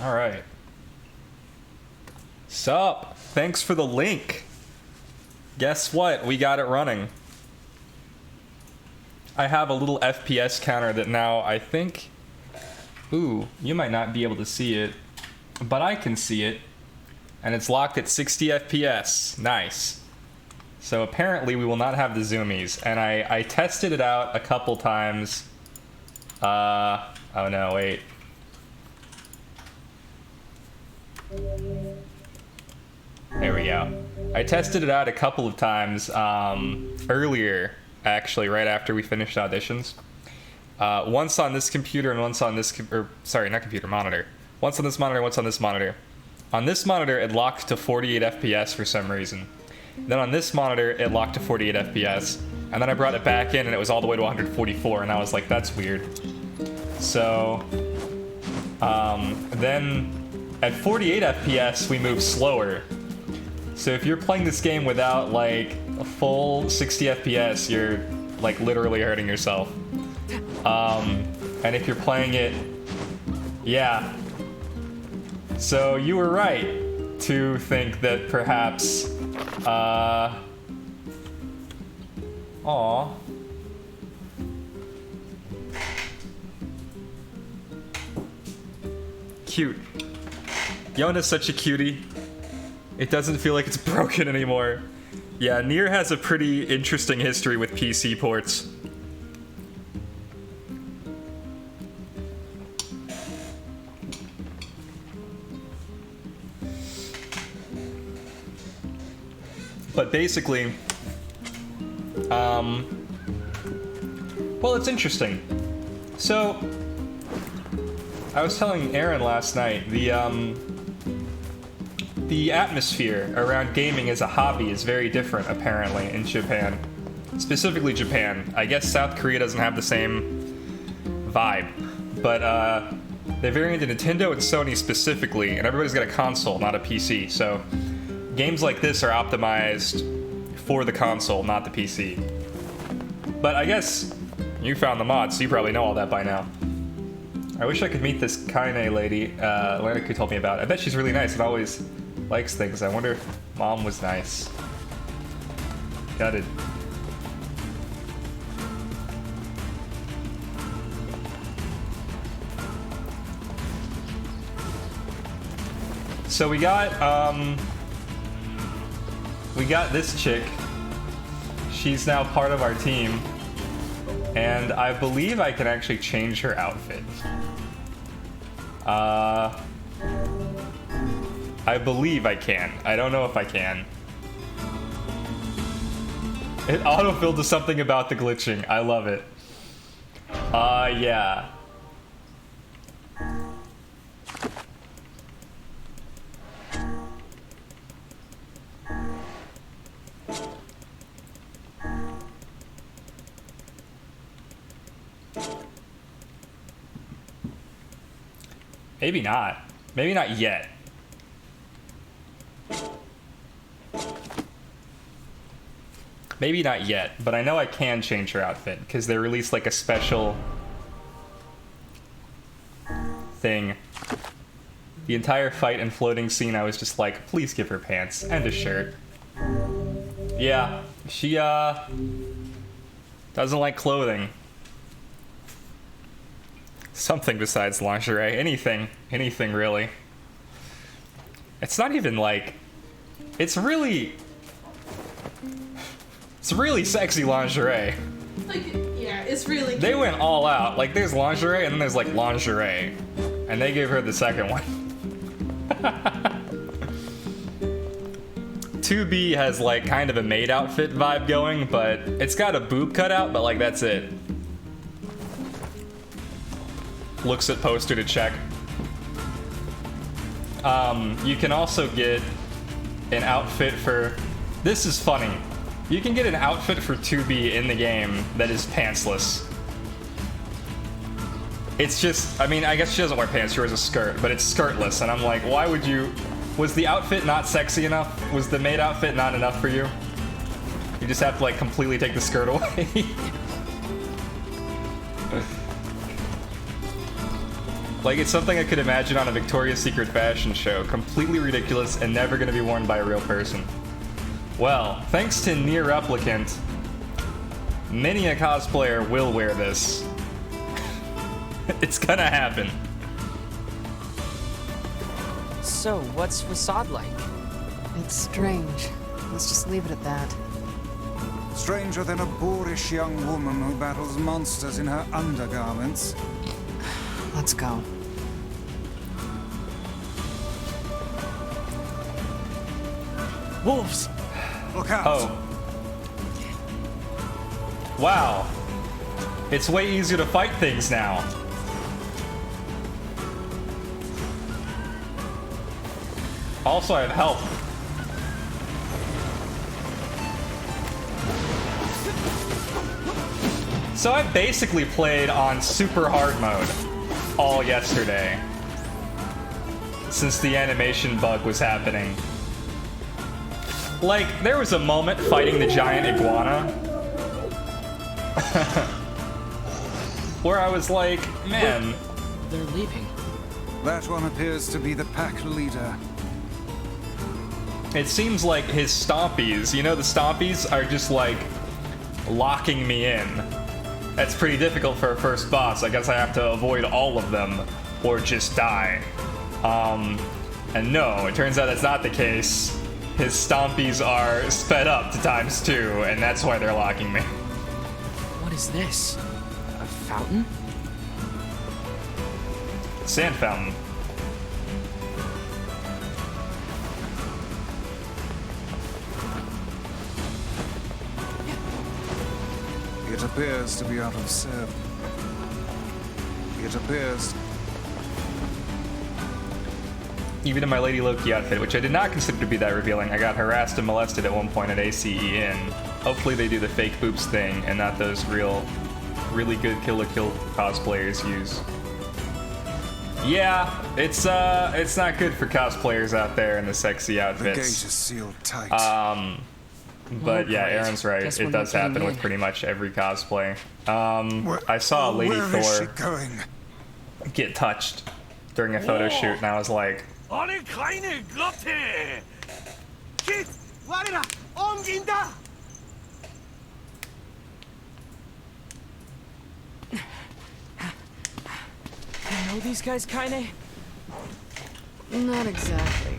Alright. Sup? Thanks for the link. Guess what? We got it running. I have a little FPS counter that now I think... Ooh, you might not be able to see it, but I can see it. And it's locked at 60 FPS. Nice. So apparently we will not have the zoomies. And I tested it out a couple times. Oh no, wait. There we go. I tested it out a couple of times earlier, actually, right after we finished auditions. Once on this computer and once on this, sorry, not computer, monitor. Once on this monitor, once on this monitor. On this monitor, it locked to 48 FPS for some reason. Then on this monitor, it locked to 48 FPS. And then I brought it back in and it was all the way to 144, and I was like, that's weird. So, then at 48 FPS, we move slower. So if you're playing this game without like a full 60 FPS, you're like literally hurting yourself. And if you're playing it, yeah. So you were right to think that perhaps, aw. Cute. Yonah's such a cutie. It doesn't feel like it's broken anymore. Yeah, Nier has a pretty interesting history with PC ports. But basically, well, it's interesting. So, I was telling Aaron last night, the atmosphere around gaming as a hobby is very different, apparently, in Japan. Specifically Japan. I guess South Korea doesn't have the same vibe. But, they're very into Nintendo and Sony specifically, and everybody's got a console, not a PC, so games like this are optimized for the console, not the PC. But I guess you found the mod, so you probably know all that by now. I wish I could meet this Kaine lady Laniku told me about. I bet she's really nice and always likes things. I wonder if Mom was nice. Gutted. So we got this chick. She's now part of our team. And I believe I can actually change her outfit. I believe I can. I don't know if I can. It autofilled to something about the glitching. I love it. Yeah. Maybe not. Maybe not yet. Maybe not yet, but I know I can change her outfit because they released like a special thing. The entire fight and floating scene, I was just like, please give her pants and a shirt. Yeah, she doesn't like clothing. Something besides lingerie. Anything really. It's not even like... It's really sexy lingerie. Like, yeah, it's really cute. They went all out. Like, there's lingerie and then there's like lingerie. And they gave her the second one. 2B has like kind of a maid outfit vibe going, but it's got a boob cutout, but like that's it. Looks at poster to check. You can also get an outfit for... This is funny. You can get an outfit for 2B in the game that is pantsless. It's just... I mean, I guess she doesn't wear pants. She wears a skirt, but it's skirtless. And I'm like, why would you... Was the outfit not sexy enough? Was the maid outfit not enough for you? You just have to, like, completely take the skirt away. Like, it's something I could imagine on a Victoria's Secret fashion show. Completely ridiculous and never gonna be worn by a real person. Well, thanks to Nier RepliCAN, many a cosplayer will wear this. It's gonna happen. So, what's Facade like? It's strange. Let's just leave it at that. Stranger than a boorish young woman who battles monsters in her undergarments. Let's go. Wolves! Look out! Oh. Wow. It's way easier to fight things now. Also, I have help. So I basically played on super hard mode all yesterday, since the animation bug was happening. Like, there was a moment fighting the giant iguana where I was like, man. They're leaving. That one appears to be the pack leader. It seems like his stompies, you know, the stompies are just like locking me in. That's pretty difficult for a first boss. I guess I have to avoid all of them or just die. And no, it turns out that's not the case. His stompies are sped up to ×2, and that's why they're locking me. What is this? A fountain? Sand fountain. It appears to be out of service. It appears... Even in my Lady Loki outfit, which I did not consider to be that revealing, I got harassed and molested at one point at ACEN. Hopefully they do the fake boobs thing and not those really good Kill la Kill cosplayers use. Yeah, it's not good for cosplayers out there in the sexy outfits. The gate is sealed tight. But yeah, great. Aaron's right. Guess It we're does not getting happen with in. pretty much every cosplay. I saw Lady Where is she Thor going? get touched during a photo shoot, and I was like, 아니 가인의 같아. 킷 와리라 옮긴다. You know these guys, Kaine? Not exactly.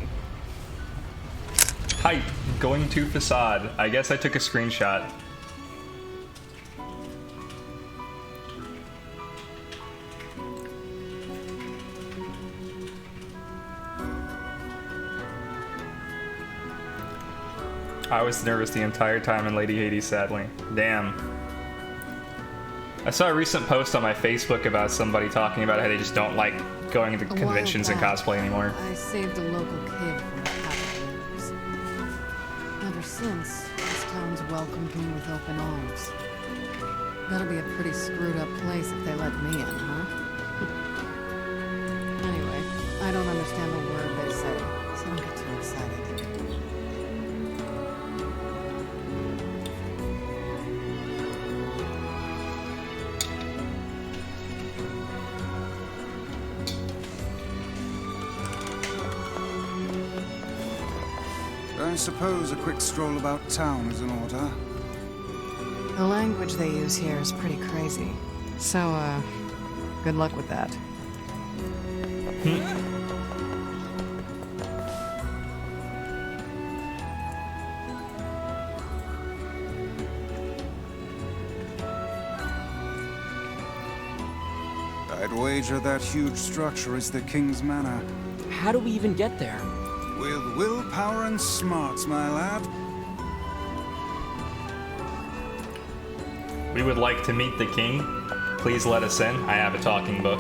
hype, going to Facade. I guess I took a screenshot. I was nervous the entire time in Lady Hades, sadly. Damn. I saw a recent post on my Facebook about somebody talking about how they just don't like going to A while conventions and back, cosplay anymore. I saved a local kid from a pack of wolves. Ever since, this town's welcomed me with open arms. Gotta be a pretty screwed up place if they let me in, huh? Anyway, I don't understand a word they say, so don't get too excited. I suppose a quick stroll about town is in order. The language they use here is pretty crazy. So, good luck with that. I'd wager that huge structure is the King's Manor. How do we even get there? With willpower and smarts, my lad. We would like to meet the king. Please let us in. I have a talking book.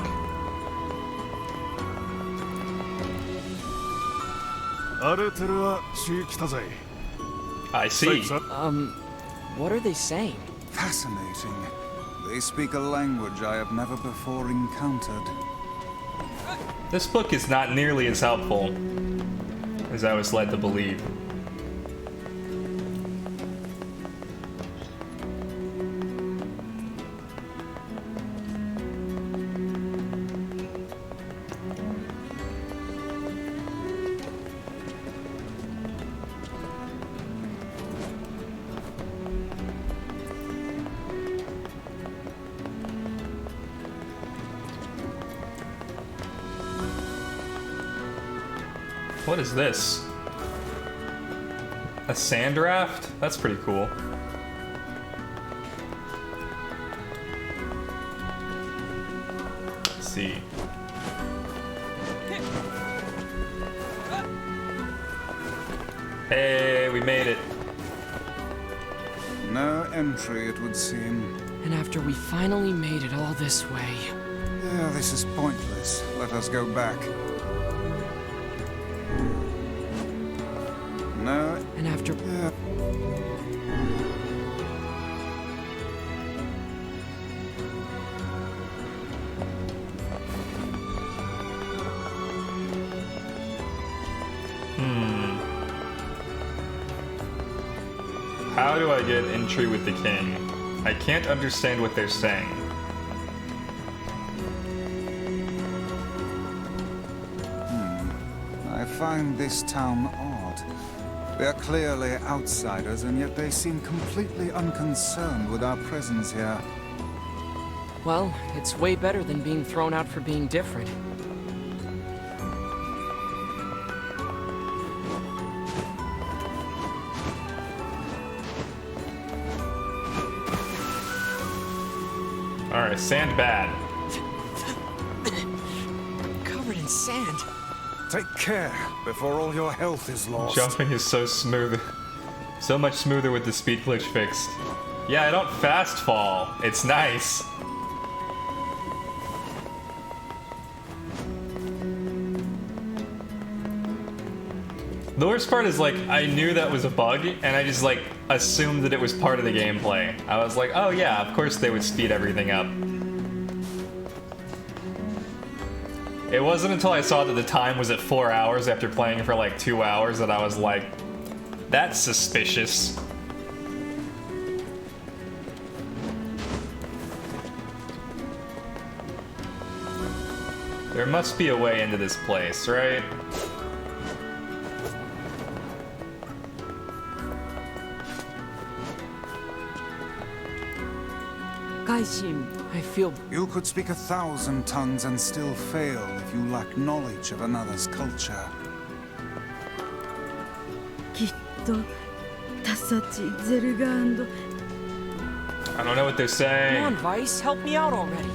I see. What are they saying? Fascinating. They speak a language I have never before encountered. This book is not nearly as helpful as I was led to believe. What is this? A sand raft? That's pretty cool. Let's see. Hey, we made it. No entry, it would seem. And after we finally made it all this way... Yeah, this is pointless. Let us go back. No. And after... Yeah. How do I get entry with the king? I can't understand what they're saying. I find this town odd. We are clearly outsiders, and yet they seem completely unconcerned with our presence here. Well, it's way better than being thrown out for being different. Alright, sand bad. Covered in sand. Take care before all your health is lost. Jumping is so smooth. So much smoother with the speed glitch fixed. Yeah, I don't fast fall. It's nice. The worst part is, like, I knew that was a bug, and I just, like, assumed that it was part of the gameplay. I was like, oh yeah, of course they would speed everything up. It wasn't until I saw that the time was at 4 hours after playing for like 2 hours that I was like, that's suspicious. There must be a way into this place, right? I feel... You could speak 1,000 tongues and still fail if you lack knowledge of another's culture. I don't know what they're saying. Come on, Weiss, help me out already.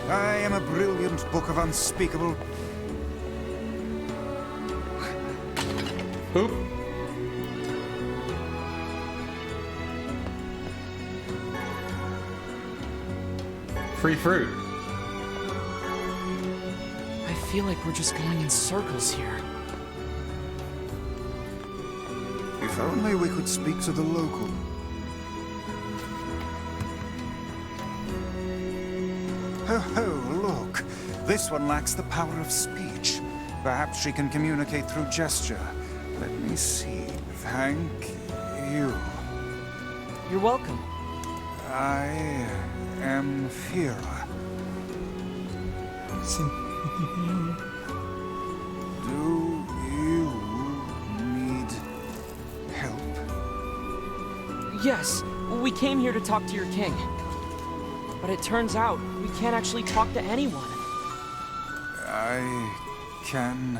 I am a brilliant book of unspeakable... Oop. Free fruit. I feel like we're just going in circles here. If only we could speak to the local. Ho ho, look. This one lacks the power of speech. Perhaps she can communicate through gesture. Let me see. Thank you. You're welcome. I am Fira. Do you need help? Yes, we came here to talk to your king. But it turns out we can't actually talk to anyone. I can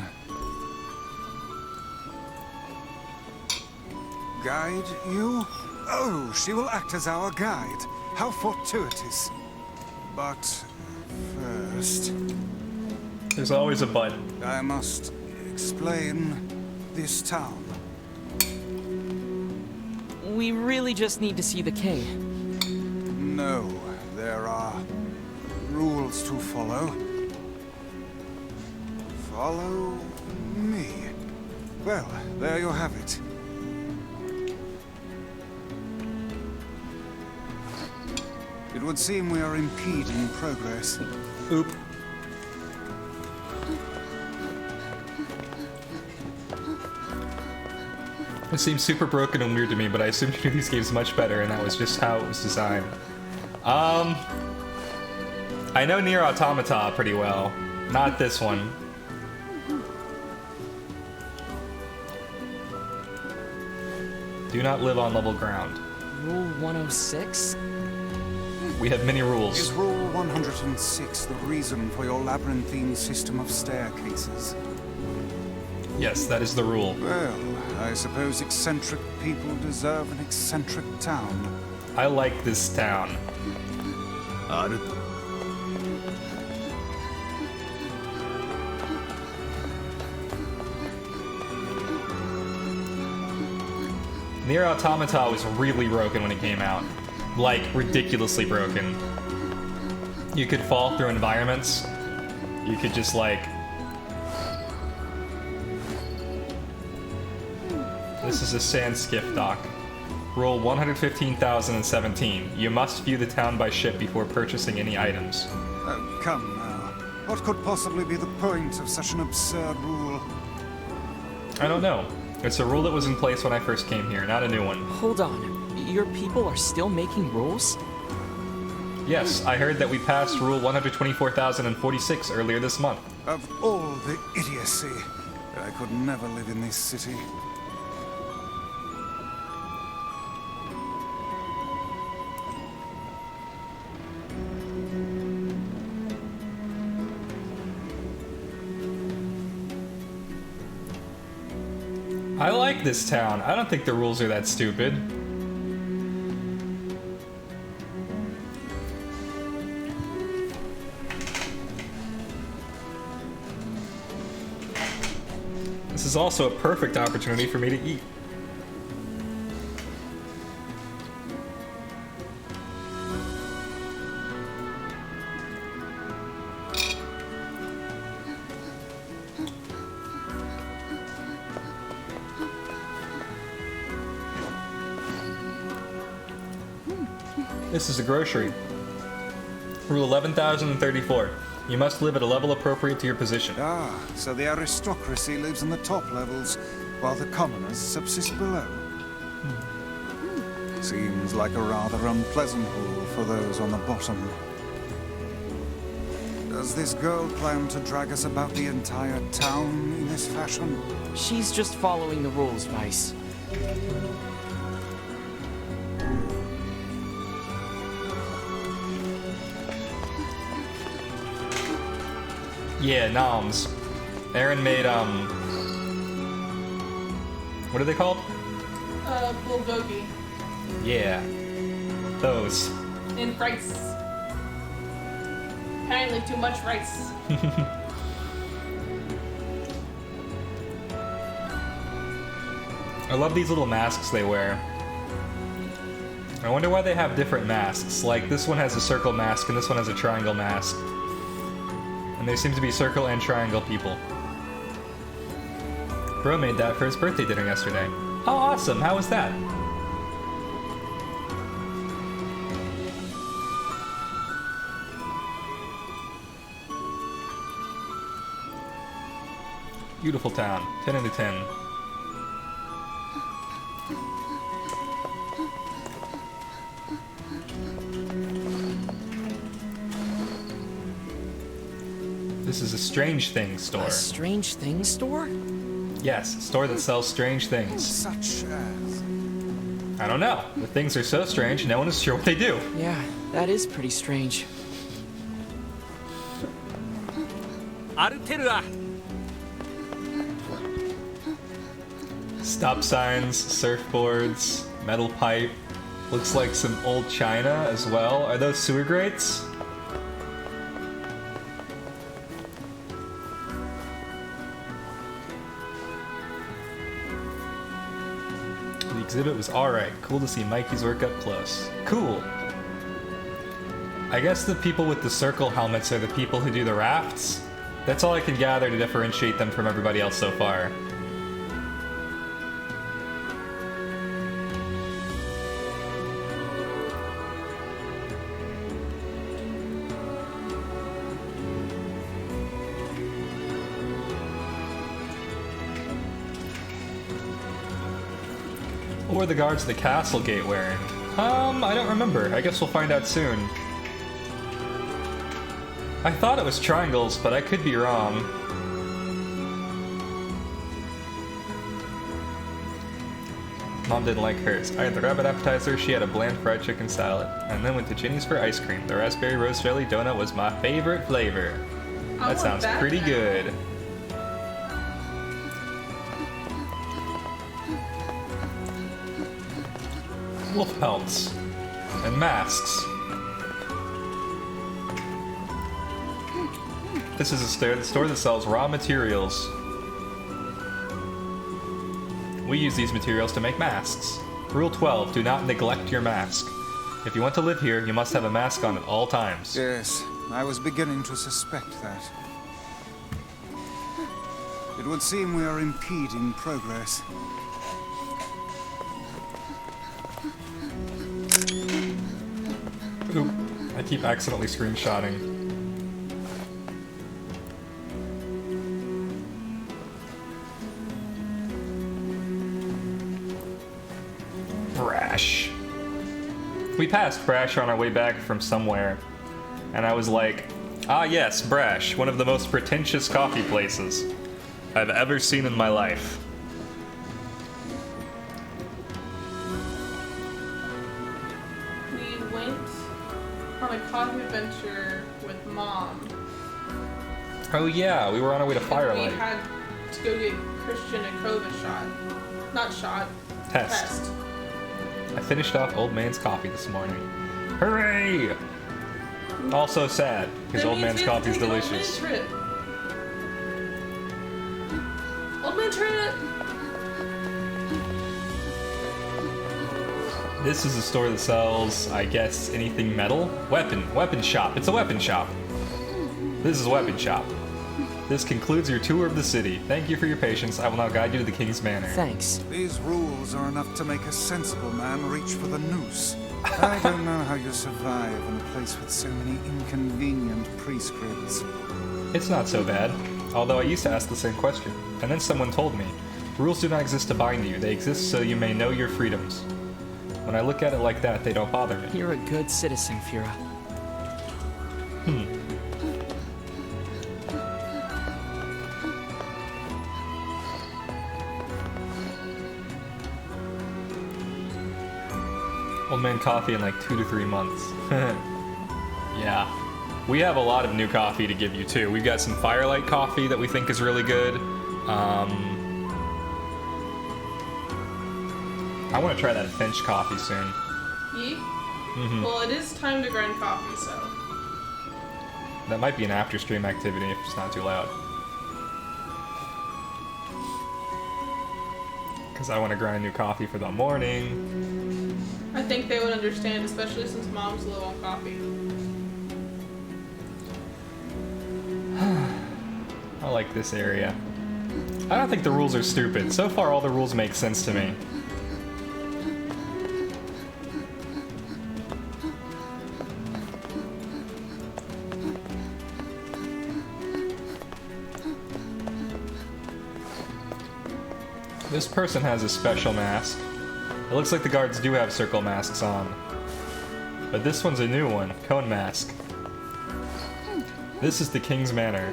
guide you? Oh, she will act as our guide. How fortuitous. But first, There's always a but. I must explain this town. We really just need to see the king. No, there are rules to follow. Follow me. Well, there you have it. It would seem we are impeding progress. Oop. It seems super broken and weird to me, but I assumed you knew these games much better, and that was just how it was designed. I know Nier Automata pretty well. Not this one. Do not live on level ground. Rule 106? We have many Is rules. Rule 106 the reason for your labyrinthine system of staircases? Yes, that is the rule. Well, I suppose eccentric people deserve an eccentric town. I like this town. Nier Automata was really broken when it came out. Like, ridiculously broken. You could fall through environments. You could just, like... This is a sand skiff dock. Rule 115,017. You must view the town by ship before purchasing any items. Oh, come now. What could possibly be the point of such an absurd rule? I don't know. It's a rule that was in place when I first came here, not a new one. Hold on. Your people are still making rules? Yes, I heard that we passed Rule 124,046 earlier this month. Of all the idiocy, I could never live in this city. I like this town. I don't think the rules are that stupid. This is also a perfect opportunity for me to eat. This is a grocery. Rule 11,034. You must live at a level appropriate to your position. Ah, so the aristocracy lives in the top levels, while the commoners subsist below. Seems like a rather unpleasant rule for those on the bottom. Does this girl plan to drag us about the entire town in this fashion? She's just following the rules, Weiss. Yeah, noms. Aaron made, what are they called? Bulgogi. Yeah. Those. And rice. Apparently too much rice. I love these little masks they wear. I wonder why they have different masks. Like, this one has a circle mask and this one has a triangle mask. And there seem to be circle and triangle people. Bro made that for his birthday dinner yesterday. Oh, awesome! How was that? Beautiful town. 10 out of 10. This is a Strange Things store. A Strange Things store? Yes, a store that sells strange things. Such as... I don't know. The things are so strange, no one is sure what they do. Yeah, that is pretty strange. Stop signs, surfboards, metal pipe. Looks like some old china as well. Are those sewer grates? The exhibit was alright. Cool to see Mikey's work up close. Cool. I guess the people with the circle helmets are the people who do the rafts. That's all I can gather to differentiate them from everybody else so far. What were the guards at the castle gate wearing? I don't remember. I guess we'll find out soon. I thought it was triangles, but I could be wrong. Mom didn't like hers. I had the rabbit appetizer, she had a bland fried chicken salad, and then went to Ginny's for ice cream. The raspberry rose jelly donut was my favorite flavor. That sounds pretty good. wolf pelts and masks. This is a store that sells raw materials. We use these materials to make masks. Rule 12, do not neglect your mask. If you want to live here, you must have a mask on at all times. Yes, I was beginning to suspect that. It would seem we are impeding progress. Ooh, I keep accidentally screenshotting. Brash. We passed Brash on our way back from somewhere, and I was like, ah yes, Brash, one of the most pretentious coffee places I've ever seen in my life. We went on a coffee adventure with Mom. Oh yeah, we were on our way to We Firelight. had to go get Christian a COVID shot. Not shot. Test. I finished off Old Man's coffee this morning. Hooray! Also sad, because That Old means Man's we have coffee to is take an delicious. Old Man trip. Old Man trip. This is a store that sells, I guess, anything metal? Weapon shop. It's a weapon shop. This is a weapon shop. This concludes your tour of the city. Thank you for your patience. I will now guide you to the King's Manor. Thanks. These rules are enough to make a sensible man reach for the noose. I don't know how you survive in a place with so many inconvenient prescripts. It's not so bad. Although I used to ask the same question. And then someone told me, rules do not exist to bind you. They exist so you may know your freedoms. When I look at it like that, they don't bother me. You're a good citizen, Fira. Old Man coffee in like 2 to 3 months. Yeah. We have a lot of new coffee to give you too. We've got some Firelight coffee that we think is really good. I want to try that Finch coffee soon. Yeet. Well, it is time to grind coffee, so. That might be an after stream activity if it's not too loud. Because I want to grind new coffee for the morning. I think they would understand, especially since Mom's low on coffee. I like this area. I don't think the rules are stupid. So far, all the rules make sense to me. This person has a special mask. It looks like the guards do have circle masks on. But this one's a new one, cone mask. This is the King's Manor.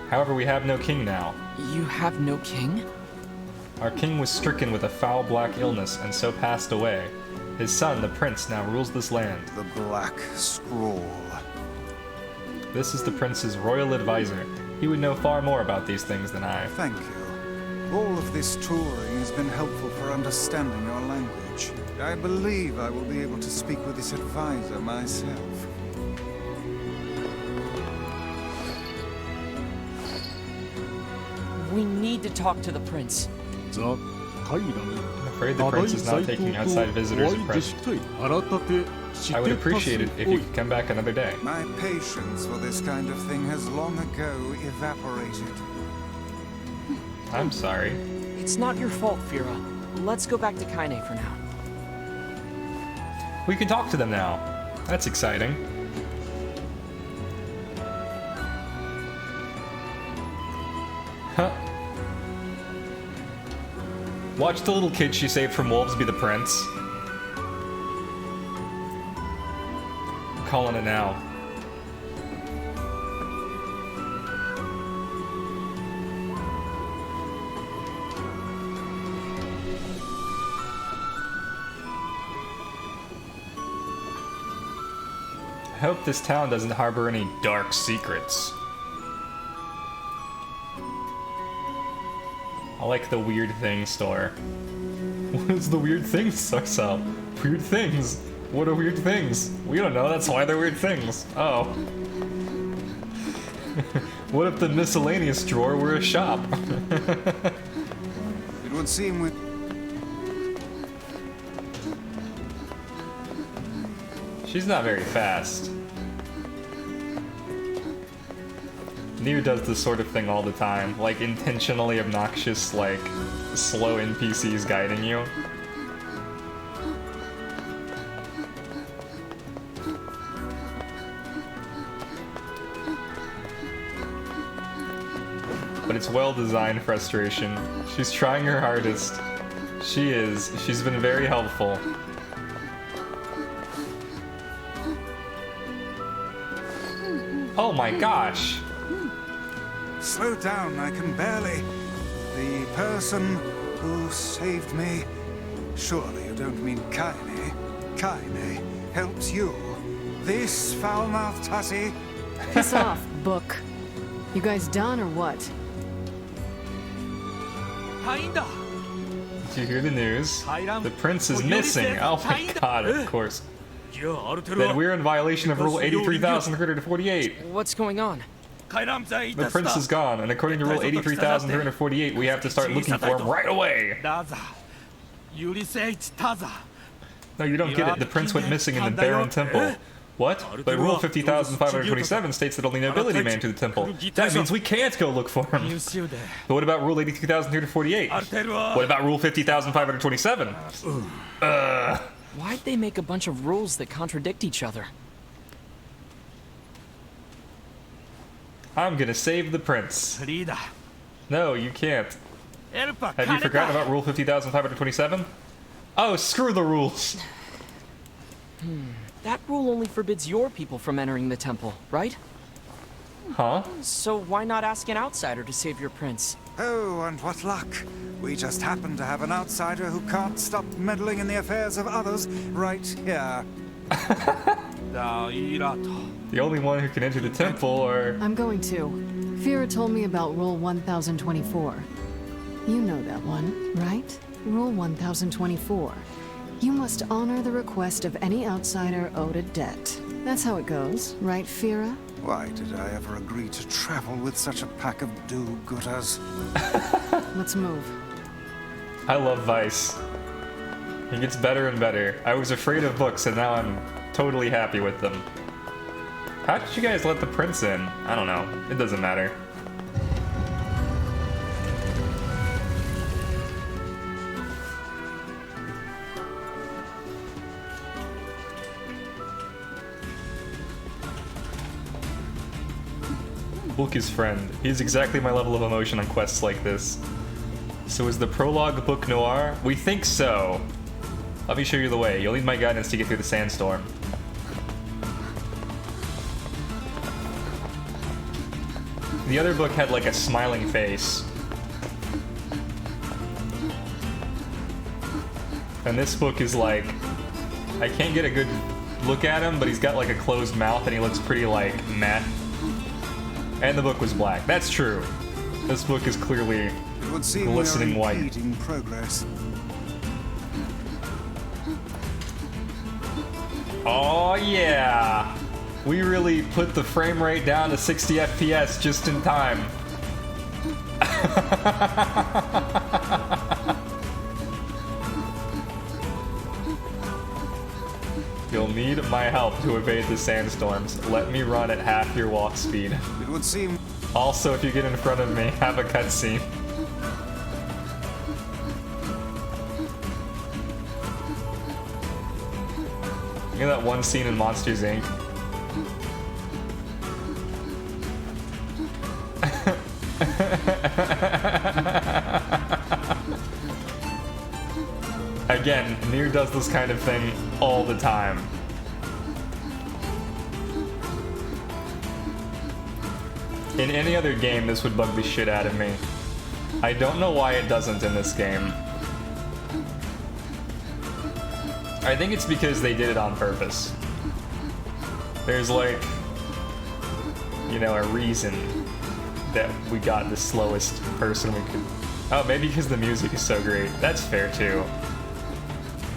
However, we have no king now. You have no king? Our king was stricken with a foul black illness and so passed away. His son, the prince, now rules this land. The Black Scrawl. This is the prince's royal advisor. He would know far more about these things than I. Thank you. All of this touring has been helpful for understanding your language. I believe I will be able to speak with this advisor myself. We need to talk to the prince. I'm afraid the prince is not taking outside visitors at present. I would appreciate it if you could come back another day. My patience for this kind of thing has long ago evaporated. I'm sorry. It's not your fault, Fira. Let's go back to Kaine for now. We can talk to them now. That's exciting. Huh. Watch the little kid she saved from wolves be the prince. I'm calling it now. I hope this town doesn't harbor any dark secrets. I like the weird thing store. What does the weird thing sell? Weird things. What are weird things? We don't know, that's why they're weird things. Oh. What if the miscellaneous drawer were a shop? It would seem with... She's not very fast. Nier does this sort of thing all the time, like intentionally obnoxious, like, slow NPCs guiding you. But it's well-designed frustration. She's trying her hardest. She is. She's been very helpful. Oh my gosh! Slow down, I can barely... The person who saved me... Surely you don't mean Kaine? Kaine helps you? This foul-mouthed hussy? Piss off, book. You guys done or what? Did you hear the news? The prince is missing! Oh my god, of course. Then we're in violation of Rule 83,348. What's going on? The prince is gone, and according to Rule 83,348, we have to start looking for him right away! No, you don't get it. The prince went missing in the Baron Temple. What? But Rule 50,527 states that only nobility may enter the temple. That means we can't go look for him. But what about Rule 82,348? What about Rule 50,527? Why'd they make a bunch of rules that contradict each other? I'm gonna save the prince. No, you can't. Have you forgotten about Rule 50,527? Oh, screw the rules. That rule only forbids your people from entering the temple, right? Huh? So why not ask an outsider to save your prince? Oh, and what luck. We just happen to have an outsider who can't stop meddling in the affairs of others right here. The only one who can enter the temple or... I'm going to. Fira told me about Rule 1024. You know that one, right? Rule 1024. You must honor the request of any outsider owed a debt. That's how it goes, right, Fira? Why did I ever agree to travel with such a pack of do-gooders? Let's move. I love Weiss. He gets better and better. I was afraid of books, and now I'm totally happy with them. How did you guys let the prince in? I don't know. It doesn't matter. Book his friend. He's exactly my level of emotion on quests like this. So is the prologue book noir? We think so. Let me show you the way. You'll need my guidance to get through the sandstorm. The other book had like a smiling face. And this book is like... I can't get a good look at him, but he's got like a closed mouth and he looks pretty like meh. And the book was black. That's true. This book is clearly glistening white. Progress. Oh yeah! We really put the frame rate down to 60 FPS just in time. You'll need my help to evade the sandstorms. Let me run at half your walk speed. It would seem... Also, if you get in front of me, have a cutscene. You know that one scene in Monsters, Inc.? Again, Nier does this kind of thing all the time. In any other game, this would bug the shit out of me. I don't know why it doesn't in this game. I think it's because they did it on purpose. There's like, you know, a reason that we got the slowest person we could... Oh, maybe because the music is so great. That's fair too.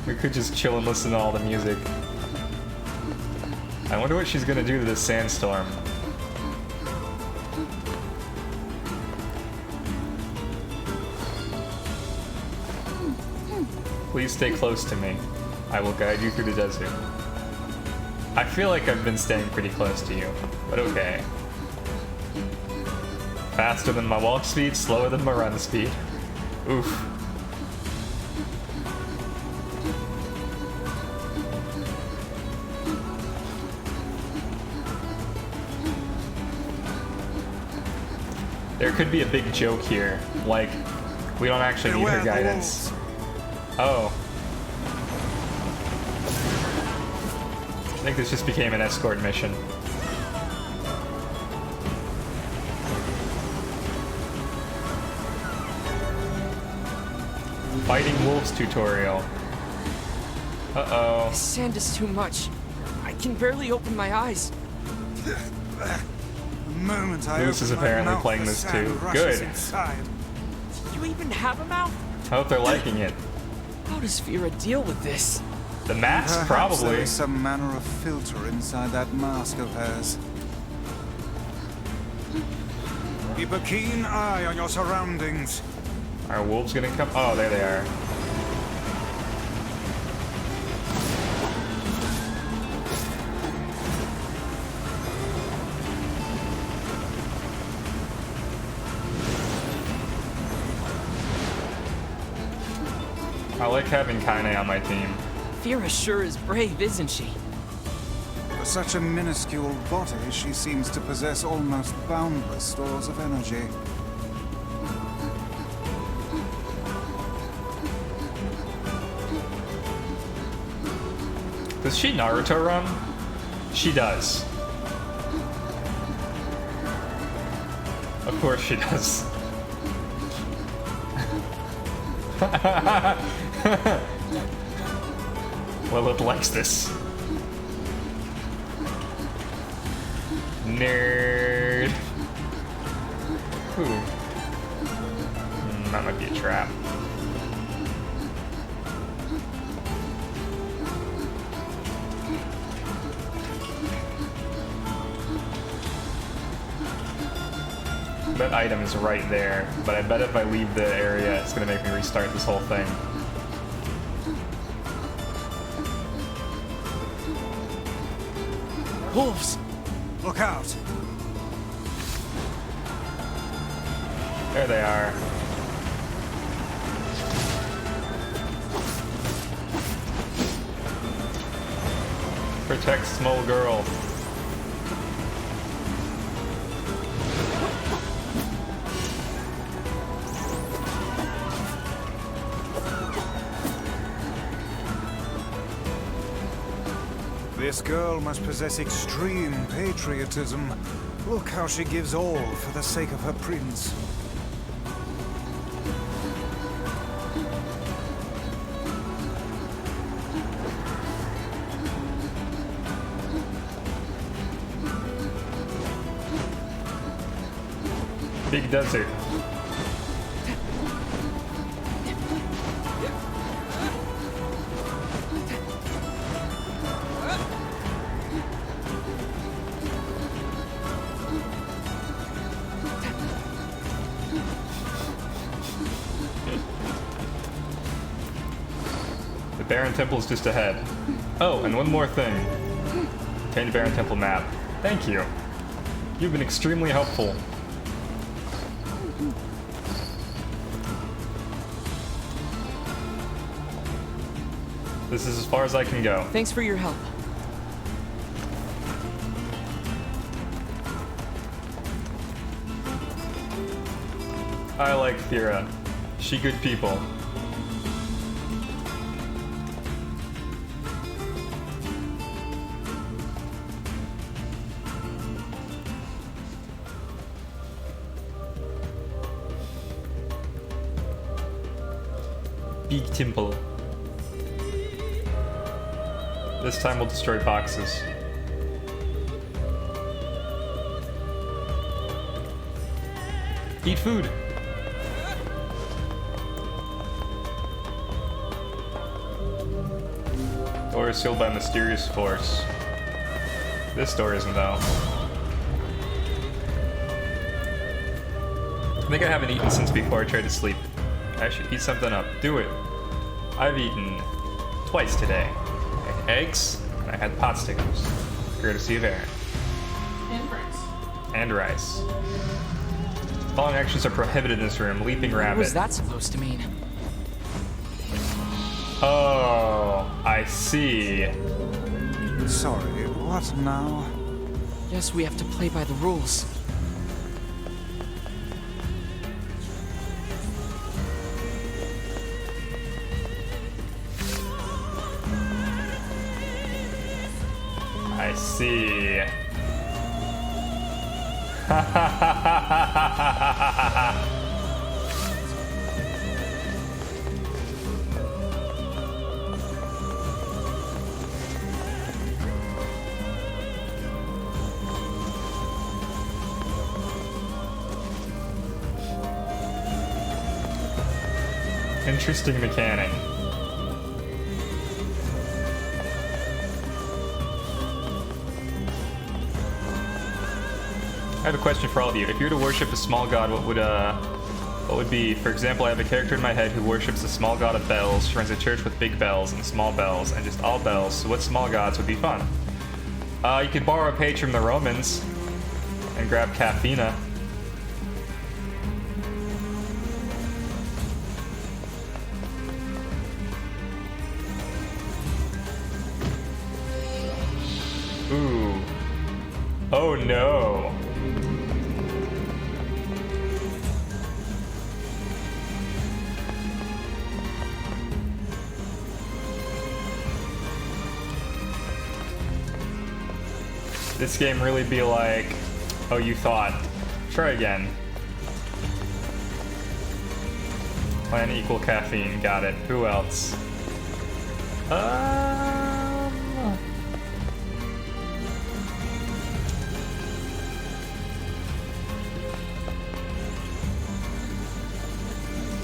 We could just chill and listen to all the music. I wonder what she's gonna do to this sandstorm. Please stay close to me. I will guide you through the desert. I feel like I've been staying pretty close to you, but okay. Faster than my walk speed, slower than my run speed. Oof. There could be a big joke here, like, we don't actually need her guidance. Oh. I think this just became an escort mission. Fighting wolves tutorial. Uh-oh. This sand is too much. I can barely open my eyes. The moment I Moose is open my apparently mouth, playing the this sand too. rushes Good. inside. Do you even have a mouth? I hope they're liking it. How does Vera deal with this? The mask, Perhaps there probably. is some manner of filter inside that mask of hers. Keep a keen eye on your surroundings. Are wolves gonna come? Oh, there they are. I like having Kaine on my team. Vera sure is brave, isn't she? For such a minuscule body, she seems to possess almost boundless stores of energy. Does she Naruto run? She does. Of course she does. Lilith likes this. Nerd. Ooh. That might be a trap. That item is right there, but I bet if I leave the area, it's gonna make me restart this whole thing. Wolves! Look out! There they are. Protect small girl. This girl must possess extreme patriotism. Look how she gives all for the sake of her prince. Big desert. The Baron Temple is just ahead. Oh, and one more thing. Obtain the Baron Temple map. Thank you. You've been extremely helpful. This is as far as I can go. Thanks for your help. I like Thera. She good people. Big temple. This time we'll destroy boxes. Eat food. Door is sealed by a mysterious force. This door isn't, though. I think I haven't eaten since before I tried to sleep. I should eat something up. Do it. I've eaten twice today. I had eggs, and I had pot stickers. Courtesy of Aaron. And rice. And rice. Following actions are prohibited in this room. Leaping rabbit. What was that supposed to mean? Oh, I see. Sorry, what now? Guess we have to play by the rules. I see. Interesting mechanic. I have a question for all of you. If you were to worship a small god, what would be? For example, I have a character in my head who worships the small god of bells. She runs a church with big bells and small bells and just all bells. So what small gods would be fun? You could borrow a page from the Romans and grab Caffeina. Ooh. Oh no. This game really be like, oh, you thought. Try again. Plan equal caffeine. Got it. Who else?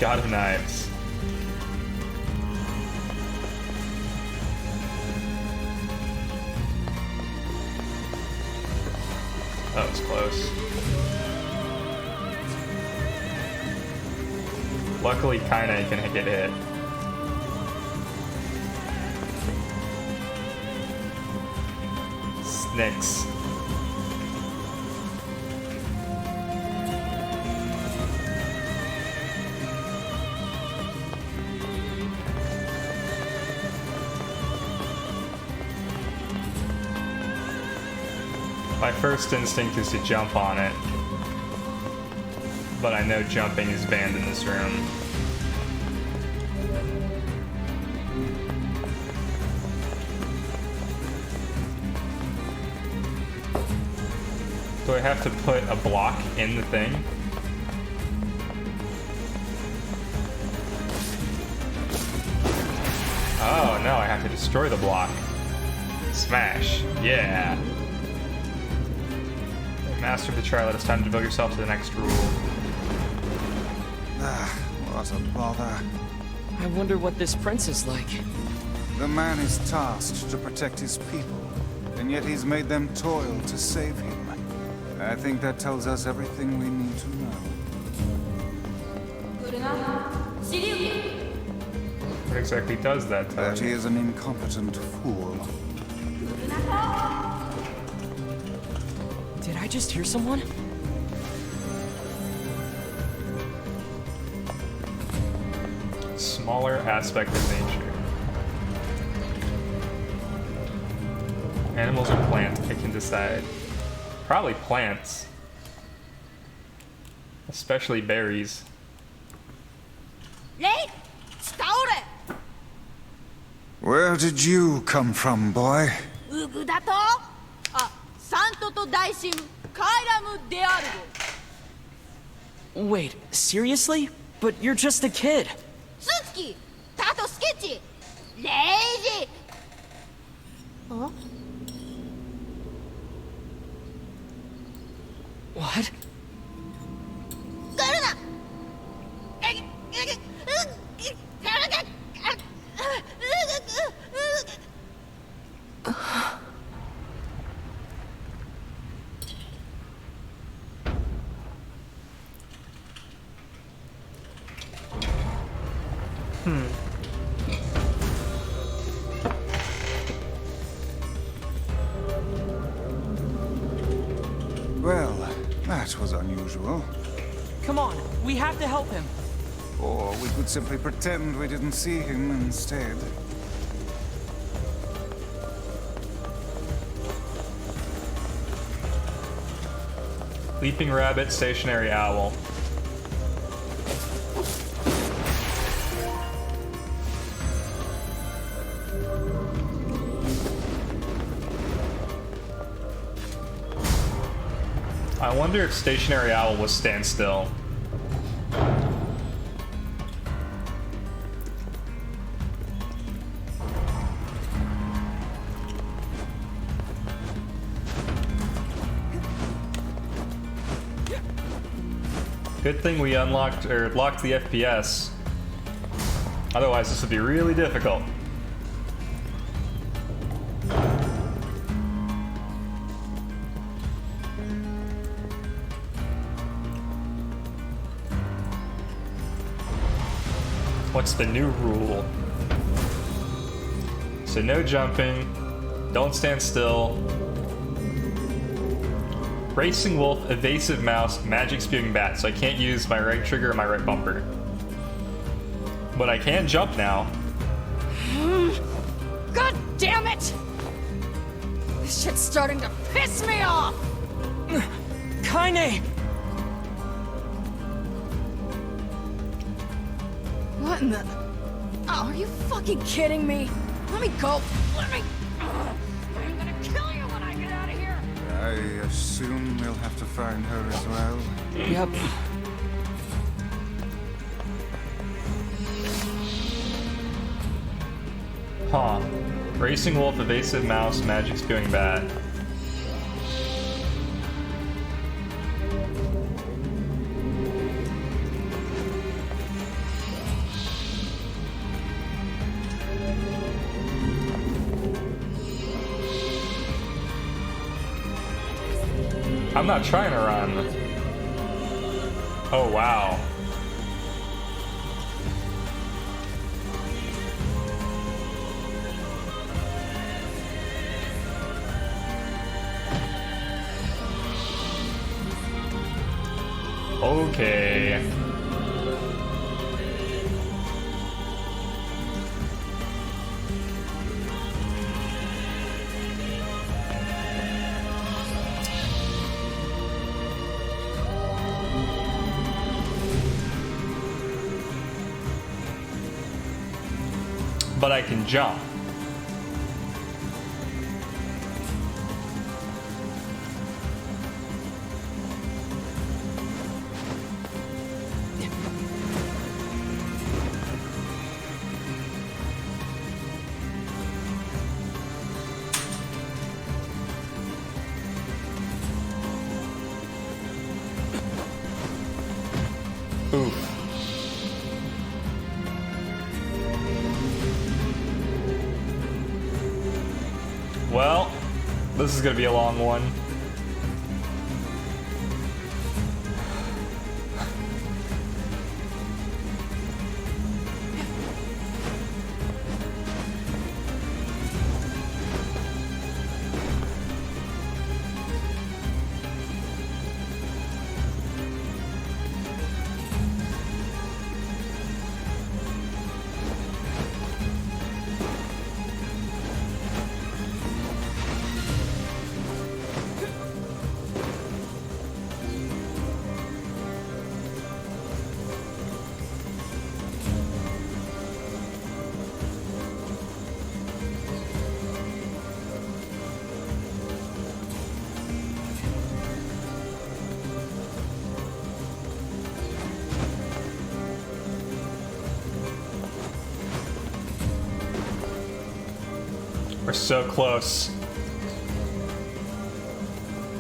God of Knives. That was close. Luckily, Kaine can get hit. Snicks. My first instinct is to jump on it, but I know jumping is banned in this room. Do I have to put a block in the thing? Oh no, I have to destroy the block. Smash. Yeah. Master of the Trial, it's time to devote yourself to the next rule. What a bother. I wonder what this prince is like. The man is tasked to protect his people, and yet he's made them toil to save him. I think that tells us everything we need to know. What exactly does that tell That he you? is an incompetent fool. Did I just hear someone? Smaller aspect of nature. Animals or plants, I can decide. Probably plants. Especially berries. Where did you come from, boy? Wait, seriously? But you're just a kid. What? Well, that was unusual. Come on, we have to help him. Or we could simply pretend we didn't see him instead. Leaping rabbit, stationary owl. I wonder if stationary owl will stand still. Good thing we unlocked or locked the FPS. Otherwise, this would be really difficult. What's the new rule? So no jumping, don't stand still. Racing wolf, evasive mouse, magic spewing bat, so I can't use my right trigger or my right bumper. But I can jump now. God damn it! This shit's starting to piss me off! Kaine! What in the... Oh, are you fucking kidding me? Let me go! Let me... I'm gonna kill you when I get out of here! I assume we'll have to find her as well. Yep. Huh. Racing wolf, evasive mouse, magic spewing bat. I'm not trying to run. Oh, wow. Okay. But I can jump. Oof. Well, this is gonna be a long one. We're so close.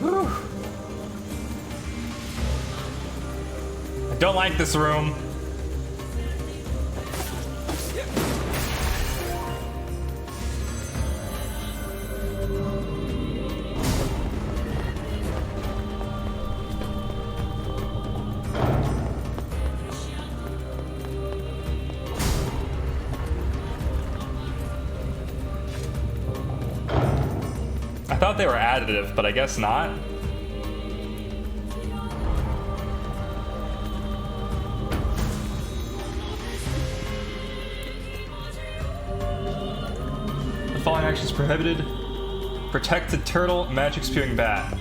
Whew. I don't like this room. thought they were additive, but I guess not. The following actions prohibited. Protect the turtle, magic spewing bat.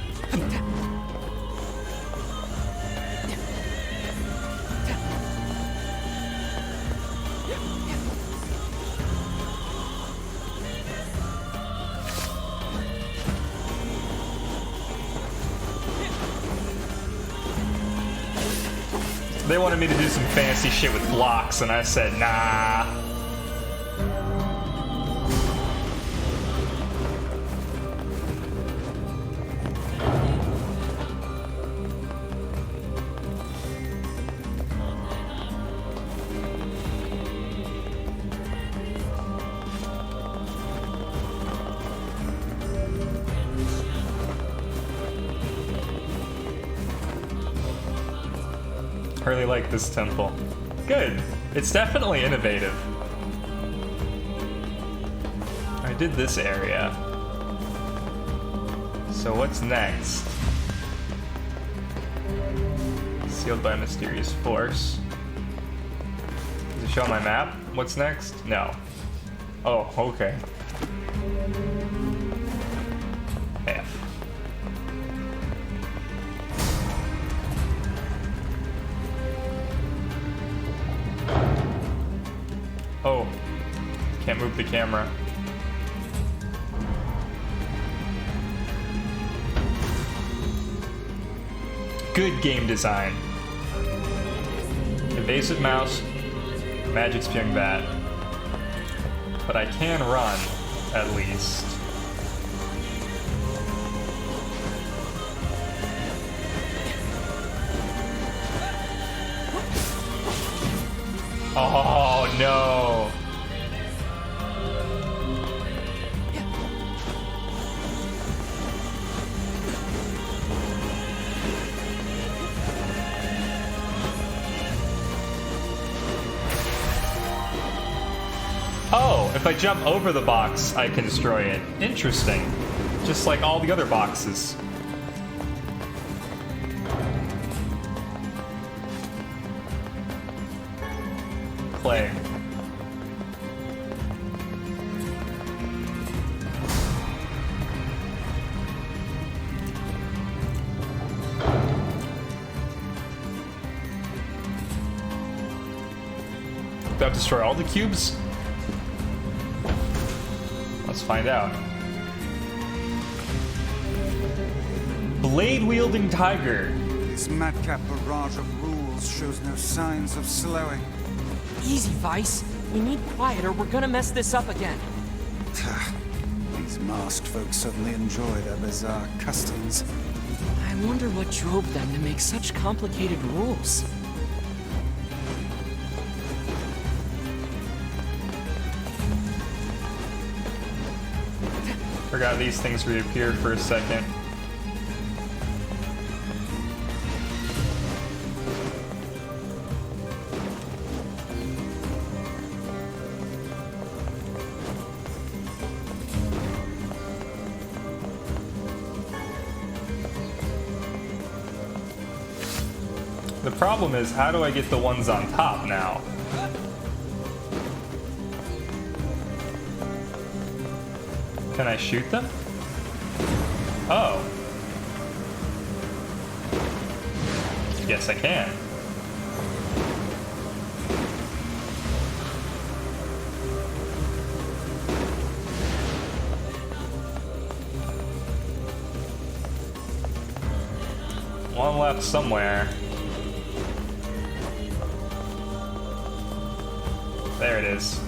They wanted me to do some fancy shit with blocks, and I said, nah. I really like this temple. Good. It's definitely innovative. I did this area. So what's next? Sealed by mysterious force. Does it show on my map? What's next? No. Oh, okay. F. Oh, can't move the camera. Good game design. Evasive mouse, magic spewing bat. But I can run, at least. Oh no! Oh, if I jump over the box, I can destroy it. Interesting. Just like all the other boxes. Play. Do I destroy all the cubes? Let's find out. Blade-wielding tiger. This madcap barrage of rules shows no signs of slowing. Easy, Weiss. We need quiet or we're gonna mess this up again. These masked folks certainly enjoy their bizarre customs. I wonder what drove them to make such complicated rules. Forgot these things reappeared for a second. The problem is, how do I get the ones on top now? Can I shoot them? Oh. Yes, I can. One left somewhere. There it is.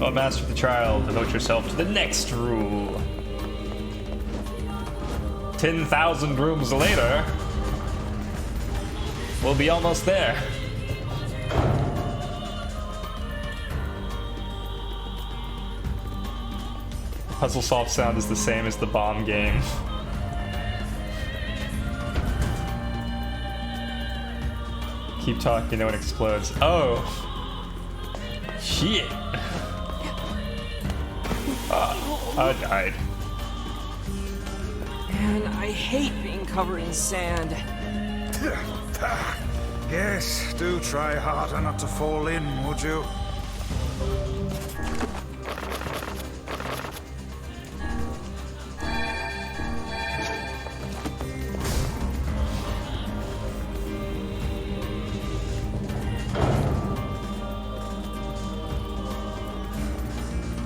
Oh, master of the trial, devote yourself to the next rule. 10,000 rooms later, we'll be almost there. The puzzle solve sound is the same as the bomb game. Keep talking, no one explodes. Oh! Shit! I died. Man, I hate being covered in sand. Yes, do try harder not to fall in, would you?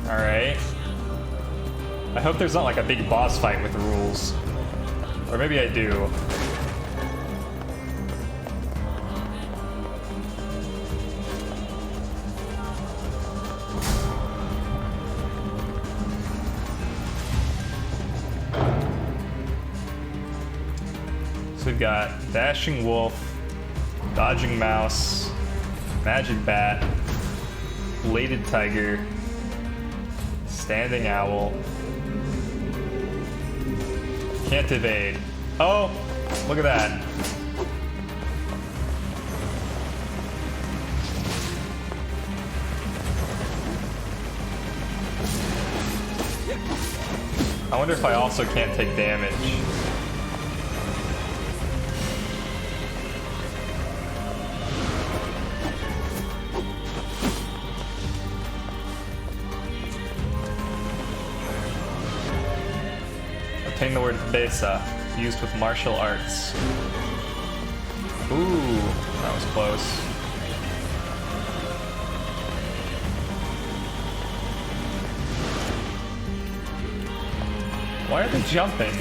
Alright. I hope there's not like a big boss fight with rules. Or maybe I do. So we've got Dashing Wolf, Dodging Mouse, Magic Bat, Bladed Tiger, Standing Owl. Can't evade. Oh, look at that. I wonder if I also can't take damage. Obtain the word Besa, used with martial arts. Ooh, that was close. Why are they jumping?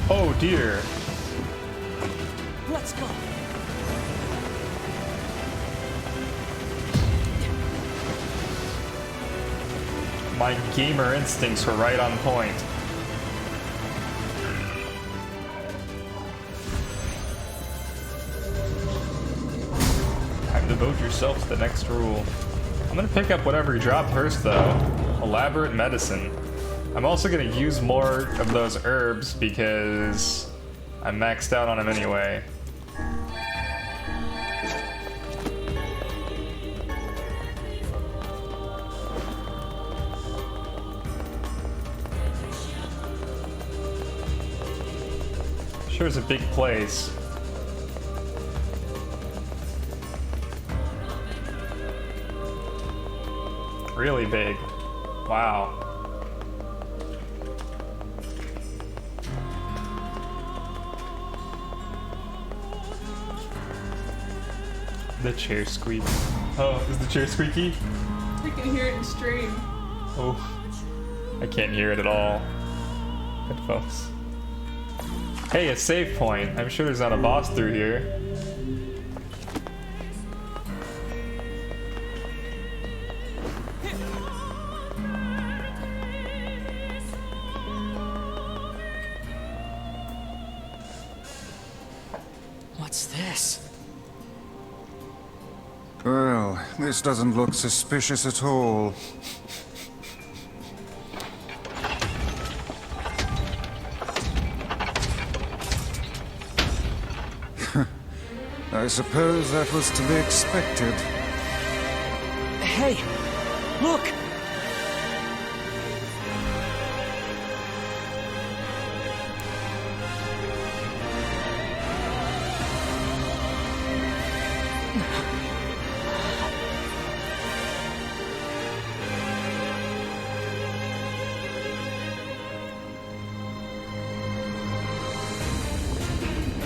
Oh dear. Let's go. My gamer instincts were right on point. Time to devote yourself to the next rule. I'm gonna pick up whatever you drop first though. Elaborate medicine. I'm also gonna use more of those herbs because I'm maxed out on them anyway. Sure is a big place. Really big. Wow. The chair squeak. Oh, is the chair squeaky? We can hear it in stream. Oh, I can't hear it at all. Headphones. Hey, a save point. I'm sure there's not a boss through here. What's this? Well, this doesn't look suspicious at all. I suppose that was to be expected. Hey, look!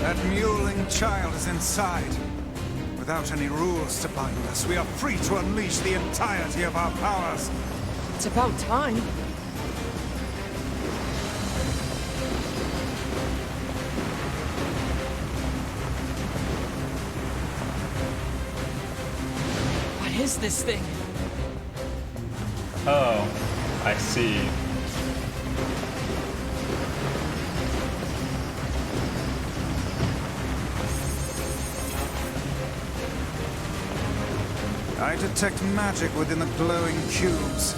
That mewling child is inside. Without any rules to bind us, we are free to unleash the entirety of our powers. It's about time. What is this thing? Oh, I see. detect magic within the glowing cubes.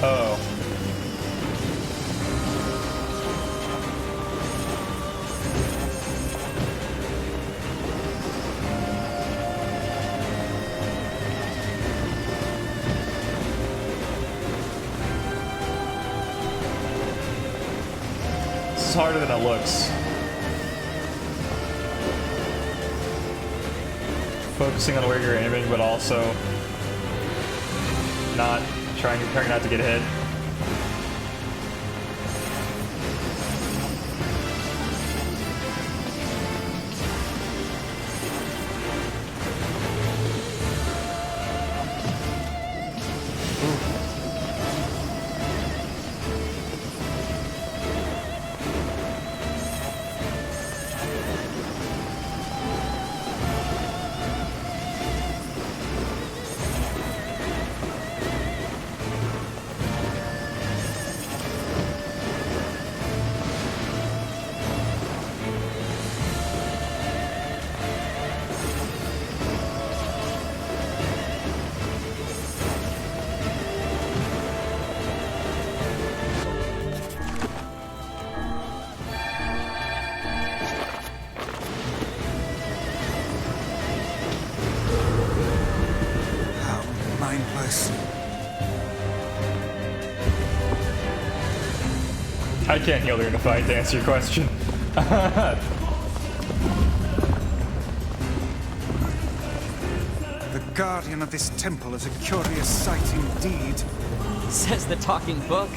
Oh. This is harder than it looks. Focusing on where you're aiming, but also not trying not to get hit. I can't heal during a fight, to answer your question. The guardian of this temple is a curious sight indeed. Says the talking book.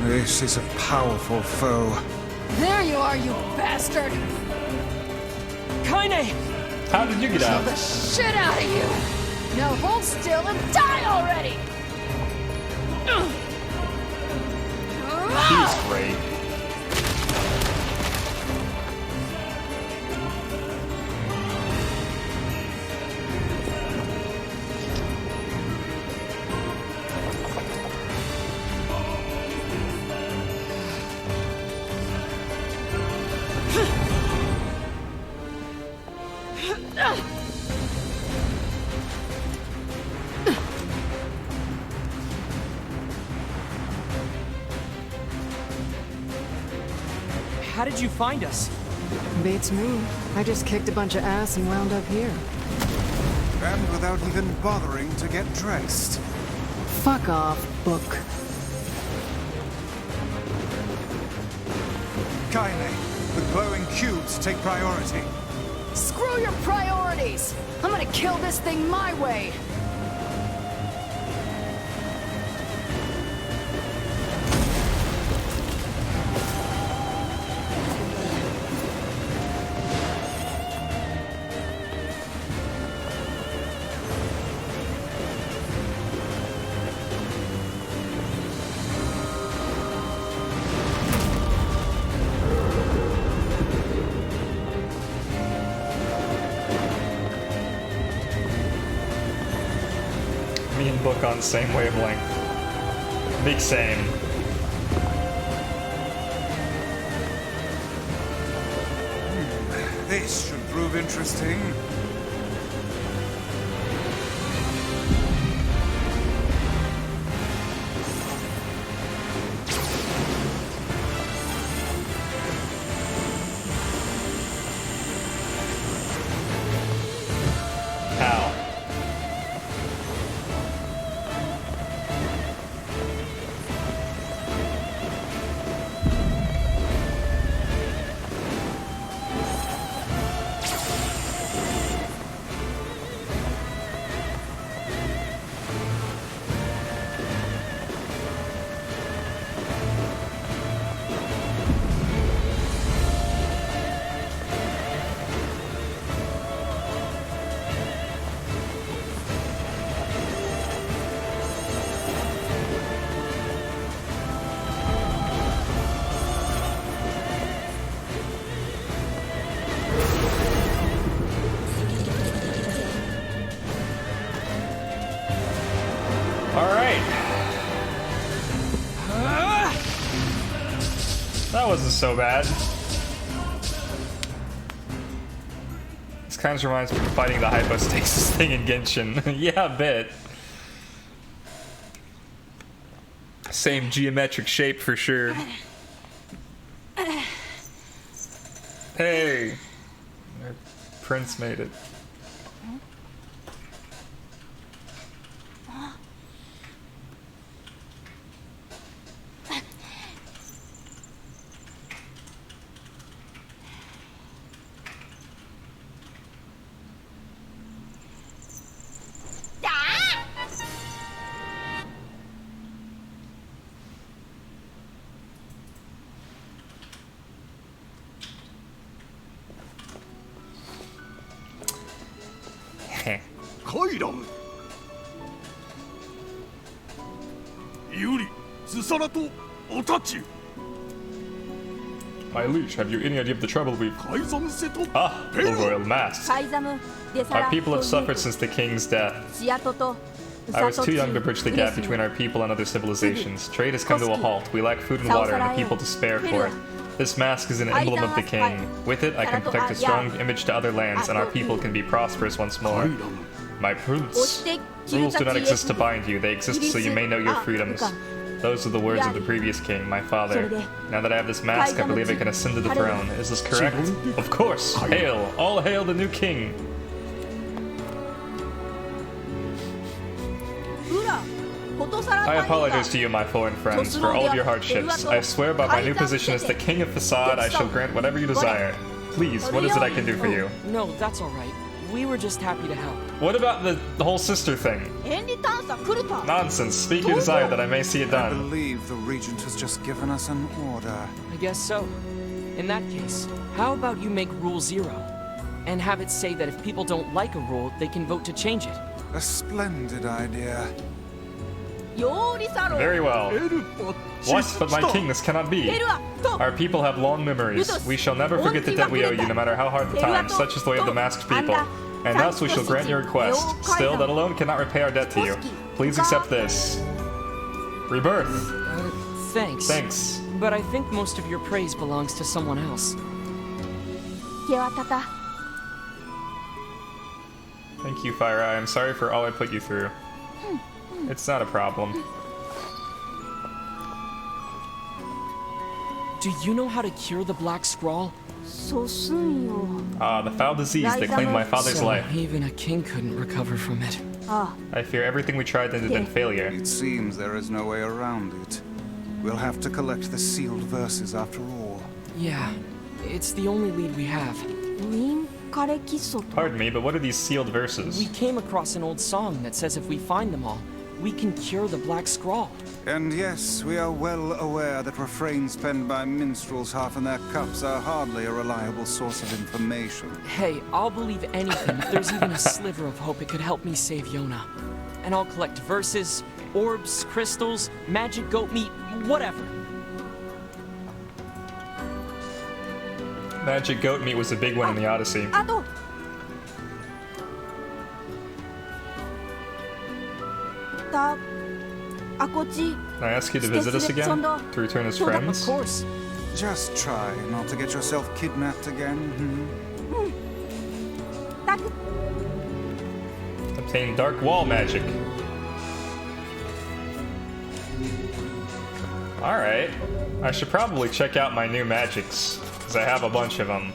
This is a powerful foe. There you are, you bastard! Kaine! How did you get Kill out? the shit out of you! Now hold still and die already! He was great. How did you find us? Beats me. I just kicked a bunch of ass and wound up here. And without even bothering to get dressed. Fuck off, book. Kaine, the glowing cubes take priority. Screw your priorities! I'm gonna kill this thing my way! Me and Book on the same wavelength. Big same. This should prove interesting. How? that wasn't so bad. This kind of reminds me of fighting the hypostasis thing in Genshin. Yeah, a bit. Same geometric shape for sure. Hey! Our prince made it. My liege, have you any idea of the trouble we've... Ah, the royal mask. Our people have suffered since the king's death. I was too young to bridge the gap between our people and other civilizations. Trade has come to a halt. We lack food and water and the people to spare for it. This mask is an emblem of the king. With it, I can protect a strong image to other lands, and our people can be prosperous once more. My prince. Rules do not exist to bind you. They exist so you may know your freedoms. Those are the words of the previous king, my father. Now that I have this mask, I believe I can ascend to the throne. Is this correct? Of course! Hail! All hail the new king! I apologize to you, my foreign friends, for all of your hardships. I swear by my new position as the king of Facade, I shall grant whatever you desire. Please, what is it I can do for you? No, that's alright. We were just happy to help. What about the whole sister thing? Nonsense. Speak your desire that I may see it I done. believe the regent has just given us an order. I guess so. In that case, how about you make Rule 0? And have it say that if people don't like a rule, they can vote to change it. A splendid idea. Very well. What? But my king, this cannot be. Our people have long memories. We shall never forget the debt we owe you, no matter how hard the time. Such is the way of the masked people. And thus we shall grant your request. Still, that alone cannot repay our debt to you. Please accept this. Rebirth. Thanks. Thanks. But I think most of your praise belongs to someone else. Thank you, Fire Eye. I'm sorry for all I put you through. It's not a problem. Do you know how to cure the Black Scrawl? Ah, the foul disease that claimed my father's So life. even a king couldn't recover from it. I fear everything we tried ended in failure. It seems there is no way around it. We'll have to collect the sealed verses after all. Yeah, it's the only lead we have. Pardon me, but what are these sealed verses? We came across an old song that says if we find them all, we can cure the Black Scrawl. And yes, we are well aware that refrains penned by minstrels half in their cups are hardly a reliable source of information. Hey, I'll believe anything if there's even a sliver of hope it could help me save Yonah. And I'll collect verses, orbs, crystals, magic goat meat, whatever. Magic goat meat was a big one in the Odyssey. Can I ask you to visit us again? To return as friends? Of course. Just try not to get yourself kidnapped again. Obtain dark wall magic. Alright. I should probably check out my new magics, because I have a bunch of them.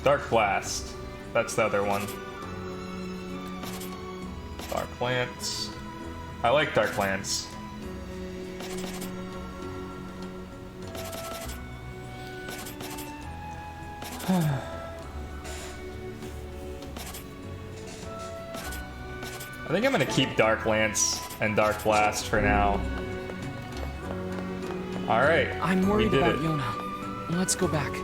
Dark Blast. That's the other one. Dark Lance. I like Dark Lance. I think I'm gonna keep Dark Lance and Dark Blast for now. Alright, I'm worried we did about it. Yonah. Let's go back.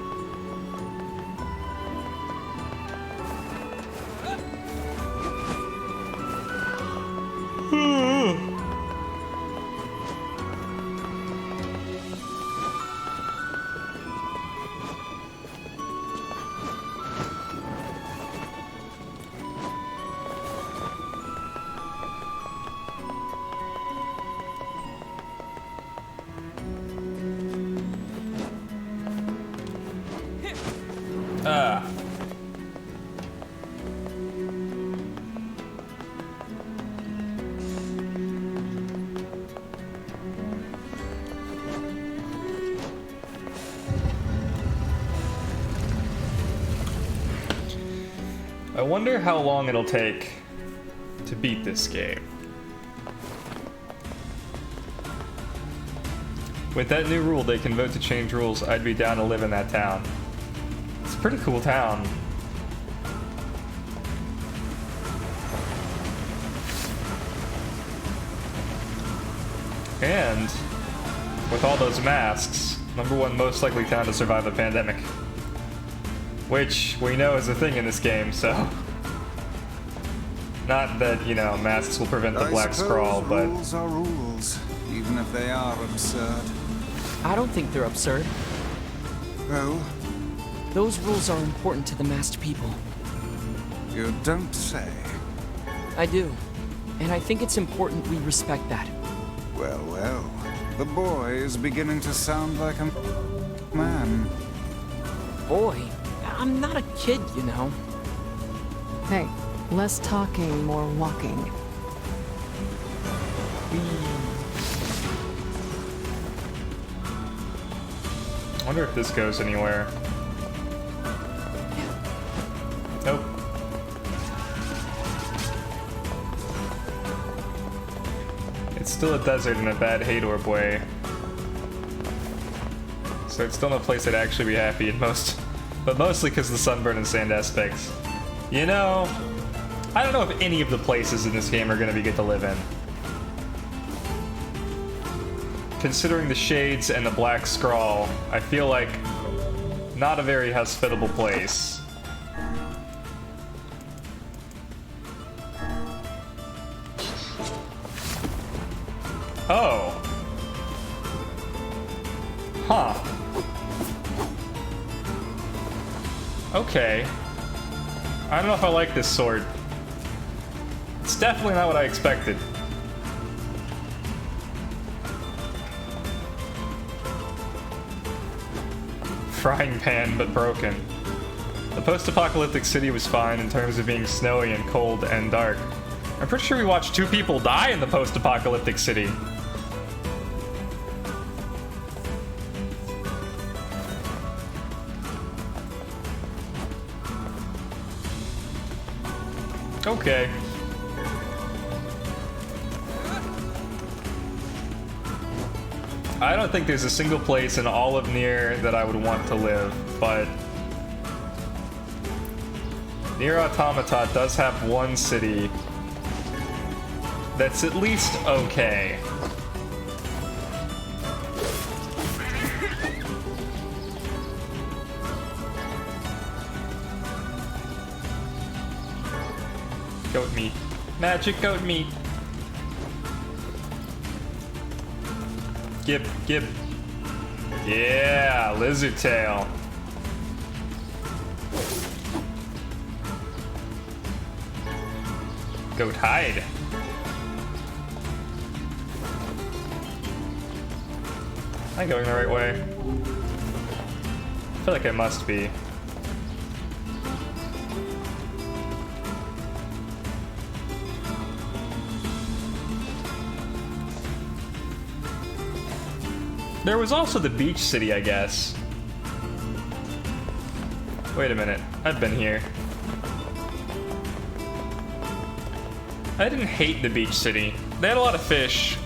I wonder how long it'll take to beat this game. With that new rule, they can vote to change rules. I'd be down to live in that town. It's a pretty cool town. And with all those masks, #1 most likely town to survive a pandemic. Which we know is a thing in this game, so... Not that, you know, masks will prevent the Black Scrawl, but... rules are rules, even if they are absurd. I don't think they're absurd. Oh? Those rules are important to the masked people. You don't say. I do. And I think it's important we respect that. Well, well. The boy is beginning to sound like a man. Boy, I'm not a kid, you know. Hey, less talking, more walking. I wonder if this goes anywhere. Nope. It's still a desert in a bad Hadorb way. So it's still no place I'd actually be happy in but mostly because of the sunburn and sand aspects. You know, I don't know if any of the places in this game are going to be good to live in. Considering the shades and the Black Scrawl, I feel like not a very hospitable place. Oh. Huh. Okay. I don't know if I like this sword. It's definitely not what I expected. Frying pan, but broken. The post-apocalyptic city was fine in terms of being snowy and cold and dark. I'm pretty sure we watched 2 people die in the post-apocalyptic city. Okay. I don't think there's a single place in all of Nier that I would want to live, but Nier Automata does have one city that's at least okay. Goat meat. Magic goat meat. Gib. Yeah, lizard tail. Goat hide. Am I going the right way? I feel like I must be. There was also the beach city, I guess. Wait a minute, I've been here. I didn't hate the beach city. They had a lot of fish.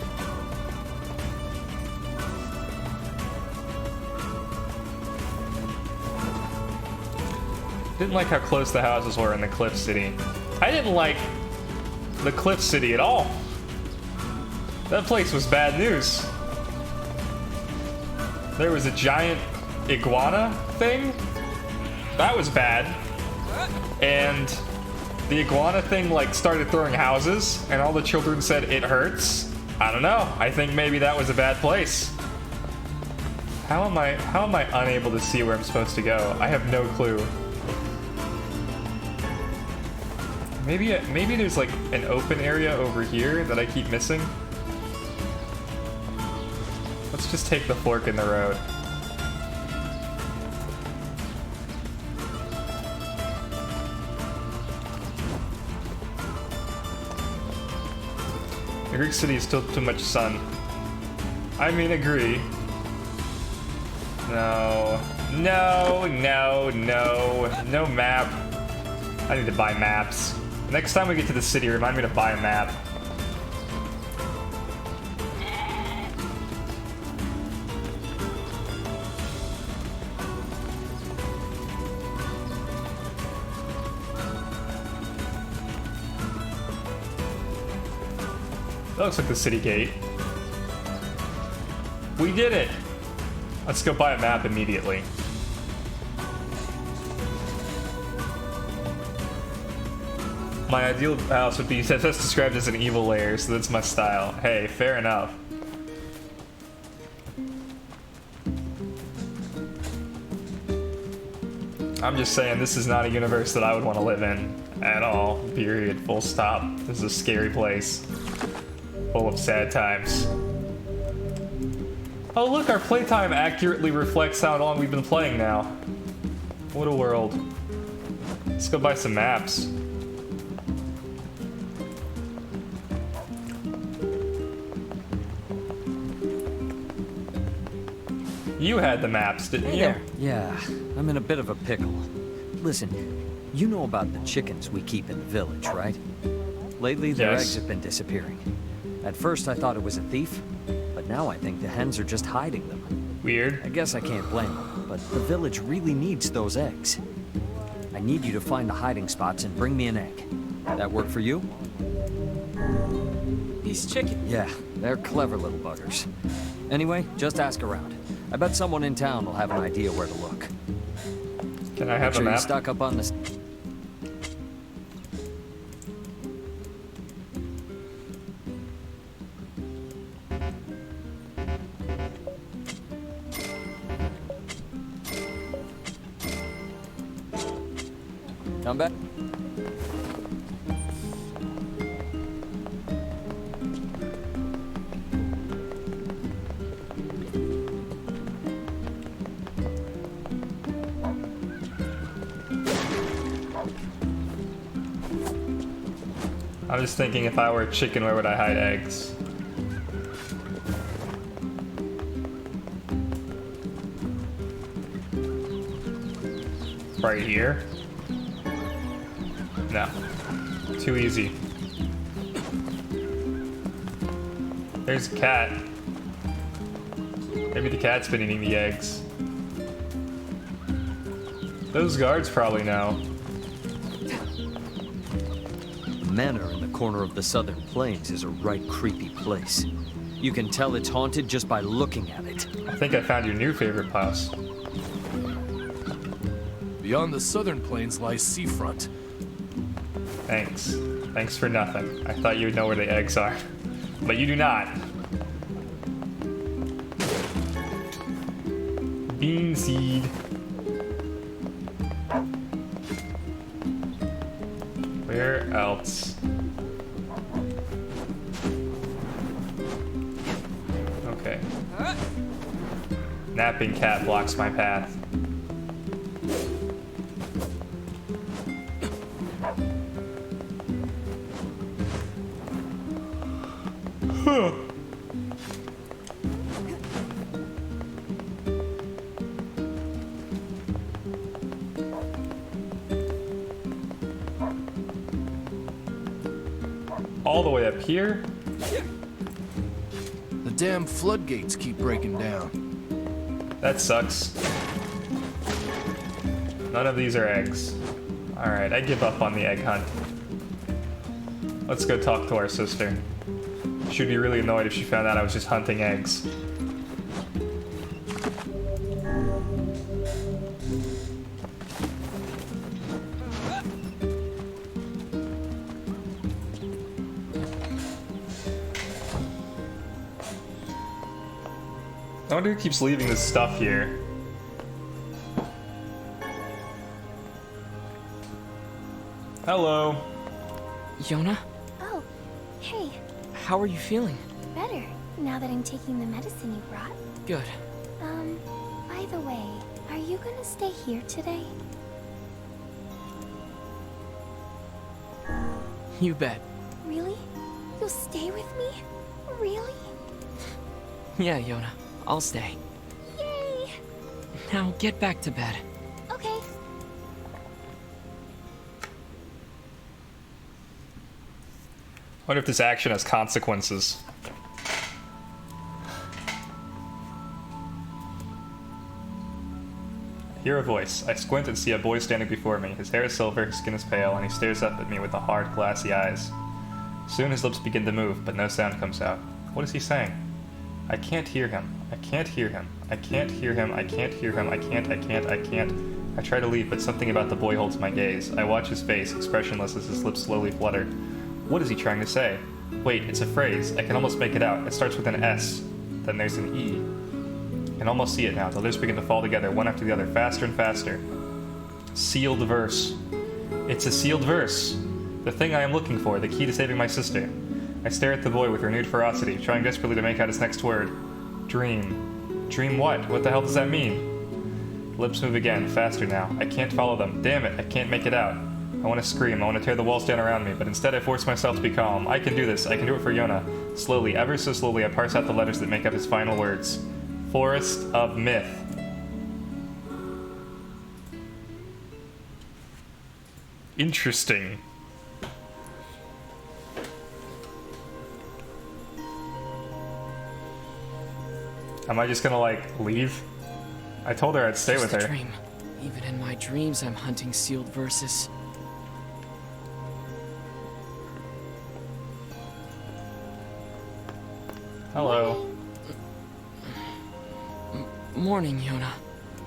Didn't like how close the houses were in the cliff city. I didn't like the cliff city at all. That place was bad news. There was a giant iguana thing. That was bad. And the iguana thing like started throwing houses and all the children said it hurts. I don't know. I think maybe that was a bad place. How am I unable to see where I'm supposed to go? I have no clue. Maybe there's like an open area over here that I keep missing. Let's just take the fork in the road. The Greek city is still too much sun. I mean, agree. No map. I need to buy maps. Next time we get to the city, remind me to buy a map. That looks like the city gate. We did it! Let's go buy a map immediately. My ideal house would be that's described as an evil lair, so that's my style. Hey, fair enough. I'm just saying this is not a universe that I would want to live in at all. Period. Full stop. This is a scary place. Full of sad times. Oh look, our playtime accurately reflects how long we've been playing now. What a world. Let's go buy some maps. You had the maps, didn't you? There. Yeah, I'm in a bit of a pickle. Listen, you know about the chickens we keep in the village, right? Lately, their eggs have been disappearing. At first, I thought it was a thief, but now I think the hens are just hiding them. Weird. I guess I can't blame them, but the village really needs those eggs. I need you to find the hiding spots and bring me an egg. That work for you? These chickens. Yeah, they're clever little buggers. Anyway, just ask around. I bet someone in town will have an idea where to look. Can I have Make sure a you map? stock up on this. Come back. I'm just thinking if I were a chicken, where would I hide eggs? Right here? No. Too easy. There's a cat. Maybe the cat's been eating the eggs. Those guards probably know. Manor in the corner of the southern plains is a right creepy place. You can tell it's haunted just by looking at it. I think I found your new favorite house. Beyond the southern plains lies seafront. Thanks. Thanks for nothing. I thought you would know where the eggs are. But you do not. Bean seed. Where else? Okay. Napping cat blocks my path. All the way up here? The damn floodgates keep breaking down. That sucks. None of these are eggs. Alright, I give up on the egg hunt. Let's go talk to our sister. She'd be really annoyed if she found out I was just hunting eggs. I wonder who keeps leaving this stuff here. Hello. Yonah, Oh, hey, how are you feeling? better now that I'm taking the medicine you brought. Good. By the way, are you gonna stay here today? You bet. Really? You'll stay with me? Really? Yeah, Yonah, I'll stay. Yay! Now get back to bed. Okay. Wonder if this action has consequences. I hear a voice. I squint and see a boy standing before me. His hair is silver, his skin is pale, and he stares up at me with the hard, glassy eyes. Soon his lips begin to move, but no sound comes out. What is he saying? I can't hear him. I can't hear him. I can't hear him. I can't hear him. I can't. I try to leave, but something about the boy holds my gaze. I watch his face, expressionless as his lips slowly flutter. What is he trying to say? Wait, it's a phrase. I can almost make it out. It starts with an S. Then there's an E. I can almost see it now. The letters begin to fall together, one after the other, faster and faster. Sealed verse. It's a sealed verse. The thing I am looking for, the key to saving my sister. I stare at the boy with renewed ferocity, trying desperately to make out his next word. Dream. Dream what? What the hell does that mean? Lips move again, faster now. I can't follow them. Damn it, I can't make it out. I want to scream, I want to tear the walls down around me, but instead I force myself to be calm. I can do this, I can do it for Yonah. Slowly, ever so slowly, I parse out the letters that make up his final words. Forest of Myth. Interesting. Am I just gonna, like, leave? I told her I'd stay with her. Dream. Even in my dreams, I'm hunting sealed verses. Hello. Morning, Yonah.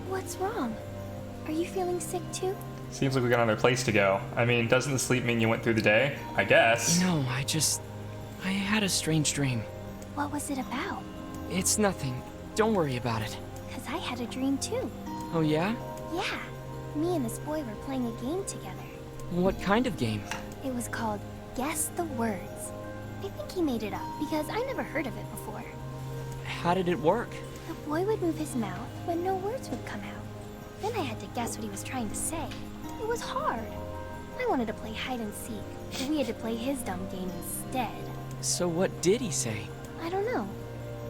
What's wrong? Are you feeling sick too? Seems like we got another place to go. I mean, doesn't the sleep mean you went through the day? I guess. No, I had a strange dream. What was it about? It's nothing. Don't worry about it. 'Cause I had a dream too. Oh, yeah? Yeah. Me and this boy were playing a game together. What kind of game? It was called Guess the Words. I think he made it up because I never heard of it before. How did it work? The boy would move his mouth when no words would come out. Then I had to guess what he was trying to say. It was hard. I wanted to play hide and seek, but we had to play his dumb game instead. So what did he say? I don't know.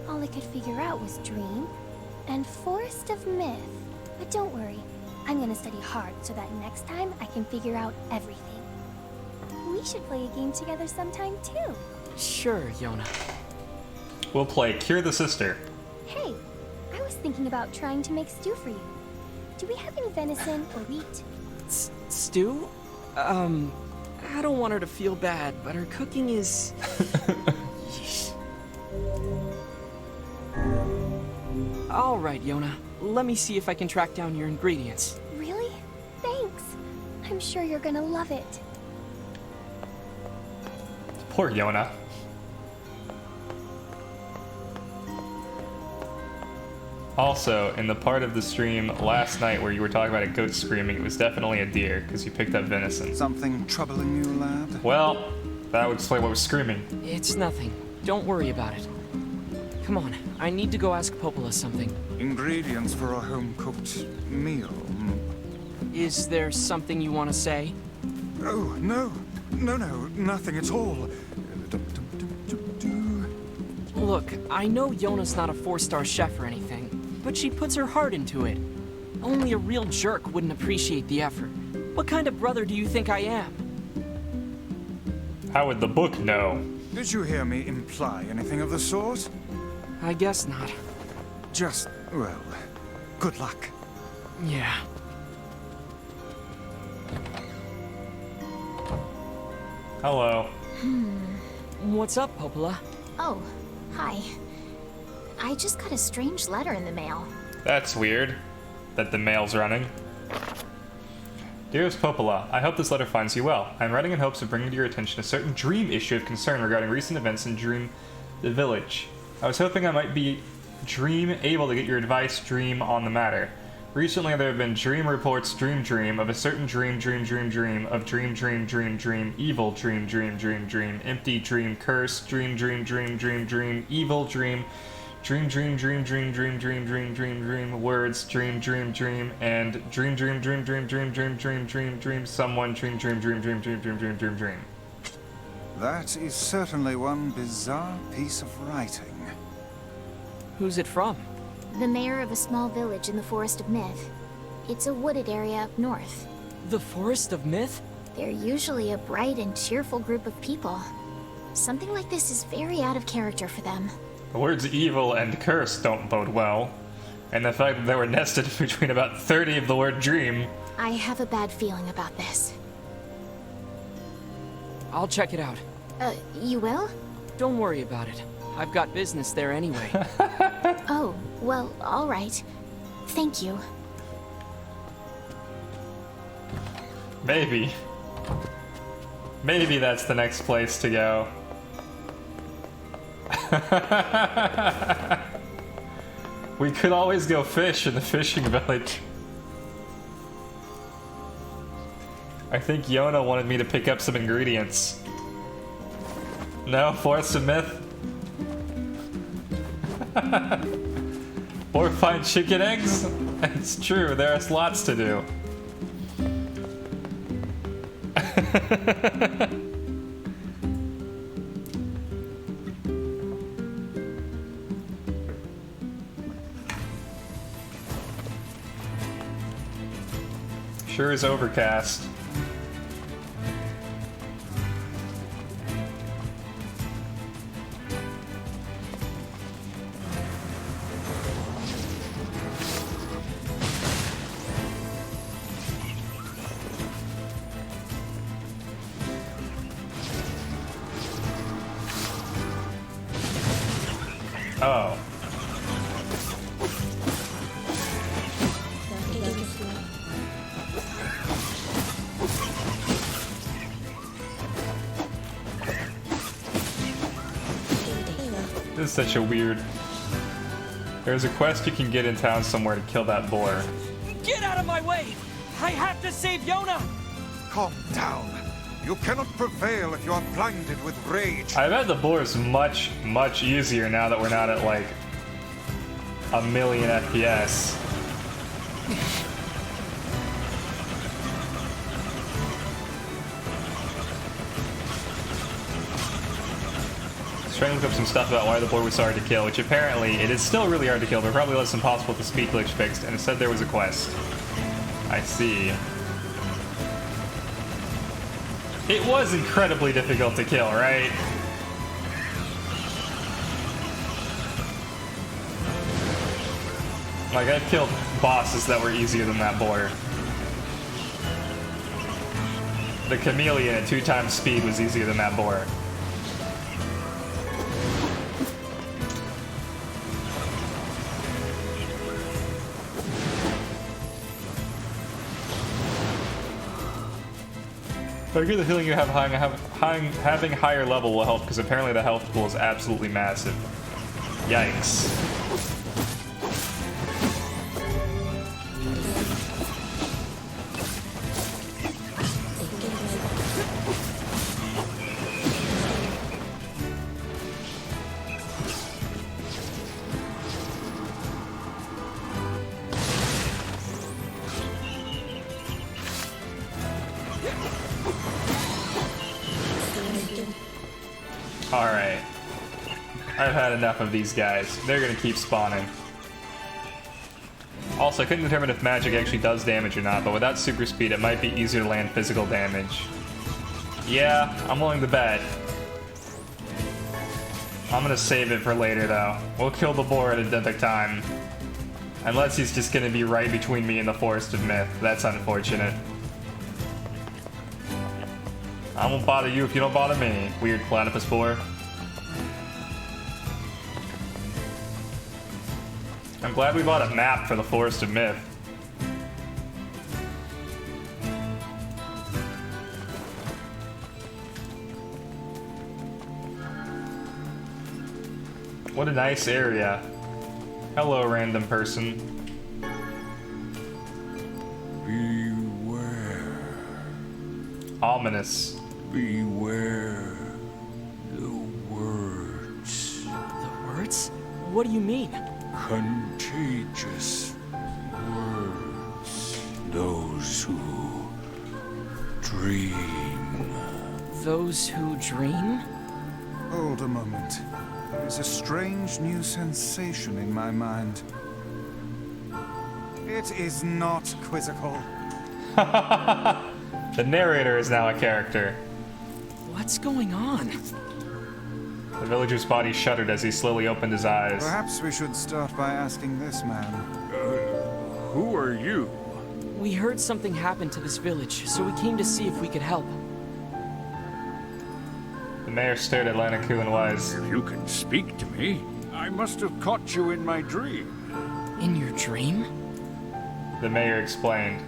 All I could figure out was dream and Forest of Myth. But don't worry, I'm gonna study hard so that next time I can figure out everything. We should play a game together sometime too. Sure, Yonah. We'll play Cure the Sister. Hey, I was thinking about trying to make stew for you. Do we have any venison or wheat? Stew? I don't want her to feel bad, but her cooking is... All right, Yonah. Let me see if I can track down your ingredients. Really? Thanks. I'm sure you're gonna love it. Poor Yonah. Also, in the part of the stream last night where you were talking about a goat screaming, it was definitely a deer, because you picked up venison. Something troubling you, lad? Well, that would explain what was screaming. It's nothing. Don't worry about it. Come on, I need to go ask Popola something. Ingredients for a home-cooked meal. Is there something you want to say? Oh, no. No, nothing at all. Look, I know Yonah's not a 4-star chef or anything, but she puts her heart into it. Only a real jerk wouldn't appreciate the effort. What kind of brother do you think I am? How would the book know? Did you hear me imply anything of the sort? I guess not. Just, well, good luck. Yeah. Hello. What's up, Popola? Oh, hi. I just got a strange letter in the mail. That's weird. That the mail's running. Dearest Popola, I hope this letter finds you well. I'm writing in hopes of bringing to your attention a certain dream issue of concern regarding recent events in the village. I was hoping I might be able to get your advice on the matter. Recently there have been dream reports of a certain dream of evil dream, empty dream, curse, evil dream, words, and someone, dream. That is certainly one bizarre piece of writing. Who's it from? The mayor of a small village in the Forest of Myth. It's a wooded area up north. The Forest of Myth? They're usually a bright and cheerful group of people. Something like this is very out of character for them. The words evil and curse don't bode well. And the fact that they were nested between about 30 of the word dream. I have a bad feeling about this. I'll check it out. You will? Don't worry about it. I've got business there anyway. Oh, well, all right. Thank you. Maybe. Maybe that's the next place to go. We could always go fish in the fishing village. I think Yonah wanted me to pick up some ingredients. No, Forest of Myth? Or find chicken eggs? It's true, there's lots to do. Sure is overcast. Oh. This is such a weird... There's a quest you can get in town somewhere to kill that boar. Get out of my way! I have to save Yonah! Calm down. You cannot prevail if you are blinded with rage. I bet the boar is much, much easier now that we're not at like a million FPS. Trying to look up some stuff about why the boar was so hard to kill, which apparently it is still really hard to kill, but probably less impossible with the speed glitch fixed, and it said there was a quest. I see. It was incredibly difficult to kill, right? Like, I've killed bosses that were easier than that boar. The chameleon at 2 times speed was easier than that boar. I get the feeling you have having higher level will help, because apparently the health pool is absolutely massive. Yikes. Alright. I've had enough of these guys. They're gonna keep spawning. Also, I couldn't determine if magic actually does damage or not, but without super speed, it might be easier to land physical damage. Yeah, I'm willing to bet. I'm gonna save it for later, though. We'll kill the boar at another time. Unless he's just gonna be right between me and the Forest of Myth. That's unfortunate. I won't bother you if you don't bother me, weird platypus boar. I'm glad we bought a map for the Forest of Myth. What a nice area. Hello, random person. Beware. Ominous. Beware the words. The words? What do you mean? Contagious words. Those who dream. Those who dream? Hold a moment. There is a strange new sensation in my mind. It is not quizzical. The narrator is now a character. What's going on? The villager's body shuddered as he slowly opened his eyes. Perhaps we should start by asking this man. Who are you? We heard something happened to this village, so we came to see if we could help. The mayor stared at Lanaku and Weiss. If you can speak to me, I must have caught you in my dream. In your dream? The mayor explained.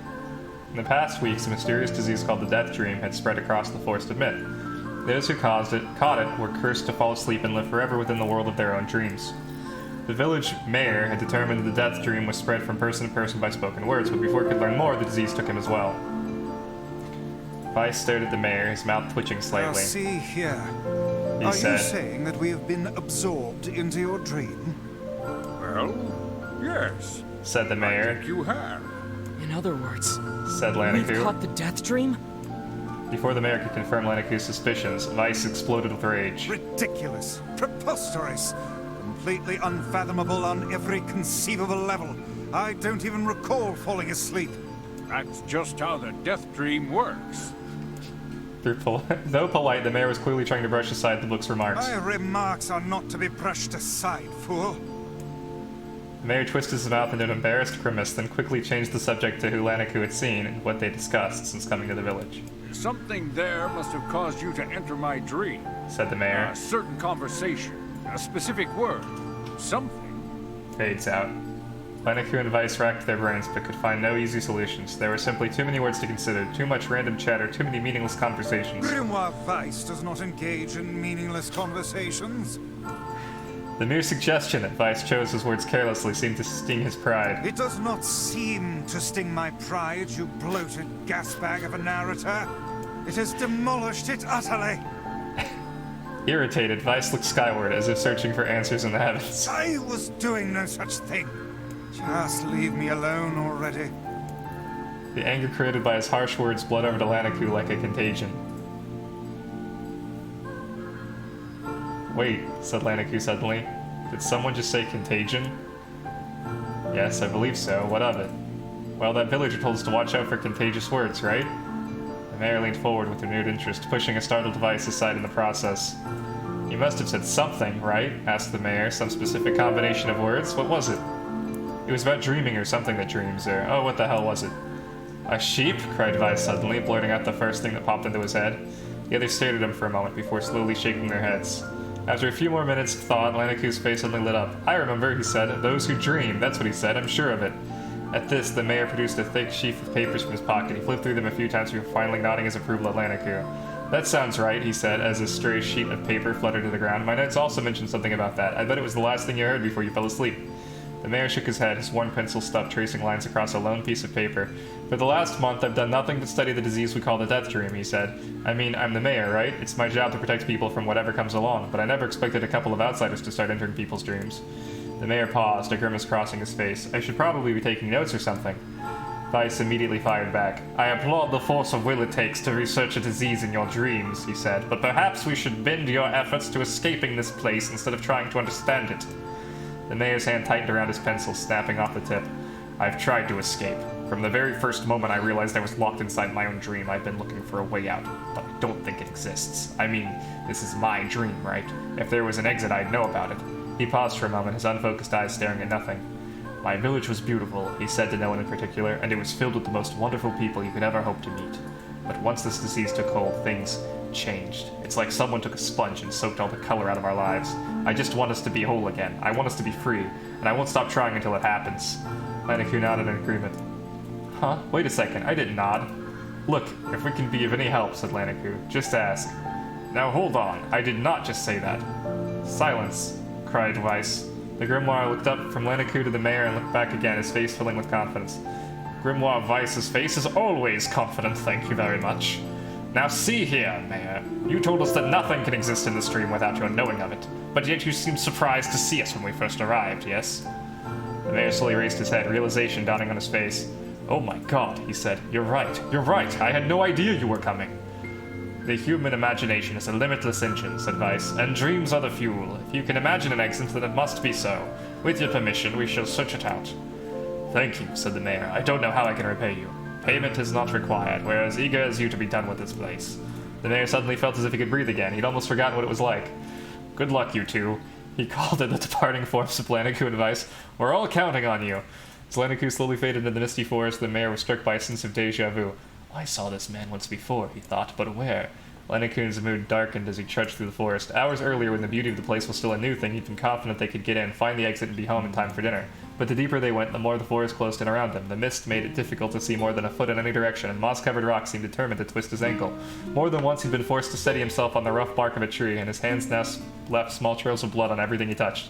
In the past weeks, a mysterious disease called the Death Dream had spread across the Forest of Myth. Those who caught it, were cursed to fall asleep and live forever within the world of their own dreams. The village mayor had determined that the Death Dream was spread from person to person by spoken words, but before he could learn more, the disease took him as well. Weiss stared at the mayor, his mouth twitching Now slightly. see here. He Are said, you saying that we have been absorbed into your dream? Well, yes. said the I mayor, think you have. In other words, said we've Lanaku. caught the death dream? Before the mayor could confirm Lanaku's suspicions, Weiss exploded with rage. Ridiculous. Preposterous. Completely unfathomable on every conceivable level. I don't even recall falling asleep. That's just how the death dream works. Though polite, the mayor was clearly trying to brush aside the book's remarks. My remarks are not to be brushed aside, fool. The mayor twisted his mouth into an embarrassed grimace, then quickly changed the subject to who Lanaku had seen and what they discussed since coming to the village. Something there must have caused you to enter my dream. Said the mayor. A certain conversation, a specific word, something. Fades out. Lanaku and Weiss racked their brains but could find no easy solutions. There were simply too many words to consider, too much random chatter, too many meaningless conversations. Grimoire Weiss does not engage in meaningless conversations. The mere suggestion that Weiss chose his words carelessly seemed to sting his pride. It does not seem to sting my pride, you bloated gasbag of a narrator. It has demolished it utterly. Irritated, Weiss looked skyward as if searching for answers in the heavens. I was doing no such thing. Just leave me alone already. The anger created by his harsh words bled over to Lanaku like a contagion. Wait, said Lanaku suddenly. Did someone just say contagion? Yes, I believe so. What of it? Well, that villager told us to watch out for contagious words, right? The mayor leaned forward with renewed interest, pushing a startled Weiss aside in the process. You must have said something, right? Asked the mayor. Some specific combination of words? What was it? It was about dreaming or something that dreams, or... Oh, what the hell was it? A sheep? Cried Weiss suddenly, blurting out the first thing that popped into his head. The others stared at him for a moment before slowly shaking their heads. After a few more minutes of thought, Lanaku's face suddenly lit up. I remember, he said. Those who dream. That's what he said. I'm sure of it. At this, the mayor produced a thick sheaf of papers from his pocket. He flipped through them a few times before finally nodding his approval at Lanaku. That sounds right, he said, as a stray sheet of paper fluttered to the ground. My notes also mentioned something about that. I bet it was the last thing you heard before you fell asleep. The mayor shook his head, his worn pencil stubbed tracing lines across a lone piece of paper. For the last month, I've done nothing but study the disease we call the Death Dream, he said. I mean, I'm the mayor, right? It's my job to protect people from whatever comes along, but I never expected a couple of outsiders to start entering people's dreams. The mayor paused, a grimace crossing his face. I should probably be taking notes or something. Weiss immediately fired back. I applaud the force of will it takes to research a disease in your dreams, he said, but perhaps we should bend your efforts to escaping this place instead of trying to understand it. The mayor's hand tightened around his pencil, snapping off the tip. I've tried to escape. From the very first moment I realized I was locked inside my own dream, I've been looking for a way out, but I don't think it exists. I mean, this is my dream, right? If there was an exit, I'd know about it. He paused for a moment, his unfocused eyes staring at nothing. My village was beautiful, he said to no one in particular, and it was filled with the most wonderful people you could ever hope to meet. But once this disease took hold, things changed. It's like someone took a sponge and soaked all the color out of our lives. I just want us to be whole again. I want us to be free, and I won't stop trying until it happens. Lanaku nodded in agreement. Huh? Wait a second, I didn't nod. Look, if we can be of any help, said Lanaku, just ask. Now hold on, I did not just say that. Silence, cried Weiss. The Grimoire looked up from Lanaku to the mayor and looked back again, his face filling with confidence. Grimoire Weiss's face is always confident, thank you very much. Now see here, Mayor. You told us that nothing can exist in this dream without your knowing of it, but yet you seemed surprised to see us when we first arrived, yes? The mayor slowly raised his head, realization dawning on his face. Oh my god, he said. You're right. I had no idea you were coming. The human imagination is a limitless engine, said Weiss, and dreams are the fuel. If you can imagine an exit, then it must be so. With your permission, we shall search it out. Thank you, said the mayor. I don't know how I can repay you. Payment is not required. We're as eager as you to be done with this place. The mayor suddenly felt as if he could breathe again. He'd almost forgotten what it was like. Good luck, you two. He called at the departing forms of Laniku and Weiss. We're all counting on you. As Laniku slowly faded into the misty forest, the mayor was struck by a sense of deja vu. I saw this man once before, he thought, but where? Lanikun's mood darkened as he trudged through the forest. Hours earlier, when the beauty of the place was still a new thing, he'd been confident they could get in, find the exit, and be home in time for dinner. But the deeper they went, the more the forest closed in around them. The mist made it difficult to see more than a foot in any direction, and moss-covered rocks seemed determined to twist his ankle. More than once, he'd been forced to steady himself on the rough bark of a tree, and his hands now left small trails of blood on everything he touched.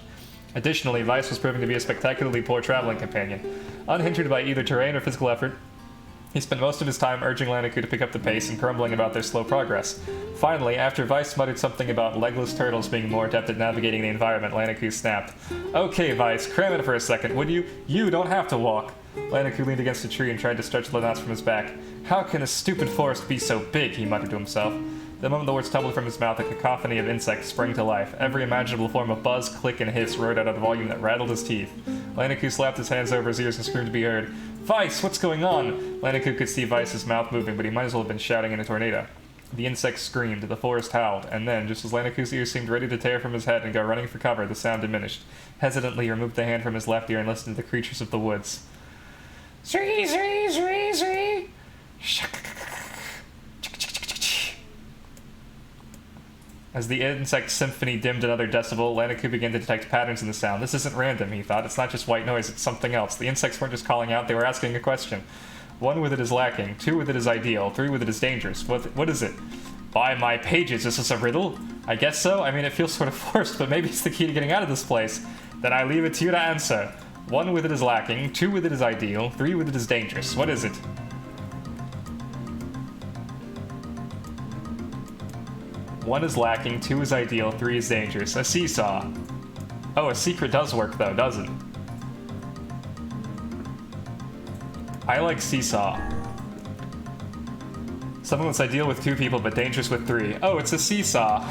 Additionally, Weiss was proving to be a spectacularly poor traveling companion. Unhindered by either terrain or physical effort, he spent most of his time urging Laniku to pick up the pace and grumbling about their slow progress. Finally, after Weiss muttered something about legless turtles being more adept at navigating the environment, Laniku snapped. Okay, Weiss, cram it for a second, would you? You don't have to walk. Laniku leaned against a tree and tried to stretch the knots from his back. How can a stupid forest be so big, he muttered to himself. The moment the words tumbled from his mouth, a cacophony of insects sprang to life. Every imaginable form of buzz, click, and hiss roared out at a volume that rattled his teeth. Laniku slapped his hands over his ears and screamed to be heard. Weiss, what's going on? Laniku could see Weiss's mouth moving, but he might as well have been shouting in a tornado. The insects screamed, the forest howled, and then, just as Laniku's ears seemed ready to tear from his head and go running for cover, the sound diminished. Hesitantly, he removed the hand from his left ear and listened to the creatures of the woods. Zree, zree, zree, zree. As the insect symphony dimmed another decibel, Laniku began to detect patterns in the sound. This isn't random, he thought. It's not just white noise, it's something else. The insects weren't just calling out, they were asking a question. 1 with it is lacking, 2 with it is ideal, 3 with it is dangerous. What is it? By my pages, is this a riddle? I guess so. I mean, it feels sort of forced, but maybe it's the key to getting out of this place. Then I leave it to you to answer. 1 with it is lacking, 2 with it is ideal, 3 with it is dangerous. What is it? One is lacking, 2 is ideal, 3 is dangerous. A seesaw. Oh, a secret does work though, doesn't it? I like seesaw. Something that's ideal with 2 people but dangerous with 3. Oh, it's a seesaw.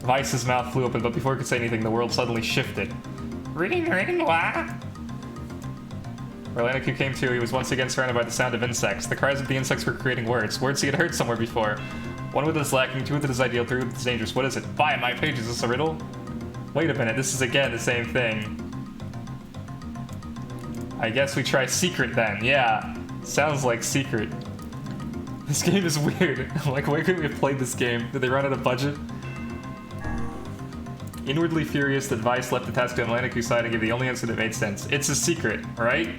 Weiss's mouth flew open, but before he could say anything, the world suddenly shifted. Ring, ring, wah. Where Laniku came to, he was once again surrounded by the sound of insects. The cries of the insects were creating words he had heard somewhere before. 1 with it is lacking, 2 with it is ideal, 3 with it is dangerous. What is it? By my page, is this a riddle? Wait a minute, this is again the same thing. I guess we try secret then. Yeah, sounds like secret. This game is weird. Like, why couldn't we have played this game? Did they run out of budget? Inwardly furious that Weiss left the task to Laniku side and gave the only answer that made sense. It's a secret, right?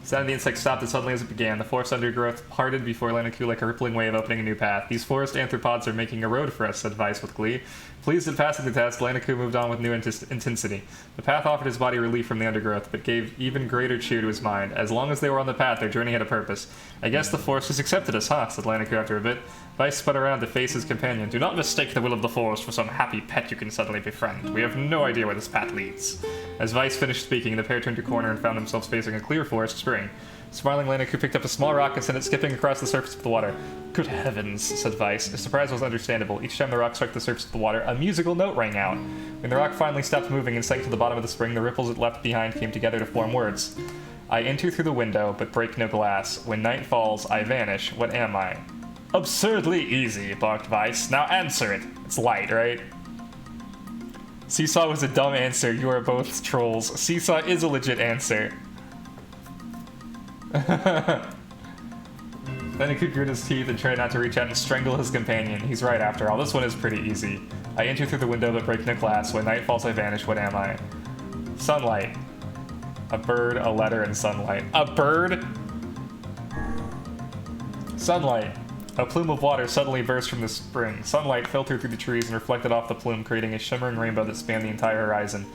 The sound of the insect stopped as suddenly as it began. The forest undergrowth parted before Laniku like a rippling wave opening a new path. These forest anthropods are making a road for us, said Weiss with glee. Pleased at passing the test, Laniku moved on with new intensity. The path offered his body relief from the undergrowth, but gave even greater cheer to his mind. As long as they were on the path, their journey had a purpose. I guess the forest has accepted us, huh? Said Laniku after a bit. Weiss spun around to face his companion. Do not mistake the will of the forest for some happy pet you can suddenly befriend. We have no idea where this path leads. As Weiss finished speaking, the pair turned a corner and found themselves facing a clear forest spring. Smiling, Laniku picked up a small rock and sent it skipping across the surface of the water. Good heavens, said Weiss. His surprise was understandable. Each time the rock struck the surface of the water, a musical note rang out. When the rock finally stopped moving and sank to the bottom of the spring, the ripples it left behind came together to form words. I enter through the window, but break no glass. When night falls, I vanish. What am I? Absurdly easy, barked Weiss. Now answer it. It's light, right? Seesaw was a dumb answer. You are both trolls. Seesaw is a legit answer. Laniku grit his teeth and tried not to reach out and strangle his companion. He's right after all. This one is pretty easy. I enter through the window but break no glass. When night falls, I vanish. What am I? Sunlight. A bird, a letter, and sunlight. A bird? Sunlight. A plume of water suddenly burst from the spring. Sunlight filtered through the trees and reflected off the plume, creating a shimmering rainbow that spanned the entire horizon.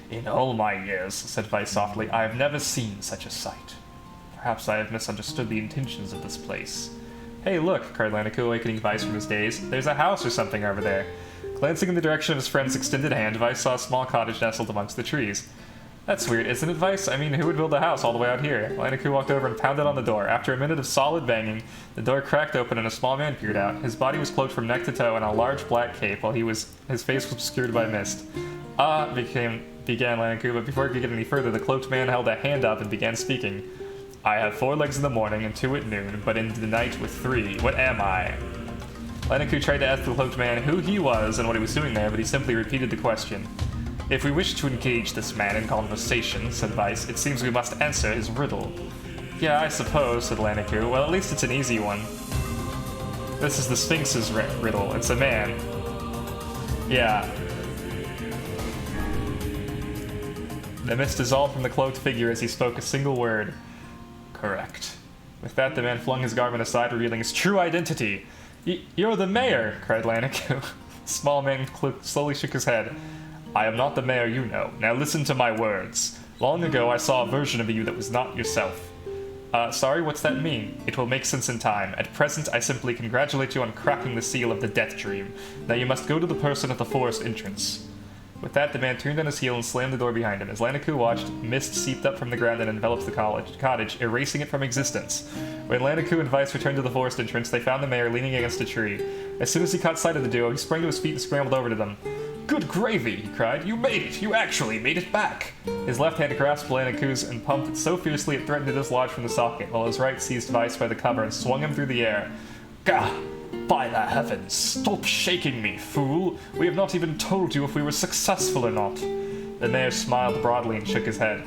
In all my years, said Weiss softly, I have never seen such a sight. Perhaps I have misunderstood the intentions of this place. Hey, look, cried Laniku, awakening Weiss from his daze. There's a house or something over there. Glancing in the direction of his friend's extended hand, Weiss saw a small cottage nestled amongst the trees. That's weird, isn't it, Weiss? I mean, who would build a house all the way out here? Laniku walked over and pounded on the door. After a minute of solid banging, the door cracked open and a small man peered out. His body was cloaked from neck to toe in a large black cape, while his face was obscured by mist. Began Laniku, but before he could get any further, the cloaked man held a hand up and began speaking. I have 4 legs in the morning and 2 at noon, but in the night with 3. What am I? Lanaku tried to ask the cloaked man who he was and what he was doing there, but he simply repeated the question. If we wish to engage this man in conversation, said Weiss, it seems we must answer his riddle. Yeah, I suppose, said Lanaku. Well, at least it's an easy one. This is the Sphinx's riddle. It's a man. Yeah. The mist dissolved from the cloaked figure as he spoke a single word. Correct. With that, the man flung his garment aside, revealing his true identity. You're the mayor, cried Lanaku. The small man slowly shook his head. I am not the mayor you know. Now listen to my words. Long ago, I saw a version of you that was not yourself. Sorry, what's that mean? It will make sense in time. At present, I simply congratulate you on cracking the seal of the Death Dream. Now you must go to the person at the forest entrance. With that, the man turned on his heel and slammed the door behind him. As Lanaku watched, mist seeped up from the ground and enveloped the cottage, erasing it from existence. When Lanaku and Weiss returned to the forest entrance, they found the mayor leaning against a tree. As soon as he caught sight of the duo, he sprang to his feet and scrambled over to them. Good gravy, he cried. You made it! You actually made it back! His left hand grasped Lanaku's and pumped it so fiercely it threatened to dislodge from the socket, while his right seized Weiss by the cover and swung him through the air. Gah! By the heavens, stop shaking me, fool! We have not even told you if we were successful or not. The mayor smiled broadly and shook his head.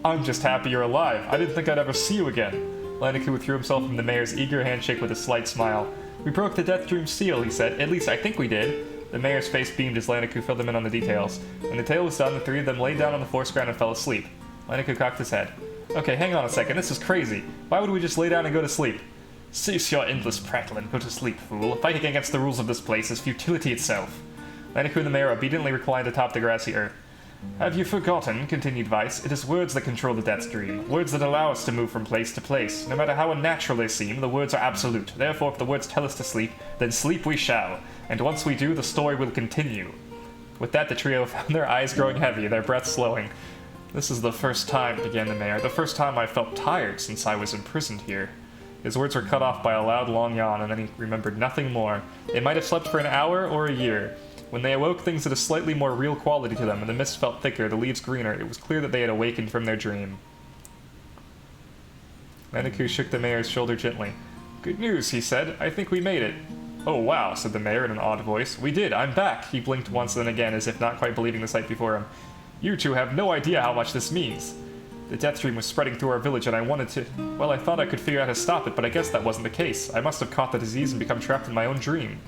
I'm just happy you're alive. I didn't think I'd ever see you again. Lanaku withdrew himself from the mayor's eager handshake with a slight smile. We broke the Death Dream seal, he said. At least I think we did. The mayor's face beamed as Lanaku filled him in on the details. When the tale was done, the three of them lay down on the forest ground and fell asleep. Lanaku cocked his head. Okay, hang on a second. This is crazy. Why would we just lay down and go to sleep? Cease your endless prattle and go to sleep, fool. Fighting against the rules of this place is futility itself. Lanaku and the mayor obediently reclined atop the grassy earth. Have you forgotten, continued Weiss, it is words that control the Death Dream, words that allow us to move from place to place. No matter how unnatural they seem, the words are absolute. Therefore, if the words tell us to sleep, then sleep we shall. And once we do, the story will continue. With that, the trio found their eyes growing heavy, their breath slowing. This is the first time, began the mayor, the first time I felt tired since I was imprisoned here. His words were cut off by a loud, long yawn, and then he remembered nothing more. They might have slept for an hour or a year. When they awoke, things had a slightly more real quality to them, and the mist felt thicker, the leaves greener. It was clear that they had awakened from their dream. Lanaku shook the mayor's shoulder gently. Good news, he said. I think we made it. Oh, wow, said the mayor in an odd voice. We did, I'm back. He blinked once and then again, as if not quite believing the sight before him. You two have no idea how much this means. The Death Dream was spreading through our village, and I wanted to... Well, I thought I could figure out how to stop it, but I guess that wasn't the case. I must have caught the disease and become trapped in my own dream.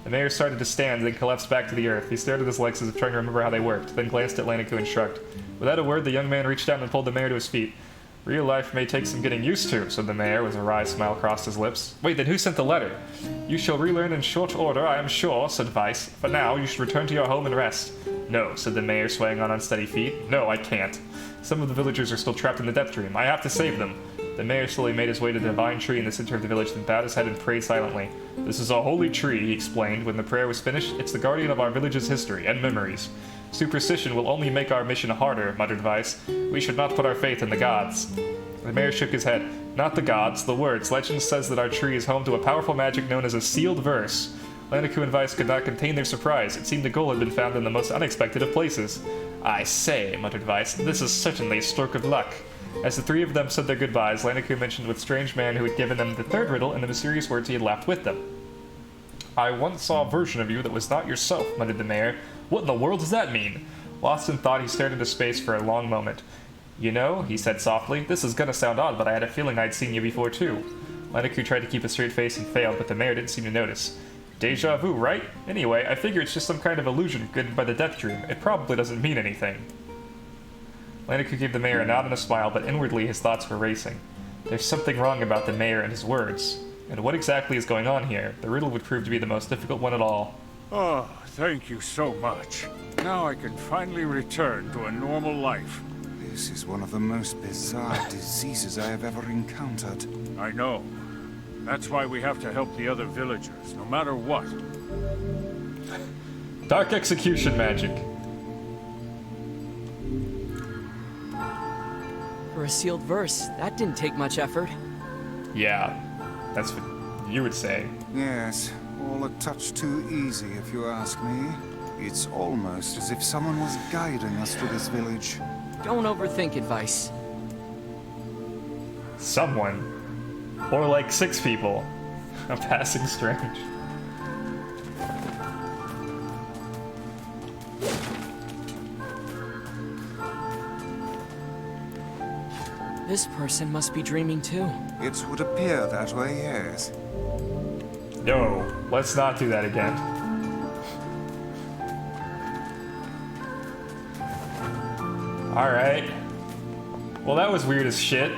The mayor started to stand, then collapsed back to the earth. He stared at his legs as if trying to remember how they worked, then glanced at Lanaku and shrugged. Without a word, the young man reached down and pulled the mayor to his feet. Real life may take some getting used to, said the mayor, with a wry smile across his lips. Wait, then who sent the letter? You shall relearn in short order, I am sure, said Weiss. For now, you should return to your home and rest. No, said the mayor, swaying on unsteady feet. No, I can't. Some of the villagers are still trapped in the Death Dream. I have to save them. The mayor slowly made his way to the divine tree in the center of the village, then bowed his head and prayed silently. This is a holy tree, he explained. When the prayer was finished, it's the guardian of our village's history and memories. Superstition will only make our mission harder, muttered Weiss. We should not put our faith in the gods. The mayor shook his head. Not the gods, the words. Legend says that our tree is home to a powerful magic known as a sealed verse. Lanaku and Weiss could not contain their surprise. It seemed the goal had been found in the most unexpected of places. I say, muttered Weiss, this is certainly a stroke of luck. As the three of them said their goodbyes, Lanaku mentioned what strange man who had given them the third riddle and the mysterious words he had left with them. I once saw a version of you that was not yourself, muttered the mayor. What in the world does that mean? Lost in thought, he stared into space for a long moment. You know, he said softly, this is gonna sound odd, but I had a feeling I'd seen you before too. Lanaku tried to keep a straight face and failed, but the mayor didn't seem to notice. Deja vu, right? Anyway, I figure it's just some kind of illusion given by the Death Dream. It probably doesn't mean anything. Lanaku gave the mayor a nod and a smile, but inwardly his thoughts were racing. There's something wrong about the mayor and his words. And what exactly is going on here? The riddle would prove to be the most difficult one of all. Oh, thank you so much. Now I can finally return to a normal life. This is one of the most bizarre diseases I have ever encountered. I know. That's why we have to help the other villagers, no matter what. Dark execution magic. For a sealed verse, that didn't take much effort. Yeah, that's what you would say. Yes, all a touch too easy if you ask me. It's almost as if someone was guiding us to this village. Don't overthink it, Weiss. Someone. Or like 6 people. A passing strange. This person must be dreaming too. It would appear that way, yes. Yo, let's not do that again. Alright. Well, that was weird as shit.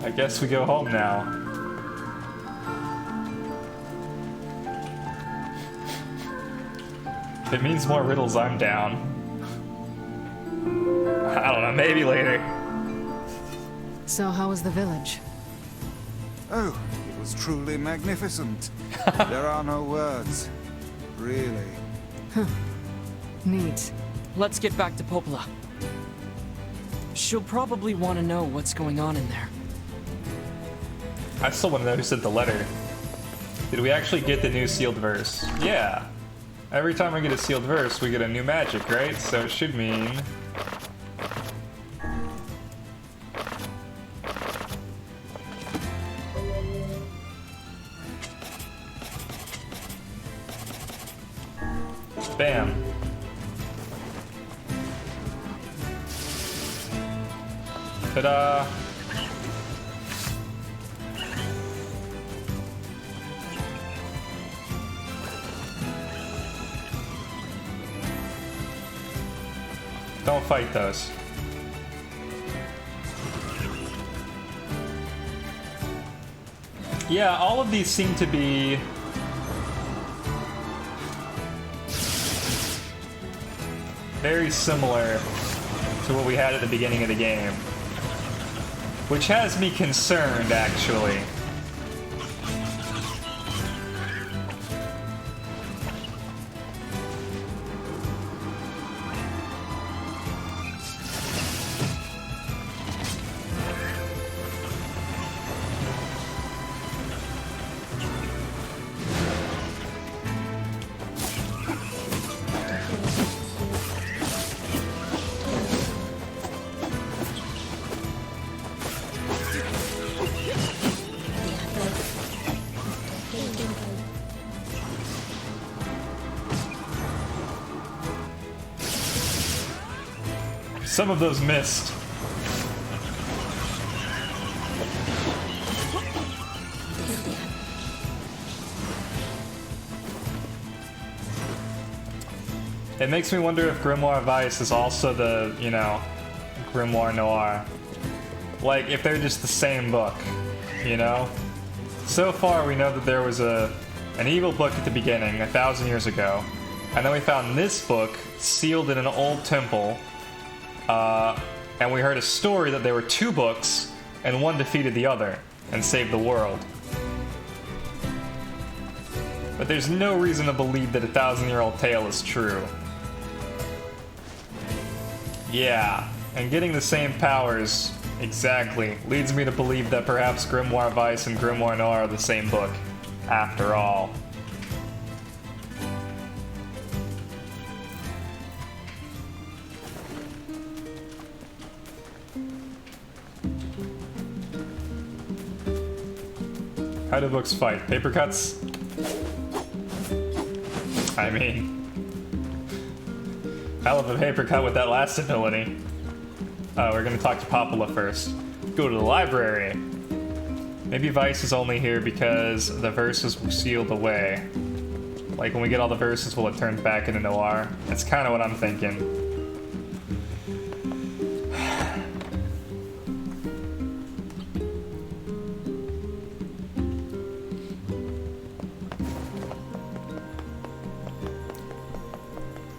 I guess we go home now. If it means more riddles, I'm down. I don't know, maybe later. So how was the village? Oh, it was truly magnificent. There are no words. Really. Neat. Let's get back to Popola. She'll probably want to know what's going on in there. I still want to know who sent the letter. Did we actually get the new sealed verse? Yeah. Every time we get a sealed verse, we get a new magic, right? So it should mean... Bam. Ta-da! Don't fight those. Yeah, all of these seem to be... very similar to what we had at the beginning of the game. Which has me concerned, actually. Some of those missed. It makes me wonder if Grimoire Weiss is also the, you know, Grimoire Noir. Like, if they're just the same book, you know? So far, we know that there was an evil book at the beginning, 1,000 years ago. And then we found this book sealed in an old temple. And we heard a story that there were two books, and one defeated the other, and saved the world. But there's no reason to believe that a 1,000-year-old tale is true. Yeah, and getting the same powers, exactly, leads me to believe that perhaps Grimoire Weiss and Grimoire Noir are the same book, after all. How do books fight? Paper cuts? I mean... hell of a paper cut with that last ability. We're gonna talk to Popola first. Go to the library. Maybe Weiss is only here because the verses were sealed away. Like, when we get all the verses, will it turn back into Noir? That's kind of what I'm thinking.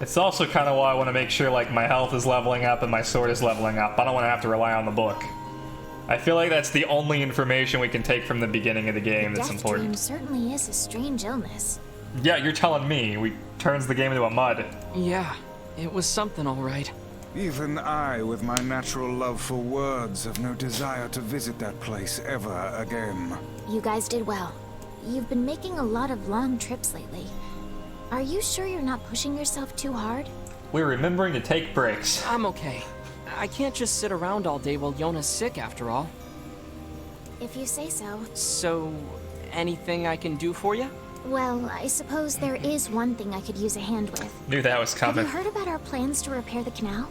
It's also kind of why I want to make sure, like, my health is leveling up and my sword is leveling up. I don't want to have to rely on the book. I feel like that's the only information we can take from the beginning of the game that's important. Death dream certainly is a strange illness. Yeah, you're telling me. We turns the game into a mud. Yeah, it was something all right. Even I, with my natural love for words, have no desire to visit that place ever again. You guys did well. You've been making a lot of long trips lately. Are you sure you're not pushing yourself too hard? We're remembering to take breaks. I'm okay. I can't just sit around all day while Yonah's sick, after all. If you say so. So, anything I can do for you? Well, I suppose there is one thing I could use a hand with. Knew that was coming. Have you heard about our plans to repair the canal?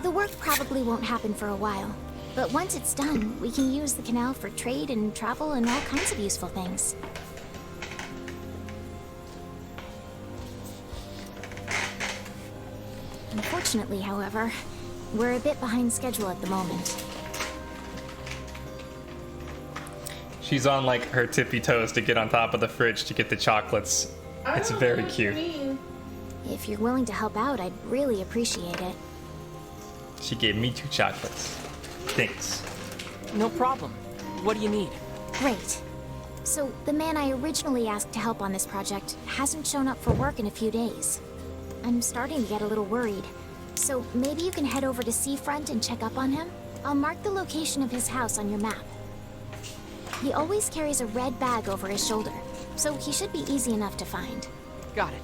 The work probably won't happen for a while, but once it's done, we can use the canal for trade and travel and all kinds of useful things. Unfortunately, however, we're a bit behind schedule at the moment. She's on like her tippy toes to get on top of the fridge to get the chocolates. It's very cute. If you're willing to help out, I'd really appreciate it. She gave me 2 chocolates. Thanks. No problem. What do you need? Great. So, the man I originally asked to help on this project hasn't shown up for work in a few days. I'm starting to get a little worried. So, maybe you can head over to Seafront and check up on him? I'll mark the location of his house on your map. He always carries a red bag over his shoulder, so he should be easy enough to find. Got it.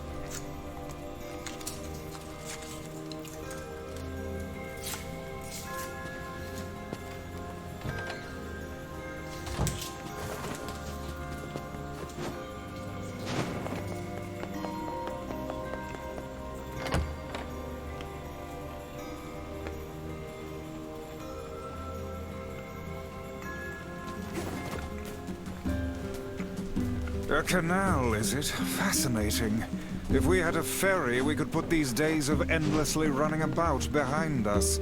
A canal, is it? Fascinating. If we had a ferry, we could put these days of endlessly running about behind us.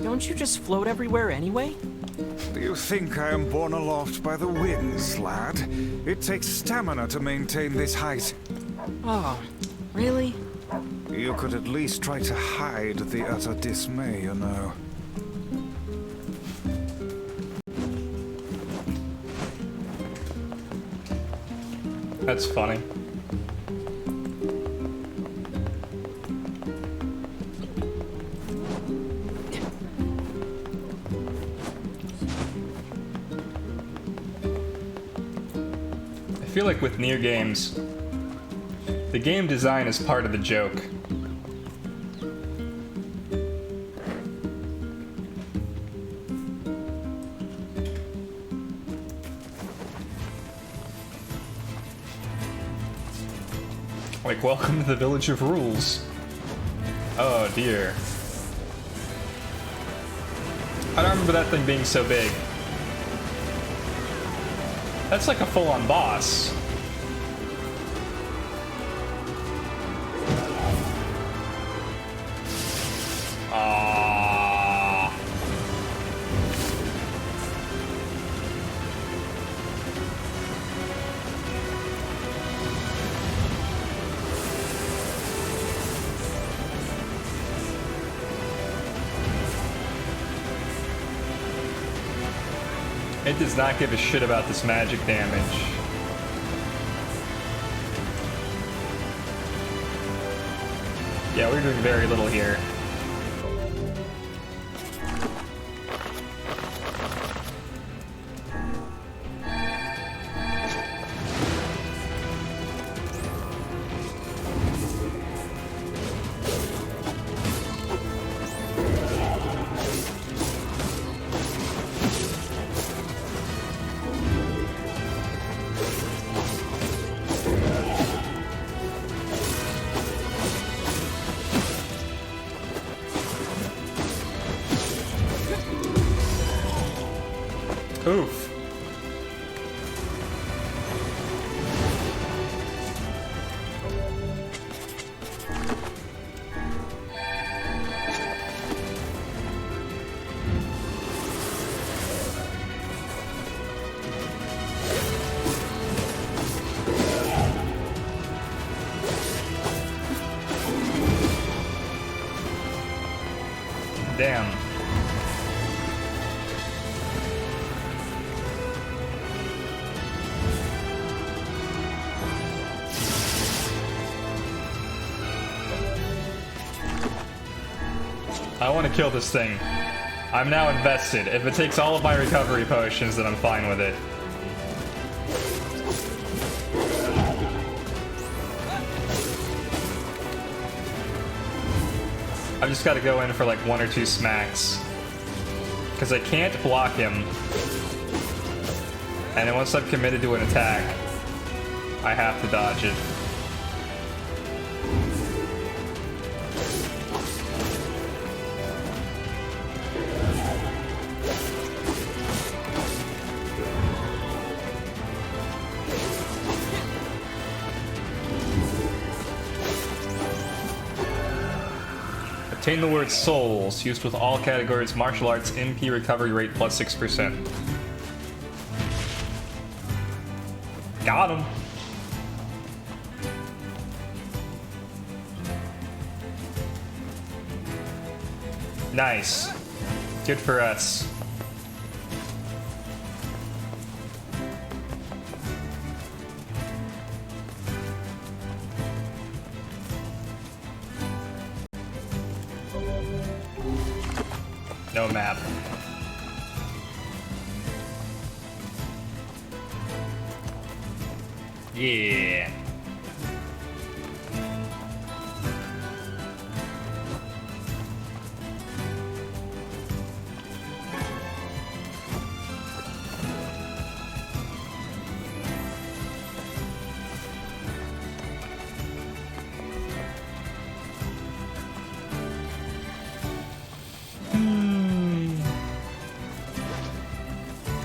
Don't you just float everywhere anyway? Do you think I am borne aloft by the winds, lad? It takes stamina to maintain this height. Oh, really? You could at least try to hide the utter dismay, you know. That's funny. I feel like with Nier games, the game design is part of the joke. Like, welcome to the Village of Rules. Oh dear. I don't remember that thing being so big. That's like a full-on boss. Ah. It does not give a shit about this magic damage. Yeah, we're doing very little here. Oof. Damn. I want to kill this thing. I'm now invested. If it takes all of my recovery potions, then I'm fine with it. I've just got to go in for like 1 or 2 smacks. Because I can't block him. And then once I'm committed to an attack, I have to dodge it. Obtain the word souls, used with all categories, martial arts, MP recovery rate plus 6%. Got him. Nice. Good for us. No map. Yeah.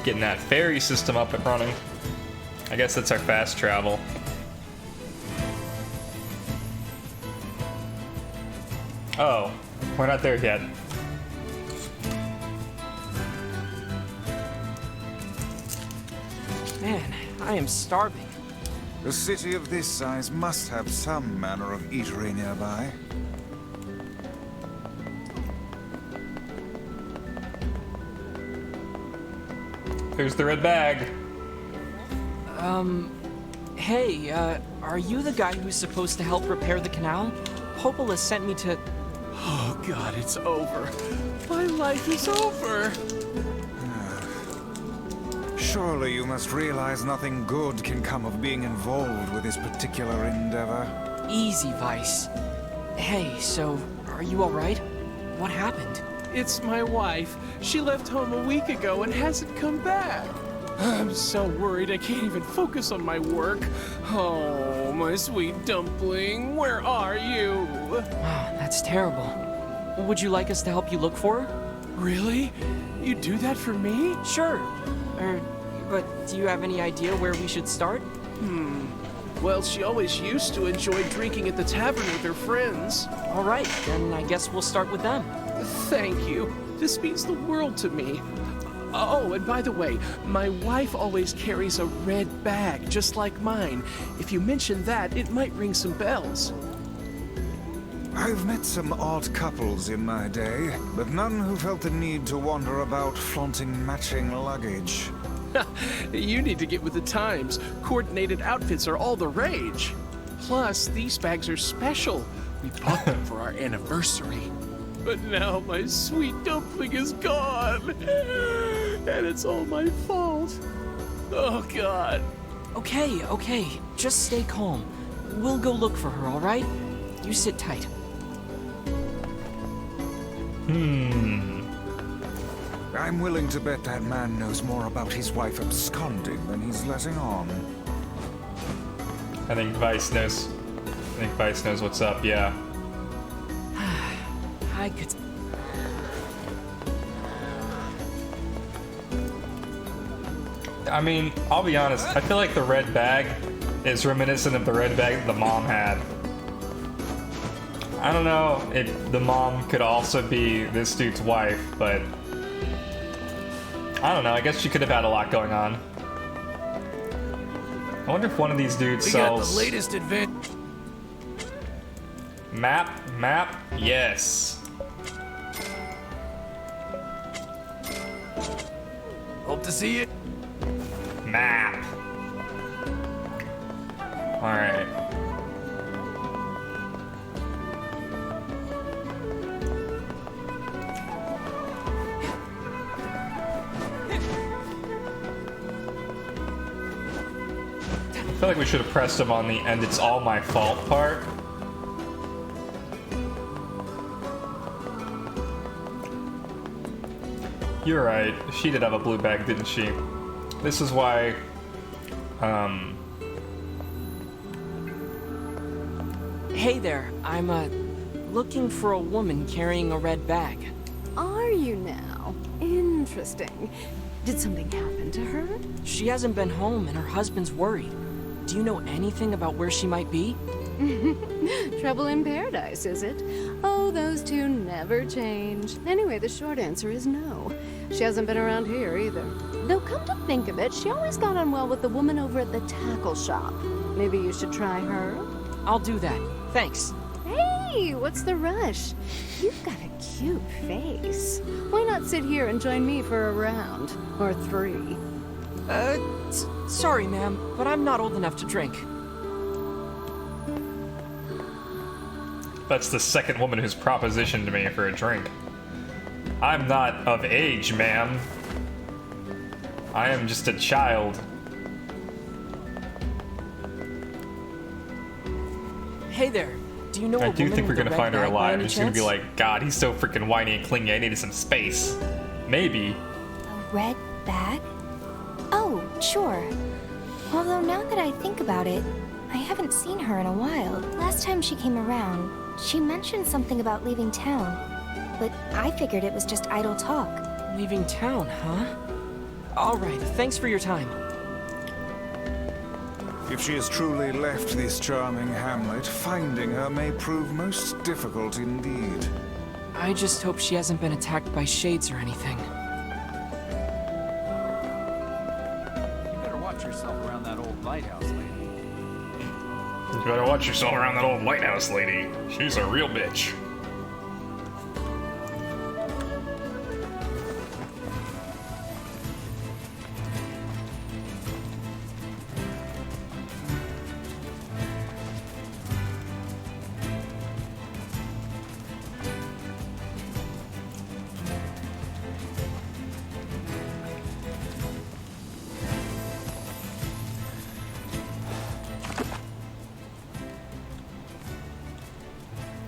Getting that ferry system up and running. I guess that's our fast travel. Oh, we're not there yet. Man, I am starving. A city of this size must have some manner of eatery nearby. Here's the red bag. Hey, are you the guy who's supposed to help repair the canal? Popola sent me to... Oh god, it's over. My life is over. Surely you must realize nothing good can come of being involved with this particular endeavor. Easy, Weiss. Hey, so, are you alright? What happened? It's my wife. She left home a week ago and hasn't come back. I'm so worried I can't even focus on my work. Oh, my sweet dumpling, where are you? Ah, that's terrible. Would you like us to help you look for her? Really? You do that for me? Sure. But do you have any idea where we should start? Well, she always used to enjoy drinking at the tavern with her friends. Alright, then I guess we'll start with them. Thank you. This means the world to me. Oh, and by the way, my wife always carries a red bag, just like mine. If you mention that, it might ring some bells. I've met some odd couples in my day, but none who felt the need to wander about flaunting matching luggage. You need to get with the times. Coordinated outfits are all the rage. Plus, these bags are special. We bought them for our anniversary. But now my sweet dumpling is gone. And it's all my fault. Oh, God. Okay. Just stay calm. We'll go look for her, alright? You sit tight. I'm willing to bet that man knows more about his wife absconding than he's letting on. I think Weiss knows what's up, yeah. I could... I mean, I'll be honest, I feel like the red bag is reminiscent of the red bag the mom had. I don't know if the mom could also be this dude's wife, but... I don't know, I guess she could have had a lot going on. I wonder if one of these dudes sells... We got the latest advance. Map, yes. Hope to see you. Map. Alright. I feel like we should have pressed him on the "and it's all my fault" part. You're right. She did have a blue bag, didn't she? This is why, Hey there, I'm, looking for a woman carrying a red bag. Are you now? Interesting. Did something happen to her? She hasn't been home and her husband's worried. Do you know anything about where she might be? Trouble in paradise, is it? Oh, those two never change. Anyway, the short answer is no. She hasn't been around here either. Though come to think of it, she always got on well with the woman over at the tackle shop. Maybe you should try her? I'll do that. Thanks. Hey, what's the rush? You've got a cute face. Why not sit here and join me for a round? Or 3? Sorry, ma'am, but I'm not old enough to drink. that's the second woman who's propositioned me for a drink. I'm not of age, ma'am. I am just a child. Hey there, do you know I a do woman think we're with a gonna red find her bag by alive. any And she's gonna be chance? like, God, he's so freaking whiny and clingy. I needed some space. Maybe. A red bag? Oh, sure. Although now that I think about it, I haven't seen her in a while. Last time she came around, she mentioned something about leaving town. But I figured it was just idle talk. Leaving town, huh? Alright, thanks for your time. If she has truly left this charming hamlet, finding her may prove most difficult indeed. I just hope she hasn't been attacked by shades or anything. You better watch yourself around that old lighthouse lady. You better watch yourself around that old lighthouse lady. She's a real bitch.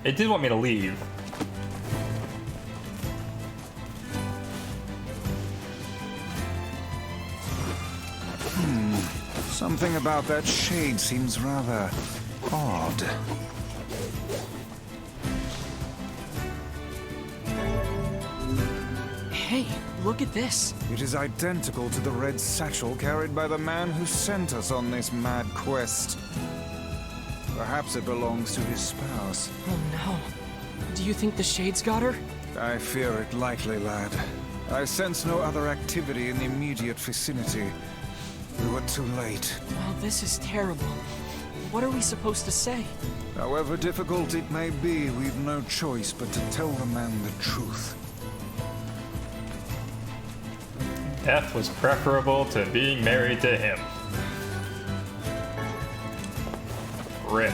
It did want me to leave. Something about that shade seems rather odd. Hey, look at this. It is identical to the red satchel carried by the man who sent us on this mad quest. Perhaps it belongs to his spouse. Oh no. Do you think the shades got her? I fear it likely, lad. I sense no other activity in the immediate vicinity. We were too late. Well, this is terrible. What are we supposed to say? However difficult it may be, we've no choice but to tell the man the truth. Death was preferable to being married to him. Rip.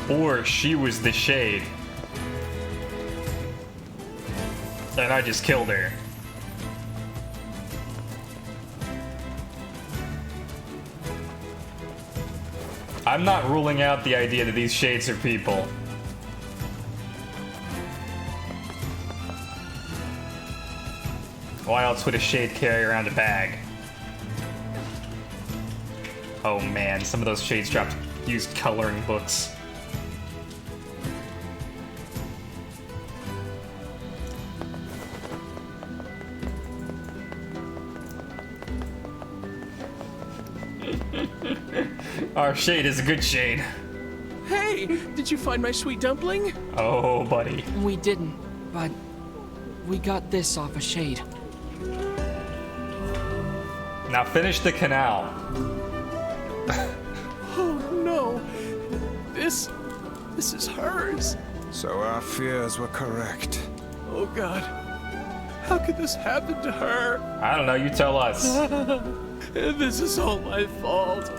Or she was the shade. And I just killed her. I'm not ruling out the idea that these shades are people. Why else would a shade carry around a bag? Oh man, some of those shades dropped used coloring books. Our shade is a good shade. Hey, did you find my sweet dumpling? Oh, buddy. We didn't, but we got this off a shade. Now finish the canal. Oh no. This is hers. So our fears were correct. Oh god. How could this happen to her? I don't know, you tell us. This is all my fault.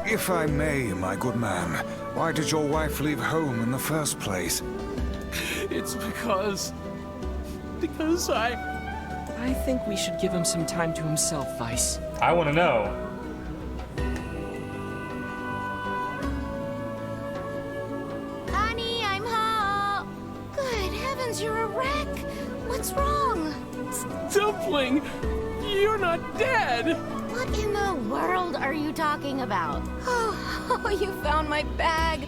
If I may, my good man, why did your wife leave home in the first place? It's because I think we should give him some time to himself, Weiss. I want to know. Honey, I'm home. Good heavens, you're a wreck. What's wrong? Dumpling, you're not dead. What in the world are you talking about? Oh, you found my bag.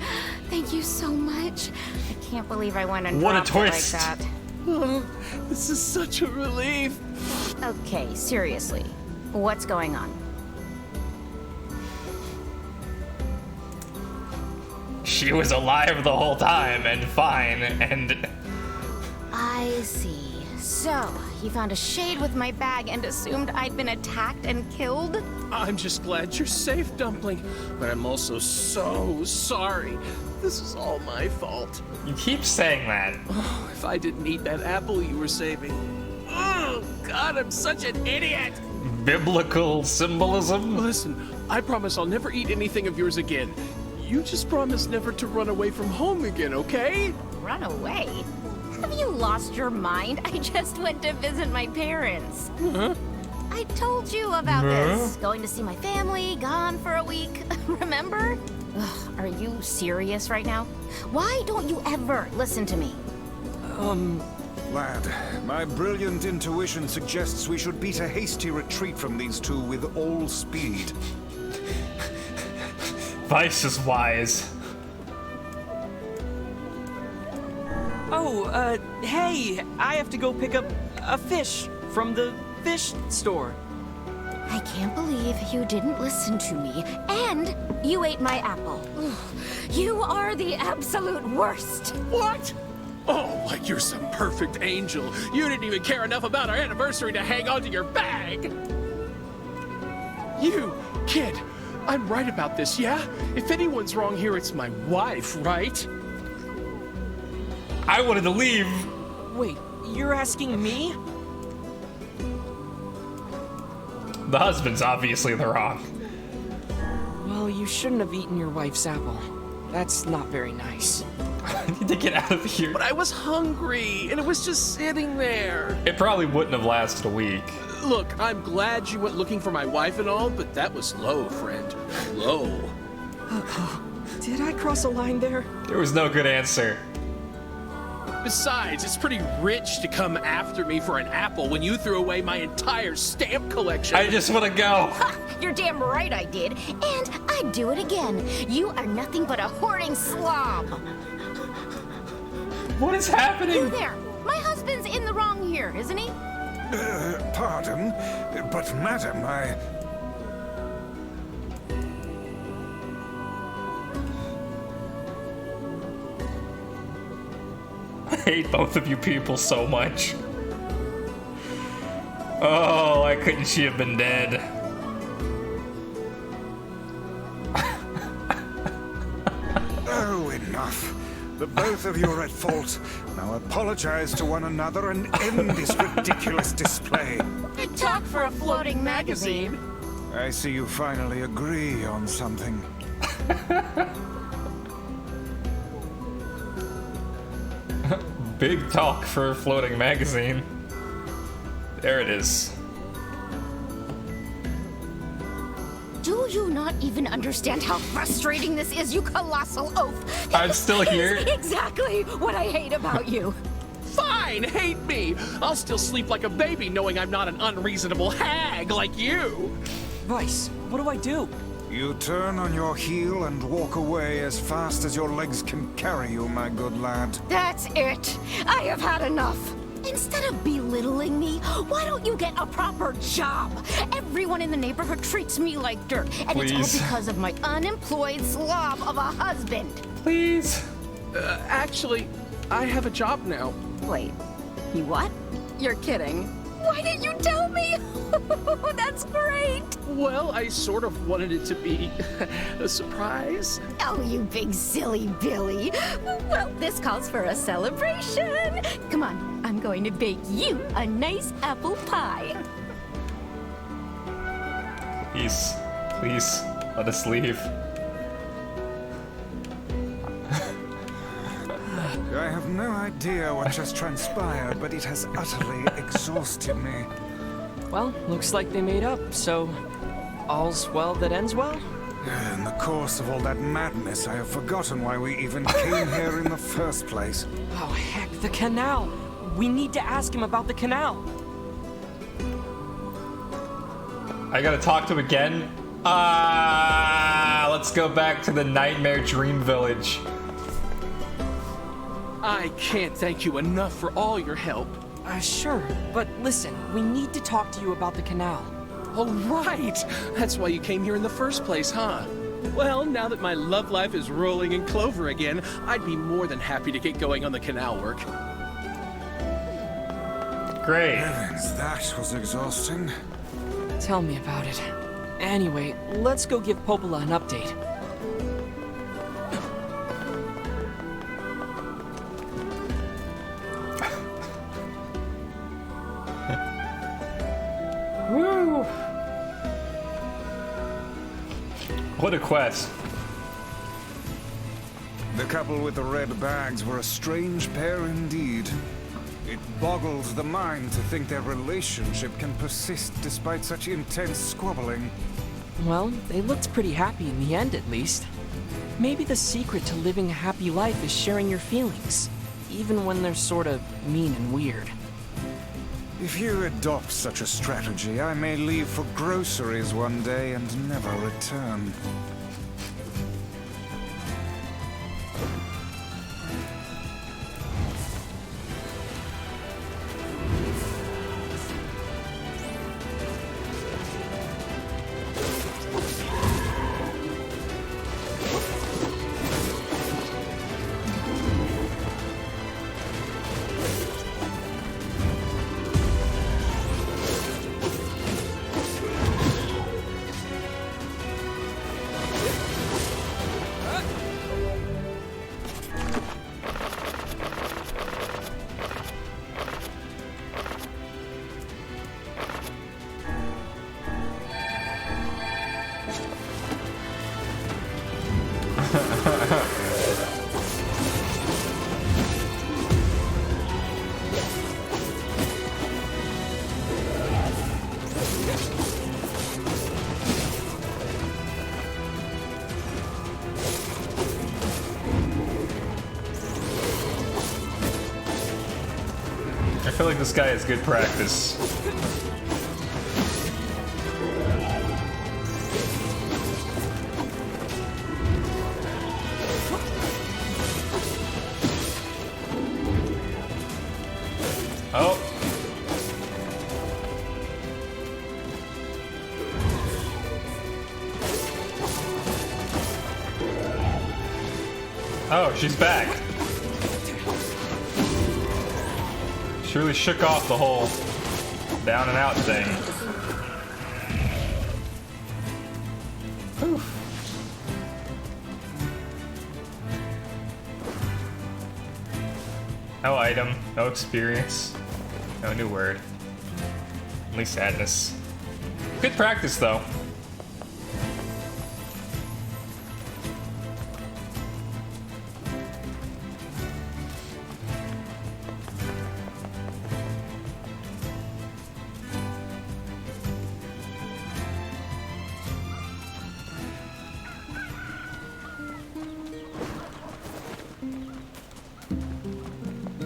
Thank you so much. I can't believe I went and What a dropped it like twist. that. Oh, this is such a relief. Okay, seriously. What's going on? She was alive the whole time and fine, and I see. So, you found a shade with my bag and assumed I'd been attacked and killed? I'm just glad you're safe, Dumpling. But I'm also so sorry. This is all my fault. you keep saying that. Oh, if I didn't eat that apple you were saving. Oh, God, I'm such an idiot. Biblical symbolism? Listen, I promise I'll never eat anything of yours again. You just promise never to run away from home again, okay? Run away? Have you lost your mind? I just went to visit my parents. Huh? I told you about this. Going to see my family, gone for a week. Remember? Ugh, are you serious right now? Why don't you ever listen to me? Lad, my brilliant intuition suggests we should beat a hasty retreat from these two with all speed. Weiss is wise. Oh, hey, I have to go pick up a fish from the fish store. I can't believe you didn't listen to me, and you ate my apple. Ugh, you are the absolute worst. What? Oh, like you're some perfect angel. You didn't even care enough about our anniversary to hang on to your bag. You, kid, I'm right about this, yeah? If anyone's wrong here, it's my wife, right? I wanted to leave. Wait, you're asking me? The husband's obviously the wrong. Well, you shouldn't have eaten your wife's apple. That's not very nice. I need to get out of here. But I was hungry, and it was just sitting there. It probably wouldn't have lasted a week. Look, I'm glad you went looking for my wife and all, but that was low, friend. Low. Did I cross a line there? There was no good answer. Besides, it's pretty rich to come after me for an apple when you threw away my entire stamp collection. I just want to go. You're damn right I did, and I'd do it again. You are nothing but a hoarding slob. What is happening? You there. My husband's in the wrong here, isn't he? Pardon, but madam, I hate both of you people so much. Oh, why couldn't she have been dead? Oh, enough. The both of you are at fault. Now apologize to one another and end this ridiculous display. Big talk for a floating magazine. I see you finally agree on something. Big talk for a floating magazine. There it is. Do you not even understand how frustrating this is, you colossal oaf? I'm still here. It's exactly what I hate about you. Fine, hate me. I'll still sleep like a baby knowing I'm not an unreasonable hag like you. Weiss, what do I do? You turn on your heel and walk away as fast as your legs can carry you, my good lad. That's it. I have had enough. Instead of belittling me, why don't you get a proper job? Everyone in the neighborhood treats me like dirt, and it's all because of my unemployed slob of a husband. Please. Actually, I have a job now. Wait, you what? You're kidding. Why didn't you tell me? That's great. Well, I sort of wanted it to be a surprise. Oh, you big silly Billy. Well, this calls for a celebration. Come on, I'm going to bake you a nice apple pie. Please. Please. Let us leave. I have have no idea what just transpired, but it has utterly exhausted me. Well, looks like they made up, so all's well that ends well? In the course of all that madness, I have forgotten why we even came here in the first place. Oh, heck, the canal! We need to ask him about the canal! I gotta talk to him again? Let's go back to the Nightmare Dream Village. I can't thank you enough for all your help. Sure, but listen, we need to talk to you about the canal. Oh, right! That's why you came here in the first place, huh? Well, now that my love life is rolling in clover again, I'd be more than happy to get going on the canal work. Great. Heavens, that was exhausting. Tell me about it. Anyway, let's go give Popola an update. Woo! What a quest. The couple with the red bags were a strange pair indeed. It boggles the mind to think their relationship can persist despite such intense squabbling. Well, they looked pretty happy in the end, at least. Maybe the secret to living a happy life is sharing your feelings, even when they're sort of mean and weird. If you adopt such a strategy, I may leave for groceries one day and never return. I feel like this guy has good practice. Oh. Oh, she's back. She really shook off the whole down and out thing. Oof. No item, no experience, no new word. Only sadness. Good practice, though.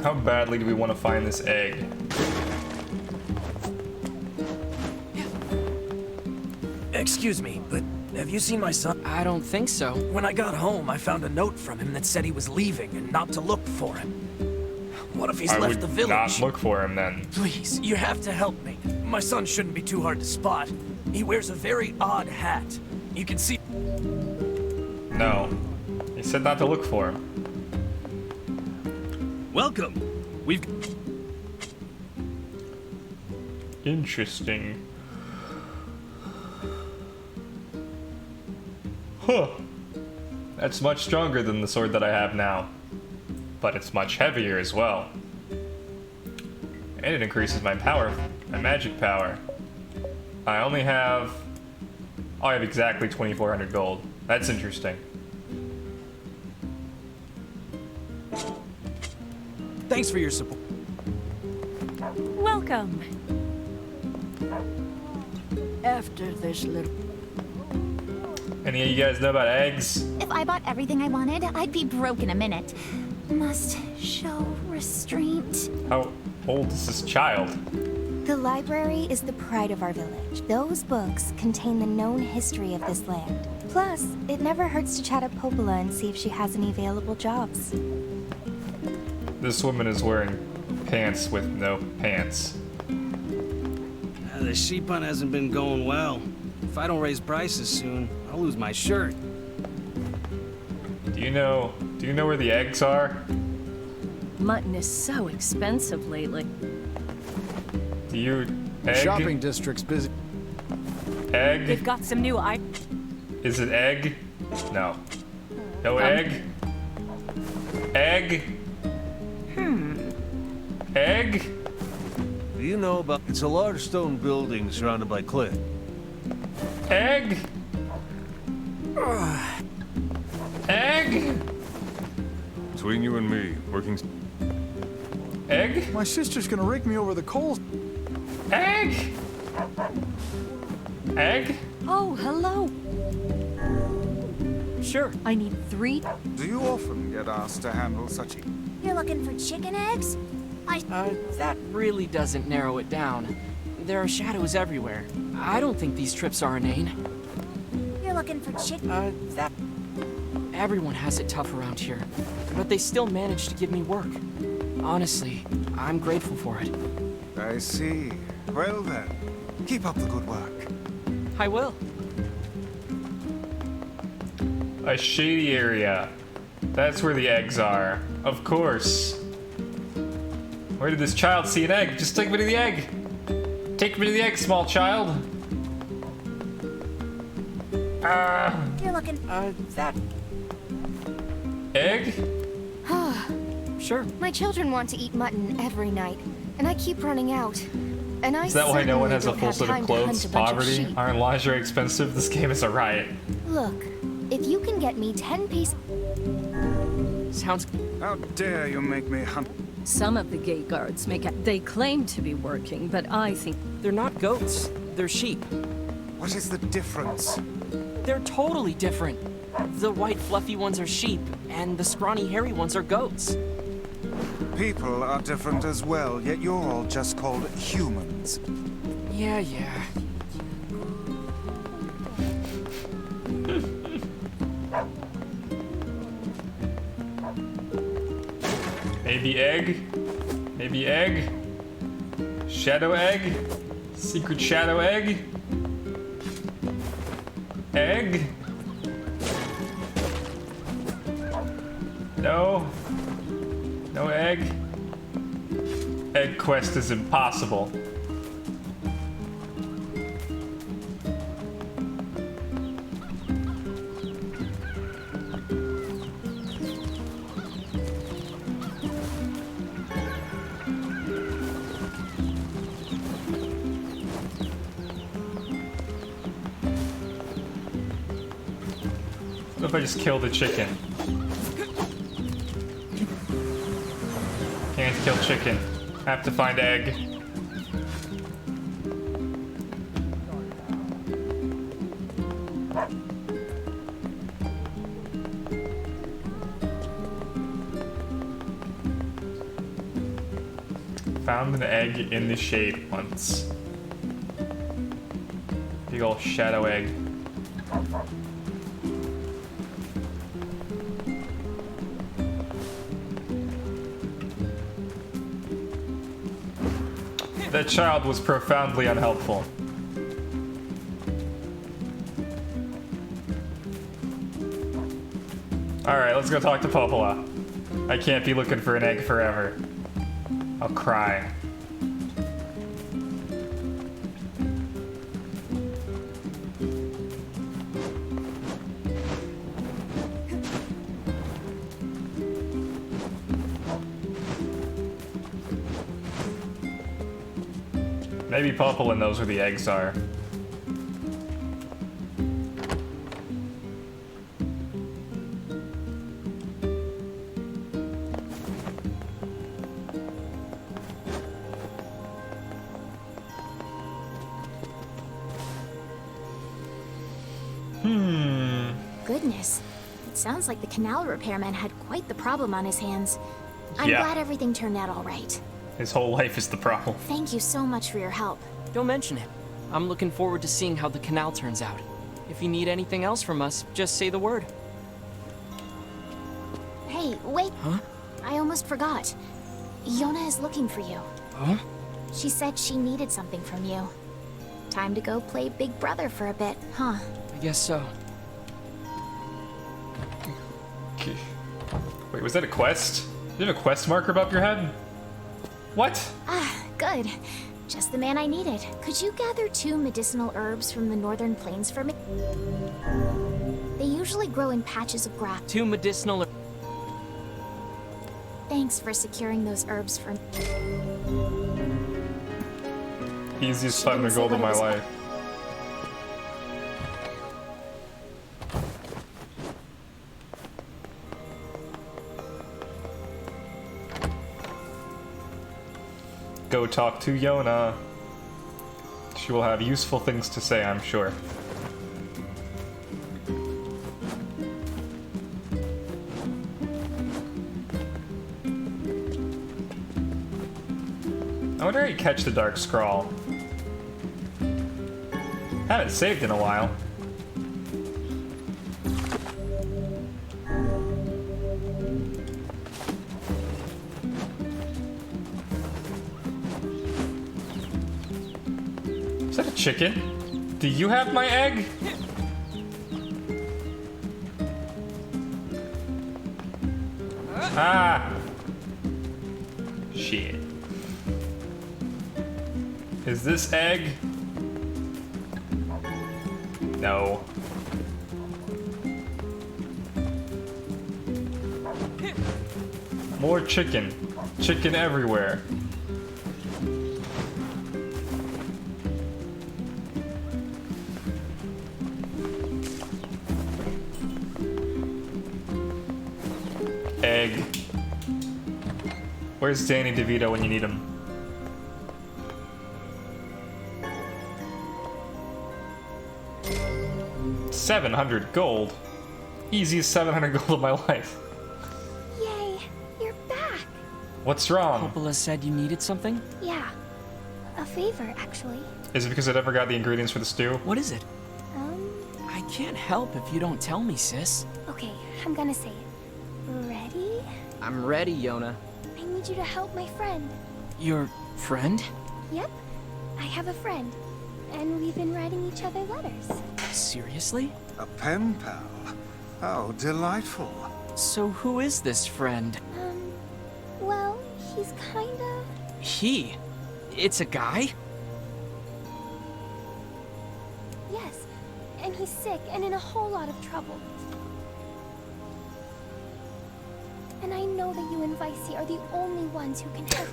How badly do we want to find this egg? Excuse me, but have you seen my son? I don't think so. When I got home, I found a note from him that said he was leaving and not to look for him. What if he's left the village? Not look for him then. Please, you have to help me. My son shouldn't be too hard to spot. He wears a very odd hat. You can see... No. He said not to look for him. Welcome. We've... Interesting. Huh. That's much stronger than the sword that I have now. But it's much heavier as well. And it increases my power, my magic power. I only have... Oh, I have exactly 2,400 gold. That's interesting. Thanks for your support. Welcome. After this little... Any of you guys know about eggs? If I bought everything I wanted, I'd be broke in a minute. Must show restraint. How old is this child? The library is the pride of our village. Those books contain the known history of this land. Plus, it never hurts to chat up Popola and see if she has any available jobs. This woman is wearing pants with no pants. The sheep hunt hasn't been going well. If I don't raise prices soon, I'll lose my shirt. Do you know where the eggs are? Mutton is so expensive lately. Do you egg? Shopping district's busy. Egg? They've got some new Is it egg? No. No egg? Egg? Egg? Do you know about... It's a large stone building surrounded by cliff. Egg? Egg? Between you and me, working... Egg? My sister's gonna rake me over the coals. Egg? Egg? Oh, hello. Sure. I need 3. Do you often get asked to handle such... You're looking for chicken eggs? That really doesn't narrow it down. There are shadows everywhere. I don't think these trips are inane. You're looking for chicken... That... Everyone has it tough around here, but they still manage to give me work. Honestly, I'm grateful for it. I see. Well then, keep up the good work. I will. A shady area. That's where the eggs are. Of course. Where did this child see an egg? Just take me to the egg. Take me to the egg, small child. You're looking... That... Egg? Sure. My children want to eat mutton every night, and I keep running out. And I Is that why no one has a full set set of clothes? Poverty? Aren't lingerie expensive? This game is a riot. Look, if you can get me 10 pieces... Sounds... How dare you make me hunt... Some of the gate guards they claim to be working, but I think... They're not goats. They're sheep. What is the difference? They're totally different. The white fluffy ones are sheep, and the scrawny hairy ones are goats. People are different as well, yet you're all just called humans. Yeah. Maybe egg? Maybe egg? Shadow egg? Secret shadow egg? Egg? No? No egg? Egg quest is impossible. What if I just kill the chicken? Can't kill chicken. Have to find egg. Found an egg in the shade once. Big ol' shadow egg. That child was profoundly unhelpful. Alright, let's go talk to Popola. I can't be looking for an egg forever. I'll cry. Maybe Popola knows where the eggs are. Goodness. It sounds like the canal repairman had quite the problem on his hands. I'm glad everything turned out all right. His whole life is the problem. Thank you so much for your help. Don't mention it. I'm looking forward to seeing how the canal turns out. If you need anything else from us, just say the word. Hey, wait. Huh? I almost forgot. Yonah is looking for you. Huh? She said she needed something from you. Time to go play Big Brother for a bit, huh? I guess so. Wait, was that a quest? You have a quest marker above your head? What? Ah, good. Just the man I needed. Could you gather 2 medicinal herbs from the northern plains for me? They usually grow in patches of grass. 2 medicinal... Thanks for securing those herbs for me. Easiest 500 gold of my life. Go talk to Yonah. She will have useful things to say, I'm sure. I wonder how you catch the Dark Scrawl. Haven't saved in a while. Is that a chicken? Do you have my egg? Ah! Shit. Is this egg? No. More chicken. Chicken everywhere. Egg. Where's Danny DeVito when you need him? $700 gold. Easiest 700 gold of my life. Yay, you're back. What's wrong? Coppola said you needed something? Yeah, a favor, actually. Is it because I never got the ingredients for the stew? What is it? I can't help if you don't tell me, sis. Okay, I'm gonna say it. Ready? I'm ready, Yonah. I need you to help my friend. Your friend? Yep, I have a friend, and we've been writing each other letters. Seriously? A pen pal? How delightful. So who is this friend? Well, he's kinda... He? It's a guy? Yes, and he's sick and in a whole lot of trouble. And I know that you and Vicey are the only ones who can help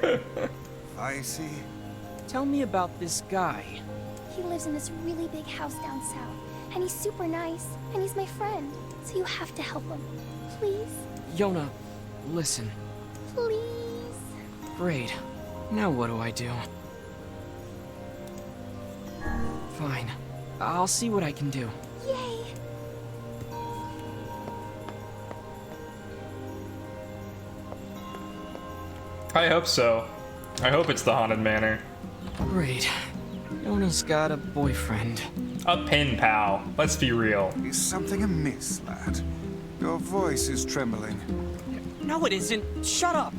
him. Vicey? Tell me about this guy. He lives in this really big house down south, and he's super nice, and he's my friend, so you have to help him. Please? Yonah, listen. Please? Great. Now what do I do? Fine. I'll see what I can do. Yay! I hope so. I hope it's the Haunted Manor. Great. Yonah's got a boyfriend. A pen pal. Let's be real. Is something amiss, lad? Your voice is trembling. No, it isn't. Shut up!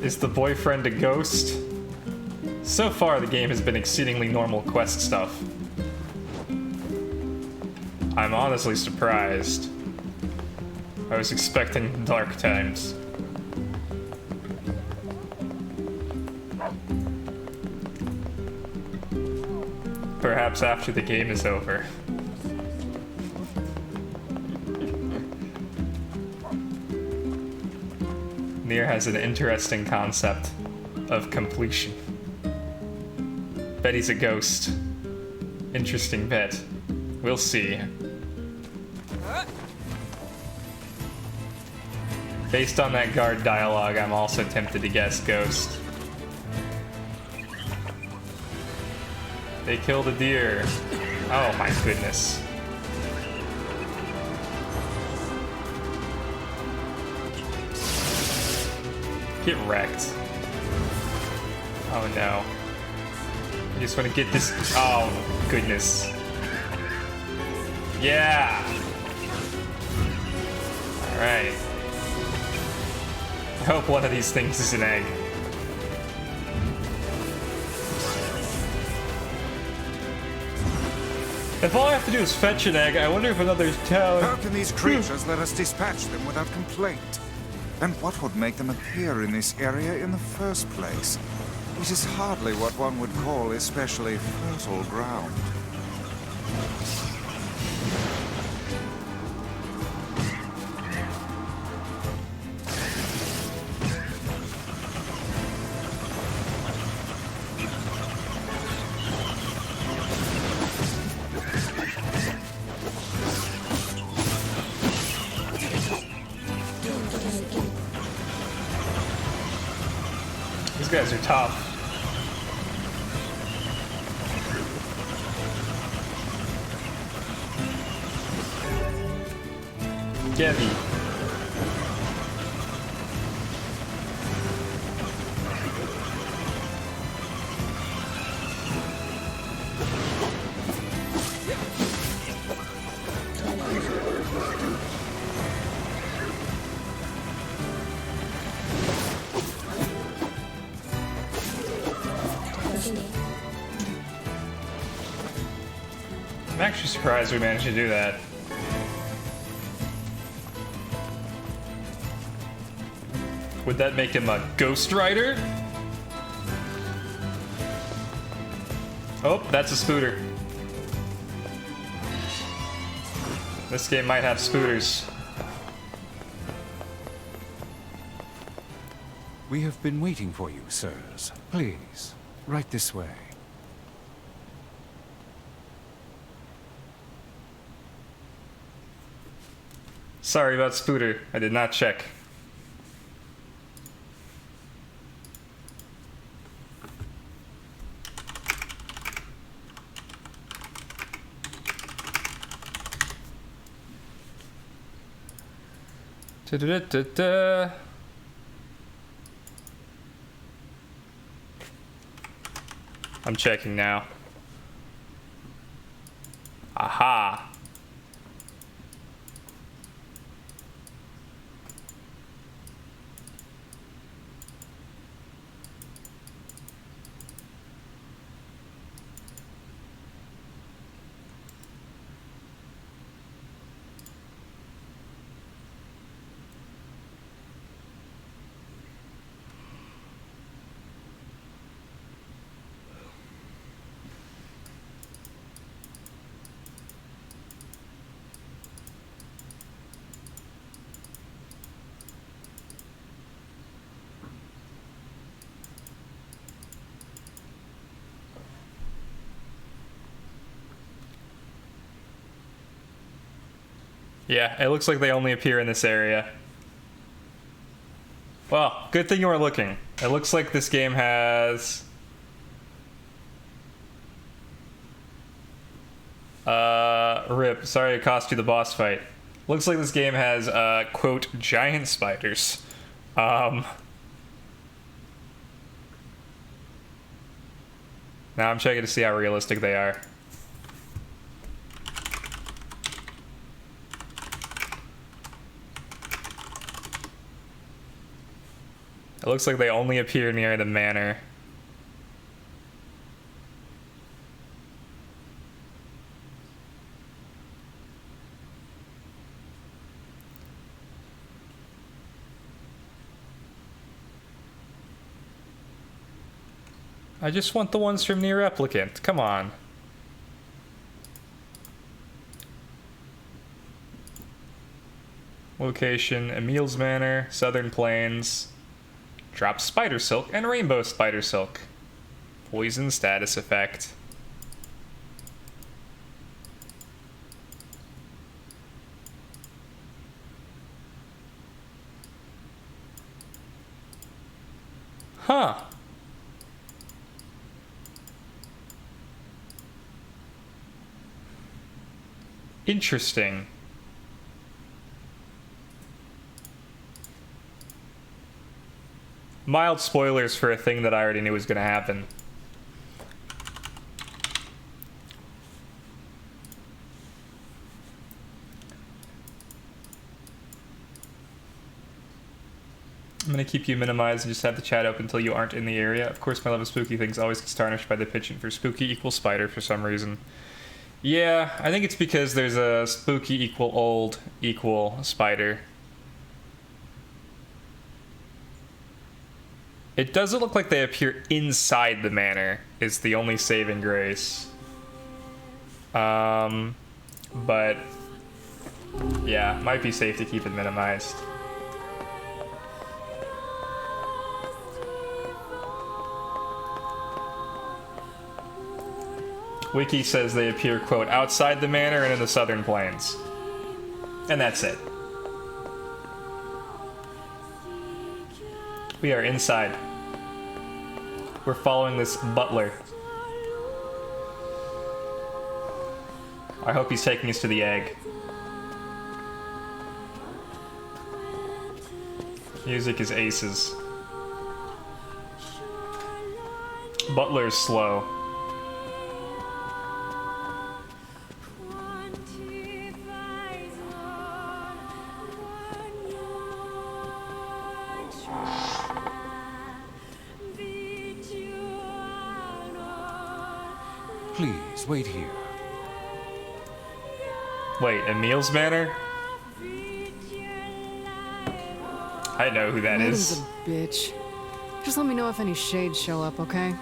Is the boyfriend a ghost? So far, the game has been exceedingly normal quest stuff. I'm honestly surprised. I was expecting dark times. Perhaps after the game is over. Nier has an interesting concept of completion. Bet he's a ghost. Interesting bet. We'll see. Based on that guard dialogue, I'm also tempted to guess ghost. They killed a deer. Oh my goodness. Get wrecked. Oh no. I just want to get this. Oh goodness. Yeah. All right. I hope one of these things is an egg. If all I have to do is fetch an egg, I wonder if another town... How can these creatures let us dispatch them without complaint? And what would make them appear in this area in the first place? It is hardly what one would call especially fertile ground. These guys are tough. Gabby. I'm actually surprised we managed to do that. Would that make him a Ghost Rider? Oh, that's a Spooter. This game might have Spooters. We have been waiting for you, sirs. Please, right this way. Sorry about Spooter. I did not check. Da-da-da-da-da. I'm checking now. Aha. Yeah, it looks like they only appear in this area. Well, good thing you were looking. It looks like this game has... RIP. Sorry it cost you the boss fight. Looks like this game has, quote, giant spiders. Now I'm checking to see how realistic they are. It looks like they only appear near the manor. I just want the ones from Nier RepliCAN. Come on. Location, Emil's Manor, Southern Plains. Drop Spider Silk and Rainbow Spider Silk. Poison status effect. Huh. Interesting. Mild spoilers for a thing that I already knew was going to happen. I'm going to keep you minimized and just have the chat open until you aren't in the area. Of course, my love of spooky things always gets tarnished by the pitching for spooky equals spider for some reason. Yeah, I think it's because there's a spooky equal old equal spider. It doesn't look like they appear inside the manor, is the only saving grace. But yeah, might be safe to keep it minimized. Wiki says they appear, quote, outside the manor and in the southern plains. And that's it. We are inside. We're following this butler. I hope he's taking us to the egg. Music is aces. Butler's slow. Please, wait here. Wait, Emil's Manor? I know who that is. Maiden's a bitch. Just let me know if any shades show up, okay?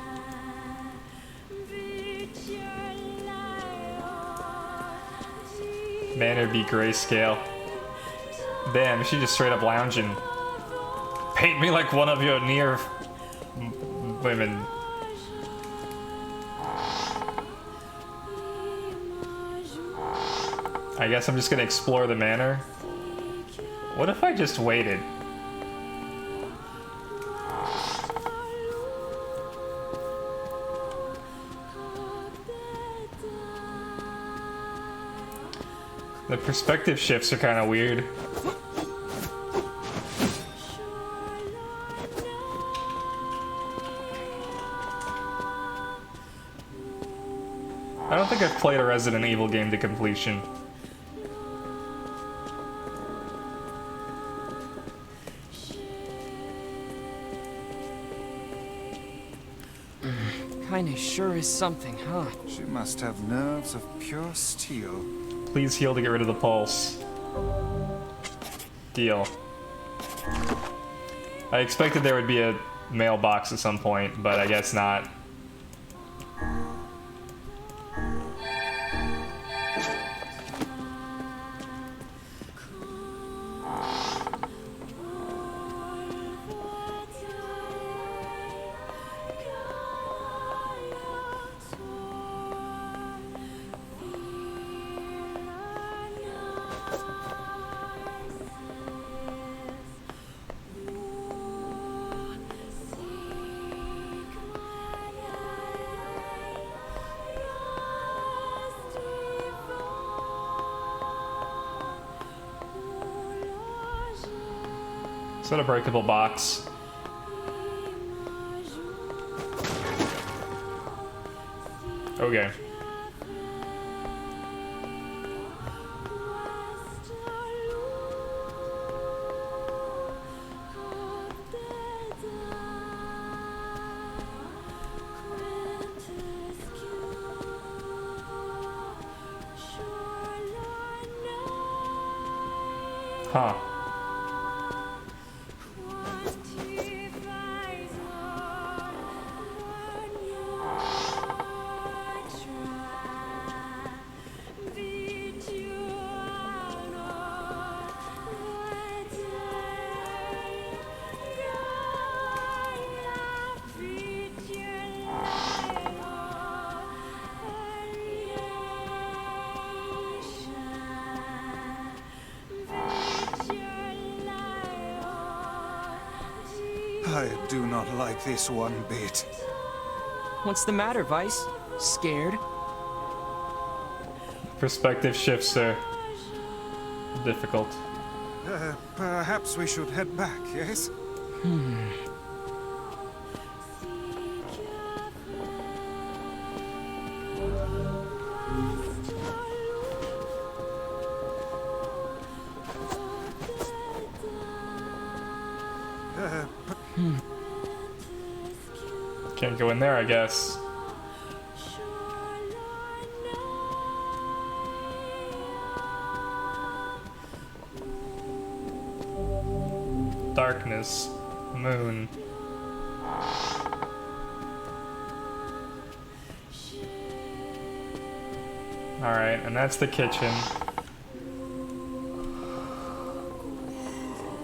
Manor be grayscale. Damn, she just straight up lounging. Paint me like one of your Nier women. I guess I'm just gonna explore the manor. What if I just waited? The perspective shifts are kind of weird. I don't think I've played a Resident Evil game to completion. Kinda sure is something, huh? She must have nerves of pure steel. Please heal to get rid of the pulse. Deal. I expected there would be a mailbox at some point, but I guess not. Is that a breakable box? Okay. Huh. I do not like this one bit. What's the matter, Weiss? Scared? Perspective shifts are difficult. Perhaps we should head back, yes? Can't go in there, I guess. Darkness. Moon. Alright, and that's the kitchen.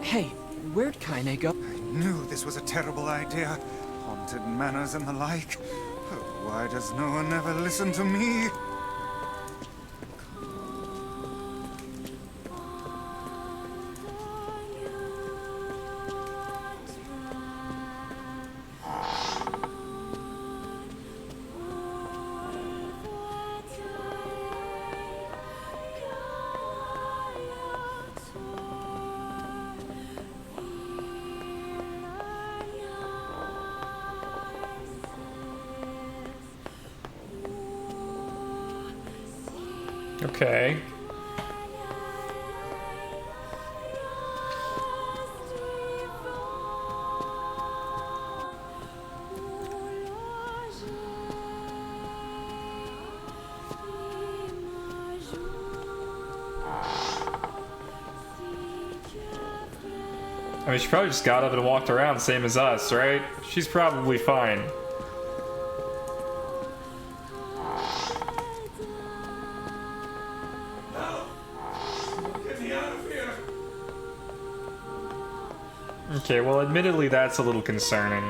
Hey, where'd Kaine go? I knew this was a terrible idea. Haunted manors and the like. Oh, why does no one ever listen to me? Okay. I mean, she probably just got up and walked around, same as us, right? She's probably fine. Okay, well, admittedly, that's a little concerning.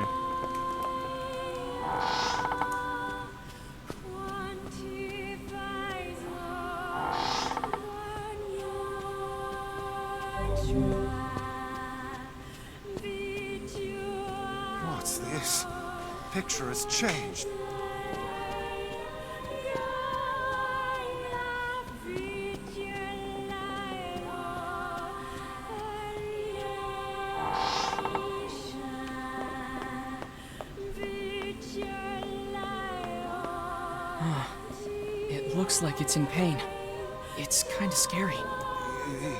What's this? Picture has changed. It looks like it's in pain. It's kind of scary.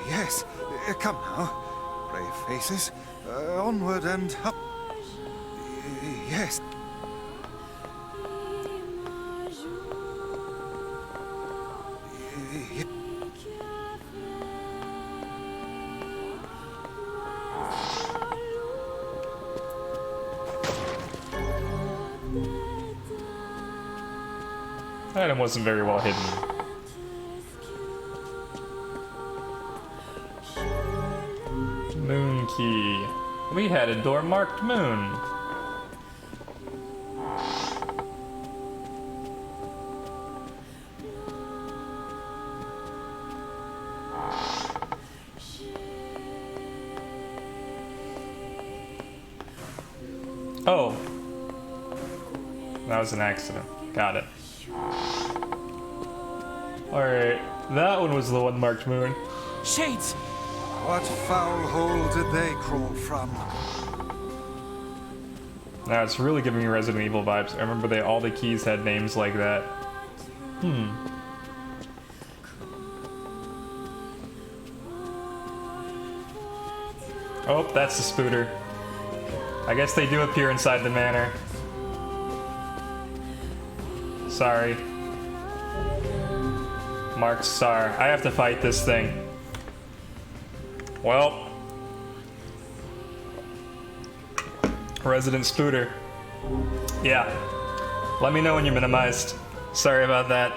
Yes, come now. Brave faces. Onward and up. Yes. That item wasn't very well hidden. Moon key. We had a door marked moon. Oh. That was an accident. Got it. Alright, that one was the one marked moon. Shades! What foul hole did they crawl from? Now it's really giving me Resident Evil vibes. I remember all the keys had names like that. Oh, that's the spooter. I guess they do appear inside the manor. Sorry. Marked star. I have to fight this thing. Well. Resident Spooter. Yeah. Let me know when you're minimized. Sorry about that.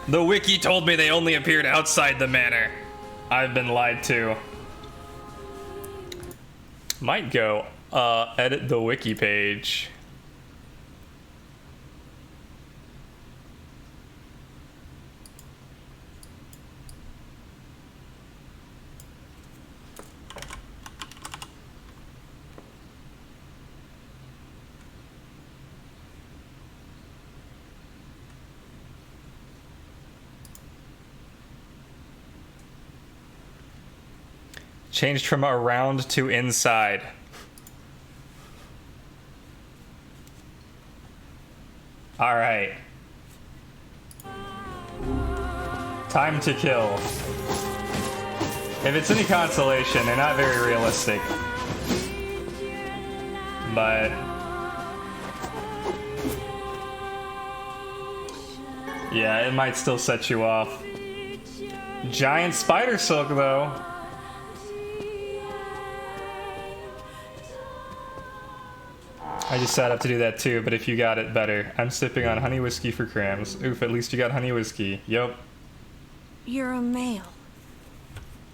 The wiki told me they only appeared outside the manor. I've been lied to. Might go, edit the wiki page. Changed from around to inside. Alright. Time to kill. If it's any consolation, they're not very realistic. But... yeah, it might still set you off. Giant spider silk, though. I just sat up to do that too, but if you got it, better. I'm sipping on honey whiskey for crams. Oof, at least you got honey whiskey. Yup. You're a male.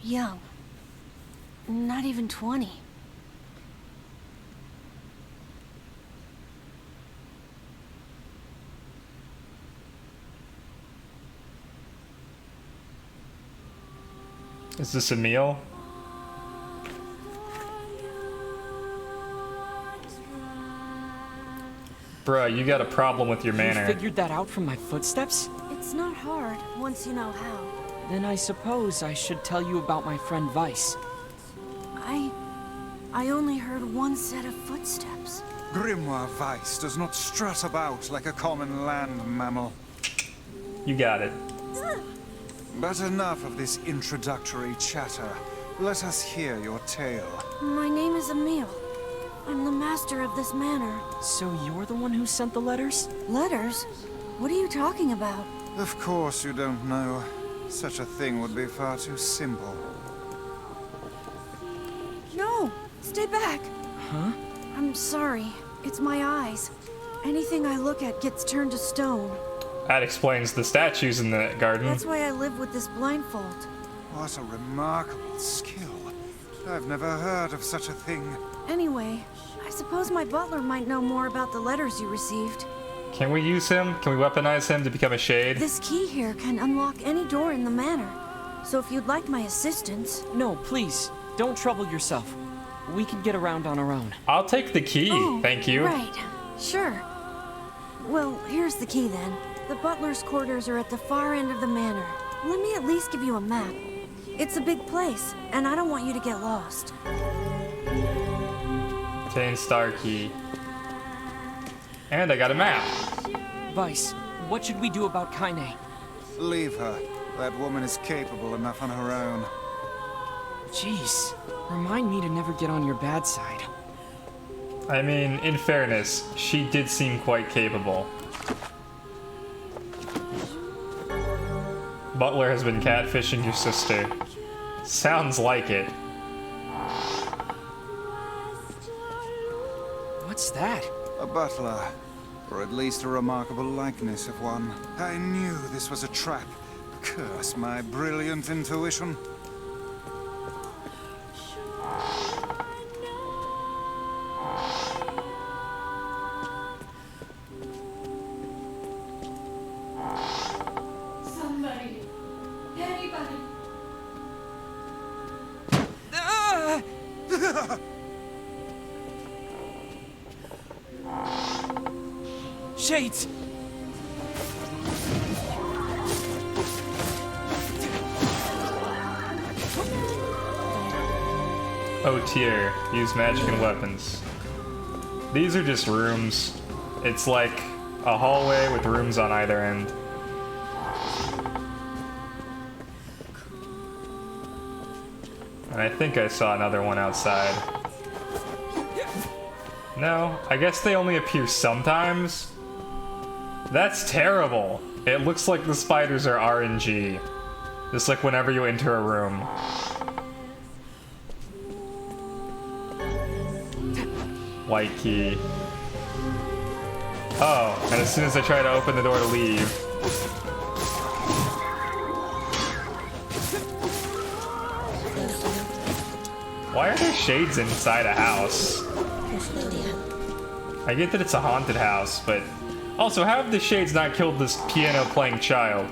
Young. Not even 20. Is this a meal? Bruh, you got a problem with your manner. You figured that out from my footsteps? It's not hard once you know how. Then I suppose I should tell you about my friend Weiss. I only heard one set of footsteps. Grimoire Weiss does not strut about like a common land mammal. You got it. But enough of this introductory chatter. Let us hear your tale. My name is Emil. I'm the master of this manor. So you're the one who sent the letters? Letters? What are you talking about? Of course you don't know. Such a thing would be far too simple. No! Stay back! Huh? I'm sorry. It's my eyes. Anything I look at gets turned to stone. That explains the statues in the garden. That's why I live with this blindfold. What a remarkable skill. I've never heard of such a thing. Anyway, I suppose my butler might know more about the letters you received. Can we use him? Can we weaponize him to become a shade? This key here can unlock any door in the manor. So if you'd like my assistance... No, please. Don't trouble yourself. We can get around on our own. I'll take the key, thank you. Right. Sure. Well, here's the key then. The butler's quarters are at the far end of the manor. Let me at least give you a map. It's a big place, and I don't want you to get lost. Obtain star key. And I got a map. Weiss, what should we do about Kaine? Leave her. That woman is capable enough on her own. Jeez, remind me to never get on your bad side. I mean, in fairness, she did seem quite capable. Butler has been catfishing your sister. Sounds like it. What's that? A butler. Or at least a remarkable likeness of one. I knew this was a trap. Curse my brilliant intuition. Somebody. Anybody. Shades! Oh, tier. Use magic and weapons. These are just rooms. It's like a hallway with rooms on either end. And I think I saw another one outside. No, I guess they only appear sometimes. That's terrible. It looks like the spiders are RNG. Just like whenever you enter a room. White key. Oh, and as soon as I try to open the door to leave. Why are there shades inside a house? I get that it's a haunted house, but also, how have the shades not killed this piano-playing child?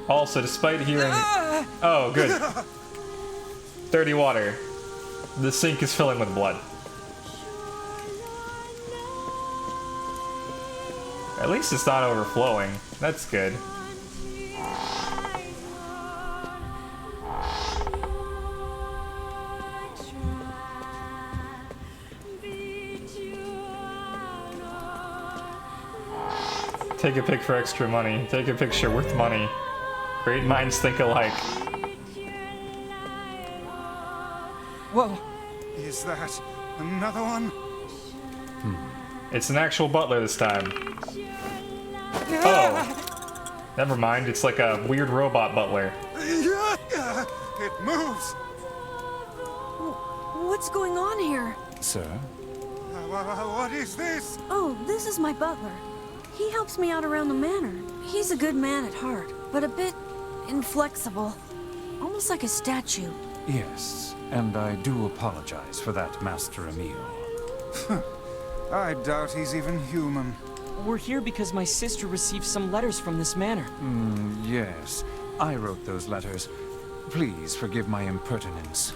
Also, despite hearing... Oh, good. Dirty water. The sink is filling with blood. At least it's not overflowing. That's good. Take a pic for extra money. Take a picture worth money. Great minds think alike. Whoa. Is that another one? It's an actual butler this time. Oh. Never mind, it's like a weird robot butler. It moves. What's going on here? Sir? What is this? Oh, this is my butler. He helps me out around the manor. He's a good man at heart, but a bit inflexible. Almost like a statue. Yes, and I do apologize for that, Master Emil. I doubt he's even human. We're here because my sister received some letters from this manor. Yes, I wrote those letters. Please forgive my impertinence.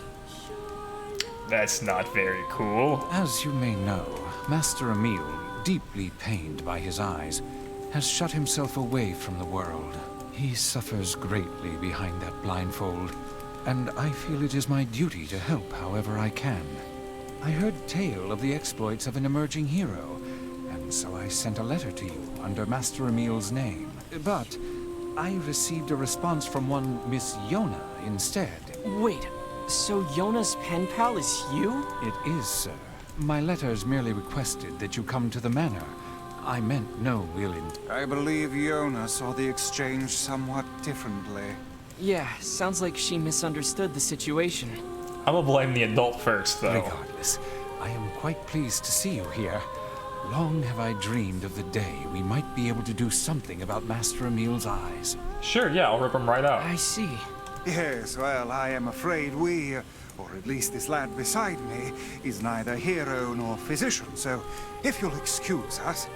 That's not very cool. As you may know, Master Emil, deeply pained by his eyes, has shut himself away from the world. He suffers greatly behind that blindfold, and I feel it is my duty to help however I can. I heard tale of the exploits of an emerging hero, and so I sent a letter to you under Master Emil's name. But I received a response from one Miss Yonah instead. Wait, so Yonah's pen pal is you? It is, sir. My letters merely requested that you come to the manor. I meant no ill intent. I believe Yonah saw the exchange somewhat differently. Yeah, sounds like she misunderstood the situation. I'm gonna blame the adult first, though. Regardless, I am quite pleased to see you here. Long have I dreamed of the day we might be able to do something about Master Emil's eyes. Sure, yeah, I'll rip them right out. I see. Yes, well, I am afraid we, or at least this lad beside me, is neither hero nor physician, so if you'll excuse us.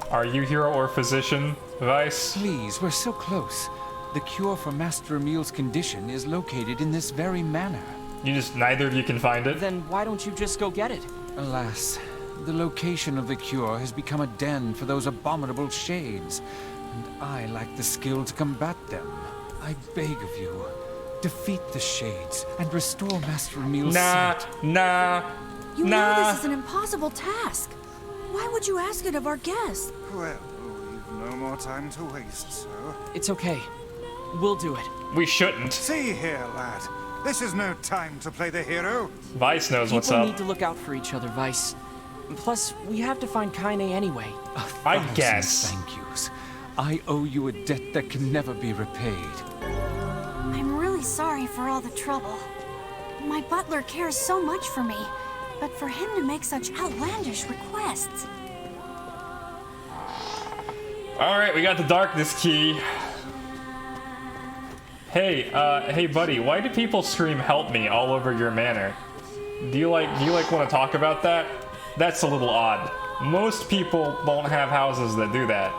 Are you hero or physician, Weiss? Please, we're so close. The cure for Master Emil's condition is located in this very manor. Neither of you can find it? Then why don't you just go get it? Alas, the location of the cure has become a den for those abominable shades, and I lack the skill to combat them. I beg of you, defeat the shades and restore Master Emil's sight. You know this is an impossible task. Why would you ask it of our guest? Well, we've no more time to waste, so... It's okay. We'll do it. We shouldn't. See here, lad. This is no time to play the hero. Weiss knows what's up. People need to look out for each other, Weiss. Plus, we have to find Kaine anyway. I guess. Thank yous. I owe you a debt that can never be repaid. I'm really sorry for all the trouble. My butler cares so much for me, but for him to make such outlandish requests... Alright, we got the darkness key. Hey, hey buddy, why do people scream help me all over your manor? Do you like want to talk about that? That's a little odd. Most people don't have houses that do that.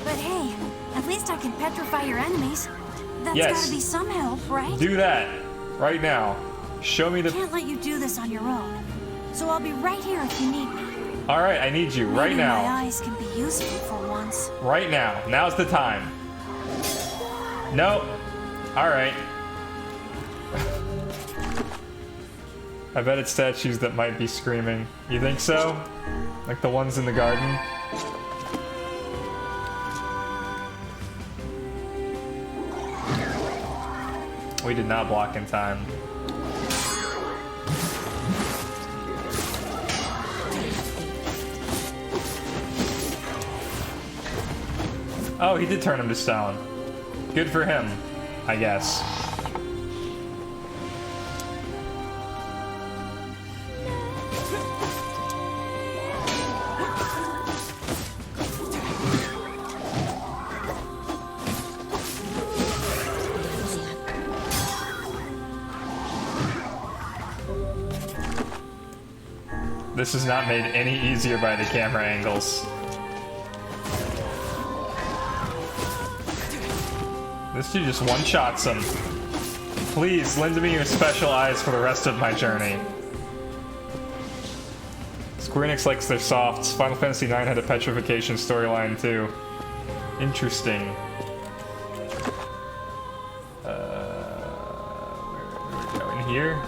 But hey, at least I can petrify your enemies. That's Yes. gotta be some help, right? Do that right now. Show me I the... can't let you do this on your own. So I'll be right here if you need me. Alright, I need you right Maybe now. my eyes can be useful for once. Right now. Now's the time. Nope. Alright. I bet it's statues that might be screaming. You think so? Like the ones in the garden? We did not block in time. Oh, he did turn him to stone. Good for him, I guess. This is not made any easier by the camera angles. This dude just one-shots him. Please, lend me your special eyes for the rest of my journey. Square Enix likes their softs. Final Fantasy IX had a petrification storyline too. Interesting. Where do we go? In here?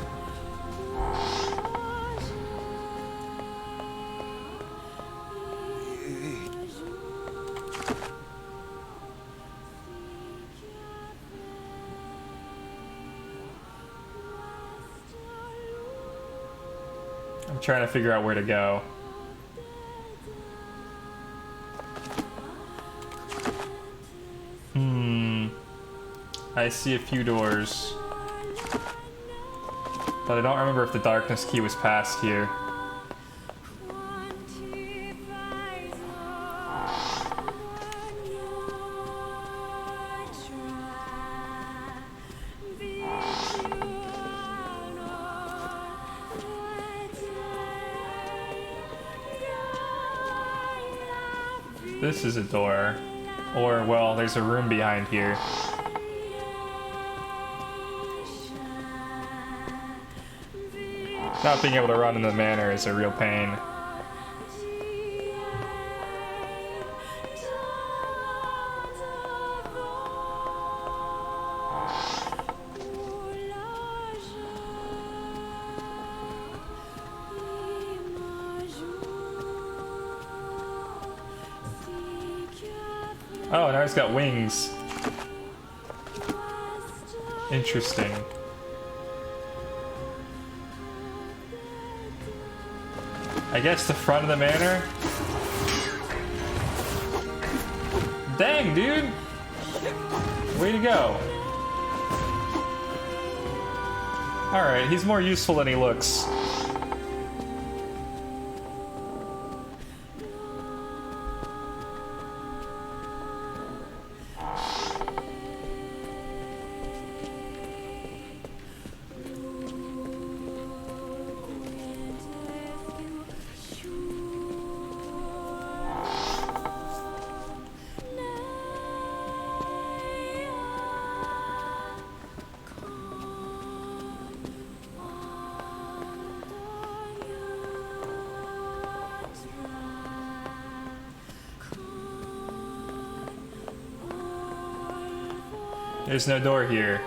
I'm trying to figure out where to go. I see a few doors. But I don't remember if the darkness key was passed here. This is a door. Or, well, there's a room behind here. Not being able to run in the manor is a real pain. Oh, now he's got wings. Interesting. I guess the front of the manor? Dang, dude! Way to go. Alright, he's more useful than he looks. There's no door here.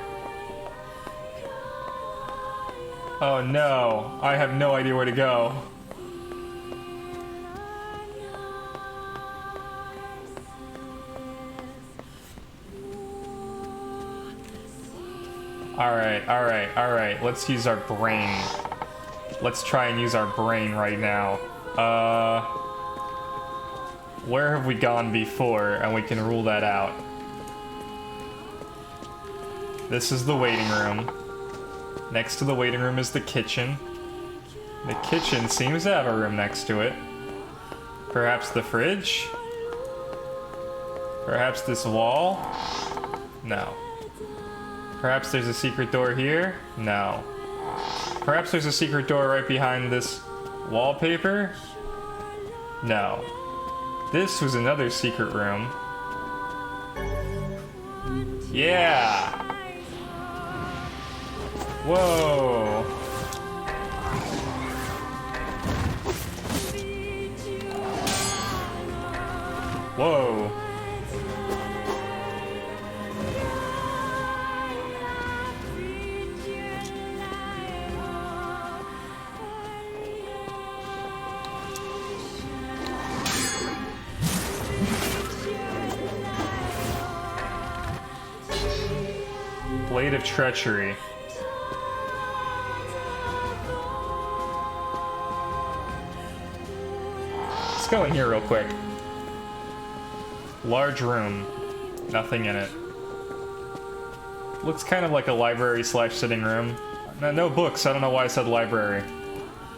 Oh no, I have no idea where to go. Alright, let's use our brain. Let's try and use our brain right now. Where have we gone before? And we can rule that out. This is the waiting room. Next to the waiting room is the kitchen. The kitchen seems to have a room next to it. Perhaps the fridge? Perhaps this wall? No. Perhaps there's a secret door here? No. Perhaps there's a secret door right behind this wallpaper? No. This was another secret room. Yeah! Whoa! Whoa! Blade of Treachery. Let's go in here real quick. Large room. Nothing in it. Looks kind of like a library slash sitting room. No books. I don't know why I said library.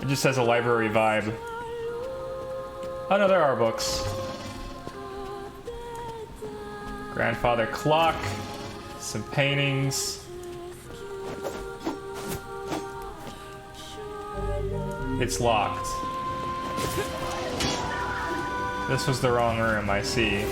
It just has a library vibe. Oh no, there are books. Grandfather clock. Some paintings. It's locked. This was the wrong room, I see.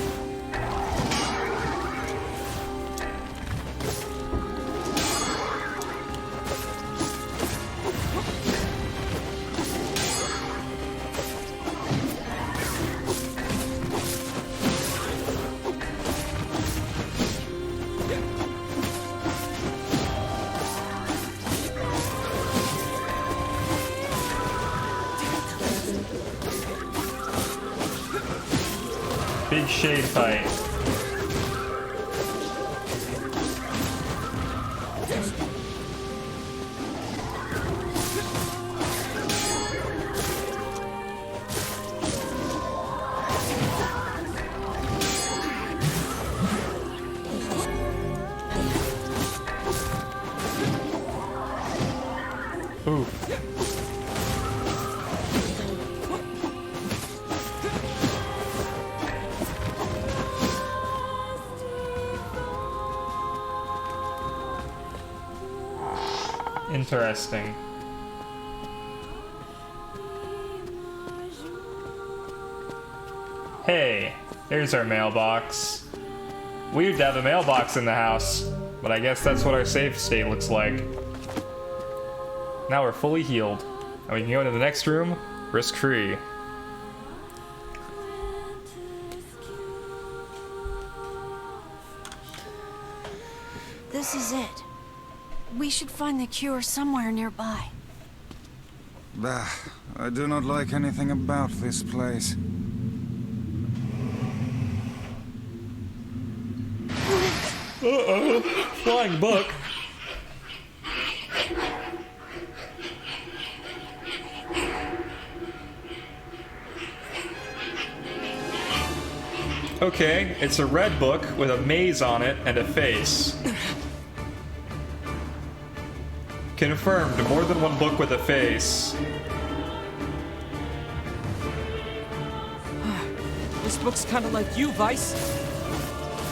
big shade fight. Ooh. Interesting. Hey, here's our mailbox. Weird to have a mailbox in the house, but I guess that's what our save state looks like. Now we're fully healed, and we can go into the next room, risk-free. This is it. We should find the cure somewhere nearby. Bah, I do not like anything about this place. Uh-oh, flying book. Okay, it's a red book with a maze on it and a face. Confirmed, more than one book with a face. This book's kind of like you, Weiss.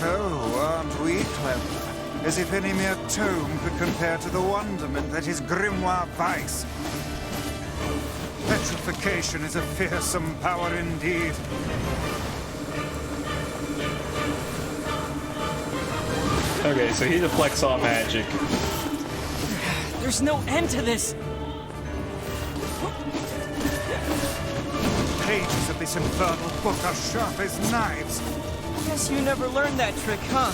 Oh, aren't we clever? As if any mere tome could compare to the wonderment that is Grimoire Weiss. Petrification is a fearsome power indeed. Okay, so he deflects all magic. There's no end to this. Pages of this infernal book are sharp as knives. Guess you never learned that trick, huh?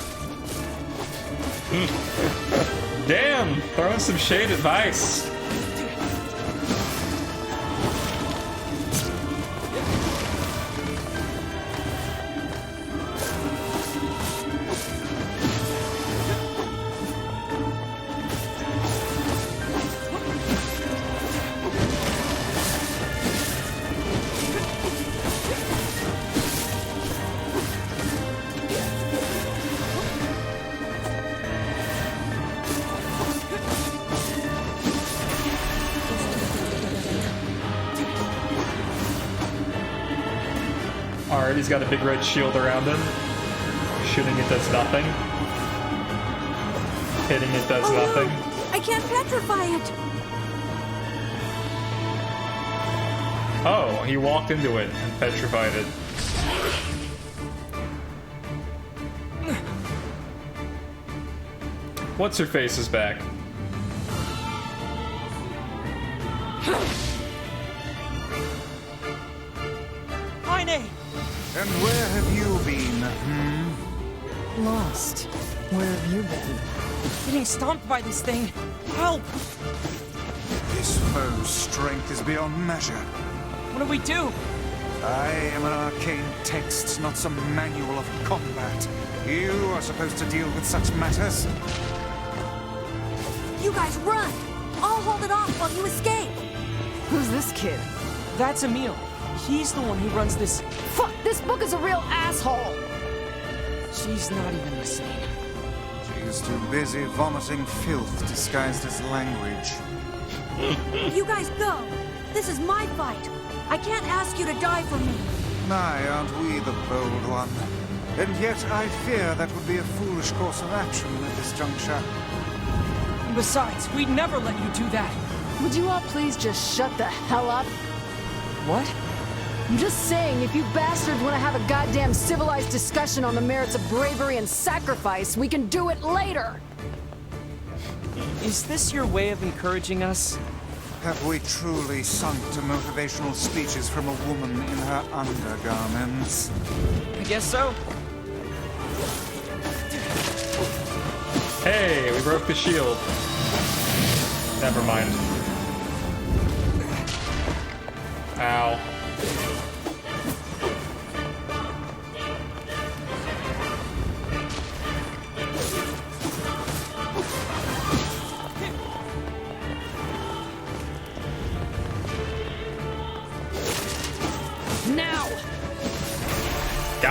Damn, throwing some shade at Weiss. Alright, he's got a big red shield around him. Shooting it does nothing. Hitting it does nothing. No. I can't petrify it. Oh, he walked into it and petrified it. What's her face is back. And where have you been, Lost. Where have you been? Getting stomped by this thing. Help! This foe's strength is beyond measure. What do we do? I am an arcane text, not some manual of combat. You are supposed to deal with such matters. You guys run! I'll hold it off while you escape! Who's this kid? That's Emil. He's the one who runs this. Fuck, this book is a real asshole! She's not even listening. She's too busy vomiting filth disguised as language. You guys go! This is my fight! I can't ask you to die for me! My, aren't we the bold one? And yet I fear that would be a foolish course of action at this juncture. Besides, we'd never let you do that. Would you all please just shut the hell up? What? I'm just saying, if you bastards want to have a goddamn civilized discussion on the merits of bravery and sacrifice, we can do it later! Is this your way of encouraging us? Have we truly sunk to motivational speeches from a woman in her undergarments? I guess so. Hey, we broke the shield. Never mind. Ow.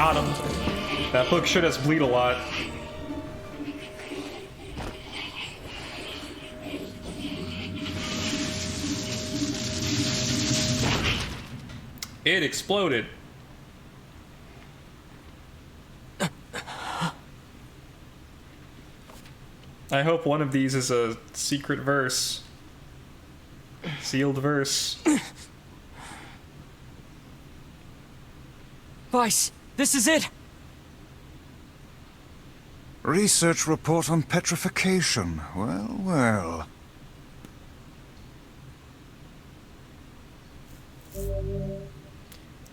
Got him. That book sure does bleed a lot. It exploded. I hope one of these is a secret verse. Sealed verse. Weiss, this is it! Research report on petrification. Well, well.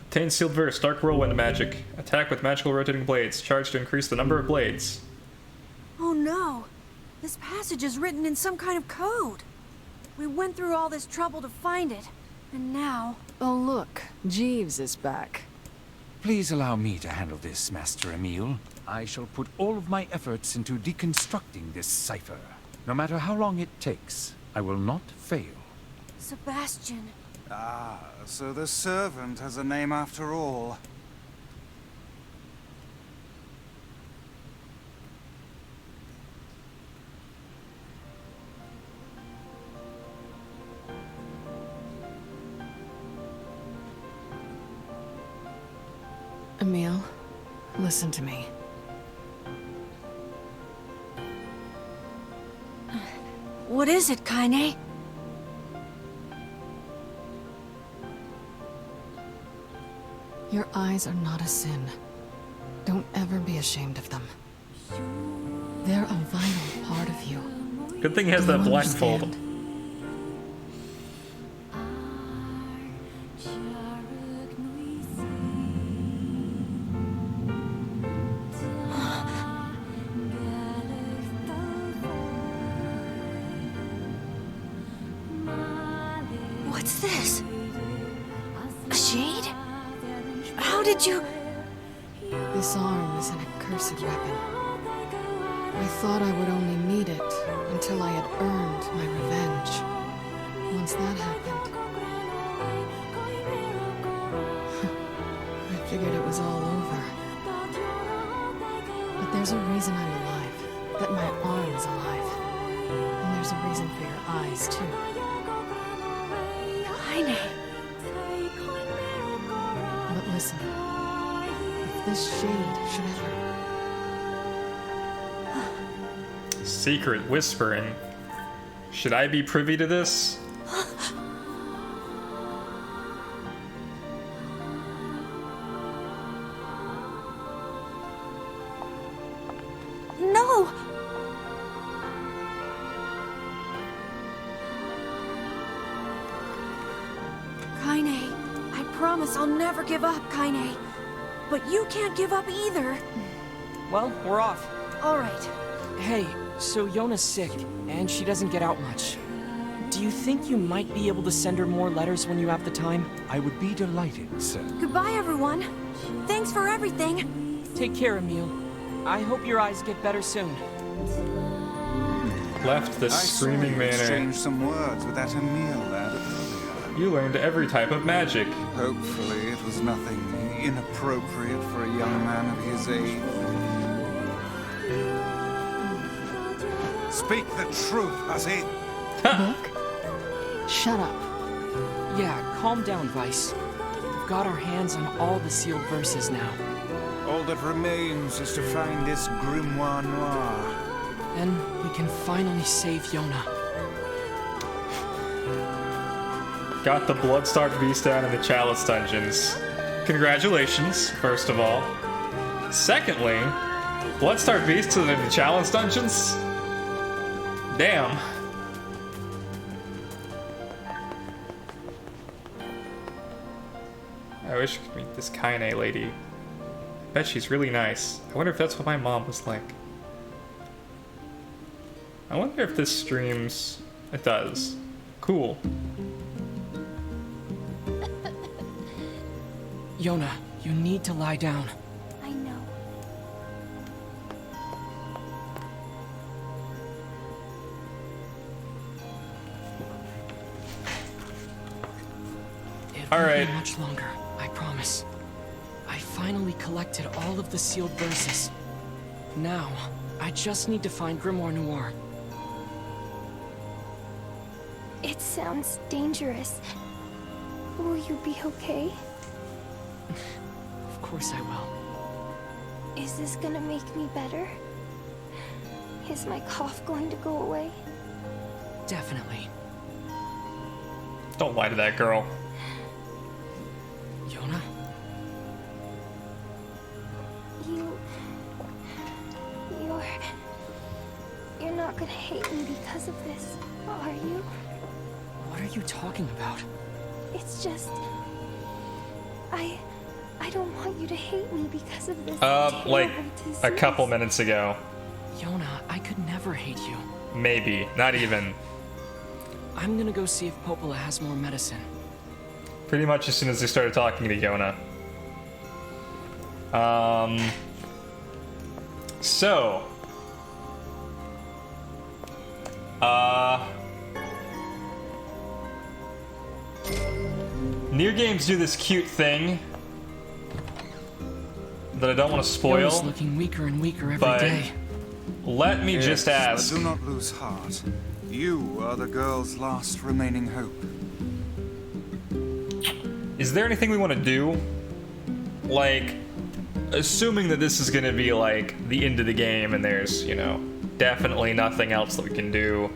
Obtain sealed verse, dark whirlwind magic. Attack with magical rotating blades. Charge to increase the number of blades. Oh no! This passage is written in some kind of code. We went through all this trouble to find it, and now... Oh look, Jeeves is back. Please allow me to handle this, Master Emile. I shall put all of my efforts into deconstructing this cipher. No matter how long it takes, I will not fail. Sebastian. Ah, so the servant has a name after all. Emile, listen to me. What is it, Kaine? Your eyes are not a sin. Don't ever be ashamed of them. They're a vital part of you. Good thing he has that blindfold. What's this? A shade? How did you... This arm is an accursed weapon. I thought I would only need it until I had earned my revenge. Once that happened, I figured it was all over. But there's a reason I'm alive, that my arm is alive. And there's a reason for your eyes, too. Kaine. But listen, if this shade should ever... Secret whispering. Should I be privy to this? No! Kaine, I promise I'll never give up, Kaine. But you can't give up either. Well, we're off. All right. Hey, so Yonah's sick, and she doesn't get out much. Do you think you might be able to send her more letters when you have the time? I would be delighted, sir. Goodbye, everyone. Thanks for everything. Take care, Emile. I hope your eyes get better soon. Left the screaming manor. Exchanged some words with that Emile lad earlier. You learned every type of magic. Hopefully it was nothing inappropriate for a young man of his age. Speak the truth, hussy. Look. Shut up. Yeah, calm down, Weiss. We've got our hands on all the sealed verses now. All that remains is to find this Grimoire Noir. Then we can finally save Yonah. Got the Bloodstarved Beast down in the Chalice Dungeons. Congratulations, first of all. Secondly, Bloodstarved Beasts in the Chalice Dungeons? Damn. I wish I could meet this Kaine lady. Bet she's really nice. I wonder if that's what my mom was like. I wonder if this streams... It does. Cool. Yonah, you need to lie down. I know. It won't be much longer, I promise. I finally collected all of the sealed verses. Now, I just need to find Grimoire Noir. It sounds dangerous. Will you be okay? Of course I will. Is this gonna make me better? Is my cough going to go away? Definitely. Don't lie to that girl. Yonah? You're not gonna hate me because of this, are you? What are you talking about? It's just... I don't want you to hate me because of this Like disease. a couple minutes ago. Yonah, I could never hate you. Maybe, not even. I'm gonna go see if Popola has more medicine. Pretty much as soon as they started talking to Yonah. So. Nier games do this cute thing that I don't want to spoil. Yonah's looking weaker and weaker every but day. Let me just ask. But do not lose heart. You are the girl's last remaining hope. Is there anything we want to do? Like, assuming that this is going to be like the end of the game and there's, you know, definitely nothing else that we can do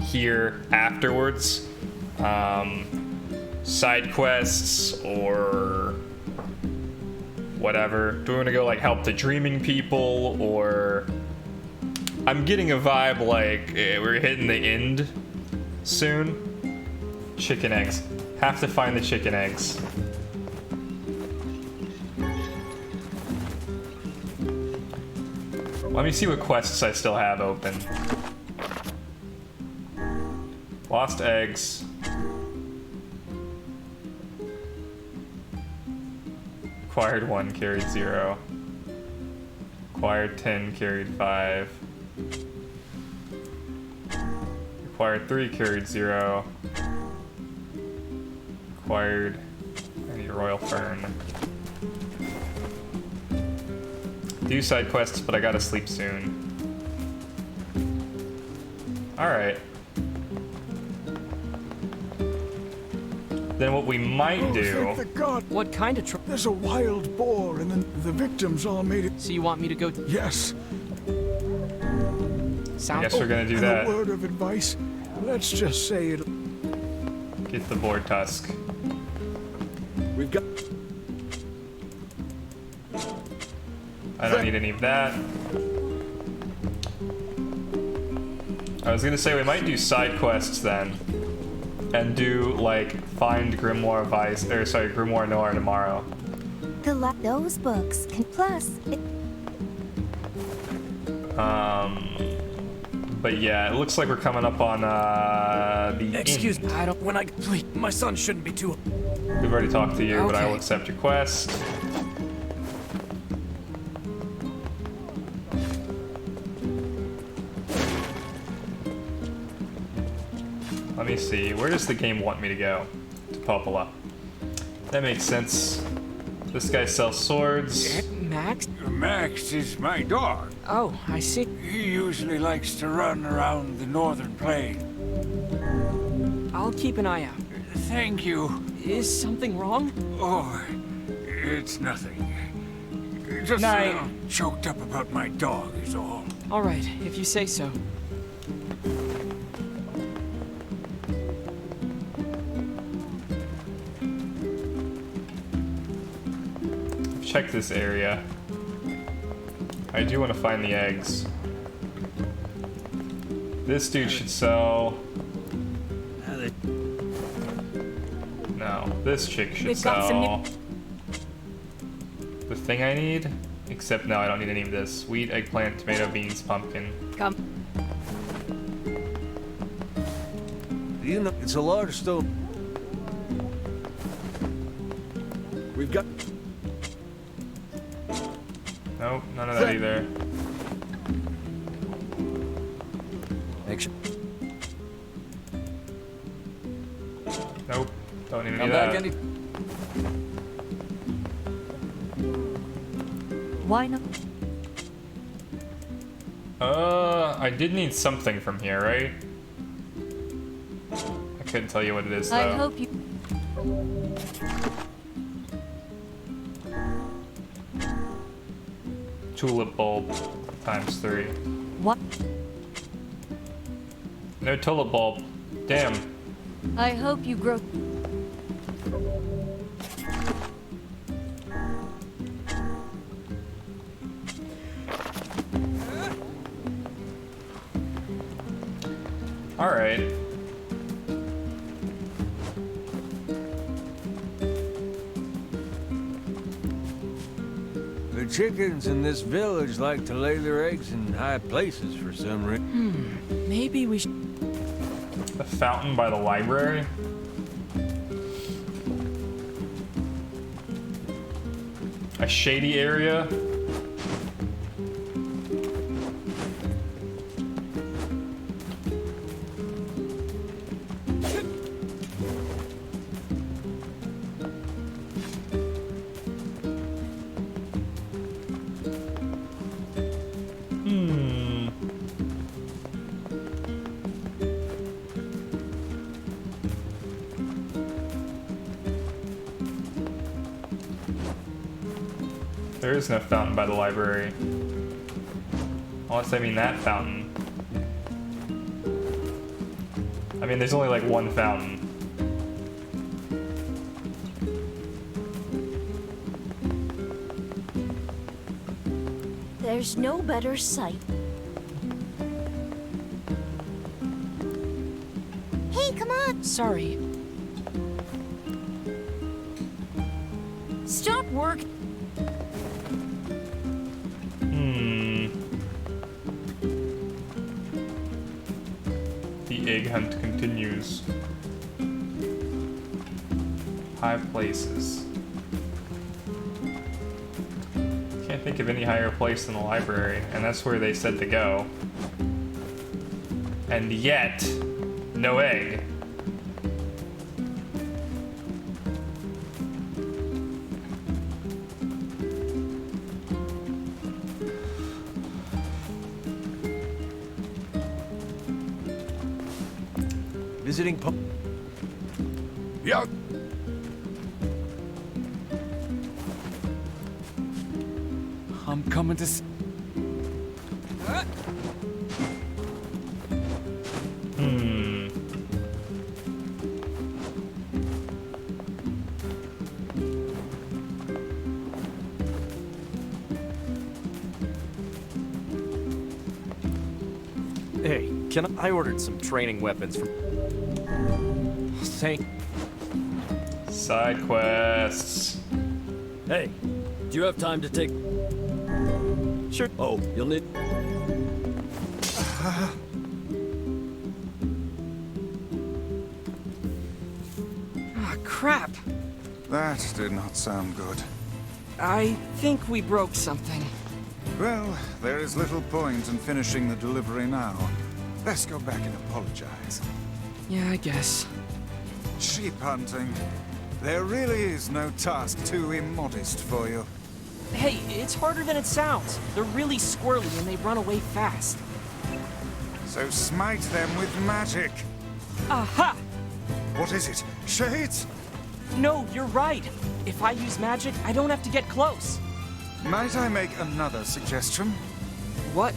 here afterwards. Side quests or whatever. Do we want to go like help the dreaming people, or I'm getting a vibe like we're hitting the end soon. Chicken eggs. Have to find the chicken eggs. Let me see what quests I still have open. Lost eggs. Acquired 1, carried 0. Acquired 10, carried 5. Acquired 3, carried 0. Acquired... I need a royal fern. Do side quests, but I gotta sleep soon. Alright. Then what we might do... Thank the god. What kind of trouble? There's a wild boar, and the victims all made it. So you want me to go? Yes. I guess we're gonna do that. A word of advice. Let's just say it. Get the boar tusk. We've got. I don't need any of that. I was gonna say we might do side quests then. And do, like, find Grimoire Weiss, or sorry, Grimoire Noir tomorrow. Collect those books. Plus, But yeah, it looks like we're coming up on, the Excuse end. me, I don't. When I. Please, my son shouldn't be too. We've already talked to you, but I Okay. will accept your quest. Let me see. Where does the game want me to go? To Popola. That makes sense. This guy sells swords. Max? Max is my dog. Oh, I see. He usually likes to run around the northern plain. I'll keep an eye out. Thank you. Is something wrong? Oh, it's nothing. Just a little choked up about my dog is all. All right, if you say so. Check this area. I do want to find the eggs. This dude should sell... No, this chick should sell... the thing I need? Except no, I don't need any of this. Wheat, eggplant, tomato, beans, pumpkin. Come. You know, it's a large stone. We've got... Nope, none of that either. Make sure. Nope, don't need any Come of back that. Why not? I did need something from here, right? I couldn't tell you what it is, though. I hope you... Tulip bulb times 3. What? No tulip bulb. Damn. I hope you grow... Alright. The chickens in this village like to lay their eggs in high places for some reason. Maybe we should... The fountain by the library? A shady area? There is no fountain by the library. Unless I mean that fountain. I mean, there's only like one fountain. There's no better sight. Hey, come on! Sorry. Stop work! The egg hunt continues. High places. Can't think of any higher place than the library, and that's where they said to go. And yet, no egg. Visiting po- Yeah. I'm coming to see. Hey, I ordered some training weapons from... Thank... Side quests. Hey, do you have time to take... Sure. Oh, you'll need... Ah, crap. That did not sound good. I think we broke something. Well, there is little point in finishing the delivery now. Let's go back and apologize. Yeah, I guess. Sheep hunting. There really is no task too immodest for you. Hey, it's harder than it sounds. They're really squirrely and they run away fast. So smite them with magic. Aha! What is it? Shades? No, you're right. If I use magic, I don't have to get close. Might I make another suggestion? What?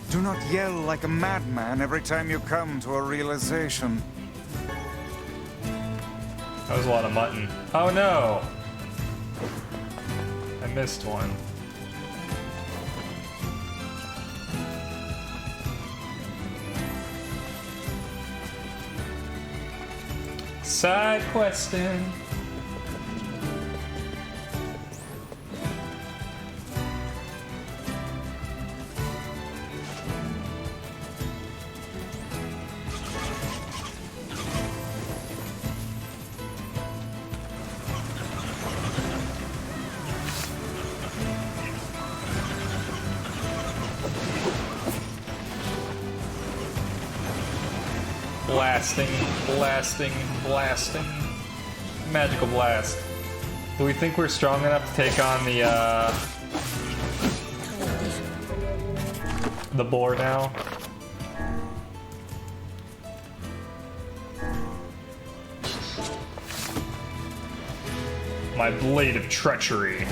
Do not yell like a madman every time you come to a realization. That was a lot of mutton. Oh no! I missed one. Side questing. Blasting, blasting, blasting. Magical blast. Do we think we're strong enough to take on the the boar now. My blade of treachery.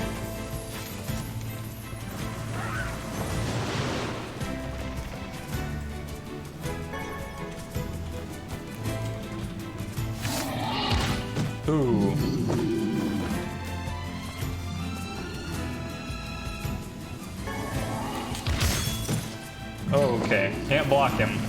Ooh. Okay, can't block him.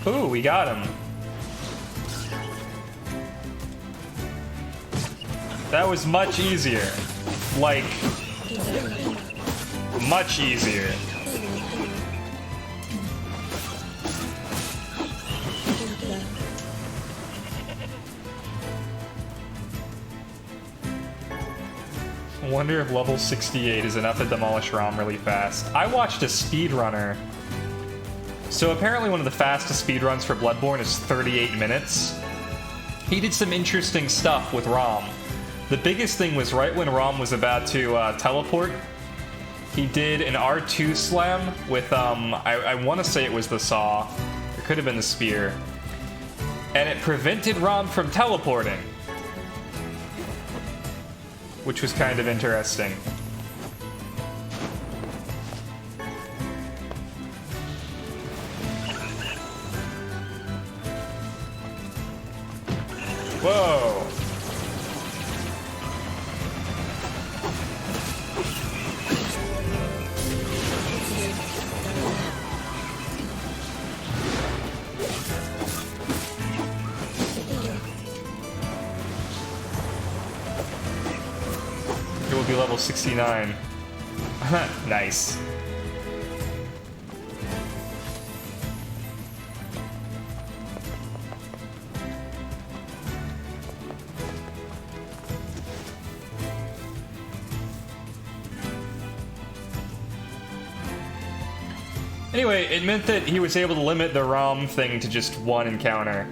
Ooh, we got him. That was much easier. Like, much easier. I wonder if level 68 is enough to demolish Rom really fast. I watched a speedrunner. So apparently one of the fastest speedruns for Bloodborne is 38 minutes. He did some interesting stuff with Rom. The biggest thing was right when Rom was about to teleport, he did an R2 slam with, I want to say it was the saw. It could have been the spear. And it prevented Rom from teleporting. Which was kind of interesting. Whoa! It will be level 69. Nice. Anyway, it meant that he was able to limit the ROM thing to just one encounter,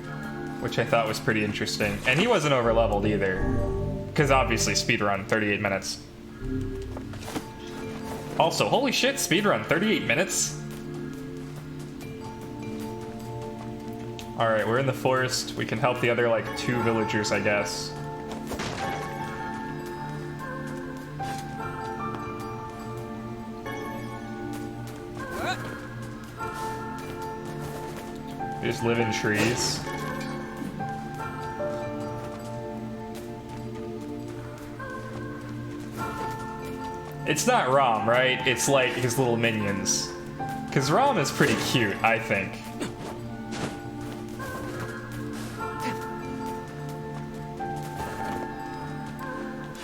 which I thought was pretty interesting. And he wasn't over-leveled either, because obviously speedrun, 38 minutes. Also, holy shit, speedrun, 38 minutes? Alright, we're in the forest. We can help the other, like, 2 villagers, I guess. They just live in trees. It's not Rom, right? It's like his little minions. Because Rom is pretty cute, I think.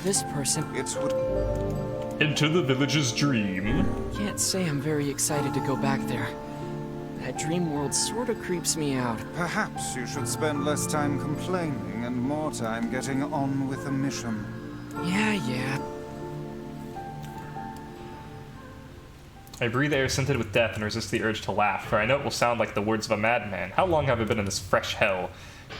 This person... It's what... Into the village's dream. Can't say I'm very excited to go back there. That dream world sort of creeps me out. Perhaps you should spend less time complaining and more time getting on with the mission. Yeah. I breathe air scented with death and resist the urge to laugh, for I know it will sound like the words of a madman. How long have I been in this fresh hell?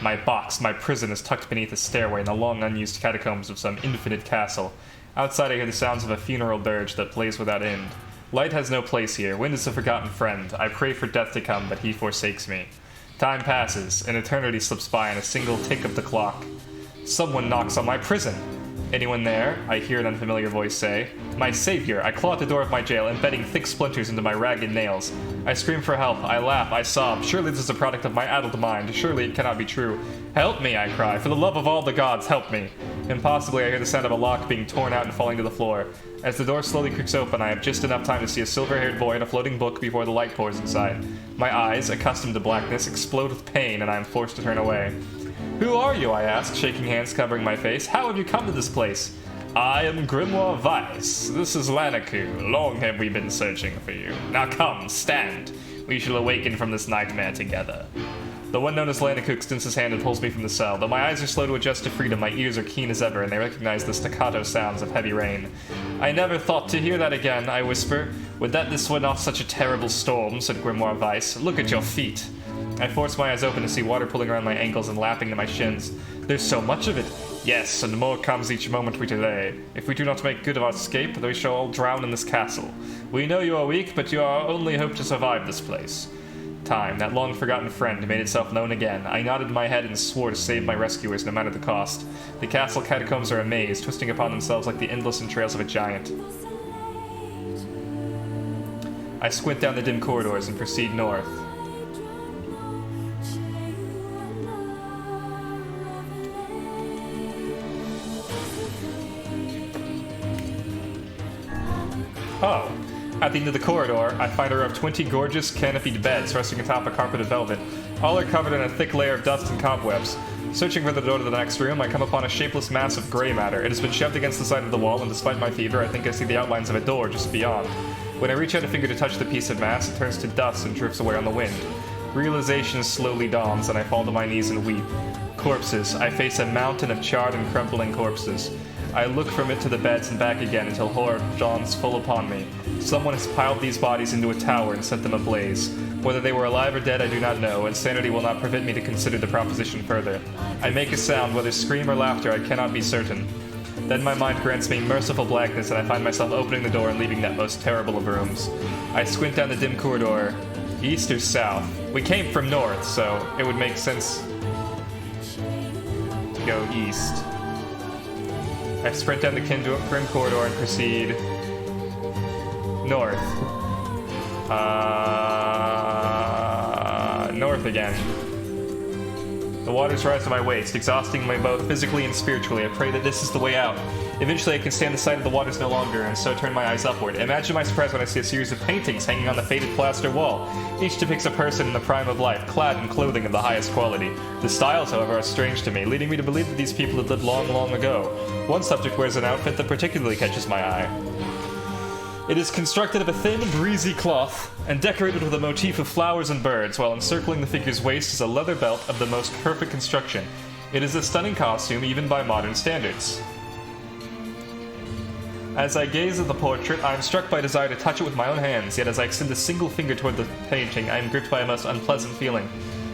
My box, my prison, is tucked beneath a stairway in the long unused catacombs of some infinite castle. Outside I hear the sounds of a funeral dirge that plays without end. Light has no place here. Wind is a forgotten friend. I pray for death to come, but he forsakes me. Time passes. An eternity slips by in a single tick of the clock. Someone knocks on my prison. Anyone there? I hear an unfamiliar voice say. My savior! I claw at the door of my jail, embedding thick splinters into my ragged nails. I scream for help. I laugh. I sob. Surely this is a product of my addled mind. Surely it cannot be true. Help me, I cry. For the love of all the gods, help me. Impossibly, I hear the sound of a lock being torn out and falling to the floor. As the door slowly creaks open, I have just enough time to see a silver-haired boy and a floating book before the light pours inside. My eyes, accustomed to blackness, explode with pain, and I am forced to turn away. Who are you? I ask, shaking hands covering my face. How have you come to this place? I am Grimoire Weiss. This is Lanaku. Long have we been searching for you. Now come, stand. We shall awaken from this nightmare together. The one known as Lanaku extends his hand and pulls me from the cell. Though my eyes are slow to adjust to freedom, my ears are keen as ever, and they recognize the staccato sounds of heavy rain. I never thought to hear that again, I whisper. Would that this were not such a terrible storm, said Grimoire Weiss. Look at your feet. I force my eyes open to see water pulling around my ankles and lapping to my shins. There's so much of it. Yes, and more comes each moment we delay. If we do not make good of our escape, we shall all drown in this castle. We know you are weak, but you are our only hope to survive this place. Time, that long-forgotten friend, made itself known again. I nodded my head and swore to save my rescuers, no matter the cost. The castle catacombs are a maze, twisting upon themselves like the endless entrails of a giant. I squint down the dim corridors and proceed north. Oh. At the end of the corridor, I find a row of 20 gorgeous, canopied beds resting atop a carpeted velvet. All are covered in a thick layer of dust and cobwebs. Searching for the door to the next room, I come upon a shapeless mass of gray matter. It has been shoved against the side of the wall, and despite my fever, I think I see the outlines of a door just beyond. When I reach out a finger to touch the piece of mass, it turns to dust and drifts away on the wind. Realization slowly dawns, and I fall to my knees and weep. Corpses. I face a mountain of charred and crumbling corpses. I look from it to the beds and back again until horror dawns full upon me. Someone has piled these bodies into a tower and set them ablaze. Whether they were alive or dead, I do not know. Insanity will not prevent me to consider the proposition further. I make a sound, whether scream or laughter, I cannot be certain. Then my mind grants me merciful blackness, and I find myself opening the door and leaving that most terrible of rooms. I squint down the dim corridor. East or south? We came from north, so it would make sense to go east. I sprint down the grim corridor and proceed north. North again. The waters rise to my waist, exhausting me both physically and spiritually. I pray that this is the way out. Eventually I can stand the sight of the waters no longer, and so turn my eyes upward. Imagine my surprise when I see a series of paintings hanging on the faded plaster wall. Each depicts a person in the prime of life, clad in clothing of the highest quality. The styles, however, are strange to me, leading me to believe that these people had lived long, long ago. One subject wears an outfit that particularly catches my eye. It is constructed of a thin, breezy cloth and decorated with a motif of flowers and birds, while encircling the figure's waist is a leather belt of the most perfect construction. It is a stunning costume, even by modern standards. As I gaze at the portrait, I am struck by a desire to touch it with my own hands, yet as I extend a single finger toward the painting, I am gripped by a most unpleasant feeling.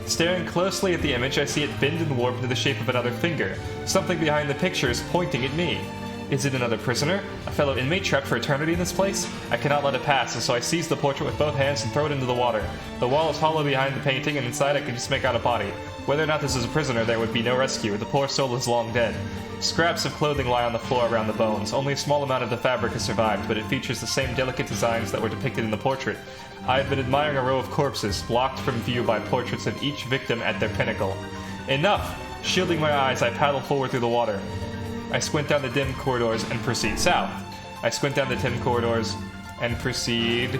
Staring closely at the image, I see it bend and warp into the shape of another finger. Something behind the picture is pointing at me. Is it another prisoner? A fellow inmate trapped for eternity in this place? I cannot let it pass, and so I seize the portrait with both hands and throw it into the water. The wall is hollow behind the painting, and inside I can just make out a body. Whether or not this is a prisoner, there would be no rescue. The poor soul is long dead. Scraps of clothing lie on the floor around the bones. Only a small amount of the fabric has survived, but it features the same delicate designs that were depicted in the portrait. I have been admiring a row of corpses, blocked from view by portraits of each victim at their pinnacle. Enough! Shielding my eyes, I paddle forward through the water. I squint down the dim corridors and proceed south. I squint down the dim corridors and proceed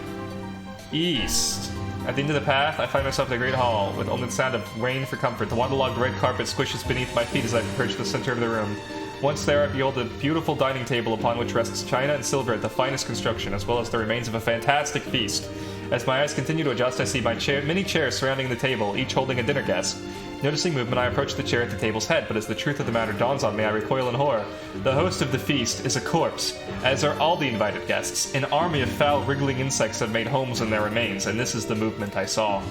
east. At the end of the path, I find myself in a great hall, with only the sound of rain for comfort. The waterlogged red carpet squishes beneath my feet as I approach the center of the room. Once there, I behold a beautiful dining table upon which rests china and silver at the finest construction, as well as the remains of a fantastic feast. As my eyes continue to adjust, I see many chairs surrounding the table, each holding a dinner guest. Noticing movement, I approach the chair at the table's head, but as the truth of the matter dawns on me, I recoil in horror. The host of the feast is a corpse, as are all the invited guests. An army of foul, wriggling insects have made homes in their remains, and this is the movement I saw.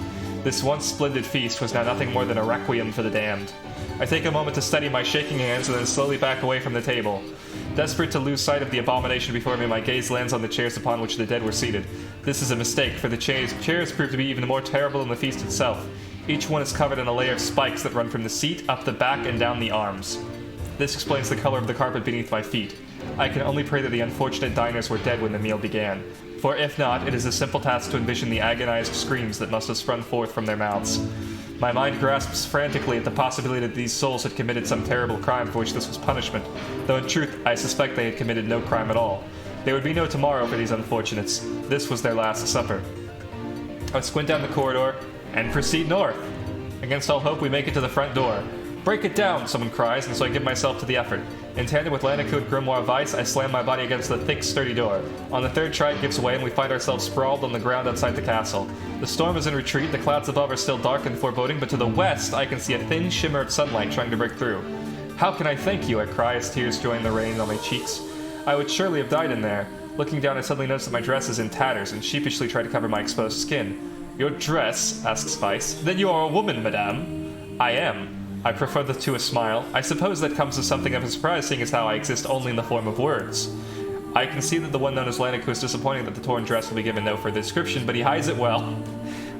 This once splendid feast was now nothing more than a requiem for the damned. I take a moment to steady my shaking hands and then slowly back away from the table. Desperate to lose sight of the abomination before me, my gaze lands on the chairs upon which the dead were seated. This is a mistake, for the chairs prove to be even more terrible than the feast itself. Each one is covered in a layer of spikes that run from the seat, up the back, and down the arms. This explains the color of the carpet beneath my feet. I can only pray that the unfortunate diners were dead when the meal began. For if not, it is a simple task to envision the agonized screams that must have sprung forth from their mouths. My mind grasps frantically at the possibility that these souls had committed some terrible crime for which this was punishment, though in truth I suspect they had committed no crime at all. There would be no tomorrow for these unfortunates. This was their last supper. I squint down the corridor and proceed north. Against all hope, we make it to the front door. Break it down, someone cries, and so I give myself to the effort. In tandem with Lanaku and Grimoire Weiss, I slam my body against the thick, sturdy door. On the third try, it gives way, and we find ourselves sprawled on the ground outside the castle. The storm is in retreat, the clouds above are still dark and foreboding, but to the west, I can see a thin shimmer of sunlight trying to break through. How can I thank you? I cry as tears join the rain on my cheeks. I would surely have died in there. Looking down, I suddenly notice that my dress is in tatters, and sheepishly try to cover my exposed skin. Your dress? Asks Weiss. Then you are a woman, madame. I am. I prefer to a smile. I suppose that comes as something of a surprise, seeing as how I exist only in the form of words. I can see that the one known as Lanaku is disappointed that the torn dress will be given no further description, but he hides it well.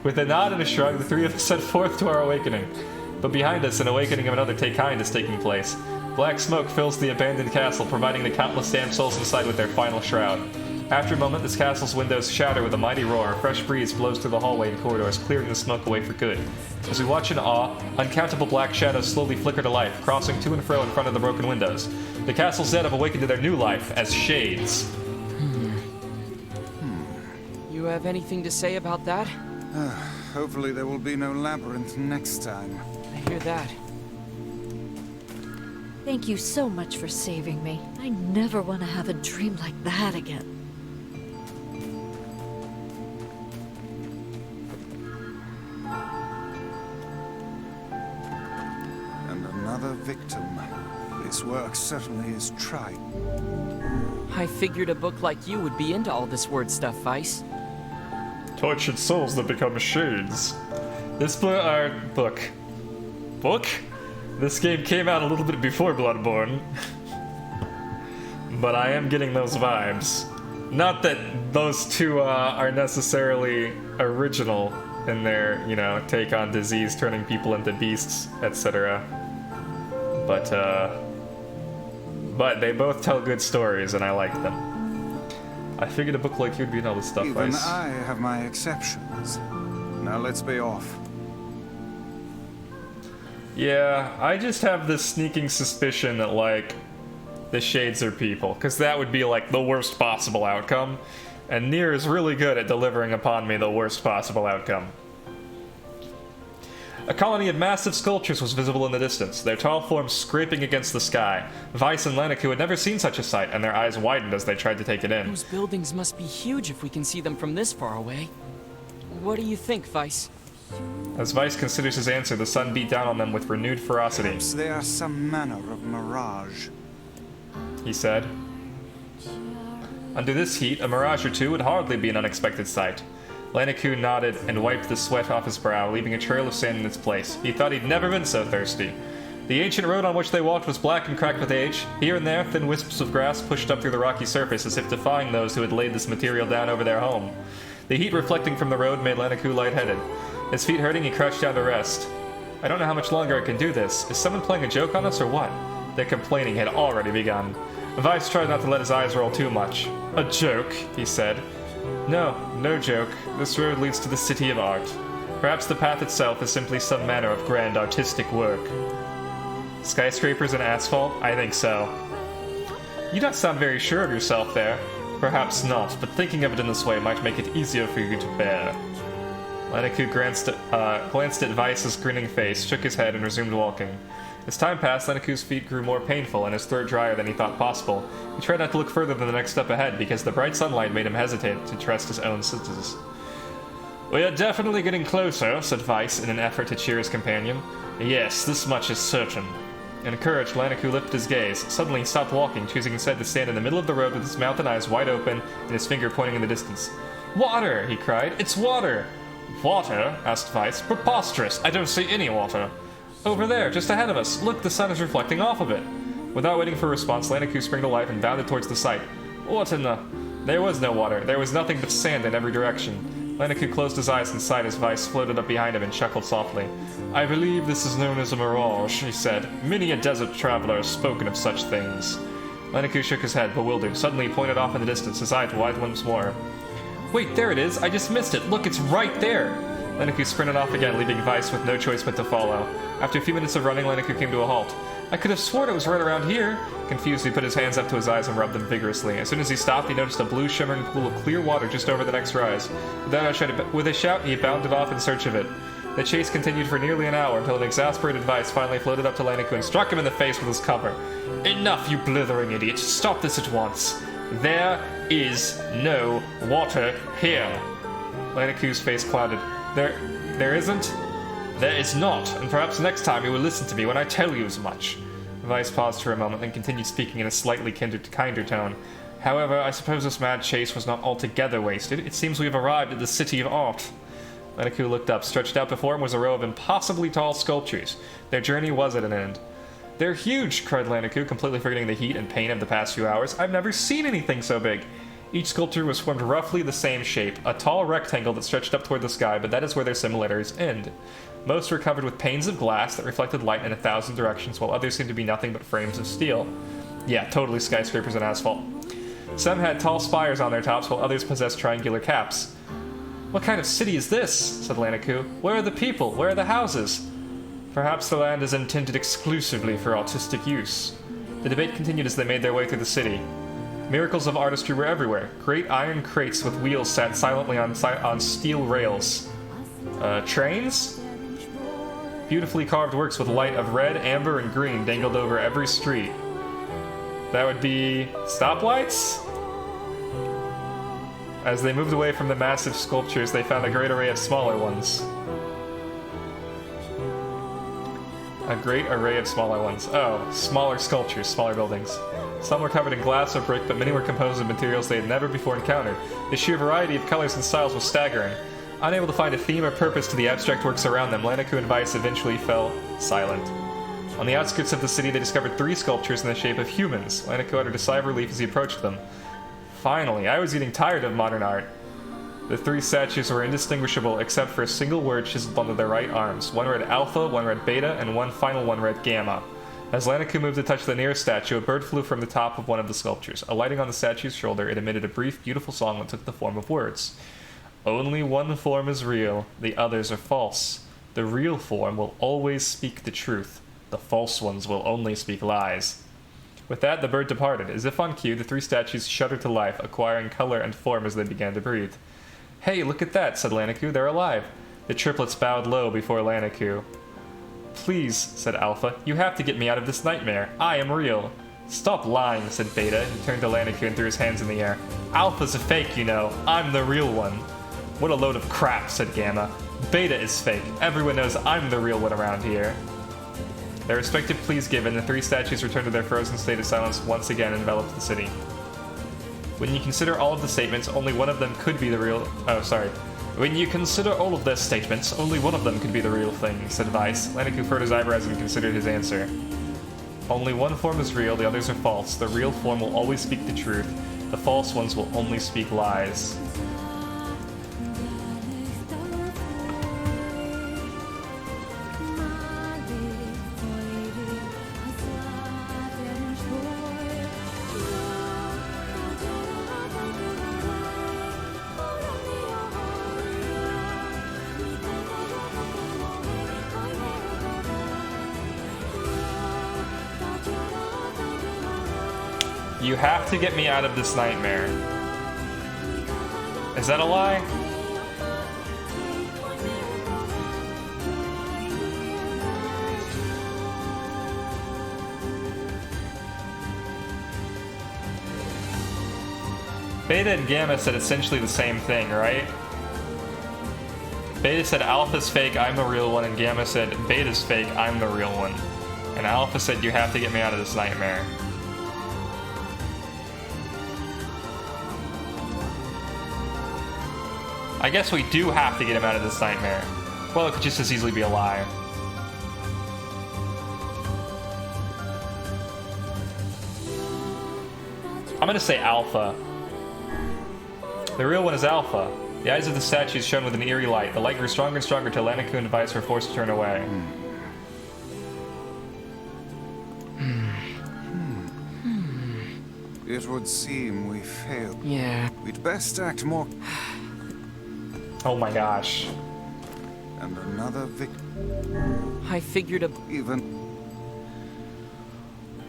With a nod and a shrug, the three of us set forth to our awakening. But behind us, an awakening of another take kind is taking place. Black smoke fills the abandoned castle, providing the countless damned souls inside with their final shroud. After a moment, this castle's windows shatter with a mighty roar. A fresh breeze blows through the hallway and corridors, clearing the smoke away for good. As we watch in awe, uncountable black shadows slowly flicker to life, crossing to and fro in front of the broken windows. The castle's dead have awakened to their new life as shades. You have anything to say about that? Hopefully there will be no labyrinth next time. I hear that. Thank you so much for saving me. I never want to have a dream like that again. And another victim. This work certainly is tried. I figured a book like you would be into all this word stuff, Weiss. Tortured souls that become shades. This book. This game came out a little bit before Bloodborne. But I am getting those vibes. Not that those two are necessarily original in their, take on disease, turning people into beasts, etc. But they both tell good stories, and I like them. I figured a book like you would be in all this stuff, Even Weiss. I have my exceptions. Now let's be off. Yeah, I just have this sneaking suspicion that, the shades are people, because that would be, the worst possible outcome, and Nier is really good at delivering upon me the worst possible outcome. A colony of massive sculptures was visible in the distance, their tall forms scraping against the sky. Weiss and Lanaku had never seen such a sight, and their eyes widened as they tried to take it in. Those buildings must be huge if we can see them from this far away. What do you think, Weiss? As Weiss considers his answer, the sun beat down on them with renewed ferocity. Perhaps they are some manner of mirage. He said. Under this heat, a mirage or two would hardly be an unexpected sight. Lanaku nodded and wiped the sweat off his brow, leaving a trail of sand in its place. He thought he'd never been so thirsty. The ancient road on which they walked was black and cracked with age. Here and there, thin wisps of grass pushed up through the rocky surface as if defying those who had laid this material down over their home. The heat reflecting from the road made Lanaku lightheaded. His feet hurting, he crouched down to rest. I don't know how much longer I can do this. Is someone playing a joke on us or what? Their complaining had already begun. Weiss tried not to let his eyes roll too much. A joke, he said. No joke. This road leads to the city of art. Perhaps the path itself is simply some manner of grand artistic work. Skyscrapers and asphalt? I think so. You don't sound very sure of yourself there. Perhaps not, but thinking of it in this way might make it easier for you to bear. Lanaku glanced at Weiss's grinning face, shook his head, and resumed walking. As time passed, Lanaku's feet grew more painful and his throat drier than he thought possible. He tried not to look further than the next step ahead because the bright sunlight made him hesitate to trust his own senses. We are definitely getting closer, said Weiss in an effort to cheer his companion. Yes, this much is certain. Encouraged, Lanaku lifted his gaze. Suddenly he stopped walking, choosing instead to stand in the middle of the road with his mouth and eyes wide open and his finger pointing in the distance. Water! He cried. It's water! Water? Asked Weiss. Preposterous! I don't see any water. Over there, just ahead of us. Look, the sun is reflecting off of it. Without waiting for a response, Lanaku sprang to life and bounded towards the sight. What in the... There was no water. There was nothing but sand in every direction. Lanaku closed his eyes and sighed as Weiss floated up behind him and chuckled softly. I believe this is known as a mirage, he said. Many a desert traveler has spoken of such things. Lanaku shook his head, bewildered. Suddenly he pointed off in the distance, his eyes wide once more. Wait, there it is! I just missed it! Look, it's right there! Lanaku sprinted off again, leaving Weiss with no choice but to follow. After a few minutes of running, Lanaku came to a halt. I could have sworn it was right around here. Confused, he put his hands up to his eyes and rubbed them vigorously. As soon as he stopped, he noticed a blue shimmering pool of clear water just over the next rise. With a shout, he bounded off in search of it. The chase continued for nearly an hour until an exasperated Weiss finally floated up to Lanaku and struck him in the face with his cover. Enough, you blithering idiot. Stop this at once. There is no water here. Lanaku's face clouded. There isn't? There is not, and perhaps next time you will listen to me when I tell you as much. Weiss paused for a moment, then continued speaking in a slightly kinder tone. However, I suppose this mad chase was not altogether wasted. It seems we have arrived at the City of Art. Lanaku looked up. Stretched out before him was a row of impossibly tall sculptures. Their journey was at an end. They're huge, cried Lanaku, completely forgetting the heat and pain of the past few hours. I've never seen anything so big. Each sculpture was formed roughly the same shape, a tall rectangle that stretched up toward the sky, but that is where their similarities end. Most were covered with panes of glass that reflected light in 1,000 directions, while others seemed to be nothing but frames of steel. Yeah, totally skyscrapers and asphalt. Some had tall spires on their tops, while others possessed triangular caps. What kind of city is this? Said Lanaku. Where are the people? Where are the houses? Perhaps the land is intended exclusively for autistic use. The debate continued as they made their way through the city. Miracles of artistry were everywhere. Great iron crates with wheels sat silently on steel rails. Trains? Beautifully carved works with light of red, amber, and green dangled over every street. That would be stoplights? As they moved away from the massive sculptures, they found a great array of smaller ones. A great array of smaller ones. Oh, smaller sculptures, smaller buildings. Some were covered in glass or brick, but many were composed of materials they had never before encountered. The sheer variety of colors and styles was staggering. Unable to find a theme or purpose to the abstract works around them, Lanaku and Weiss eventually fell silent. On the outskirts of the city, they discovered 3 sculptures in the shape of humans. Lanaku uttered a sigh of relief as he approached them. Finally, I was getting tired of modern art. The 3 statues were indistinguishable except for a single word chiseled onto their right arms. One read Alpha, one read Beta, and one final one read Gamma. As Lanaku moved to touch the nearest statue, a bird flew from the top of one of the sculptures. Alighting on the statue's shoulder, it emitted a brief, beautiful song that took the form of words. Only one form is real, the others are false. The real form will always speak the truth. The false ones will only speak lies. With that, the bird departed. As if on cue, the 3 statues shuddered to life, acquiring color and form as they began to breathe. Hey, look at that, said Lanaku. They're alive. The triplets bowed low before Lanaku. Please, said Alpha, you have to get me out of this nightmare. I am real. Stop lying, said Beta. He turned to Lanaku and threw his hands in the air. Alpha's a fake, you know. I'm the real one. What a load of crap, said Gamma. Beta is fake. Everyone knows I'm the real one around here. Their respective pleas given, the 3 statues returned to their frozen state of silence once again and enveloped the city. When you consider all of the statements, only one of them could be the real... Oh, sorry. When you consider all of their statements, only one of them could be the real thing, said Weiss. Lanaku furrowed his eyebrows and considered his answer. Only one form is real, the others are false. The real form will always speak the truth. The false ones will only speak lies. You have to get me out of this nightmare. Is that a lie? Beta and Gamma said essentially the same thing, right? Beta said Alpha's fake, I'm the real one, and Gamma said Beta's fake, I'm the real one. And Alpha said you have to get me out of this nightmare. I guess we do have to get him out of this nightmare. Well, it could just as easily be a lie. I'm gonna say Alpha. The real one is Alpha. The eyes of the statues shone with an eerie light. The light grew stronger and stronger till Lanaku and Weiss were forced to turn away. It would seem we failed. Yeah. We'd best act more... Oh my gosh. And another victim. I figured a... Even...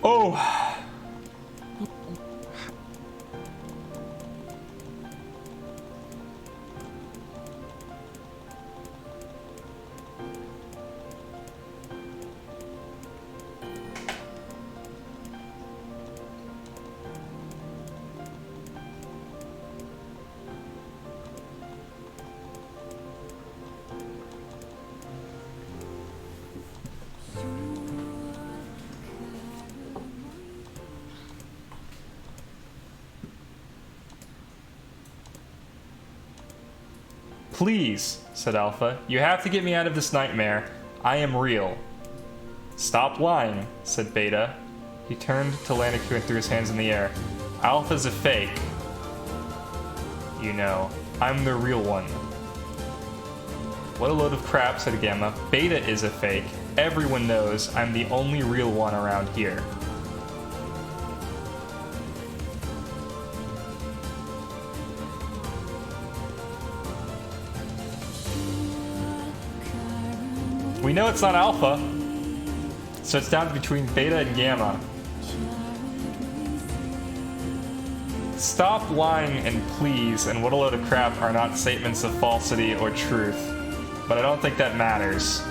Oh! Please, said Alpha. You have to get me out of this nightmare. I am real. Stop lying, said Beta. He turned to Laniku and threw his hands in the air. Alpha's a fake. You know, I'm the real one. What a load of crap, said Gamma. Beta is a fake. Everyone knows I'm the only real one around here. We know it's not Alpha, so it's down between Beta and Gamma. Stop lying and please and what a load of crap are not statements of falsity or truth. But I don't think that matters.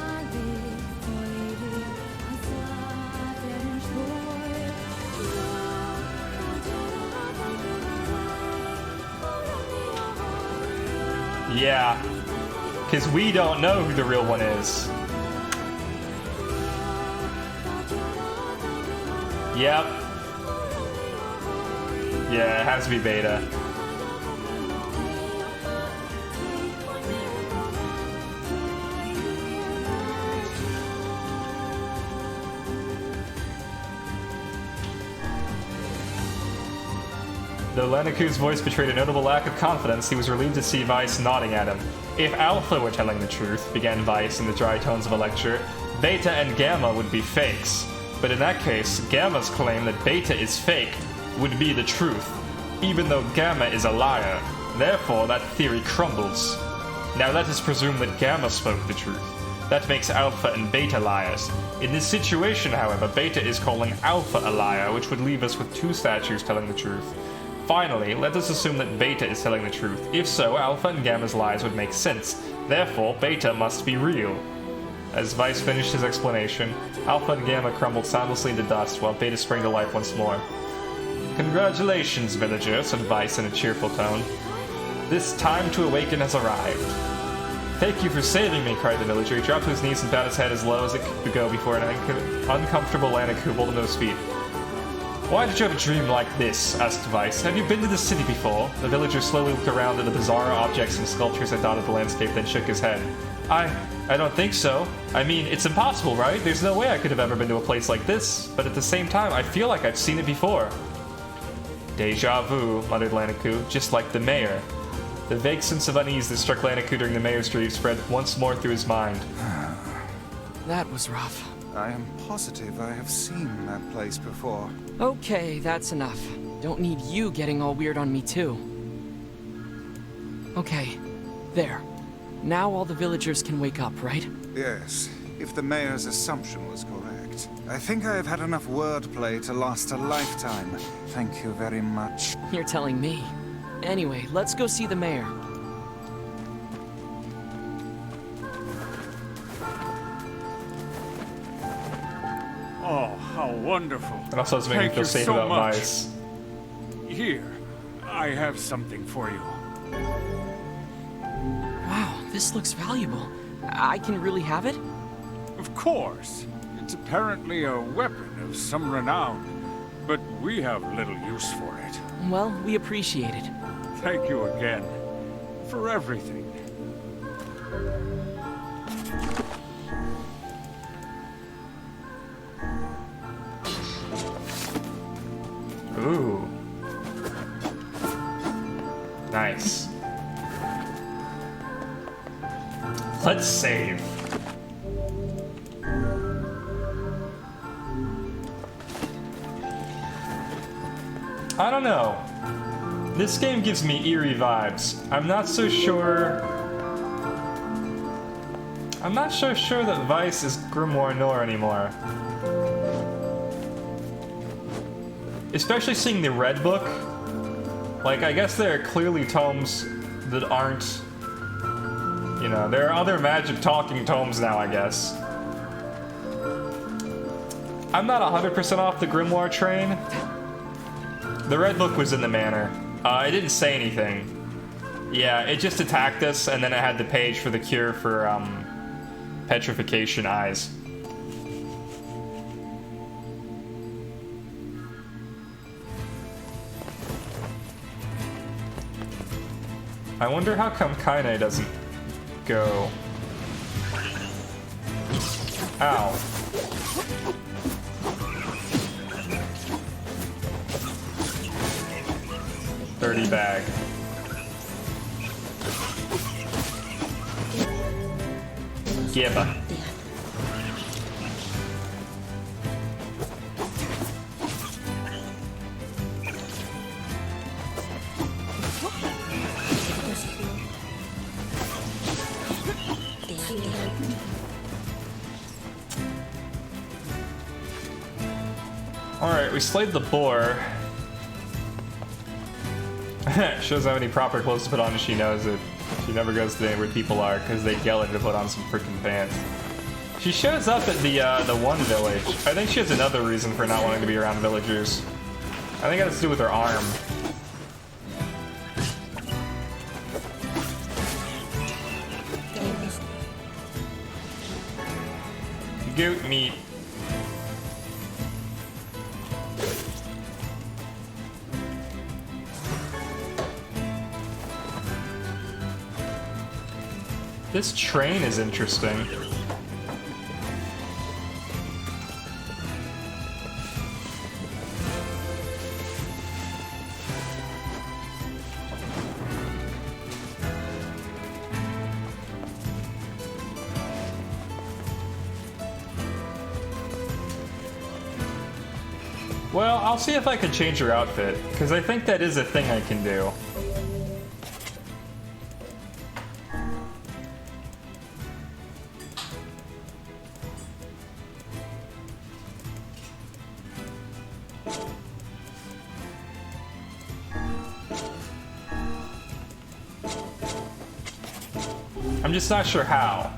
Yeah, because we don't know who the real one is. Yep. Yeah, it has to be Beta. Though Laniku's voice betrayed a notable lack of confidence, he was relieved to see Weiss nodding at him. If Alpha were telling the truth, began Weiss in the dry tones of a lecture, Beta and Gamma would be fakes. But in that case, Gamma's claim that Beta is fake would be the truth, even though Gamma is a liar. Therefore, that theory crumbles. Now let us presume that Gamma spoke the truth. That makes Alpha and Beta liars. In this situation, however, Beta is calling Alpha a liar, which would leave us with two statues telling the truth. Finally, let us assume that Beta is telling the truth. If so, Alpha and Gamma's lies would make sense. Therefore, Beta must be real. As Weiss finished his explanation, Alpha and Gamma crumbled soundlessly into dust, while Beta sprang to life once more. Congratulations, villager, said Weiss in a cheerful tone. This time to awaken has arrived. Thank you for saving me, cried the villager. He dropped to his knees and bowed his head as low as it could go before an uncomfortable Laniku pulled him to his feet. Why did you have a dream like this? Asked Weiss. Have you been to the city before? The villager slowly looked around at the bizarre objects and sculptures that dotted the landscape, then shook his head. I don't think so. I mean, it's impossible, right? There's no way I could have ever been to a place like this. But at the same time, I feel like I've seen it before. Deja vu, muttered Laniku, just like the mayor. The vague sense of unease that struck Laniku during the mayor's dream spread once more through his mind. That was rough. I am positive I have seen that place before. Okay, that's enough. Don't need you getting all weird on me, too. Okay, there. Now all the villagers can wake up, right? Yes, if the mayor's assumption was correct. I think I have had enough wordplay to last a lifetime. Thank you very much. You're telling me. Anyway, let's go see the mayor. Oh, how wonderful. And also it's making me feel safe about Weiss. Here, I have something for you. Wow, this looks valuable. I can really have it? Of course. It's apparently a weapon of some renown, but we have little use for it. Well, we appreciate it. Thank you again for everything. Ooh. Nice. Let's save. I don't know. This game gives me eerie vibes. I'm not so sure that Weiss is Grimoire Noir anymore. Especially seeing the red book. Like, I guess there are clearly tomes that aren't... You know, there are other magic talking tomes now, I guess. I'm not 100% off the Grimoire train. The red book was in the manor. It didn't say anything. Yeah, it just attacked us, and then it had the page for the cure for, petrification eyes. I wonder how come Kaine doesn't go. Ow. Dirty bag. Gibba. Alright, we slayed the boar. Shows how many proper clothes to put on and she knows it. She never goes to where people are because they yell at her to put on some freaking pants. She shows up at the one village. I think she has another reason for not wanting to be around villagers. I think it has to do with her arm. Goat meat. This train is interesting. Well, I'll see if I can change her outfit, because I think that is a thing I can do. I'm just not sure how.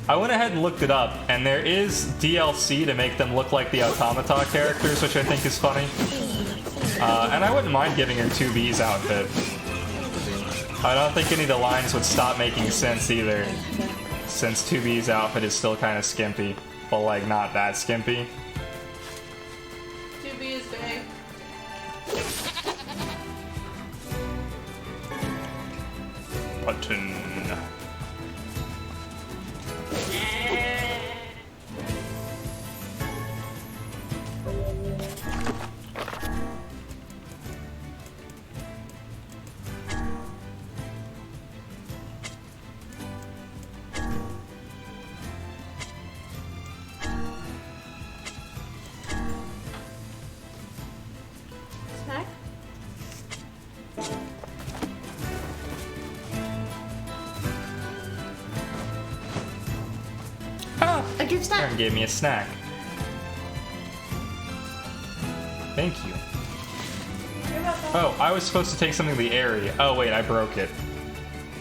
I went ahead and looked it up, and there is DLC to make them look like the Automata characters, which I think is funny. And I wouldn't mind giving her 2B's outfit. I don't think any of the lines would stop making sense either, since 2B's outfit is still kind of skimpy, but like not that skimpy. 2B is gay. Button. Aaron gave me a snack. Thank you. Oh, I was supposed to take something to the area. Oh wait, I broke it.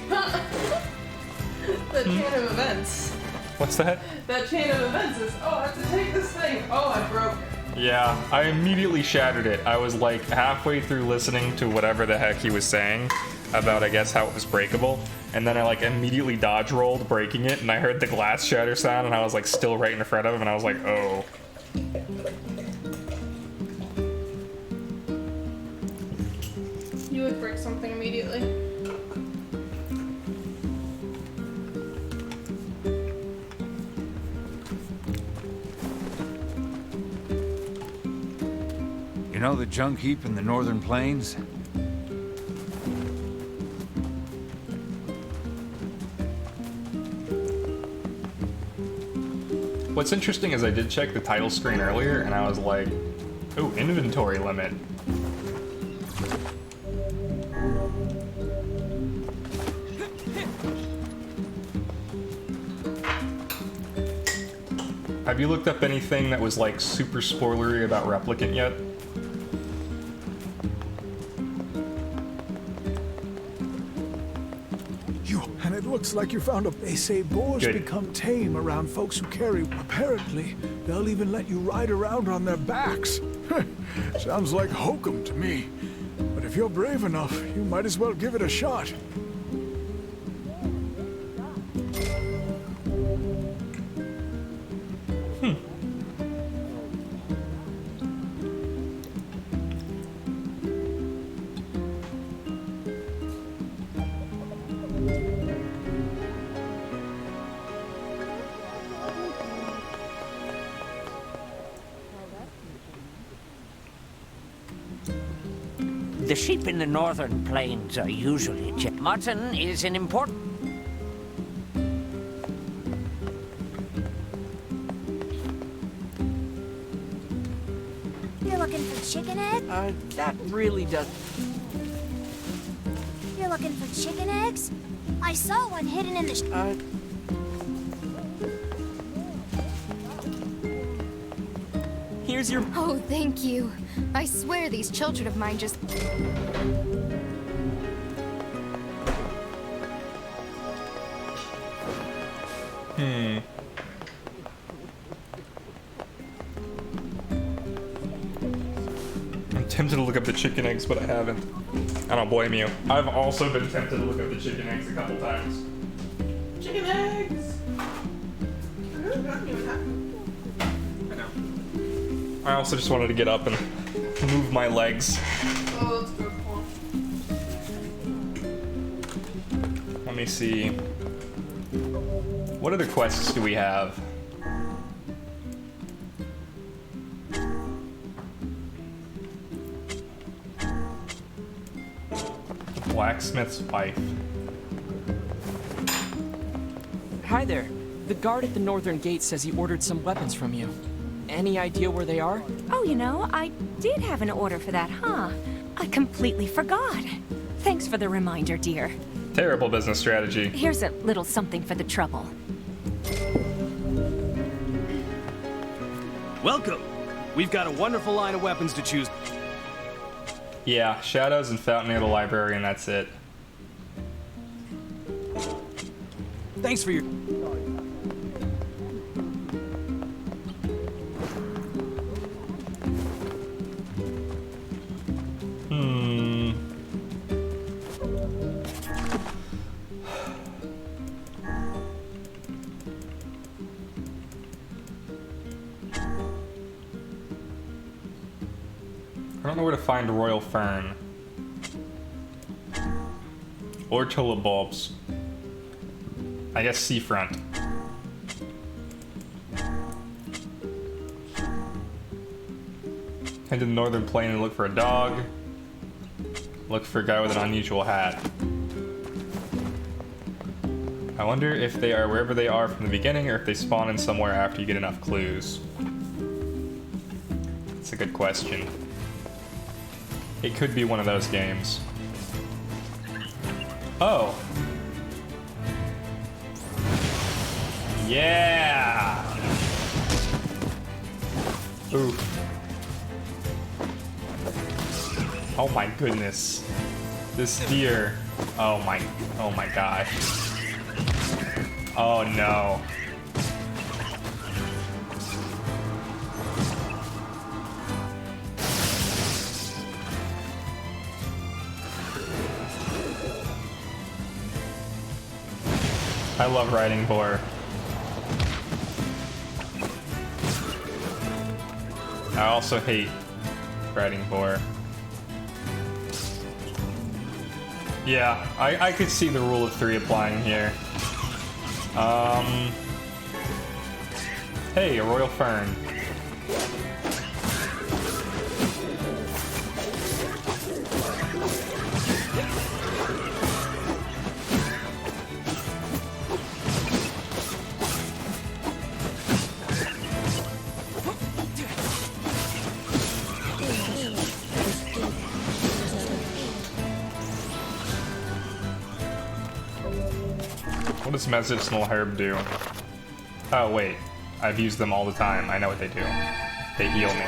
The chain of events. What's that? That chain of events is, oh, I have to take this thing. Oh, I broke it. Yeah, I immediately shattered it. I was like halfway through listening to whatever the heck he was saying about, I guess, how it was breakable. And then I like immediately dodge rolled, breaking it, and I heard the glass shatter sound, and I was like still right in front of him, and I was like, oh. You would break something immediately. You know the junk heap in the northern plains? What's interesting is I did check the title screen earlier, and I was like, ooh, inventory limit. Have you looked up anything that was like super spoilery about RepliCAN yet? And it looks like you found a... They say boars become tame around folks who carry... Apparently, they'll even let you ride around on their backs. Sounds like hokum to me. But if you're brave enough, you might as well give it a shot. The sheep in the northern plains are usually mutton is an important... You're looking for chicken eggs? That really does... You're looking for chicken eggs? I saw one hidden in the... Here's your... Oh, thank you. I swear these children of mine just... I'm tempted to look up the chicken eggs, but I haven't. I don't blame you. I've also been tempted to look up the chicken eggs a couple times. Chicken eggs! I also just wanted to get up and move my legs. Oh, that's a good point. Let me see. What other quests do we have? Blacksmith's wife. Hi there. The guard at the northern gate says he ordered some weapons from you. Any idea where they are? Oh, you know, I did have an order for that, huh? I completely forgot. Thanks for the reminder, dear. Terrible business strategy. Here's a little something for the trouble. Welcome. We've got a wonderful line of weapons to choose. Yeah, Shadows and Fountain near the library, and that's it. Thanks for your... I don't know where to find Royal Fern. Or tulip bulbs. I guess seafront. Head to the northern plain and look for a dog. Look for a guy with an unusual hat. I wonder if they are wherever they are from the beginning or if they spawn in somewhere after you get enough clues. That's a good question. It could be one of those games. Oh. Yeah! Oof. Oh my goodness. This deer. Oh my gosh. Oh no. I love riding boar. I also hate riding boar. Yeah, I could see the rule of 3 applying here. Hey, a royal fern. What does medicinal herb do? Oh wait, I've used them all the time. I know what they do. They heal me.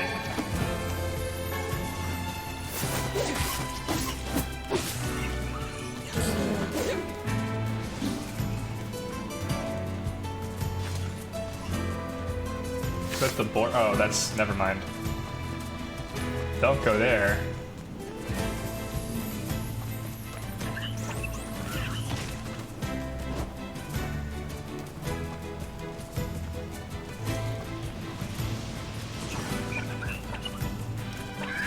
Is that the boar? Oh, that's... never mind. Don't go there.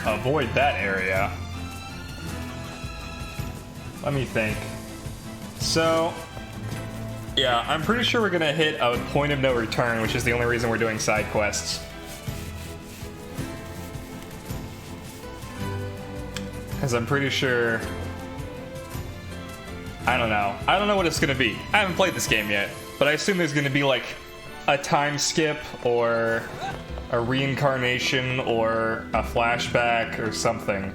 Avoid that area. Let me think. So, yeah, I'm pretty sure we're gonna hit a point of no return, which is the only reason we're doing side quests. Because I'm pretty sure... I don't know. I don't know what it's going to be. I haven't played this game yet, but I assume there's going to be like a time skip or a reincarnation or a flashback or something.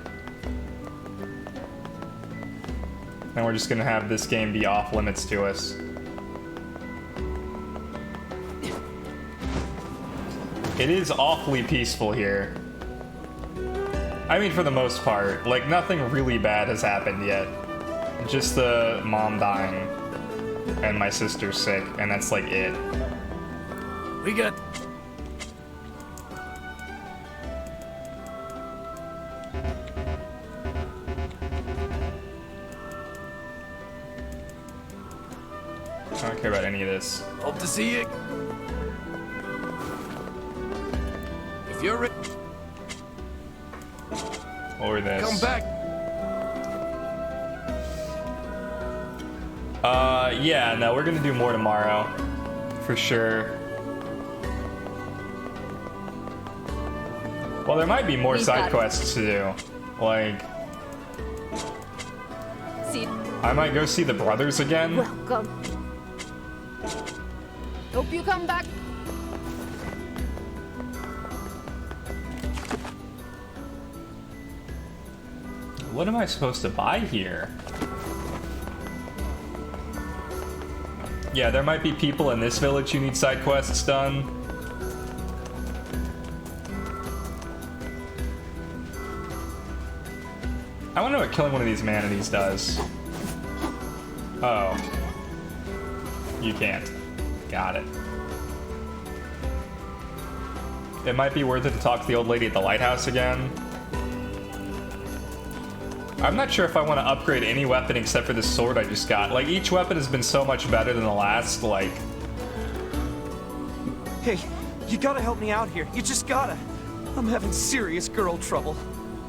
And we're just going to have this game be off limits to us. It is awfully peaceful here. I mean, for the most part. Like, nothing really bad has happened yet. Just the mom dying and my sister sick, and that's like it. We got... I don't care about any of this. Hope to see you. If you're ready... Or this. Come back. Yeah, no, we're gonna do more tomorrow. For sure. Well, there might be more side quests to do. Like... See. I might go see the brothers again. Welcome. Hope you come back. What am I supposed to buy here? Yeah, there might be people in this village who need side quests done. I wonder what killing one of these manatees does. Oh. You can't. Got it. It might be worth it to talk to the old lady at the lighthouse again. I'm not sure if I want to upgrade any weapon except for the sword I just got. Like, each weapon has been so much better than the last, like... Hey, you gotta help me out here. You just gotta. I'm having serious girl trouble.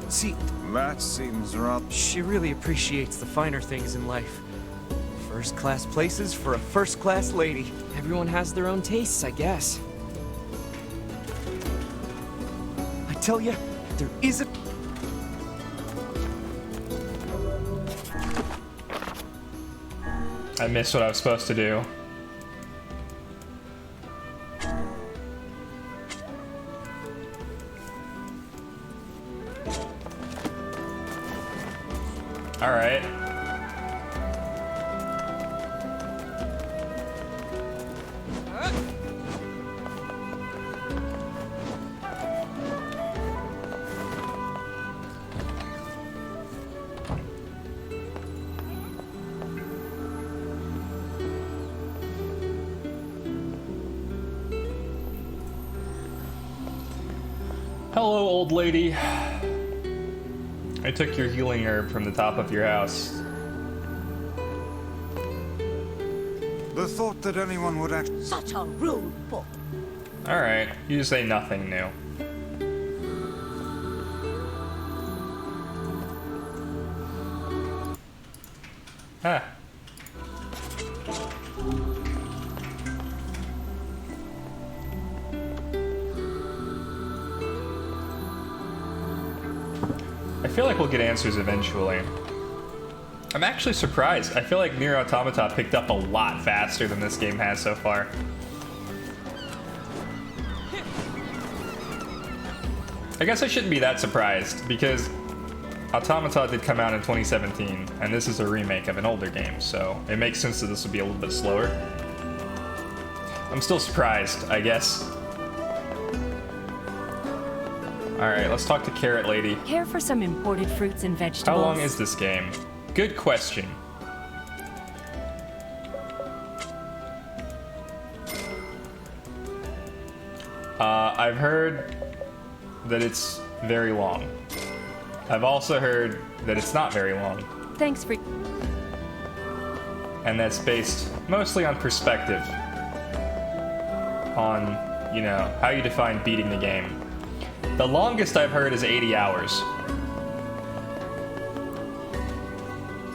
See... That seems rather... She really appreciates the finer things in life. First-class places for a first-class lady. Everyone has their own tastes, I guess. I tell you, there isn't... I missed what I was supposed to do. All right. Hello, old lady. I took your healing herb from the top of your house. The thought that anyone would act... Such a rude boy. Alright, you say nothing new. Ah. I feel like we'll get answers eventually. I'm actually surprised. I feel like Nier Automata picked up a lot faster than this game has so far. I guess I shouldn't be that surprised, because Automata did come out in 2017, and this is a remake of an older game, so it makes sense that this would be a little bit slower. I'm still surprised, I guess. Alright, let's talk to Carrot Lady. Care for some imported fruits and vegetables? How long is this game? Good question. I've heard that it's very long. I've also heard that it's not very long. Thanks for... And that's based mostly on perspective. On, you know, how you define beating the game. The longest I've heard is 80 hours.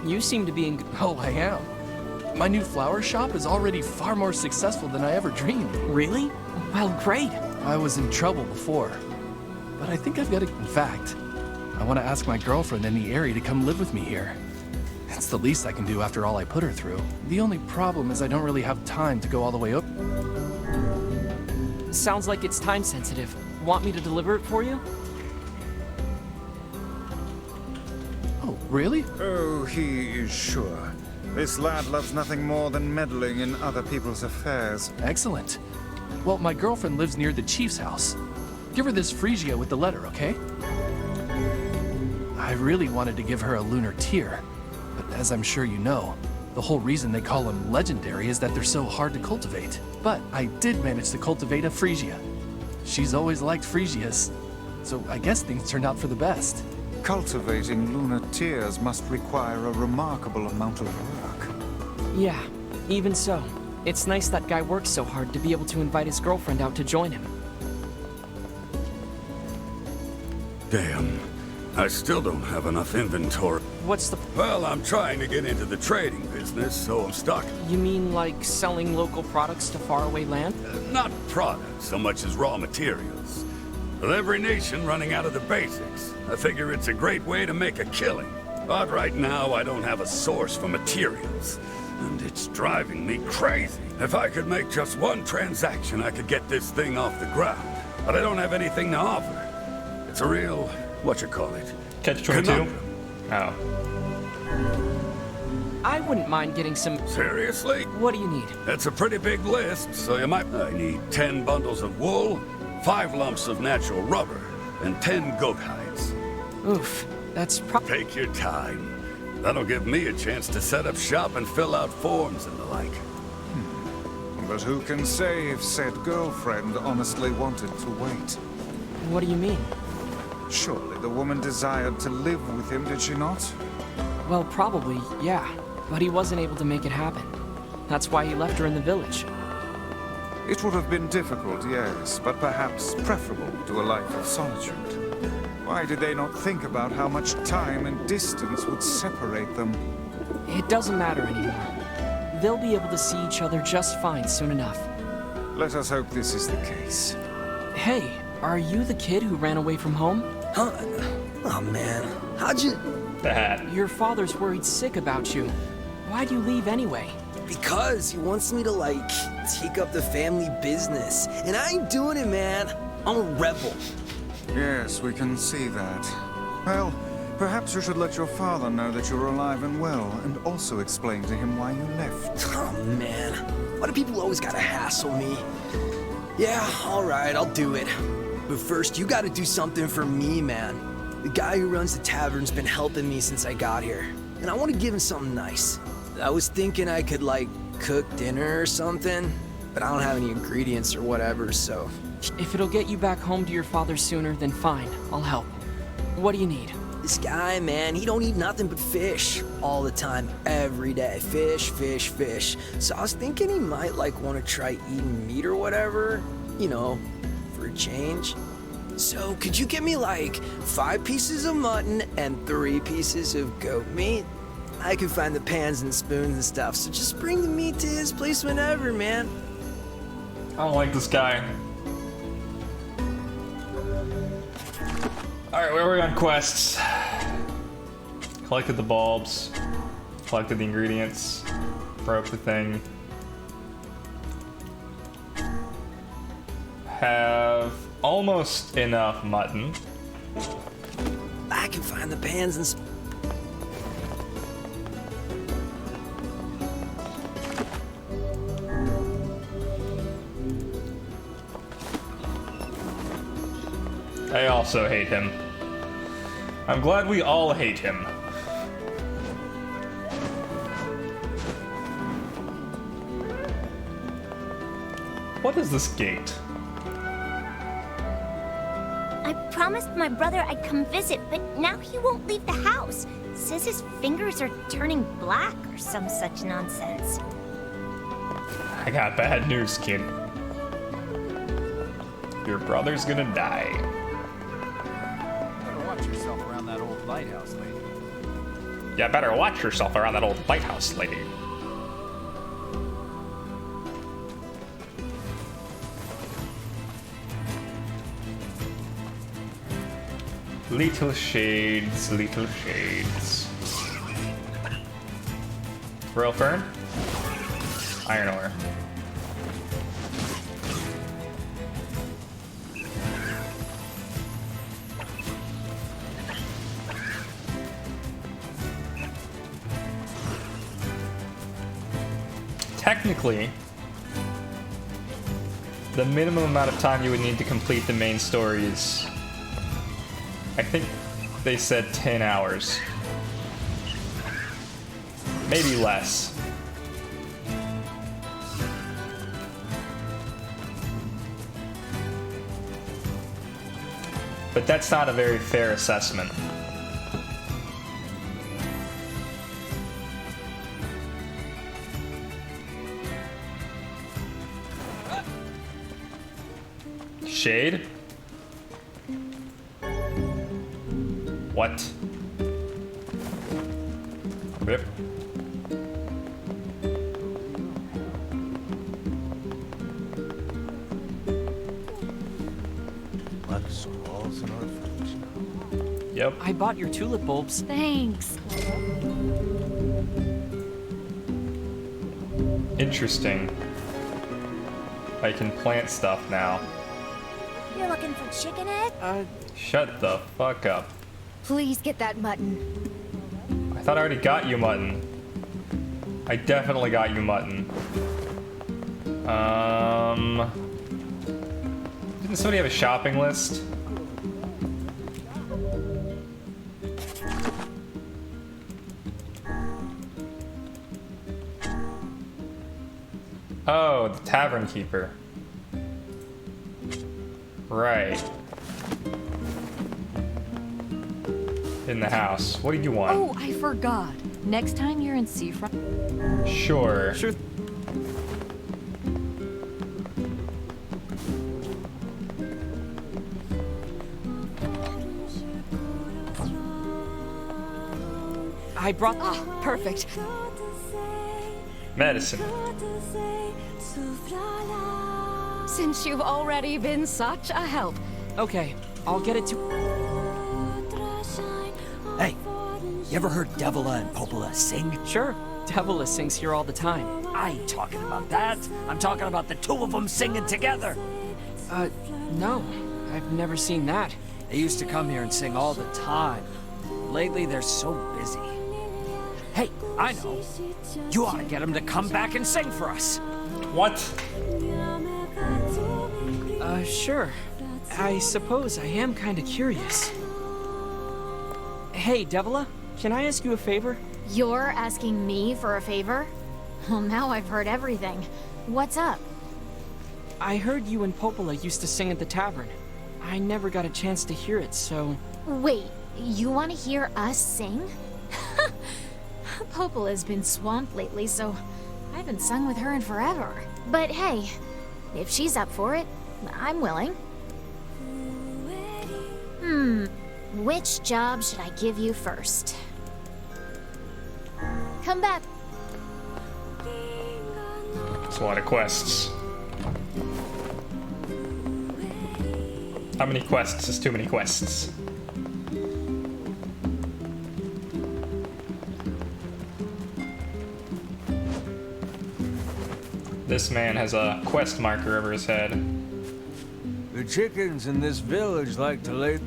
You seem to be in... Oh, I am. My new flower shop is already far more successful than I ever dreamed. Really? Well, great. I was in trouble before, but I think I've got it. In fact, I want to ask my girlfriend in the area to come live with me here. It's the least I can do after all I put her through. The only problem is I don't really have time to go all the way up. Sounds like it's time sensitive. Want me to deliver it for you? Oh, really? Oh, he is sure. This lad loves nothing more than meddling in other people's affairs. Excellent. Well, my girlfriend lives near the chief's house. Give her this Phrygia with the letter, okay? I really wanted to give her a lunar tear, but as I'm sure you know, the whole reason they call them legendary is that they're so hard to cultivate. But I did manage to cultivate a Phrygia. She's always liked Phrygias, so I guess things turned out for the best. Cultivating lunar tears must require a remarkable amount of work. Yeah, even so. It's nice that guy works so hard to be able to invite his girlfriend out to join him. Damn. I still don't have enough inventory. What's the... Well, I'm trying to get into the trading business, so I'm stuck. You mean like selling local products to faraway land? Not products so much as raw materials. With every nation running out of the basics, I figure it's a great way to make a killing. But right now, I don't have a source for materials. And it's driving me crazy. If I could make just one transaction, I could get this thing off the ground. But I don't have anything to offer. It's a real, whatchamacallit, Catch-22? Oh. I wouldn't mind getting some... Seriously? What do you need? It's a pretty big list, so you might... I need 10 bundles of wool, 5 lumps of natural rubber, and 10 goat hides. Oof, that's Take your time. That'll give me a chance to set up shop and fill out forms and the like. But who can say if said girlfriend honestly wanted to wait? What do you mean? Surely the woman desired to live with him, did she not? Well, probably, yeah. But he wasn't able to make it happen. That's why he left her in the village. It would have been difficult, yes, but perhaps preferable to a life of solitude. Why did they not think about how much time and distance would separate them? It doesn't matter anymore. They'll be able to see each other just fine soon enough. Let us hope this is the case. Hey, are you the kid who ran away from home? Huh? Oh man, how'd you... Your father's worried sick about you. Why'd you leave anyway? Because he wants me to, like, take up the family business. And I ain't doing it, man. I'm a rebel. Yes, we can see that. Well, perhaps you should let your father know that you're alive and well, and also explain to him why you left. Oh, man. Why do people always gotta hassle me? Yeah, alright, I'll do it. But first, you gotta do something for me, man. The guy who runs the tavern's been helping me since I got here. And I want to give him something nice. I was thinking I could, like, cook dinner or something, but I don't have any ingredients or whatever, so... If it'll get you back home to your father sooner, then fine. I'll help. What do you need? This guy, man, he don't eat nothing but fish. All the time, every day. Fish, fish, fish. So I was thinking he might, like, want to try eating meat or whatever. You know, for a change. So, could you get me, like, 5 pieces of mutton and 3 pieces of goat meat? I can find the pans and spoons and stuff, so just bring the meat to his place whenever, man. I don't like this guy. Alright, where are we on quests? Collected the bulbs. Collected the ingredients. Broke the thing. Have almost enough mutton. I can find the pans and I also hate him. I'm glad we all hate him. What is this gate? I promised my brother I'd come visit, but now he won't leave the house. Says his fingers are turning black or some such nonsense. I got bad news, kid. Your brother's gonna die. Better watch yourself around that old lighthouse, lady. Yeah, better watch yourself around that old lighthouse, lady. Little shades, little shades. Royal Fern? Iron ore. Technically, the minimum amount of time you would need to complete the main stories, I think they said 10 hours. Maybe less. But that's not a very fair assessment. Shade? What? Rip. Black Scrawl's an orphanage. Yep. I bought your tulip bulbs. Thanks. Interesting. I can plant stuff now. You're looking for chicken egg? Shut the fuck up. Please get that mutton. I thought I already got you mutton. I definitely got you mutton. Didn't somebody have a shopping list? Oh, the tavern keeper. Right. In the house. What did you want? Oh, I forgot. Next time you're in Seafront. Sure. Sure. I brought. Oh, perfect. Medicine. Since you've already been such a help. Okay, I'll get it to. Hey, you ever heard Devila and Popola sing? Sure, Devila sings here all the time. I ain't talking about that. I'm talking about the two of them singing together. No, I've never seen that. They used to come here and sing all the time. Lately, they're so busy. Hey, I know. You ought to get them to come back and sing for us. What? Sure. I suppose I am kind of curious. Hey, Devila, can I ask you a favor? You're asking me for a favor? Well, now I've heard everything. What's up? I heard you and Popola used to sing at the tavern. I never got a chance to hear it, so... Wait, you want to hear us sing? Popola's been swamped lately, so I haven't sung with her in forever. But hey, if she's up for it, I'm willing. Which job should I give you first? Come back. It's a lot of quests. How many quests is too many quests? This man has a quest marker over his head. The chickens in this village like to lay...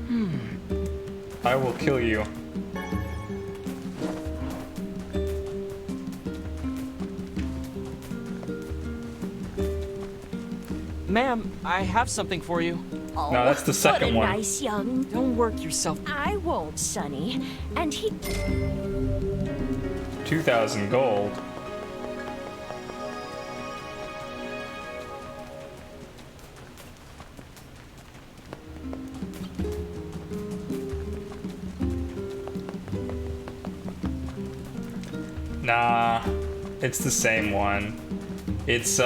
I will kill you. Ma'am, I have something for you. Oh, No, that's the second what a one. nice young... Don't work yourself. I won't, Sonny. And he... 2,000 gold. Nah, it's the same one. It's,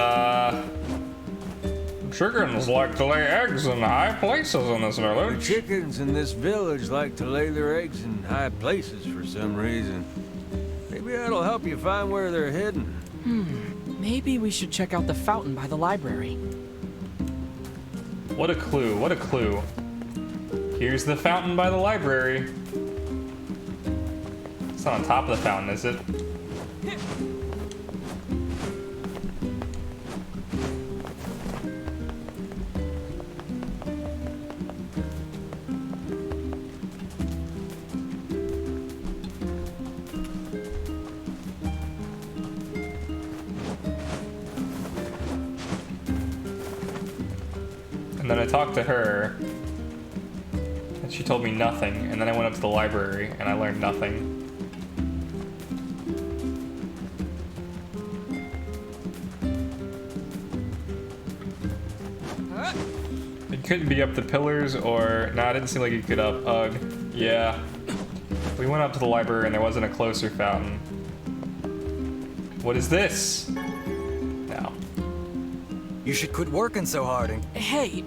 chickens like to lay eggs in high places in this The village. chickens in this village like to lay their eggs in high places for some reason. Maybe that'll help you find where they're hidden. Maybe we should check out the fountain by the library. What a clue, what a clue. Here's the fountain by the library. It's not on top of the fountain, is it? And then I talked to her, and she told me nothing, and then I went up to the library, and I learned nothing. It couldn't be up the pillars, or... No, it didn't seem like it could up. Ugh. Yeah. We went up to the library, and there wasn't a closer fountain. What is this? No. You should quit working so hard and... Hey,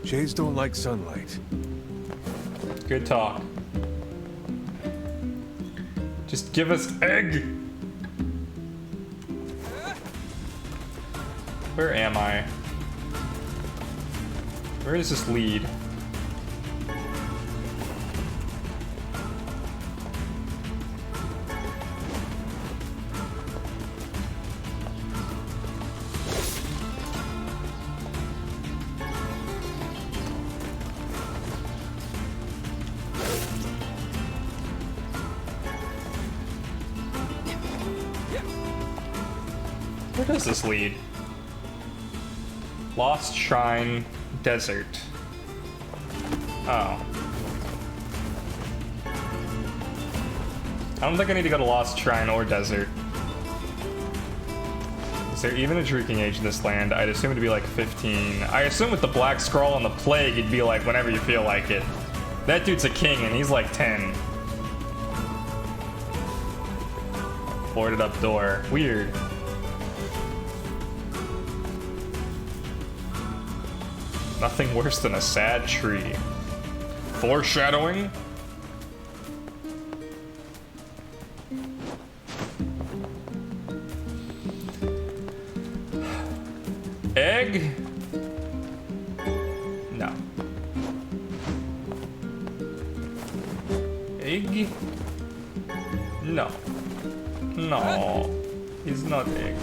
Jays don't like sunlight. Good talk. Just give us egg! Where am I? Where does this lead? Where does this lead? Lost Shrine, Desert. Oh. I don't think I need to go to Lost Shrine or Desert. Is there even a drinking age in this land? I'd assume it'd be like 15. I assume with the Black Scrawl and the Plague, it'd be like whenever you feel like it. That dude's a king and he's like 10. Boarded up door. Weird. Nothing worse than a sad tree. Foreshadowing? Egg? No. Egg? No. No. He's not egg.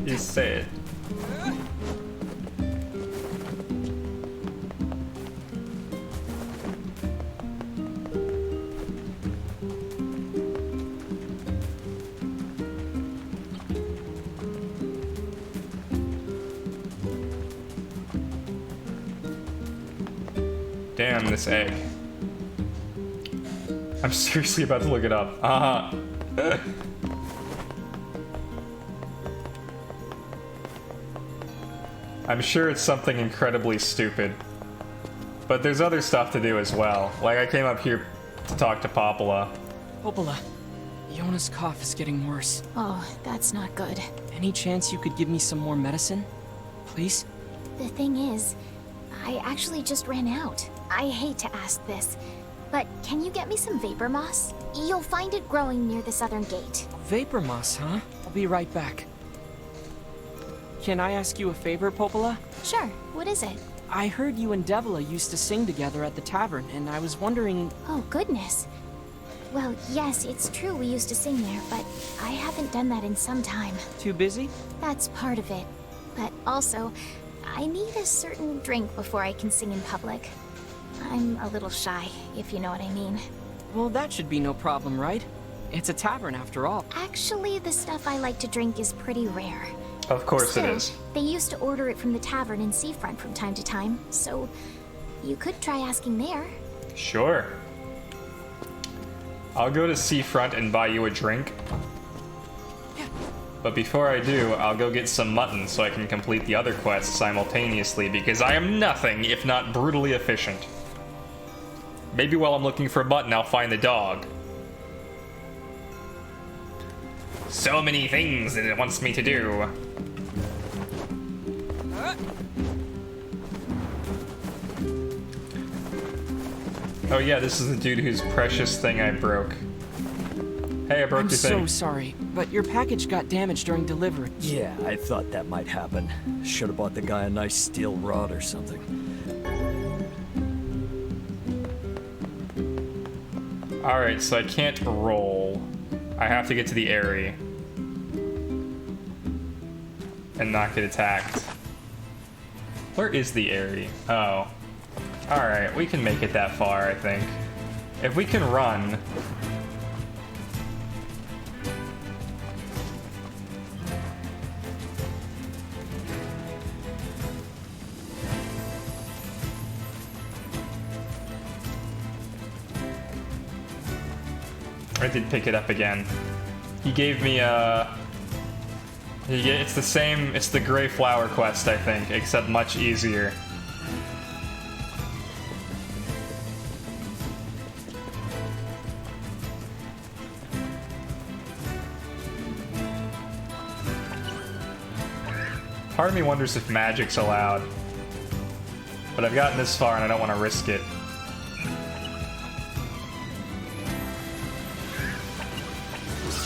He's sad. Damn, this egg. I'm seriously about to look it up. I'm sure it's something incredibly stupid. But there's other stuff to do as well. Like, I came up here to talk to Popola. Popola, Yonah's cough is getting worse. Oh, that's not good. Any chance you could give me some more medicine? Please? The thing is, I actually just ran out. I hate to ask this, but can you get me some vapor moss? You'll find it growing near the southern gate. Vapor moss, huh? I'll be right back. Can I ask you a favor, Popola? Sure, what is it? I heard you and Devila used to sing together at the tavern, and I was wondering... Oh, goodness. Well, yes, it's true we used to sing there, but I haven't done that in some time. Too busy? That's part of it. But also, I need a certain drink before I can sing in public. I'm a little shy, if you know what I mean. Well, that should be no problem, right? It's a tavern after all. Actually, the stuff I like to drink is pretty rare. Of course Still, it is. They used to order it from the tavern in Seafront from time to time, so you could try asking there. Sure. I'll go to Seafront and buy you a drink. But before I do, I'll go get some mutton so I can complete the other quests simultaneously, because I am nothing if not brutally efficient. Maybe while I'm looking for mutton, I'll find the dog. So many things that it wants me to do. Oh yeah, this is the dude whose precious thing I broke. Hey, I broke I'm your thing. so sorry, but your package got damaged during delivery. Yeah, I thought that might happen. Should have bought the guy a nice steel rod or something. Alright, so I can't roll. I have to get to the area and not get attacked. Where is the area? Oh. Alright, we can make it that far, I think. If we can run... I did pick it up again. He gave me it's the same, it's the Gray Flower quest, I think, except much easier. Part of me wonders if magic's allowed. But I've gotten this far and I don't want to risk it.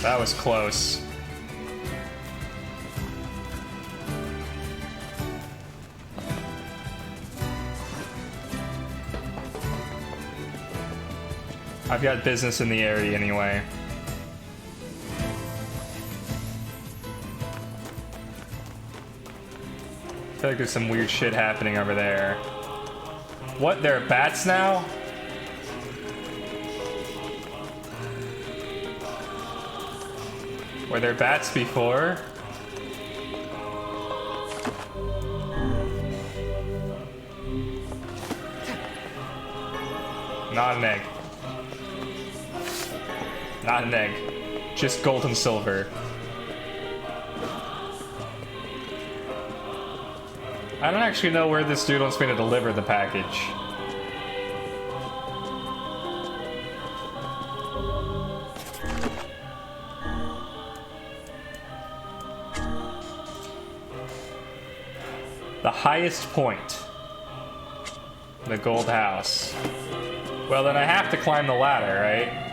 That was close. I've got business in the area anyway. I feel like there's some weird shit happening over there. What? There are bats now? Were there bats before? Not an egg. Not an egg. Just gold and silver. I don't actually know where this dude wants me to deliver the package. The highest point. The gold house. Well, then I have to climb the ladder, right?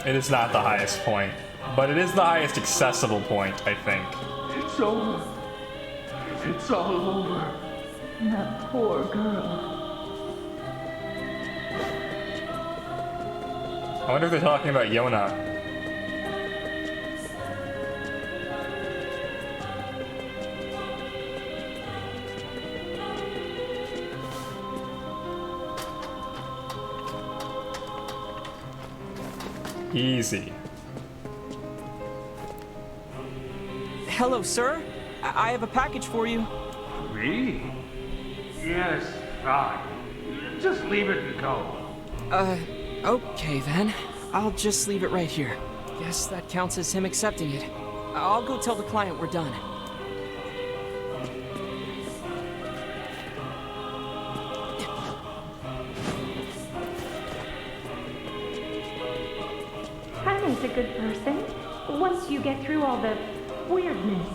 It is not the highest point, but it is the highest accessible point, I think. It's over. It's all over. That poor girl. I wonder if they're talking about Yonah. Easy. Hello, sir. I have a package for you. Me? Yes, fine. Just leave it and go. Okay then. I'll just leave it right here. Guess that counts as him accepting it. I'll go tell the client we're done. Kaine's a good person, once you get through all the weirdness.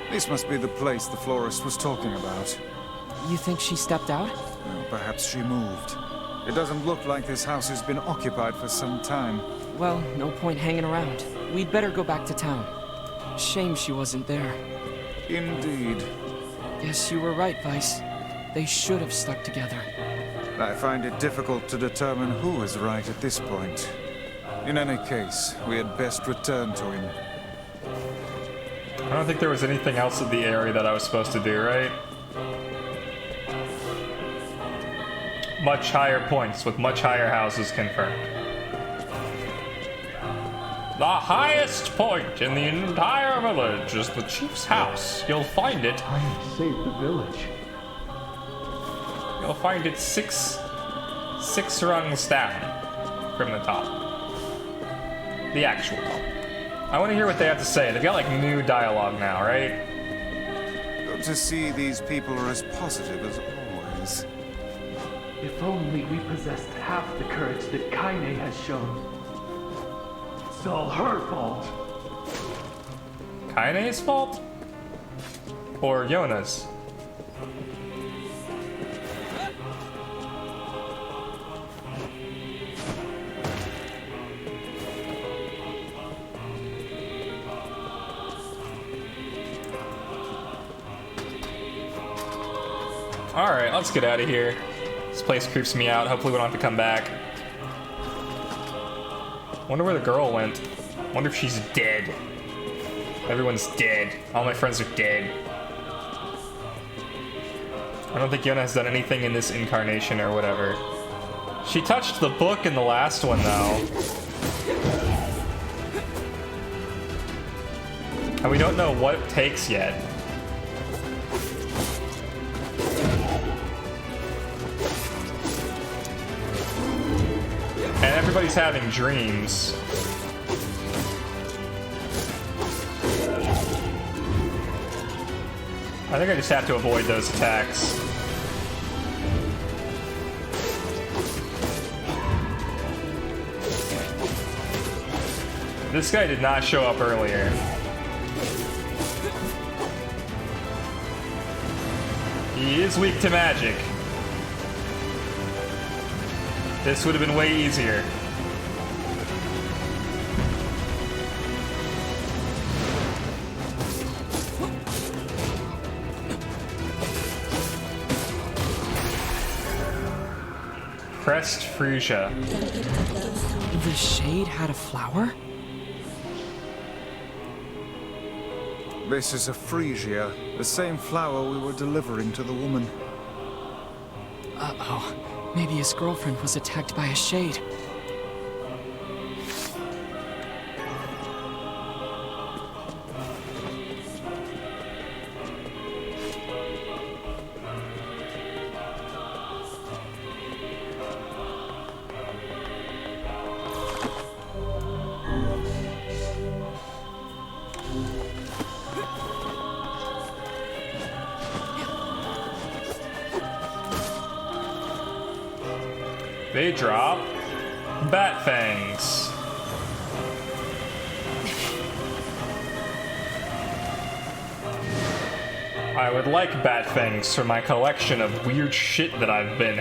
This must be the place the florist was talking about. You think she stepped out? Well, perhaps she moved. It doesn't look like this house has been occupied for some time. Well, no point hanging around. We'd better go back to town. Shame she wasn't there. Indeed. Guess you were right, Weiss. They should have stuck together. I find it difficult to determine who is right at this point. In any case, we had best return to him. I don't think there was anything else in the area that I was supposed to do, right? Much higher points with much higher houses confirmed. The highest point in the entire village is the chief's house. You'll find it. I saved the village. You'll find it six rungs down from the top. The actual top. I want to hear what they have to say. They've got like new dialogue now, right? Good to see these people are as positive as always. If only we possessed half the courage that Kaine has shown. It's all her fault. Kaine's fault? Or Yonah's? Alright, let's get out of here. This place creeps me out. Hopefully we don't have to come back. Wonder where the girl went. Wonder if she's dead. Everyone's dead. All my friends are dead. I don't think Yonah has done anything in this incarnation or whatever. She touched the book in the last one, though. And we don't know what it takes yet. And everybody's having dreams. I think I just have to avoid those attacks. This guy did not show up earlier. He is weak to magic. This would have been way easier. Crest Freesia. The shade had a flower? This is a Freesia, the same flower we were delivering to the woman. Uh-oh. Maybe his girlfriend was attacked by a shade. They drop bat fangs. I would like bat fangs for my collection of weird shit that I've been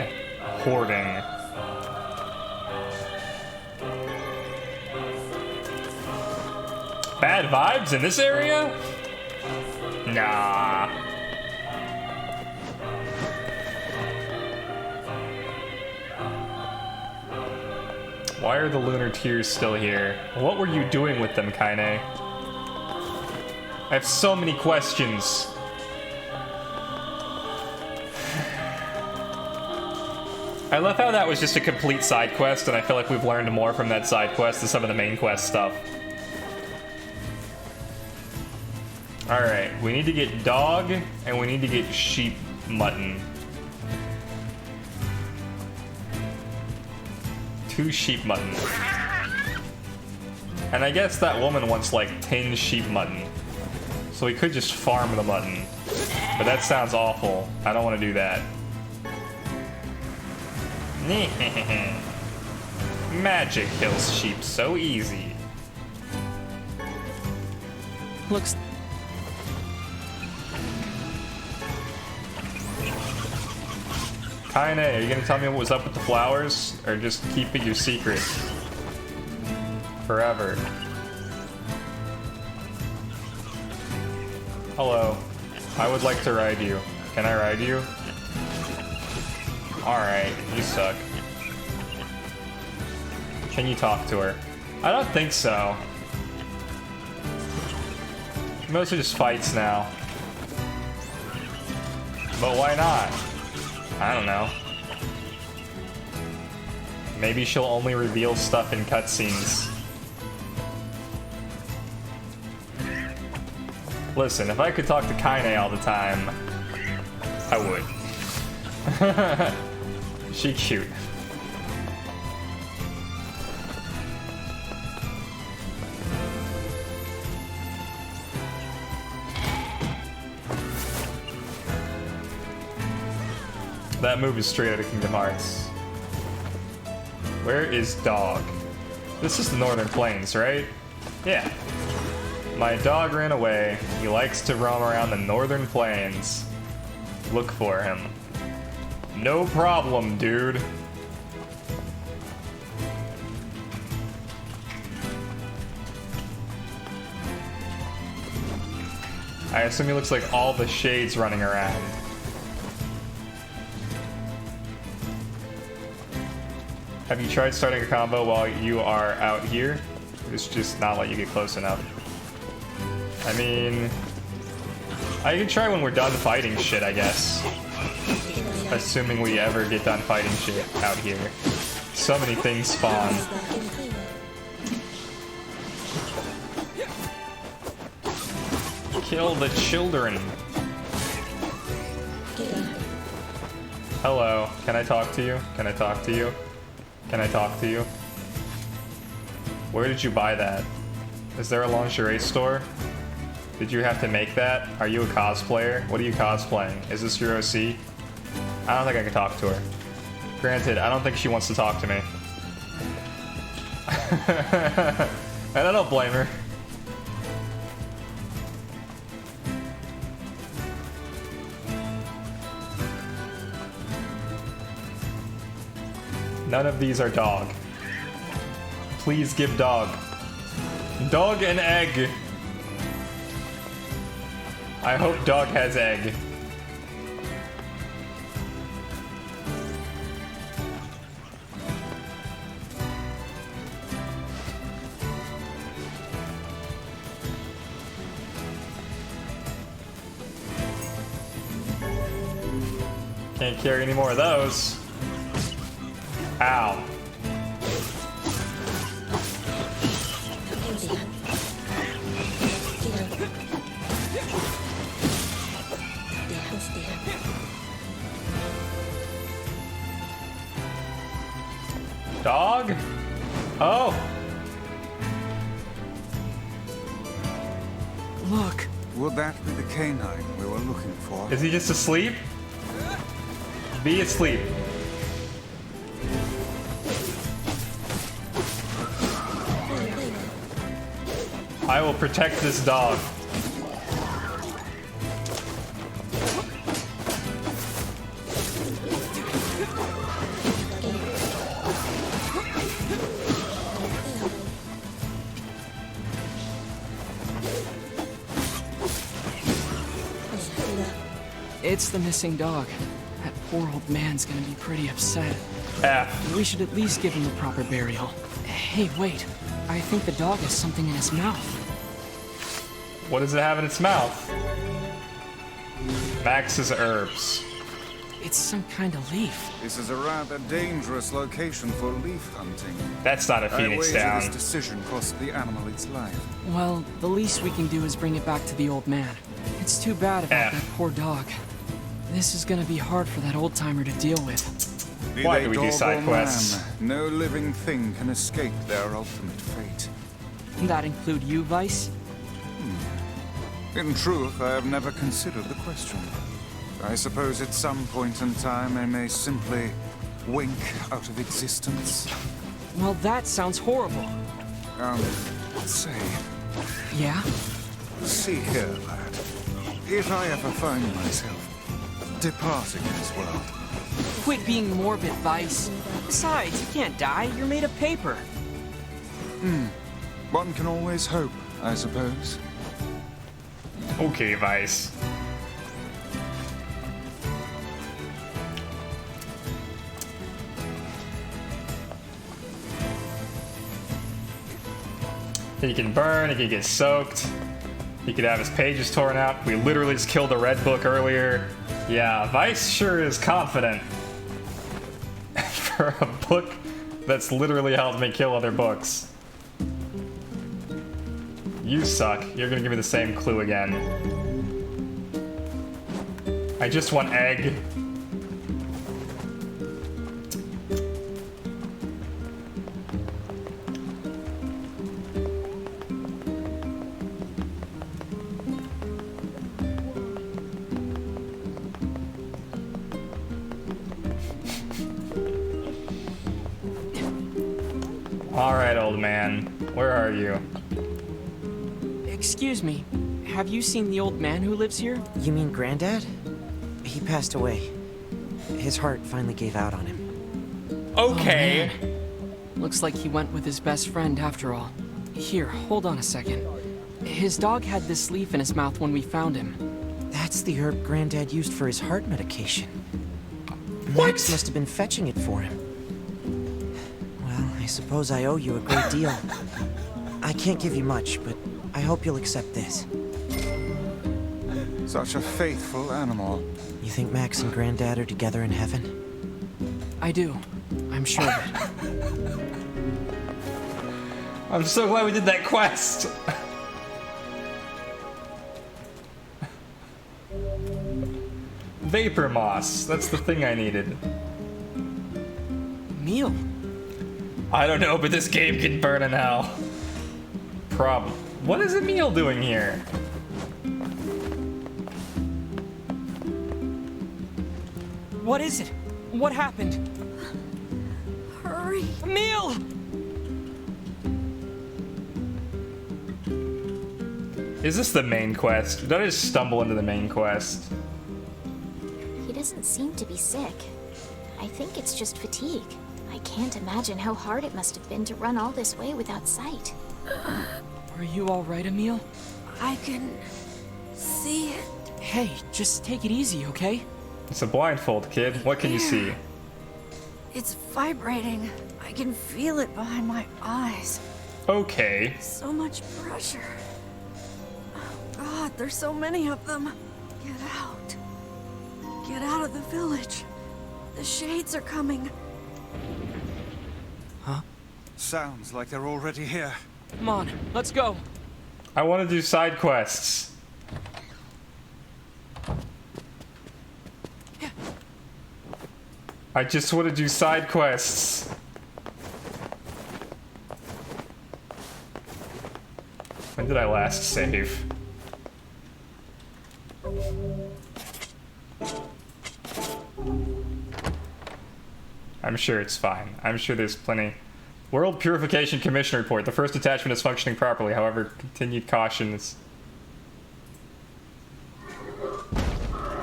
hoarding. Bad vibes in this area? Nah. Why are the lunar tears still here? What were you doing with them, Kaine? I have so many questions. I love how that was just a complete side quest, and I feel like we've learned more from that side quest than some of the main quest stuff. Alright, we need to get dog, and we need to get sheep mutton. 2 sheep mutton. And I guess that woman wants like 10 sheep mutton. So we could just farm the mutton. But that sounds awful. I don't want to do that. Magic kills sheep so easy. Looks... Kaine, are you gonna tell me what was up with the flowers? Or just keep it your secret? Forever. Hello. I would like to ride you. Can I ride you? Alright, you suck. Can you talk to her? I don't think so. Mostly just fights now. But why not? I don't know. Maybe she'll only reveal stuff in cutscenes. Listen, if I could talk to Kaine all the time, I would. She cute. That move is straight out of Kingdom Hearts. Where is dog? This is the Northern Plains, right? Yeah. My dog ran away. He likes to roam around the Northern Plains. Look for him. No problem, dude. I assume he looks like all the shades running around. Have you tried starting a combo while you are out here? It's just not let you get close enough. I mean, I can try when we're done fighting shit, I guess. Assuming we ever get done fighting shit out here. So many things spawn. Kill the children. Hello, can I talk to you? Can I talk to you? Can I talk to you? Where did you buy that? Is there a lingerie store? Did you have to make that? Are you a cosplayer? What are you cosplaying? Is this your OC? I don't think I can talk to her. Granted, I don't think she wants to talk to me. And I don't blame her. None of these are dog. Please give dog. Dog and egg. I hope dog has egg. Can't carry any more of those. Ow. Dog? Oh. Look. Would that be the canine we were looking for? Is he just asleep? Be asleep. I will protect this dog. It's the missing dog. That poor old man's gonna be pretty upset. Yeah. We should at least give him the proper burial. Hey, wait. I think the dog has something in his mouth. What does it have in its mouth? Max's herbs. It's some kind of leaf. This is a rather dangerous location for leaf hunting. That's not a Phoenix Down. This decision cost the animal its life. Well, the least we can do is bring it back to the old man. It's too bad about that poor dog. This is gonna be hard for that old-timer to deal with. Why do we do side quests? No living thing can escape their ultimate fate. That include you, Weiss? In truth, I have never considered the question. I suppose at some point in time I may simply wink out of existence. Well, that sounds horrible. Say. Yeah? See here, lad. If I ever find myself departing this world... Quit being morbid, Weiss. Besides, you can't die. You're made of paper. One can always hope, I suppose. Okay, Weiss. He can burn, he can get soaked. He could have his pages torn out. We literally just killed a red book earlier. Yeah, Weiss sure is confident. For a book that's literally helped me kill other books. You suck. You're gonna give me the same clue again. I just want egg. Alright, old man. Where are you? Excuse me. Have you seen the old man who lives here? You mean Granddad? He passed away. His heart finally gave out on him. Okay. Oh, looks like he went with his best friend after all. Here, hold on a second. His dog had this leaf in his mouth when we found him. That's the herb Granddad used for his heart medication. What? Max must have been fetching it for him. Well, I suppose I owe you a great deal. I can't give you much, but I hope you'll accept this. Such a faithful animal. You think Max and Granddad are together in heaven? I do. I'm sure of it. I'm so glad we did that quest. Vapor moss. That's the thing I needed. Meal. I don't know, but this game can burn in hell. What is Emil doing here? What is it? What happened? Hurry. Emil! Is this the main quest? Did I just stumble into the main quest? He doesn't seem to be sick. I think it's just fatigue. I can't imagine how hard it must have been to run all this way without sight. Are you all right, Emil? I can see it. Hey, just take it easy, okay? It's a blindfold, kid. What can you see? It's vibrating. I can feel it behind my eyes. Okay. So much pressure. Oh God, there's so many of them. Get out. Get out of the village. The shades are coming. Huh? Sounds like they're already here. Come on, let's go. I want to do side quests. I just want to do side quests. When did I last save? I'm sure it's fine. I'm sure there's plenty. World Purification Commission report. The first attachment is functioning properly. However, continued caution is...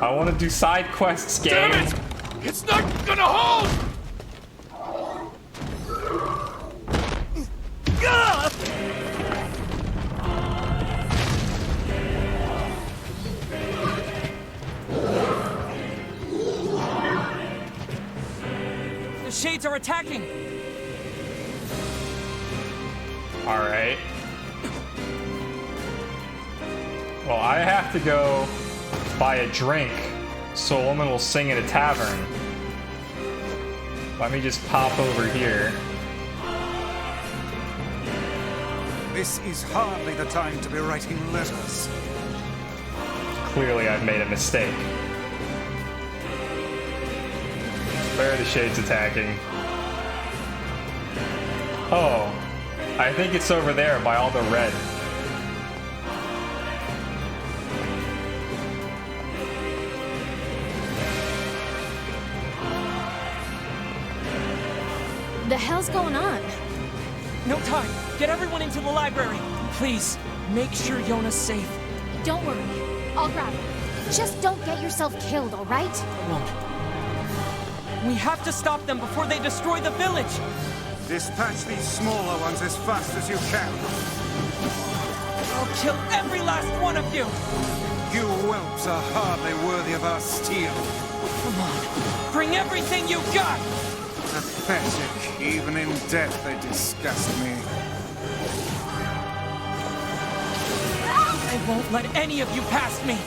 I want to do side quests, game. Damn it! It's not gonna hold! The shades are attacking. All right. Well, I have to go buy a drink so a woman will sing at a tavern. Let me just pop over here. This is hardly the time to be writing letters. Clearly, I've made a mistake. Where are the shades attacking? Oh, I think it's over there by all the red. The hell's going on? No time. Get everyone into the library. Please, make sure Yonah's safe. Don't worry. I'll grab him. Just don't get yourself killed, all right? I won't. We have to stop them before they destroy the village. Dispatch these smaller ones as fast as you can. I'll kill every last one of you. You whelps are hardly worthy of our steel. Come on. Bring everything you got. Pathetic. Even in death, they disgust me. I won't let any of you pass me.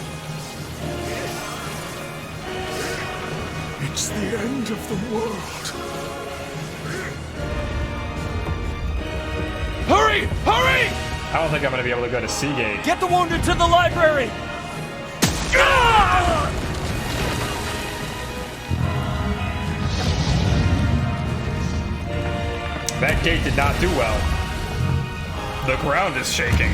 It's the end of the world. Hurry! Hurry! I don't think I'm gonna be able to go to Seagate. Get the wounded to the library! That gate did not do well. The ground is shaking.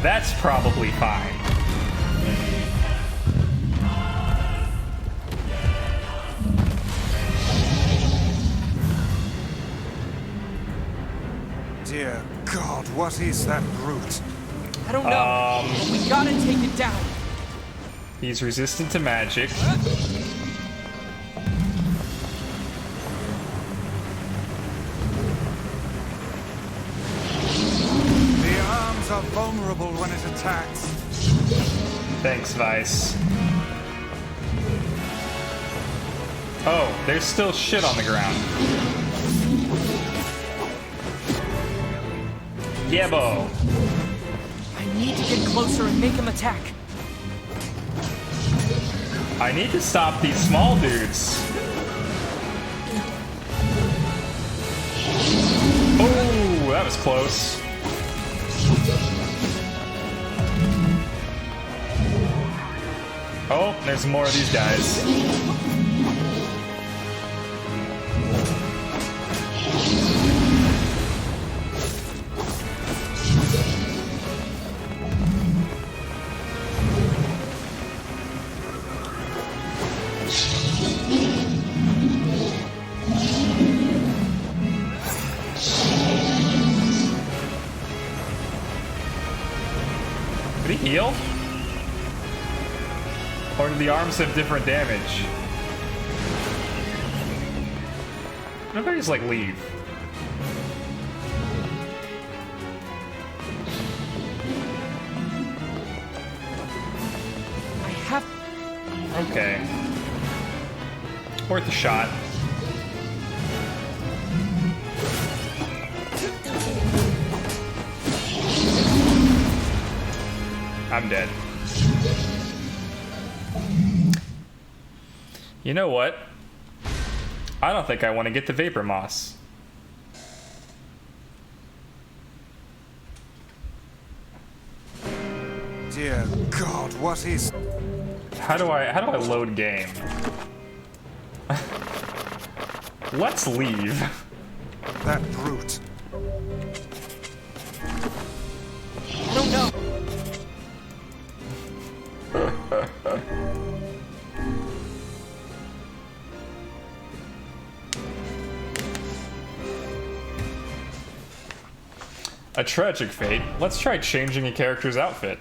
That's probably fine. Dear God, what is that brute? I don't know. But we gotta take it down. He's resistant to magic. The arms are vulnerable when it attacks. Thanks, Weiss. Oh, there's still shit on the ground. Yebo. I need to get closer and make him attack. I need to stop these small dudes. Oh, that was close. Oh, there's more of these guys. Did he heal? Or do the arms have different damage? How about just like leave? I have. Okay. Worth a shot. I'm dead. You know what? I don't think I want to get the Vapor Moss. Dear God, what is... How do I load game? Let's leave. That brute. I don't know. A tragic fate. Let's try changing a character's outfit.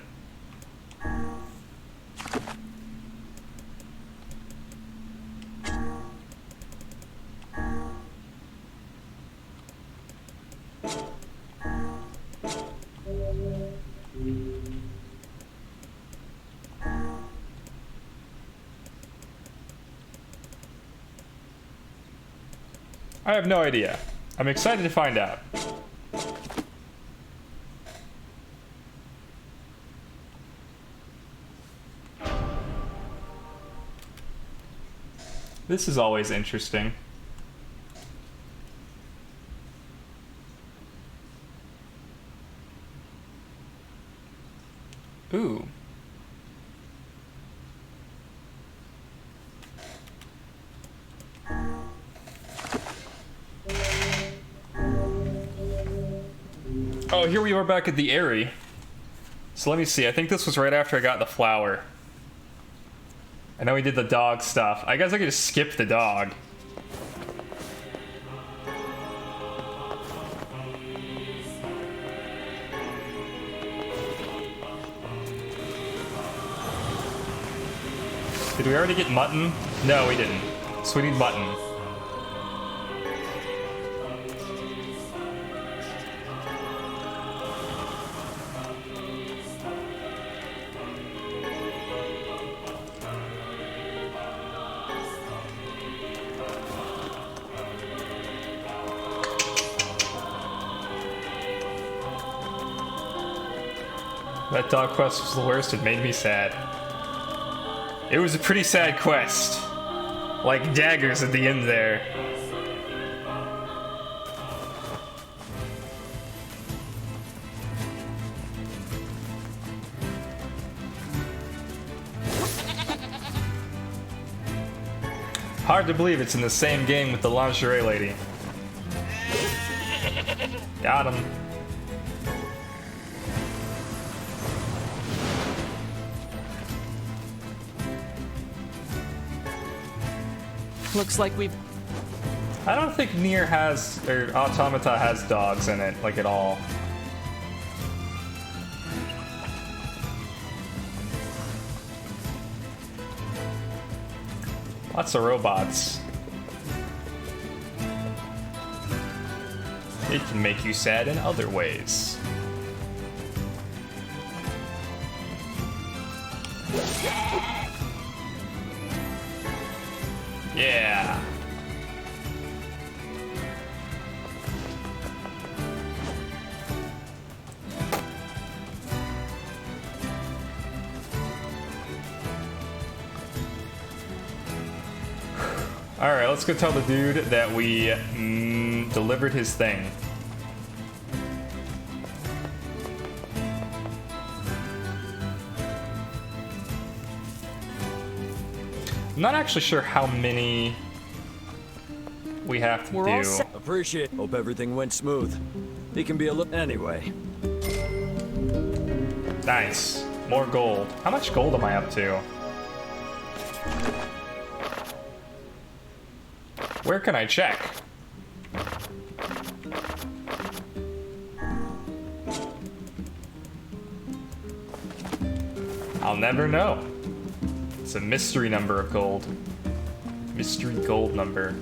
I have no idea. I'm excited to find out. This is always interesting. Ooh. Oh, here we are back at the Airy. So let me see. I think this was right after I got the flower. I know we did the dog stuff. I guess I could just skip the dog. Did we already get mutton? No, we didn't. So we need mutton. That dog quest was the worst. It made me sad. It was a pretty sad quest. Like daggers at the end there. Hard to believe it's in the same game with the lingerie lady. Got him. Looks like we've... I don't think Nier has, or Automata has dogs in it, like at all. Lots of robots. It can make you sad in other ways. Yeah. Alright, let's go tell the dude that we delivered his thing. I'm not actually sure how many we have to do. Appreciate. Hope everything went smooth. He can be a little anyway. Nice. More gold. How much gold am I up to? Where can I check? I'll never know. It's a mystery number of gold. Mystery gold number.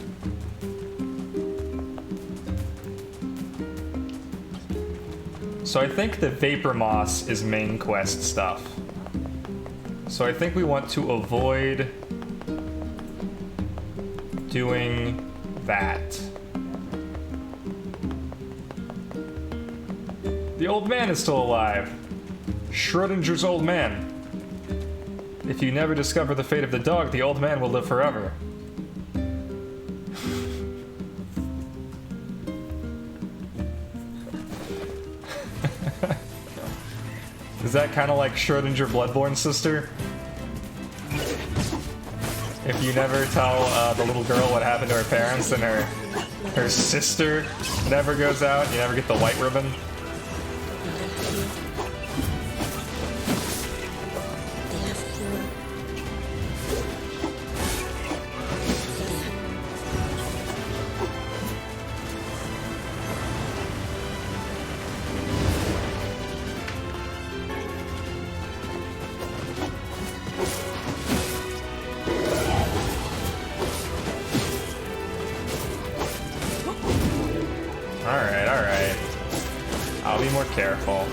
So I think the Vapor Moss is main quest stuff. So I think we want to avoid doing that. The old man is still alive. Schrodinger's old man. If you never discover the fate of the dog, the old man will live forever. Is that kind of like Schrodinger Bloodborne sister? If you never tell the little girl what happened to her parents, then her sister never goes out, you never get the white ribbon. Alright. I'll be more careful.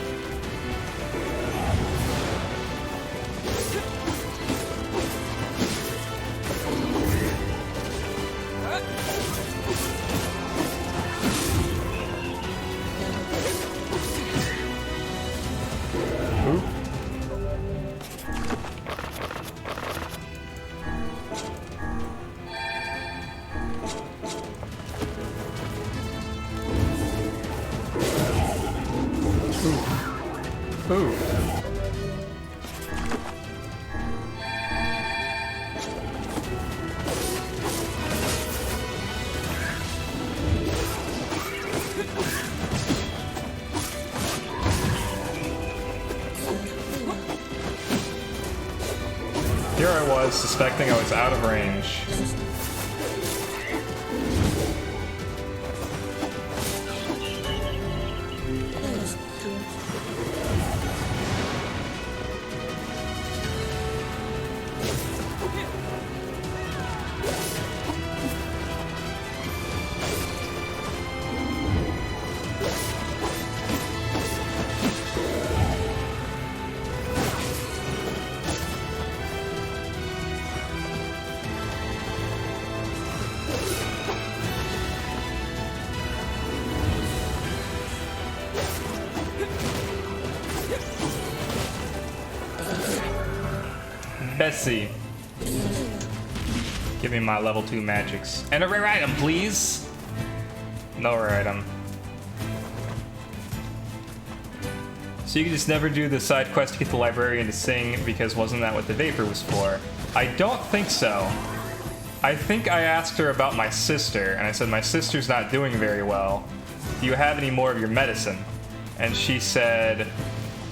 Oop. Ooh. Here I was, suspecting I was out of range. Bessie. Give me my level 2 magics. And a rare item, please! No rare item. So you can just never do the side quest to get the librarian to sing because wasn't that what the vapor was for? I don't think so. I think I asked her about my sister, and I said, my sister's not doing very well. Do you have any more of your medicine? And she said,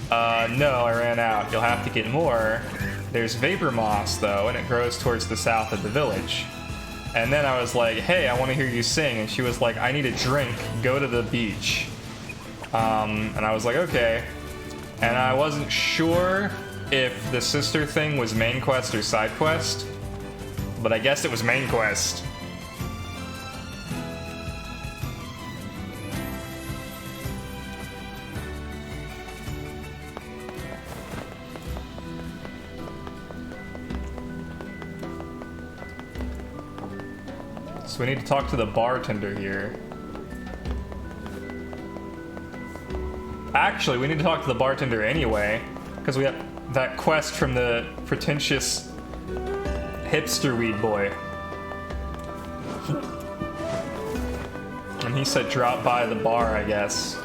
no, I ran out. You'll have to get more. There's Vapor Moss, though, and it grows towards the south of the village. And then I was like, hey, I want to hear you sing. And she was like, I need a drink. Go to the beach. And I was like, okay. And I wasn't sure if the sister thing was main quest or side quest. But I guess it was main quest. So we need to talk to the bartender here. Actually, we need to talk to the bartender anyway, because we have that quest from the pretentious hipster weed boy. And he said drop by the bar, I guess.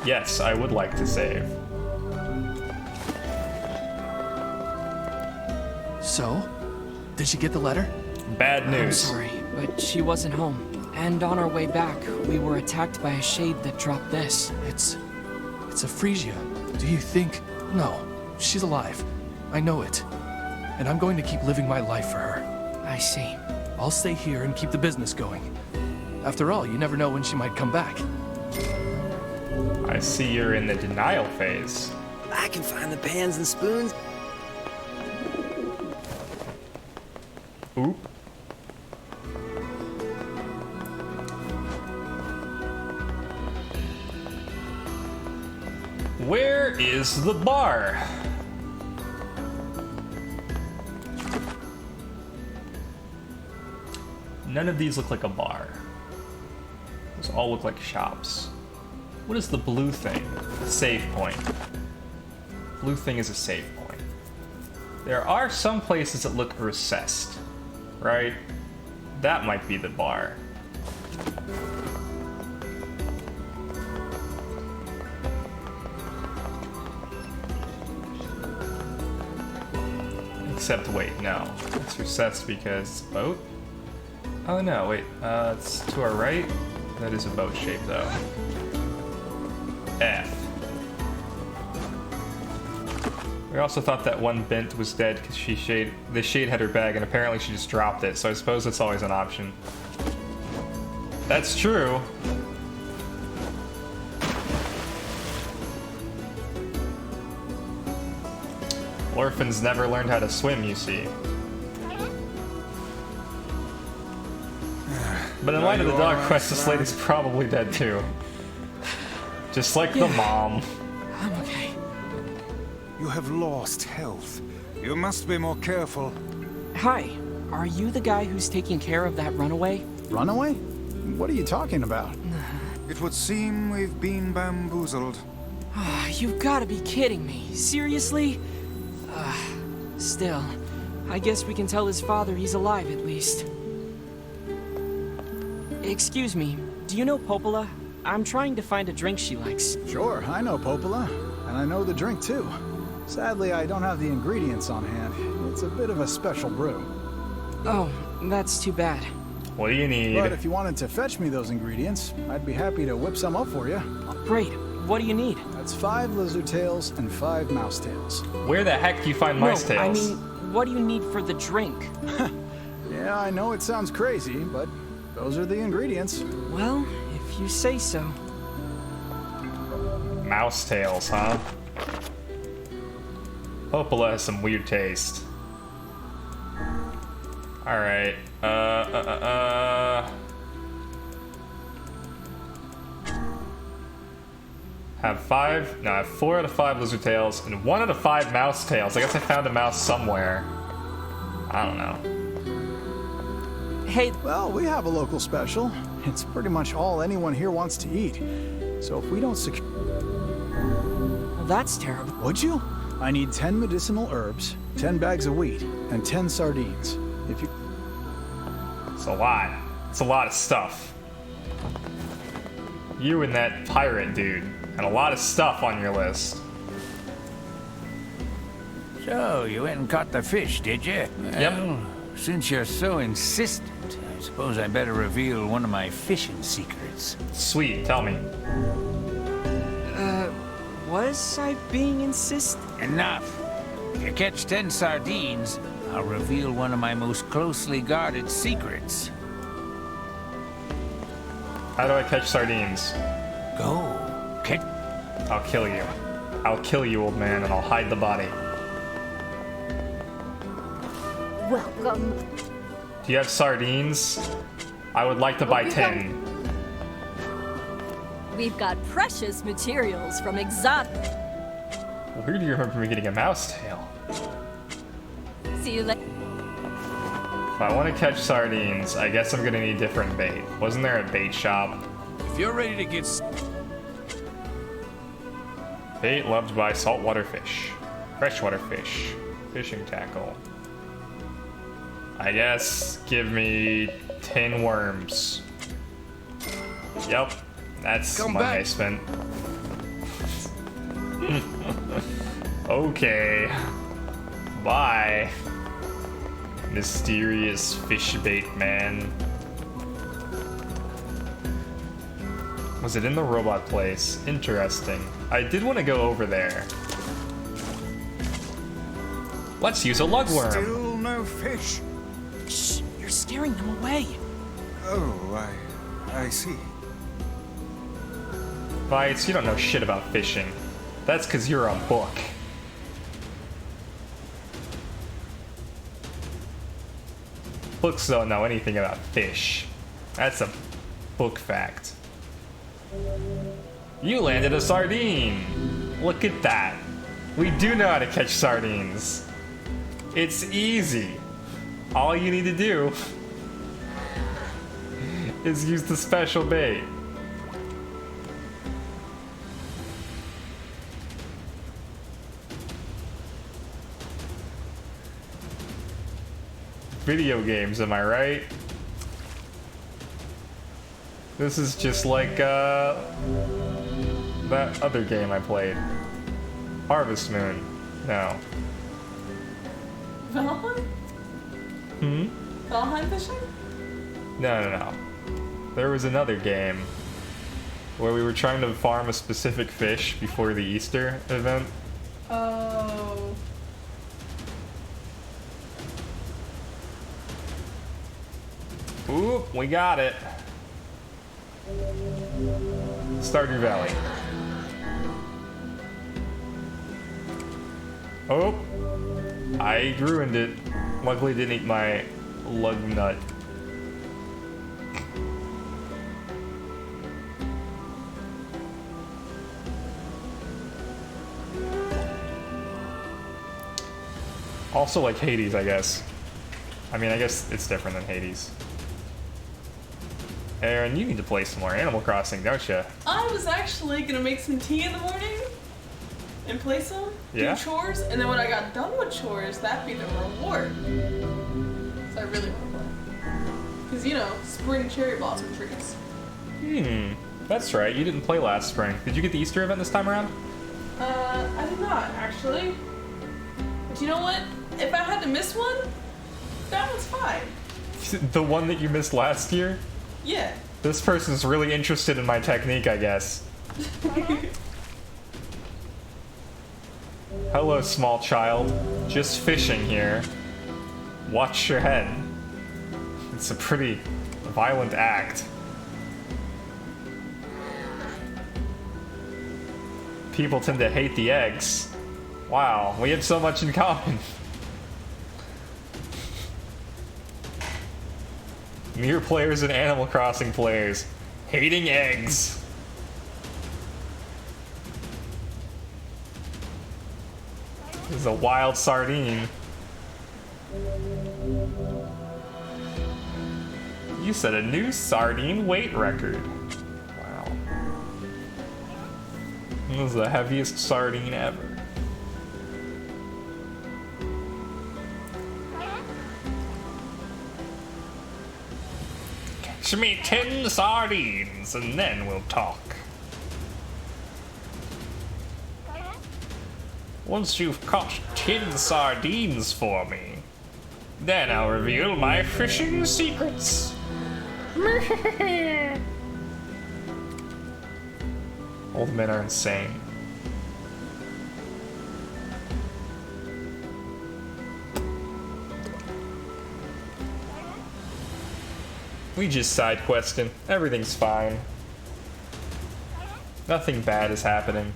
Yes, I would like to save. So? Did she get the letter? Bad news. I'm sorry, but she wasn't home. And on our way back, we were attacked by a shade that dropped this. It's a Frisia. Do you think? No, she's alive. I know it. And I'm going to keep living my life for her. I see. I'll stay here and keep the business going. After all, you never know when she might come back. I see you're in the denial phase. I can find the pans and spoons. Oop. Where is the bar? None of these look like a bar. These all look like shops. What is the blue thing? Save point. Blue thing is a save point. There are some places that look recessed, right? That might be the bar. Except, wait, no. It's recessed because it's a boat? Oh no, wait, it's to our right? That is a boat shape, though. F. We also thought that one bent was dead because the shade had her bag, and apparently she just dropped it, so I suppose that's always an option. That's true. Orphans never learned how to swim, you see. But in light of the dog quest, this lady's probably dead too. Just like the mom. I'm okay. You have lost health. You must be more careful. Hi, are you the guy who's taking care of that runaway? Runaway? What are you talking about? It would seem we've been bamboozled. You've got to be kidding me. Seriously? Still, I guess we can tell his father he's alive at least. Excuse me, do you know Popola? I'm trying to find a drink she likes. Sure, I know Popola, and I know the drink too. Sadly, I don't have the ingredients on hand. It's a bit of a special brew. Oh, that's too bad. What do you need? But if you wanted to fetch me those ingredients, I'd be happy to whip some up for you. Great. What do you need? That's 5 lizard tails and 5 mouse tails. Where the heck do you find mice tails? I mean, what do you need for the drink? Yeah, I know it sounds crazy, but those are the ingredients. Well, if you say so. Mouse tails, huh? Popola has some weird taste. Alright, Have 4 out of 5 lizard tails and 1 out of 5 mouse tails. I guess I found a mouse somewhere. I don't know. Hey, well, we have a local special. It's pretty much all anyone here wants to eat. So if we don't secure... Well, that's terrible. Would you? I need 10 medicinal herbs, 10 bags of wheat, and 10 sardines. If you... It's a lot. It's a lot of stuff. You and that pirate dude. And a lot of stuff on your list. So, you went and caught the fish, did you? Yep. Well, since you're so insistent, I suppose I better reveal one of my fishing secrets. Sweet, tell me. Was I being insistent? Enough. If you catch 10 sardines, I'll reveal one of my most closely guarded secrets. How do I catch sardines? Go. Catch. I'll kill you. I'll kill you, old man, and I'll hide the body. Welcome. Do you have sardines? I would like to buy 10. We've got precious materials from exotic. Where do you remember me getting a mouse tail? See you later. If I want to catch sardines, I guess I'm gonna need different bait. Wasn't there a bait shop? If you're ready to get... Bait loved by saltwater fish. Freshwater fish. Fishing tackle. I guess give me 10 worms. Yep, that's Come money back. I spent. Okay. Bye. Mysterious fish bait man. Was it in the robot place? Interesting. I did want to go over there. Let's use a lugworm. Still no fish. Shh, you're scaring them away. Oh, I see. Weiss, you don't know shit about fishing. That's because you're a book. Books don't know anything about fish. That's a book fact. You landed a sardine. Look at that. We do know how to catch sardines. It's easy. All you need to do is use the special bait. Video games, am I right? This is just like that other game I played. Harvest Moon. No. Valheim? Hmm? Valheim fishing? No. There was another game where we were trying to farm a specific fish before the Easter event. Oh. Oop, we got it. Stardew Valley. Oh, I ruined it. Luckily didn't eat my lug nut. Also like Hades, I guess. I mean, I guess it's different than Hades. Aaron, you need to play some more Animal Crossing, don't you? I was actually gonna make some tea in the morning and play some, Yeah? do chores, and then when I got done with chores, that'd be the reward. So I really want to play. Because, you know, spring cherry blossom trees. That's right, you didn't play last spring. Did you get the Easter event this time around? I did not, actually. But you know what? If I had to miss one, that one's fine. The one that you missed last year? Yeah. This person's really interested in my technique, I guess. Hello, small child. Just fishing here. Watch your head. It's a pretty violent act. People tend to hate the eggs. Wow, we have so much in common. Nier players and Animal Crossing players hating eggs. This is a wild sardine. You set a new sardine weight record. Wow. This is the heaviest sardine ever. Catch me 10 sardines and then we'll talk. Once you've caught 10 sardines for me, then I'll reveal my fishing secrets. Old men are insane. We just side questing. Everything's fine. Nothing bad is happening.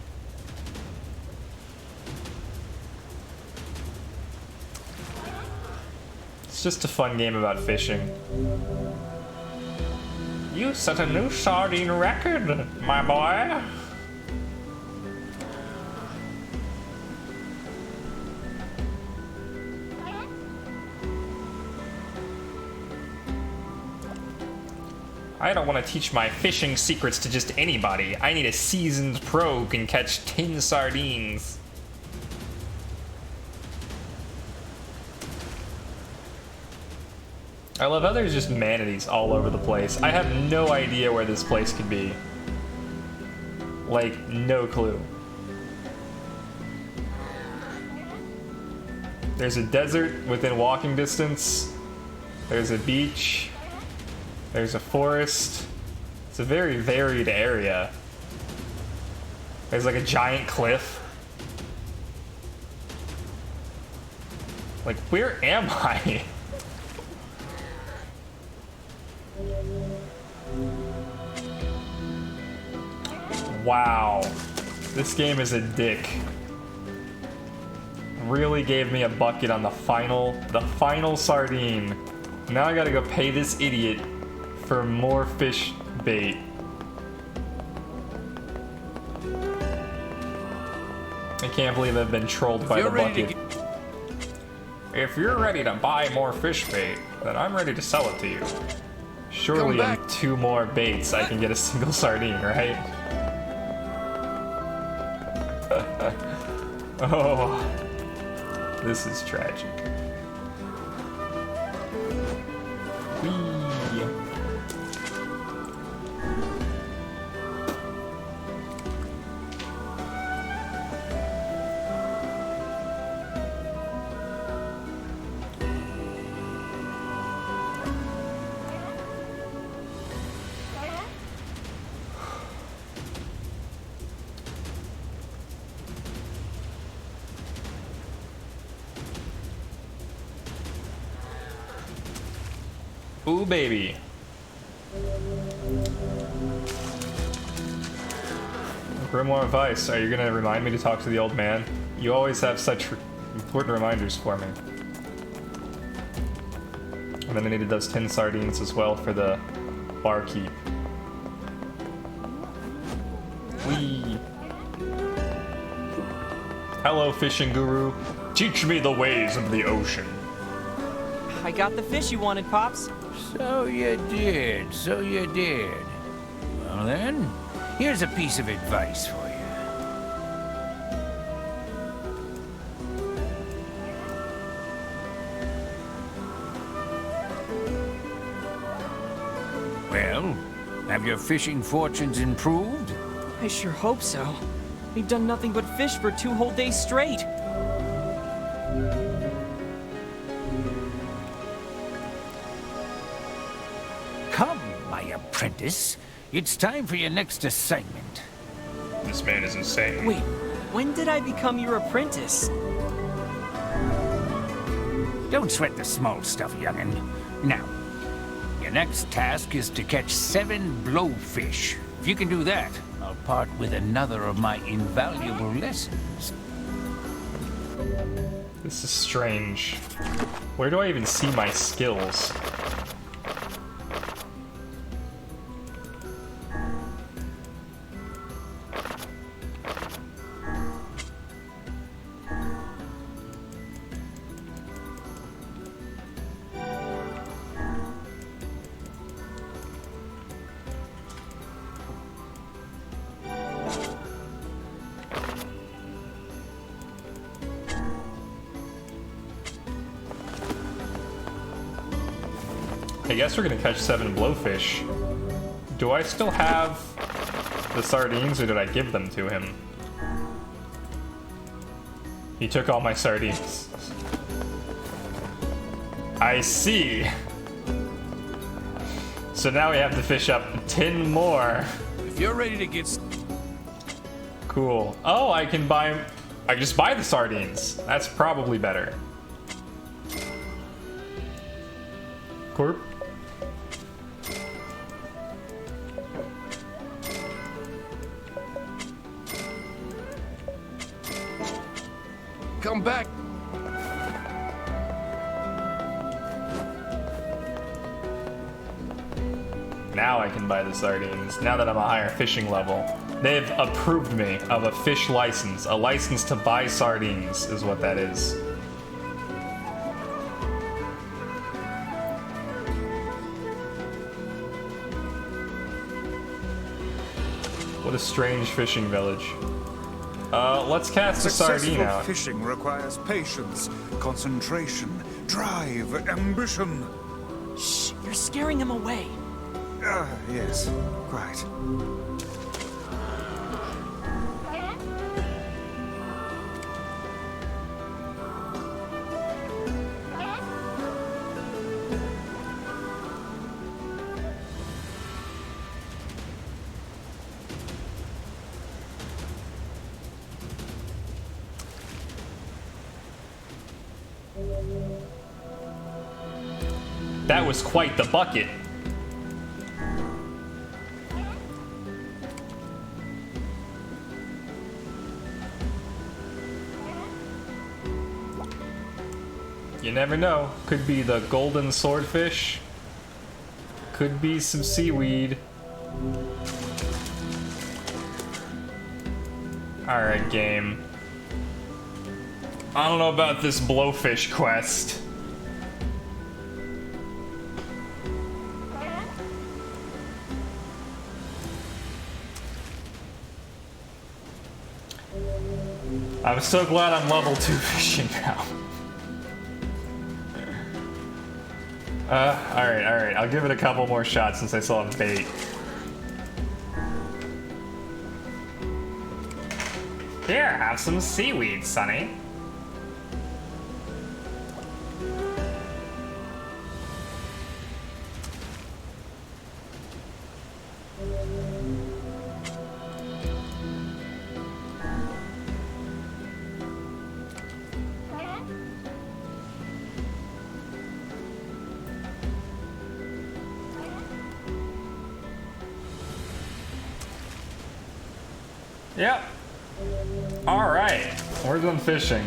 It's just a fun game about fishing. You set a new sardine record, my boy. I don't want to teach my fishing secrets to just anybody. I need a seasoned pro who can catch 10 sardines. I love how there's just manatees all over the place. I have no idea where this place could be. Like, no clue. There's a desert within walking distance. There's a beach. There's a forest. It's a very varied area. There's like a giant cliff. Like, where am I? Wow. This game is a dick. Really gave me a bucket on the final sardine. Now I gotta go pay this idiot for more fish bait. I can't believe I've been trolled by the bucket. If you're ready to buy more fish bait, then I'm ready to sell it to you. Surely in 2 more baits I can get a single sardine, right? Oh, this is tragic. Whee. Ooh, baby. Grimoire Weiss, are you gonna remind me to talk to the old man? You always have such important reminders for me. And then I needed those 10 sardines as well for the barkeep. Whee! Hello, fishing guru. Teach me the ways of the ocean. I got the fish you wanted, Pops. So you did, so you did. Well then, here's a piece of advice for you. Well, have your fishing fortunes improved? I sure hope so. We've done nothing but fish for 2 whole days straight. Come, my apprentice. It's time for your next assignment. This man is insane. Wait, when did I become your apprentice? Don't sweat the small stuff, young'un. Now, your next task is to catch 7 blowfish. If you can do that, I'll part with another of my invaluable lessons. This is strange. Where do I even see my skills? I guess we're gonna catch 7 blowfish. Do I still have the sardines, or did I give them to him? He took all my sardines. I see. So now we have to fish up 10 more. If you're ready to get... Cool. Oh, I can buy... I just buy the sardines. That's probably better. Corp. come back. Now I can buy the sardines, now that I'm a higher fishing level. They've approved me of a fish license. A license to buy sardines is what that is. What a strange fishing village. Let's cast a sardine out. Successful fishing requires patience, concentration, drive, ambition. Shh, you're scaring him away. Yes, quite. That was quite the bucket. You never know. Could be the golden swordfish. Could be some seaweed. Alright, game. I don't know about this blowfish quest. I'm so glad I'm level 2 fishing now. Alright. I'll give it a couple more shots since I still have bait. Here, have some seaweed, Sonny. Yep. Alright. We're done fishing.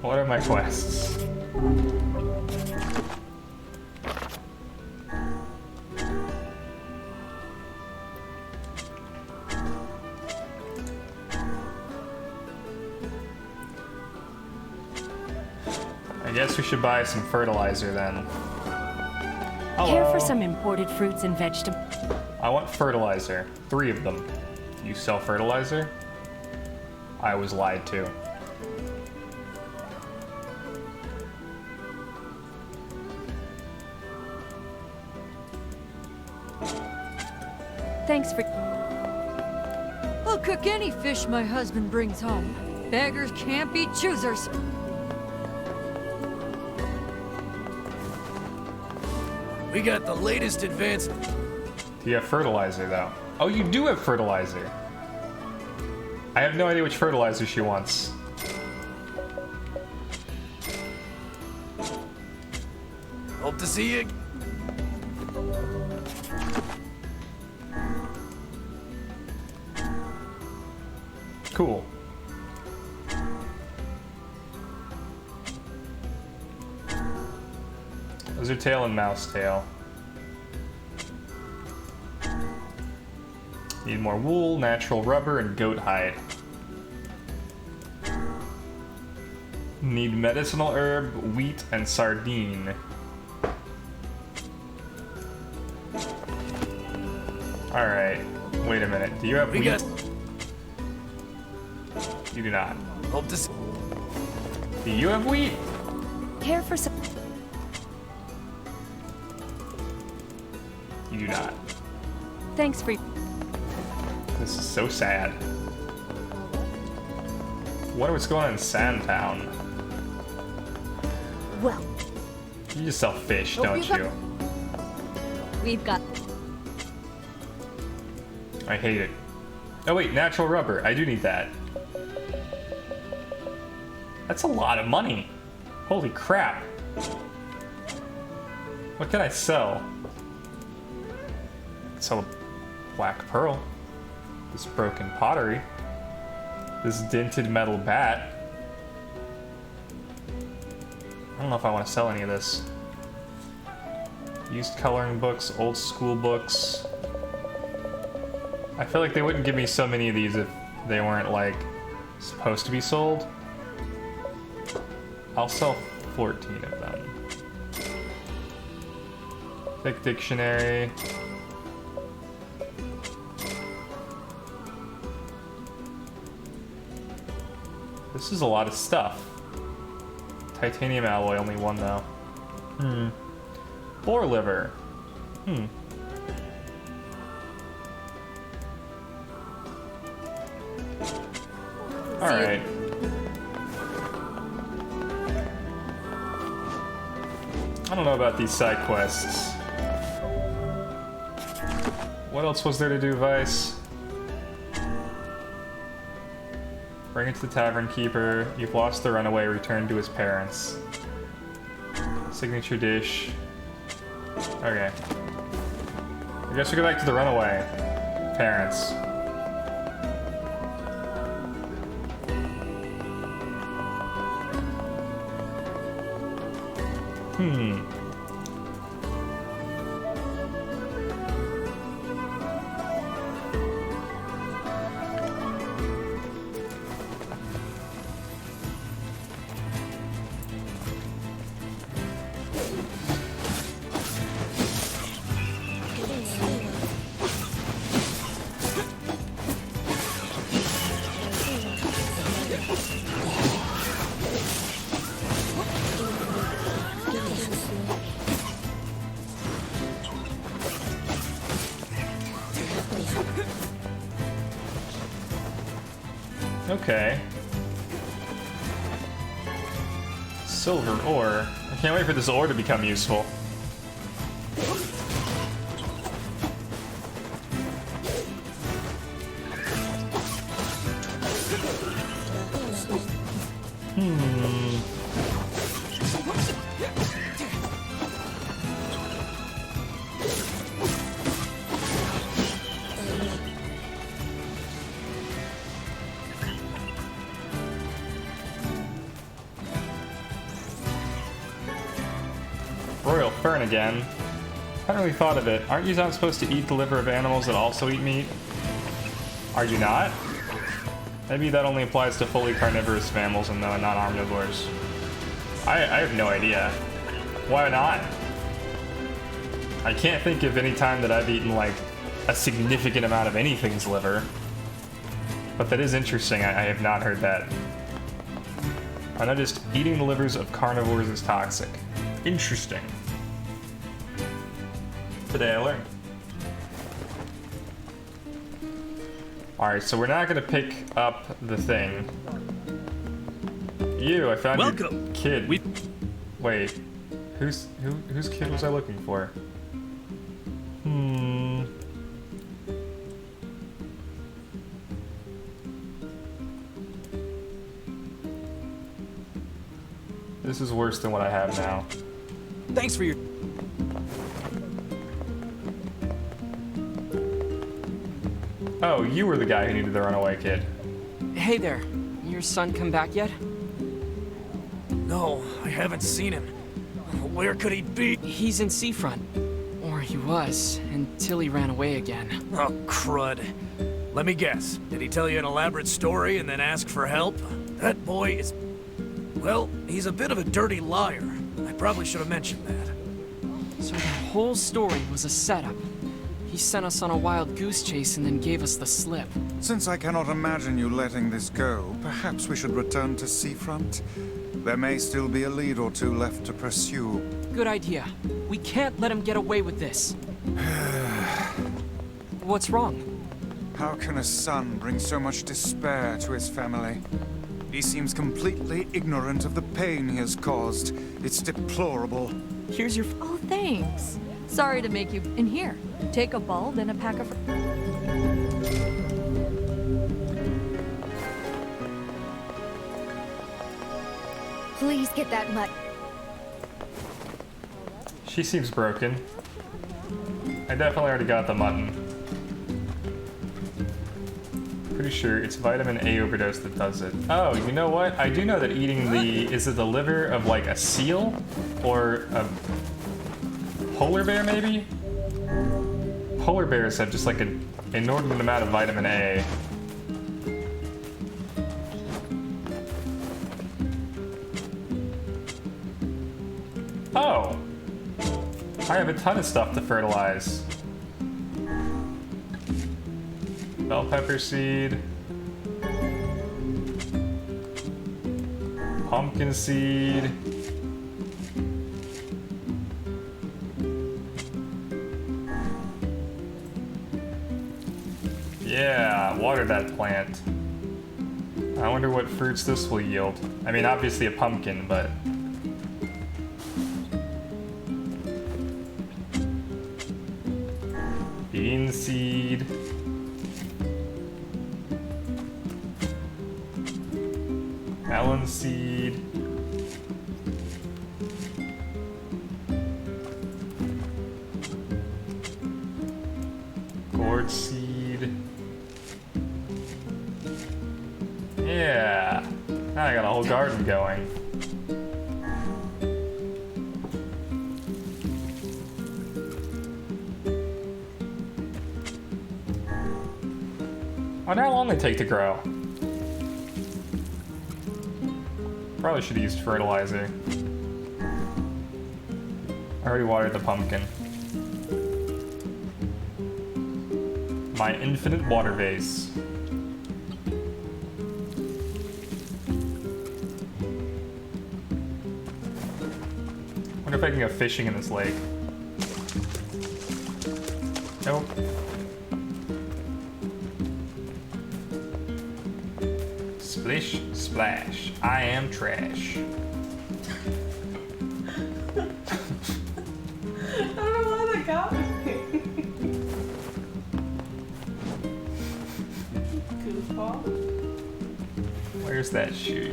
What are my quests? I guess we should buy some fertilizer then. Hello. Care for some imported fruits and vegetables? I want fertilizer. 3 of them. You sell fertilizer? I was lied to. Thanks for... I'll cook any fish my husband brings home. Beggars can't be choosers. We got the latest advancement. Do you have fertilizer, though? Oh, you do have fertilizer. I have no idea which fertilizer she wants. Hope to see you. Cool. Lizard tail and mouse tail. Need more wool, natural rubber, and goat hide. Need medicinal herb, wheat, and sardine. Alright. Wait a minute. Do you have wheat? You do not. Hope to see. Do you have wheat? Care for some... You do not. Thanks for... This is so sad. Wonder what's going on in Sandtown. Well, You just sell fish, don't you? we've got... I hate it. Oh wait, natural rubber. I do need that. That's a lot of money. Holy crap. What can I sell? I can sell a black pearl. This broken pottery. This dented metal bat. I don't know if I want to sell any of this. Used coloring books, old school books. I feel like they wouldn't give me so many of these if they weren't, like, supposed to be sold. I'll sell 14 of them. Thick dictionary. This is a lot of stuff. Titanium alloy, only one though. Boar liver. Alright. I don't know about these side quests. What else was there to do, Weiss? Bring it to the tavern keeper. You've lost the runaway. Return to his parents. Signature dish. Okay. I guess we go back to the runaway parents. Okay. Silver ore. I can't wait for this ore to become useful. Royal Fern again. I hadn't really thought of it. Aren't you not supposed to eat the liver of animals that also eat meat? Are you not? Maybe that only applies to fully carnivorous mammals and not omnivores. I have no idea. Why not? I can't think of any time that I've eaten like a significant amount of anything's liver. But that is interesting. I have not heard that. I noticed eating the livers of carnivores is toxic. Interesting. Today I learned. Alright, so we're not gonna pick up the thing. I found your kid. Wait, whose kid was I looking for? This is worse than what I have now. Thanks for your... Oh, you were the guy who needed the runaway kid. Hey there. Your son come back yet? No, I haven't seen him. Where could he be? He's in Seafront. Or he was, until he ran away again. Oh, crud. Let me guess. Did he tell you an elaborate story and then ask for help? That boy is... Well, he's a bit of a dirty liar. I probably should have mentioned that. So that whole story was a setup. He sent us on a wild goose chase and then gave us the slip. Since I cannot imagine you letting this go, perhaps we should return to Seafront. There may still be a lead or two left to pursue. Good idea. We can't let him get away with this. What's wrong? How can a son bring so much despair to his family? He seems completely ignorant of the pain he has caused. It's deplorable. Here's your... Oh, thanks. Sorry to make you... In here, take a bulb and a pack of... Please get that mutt. She seems broken. I definitely already got the mutton. Pretty sure it's vitamin A overdose that does it. Oh, you know what? I do know that eating is it the liver of like a seal? Or a polar bear maybe? Polar bears have just like an inordinate amount of vitamin A. Oh! I have a ton of stuff to fertilize. Bell pepper seed. Pumpkin seed. Yeah, water that plant. I wonder what fruits this will yield. I mean, obviously a pumpkin, but... bean seed. Melon seed. Gourd seed. Yeah. Now I got a whole garden going. I wonder how long they take to grow. Probably should have used fertilizer. I already watered the pumpkin. My infinite water vase. Wonder if I can go fishing in this lake. Nope. Splish, splash. I am trash. I don't know why that got me. Goofball. Where's that shoe?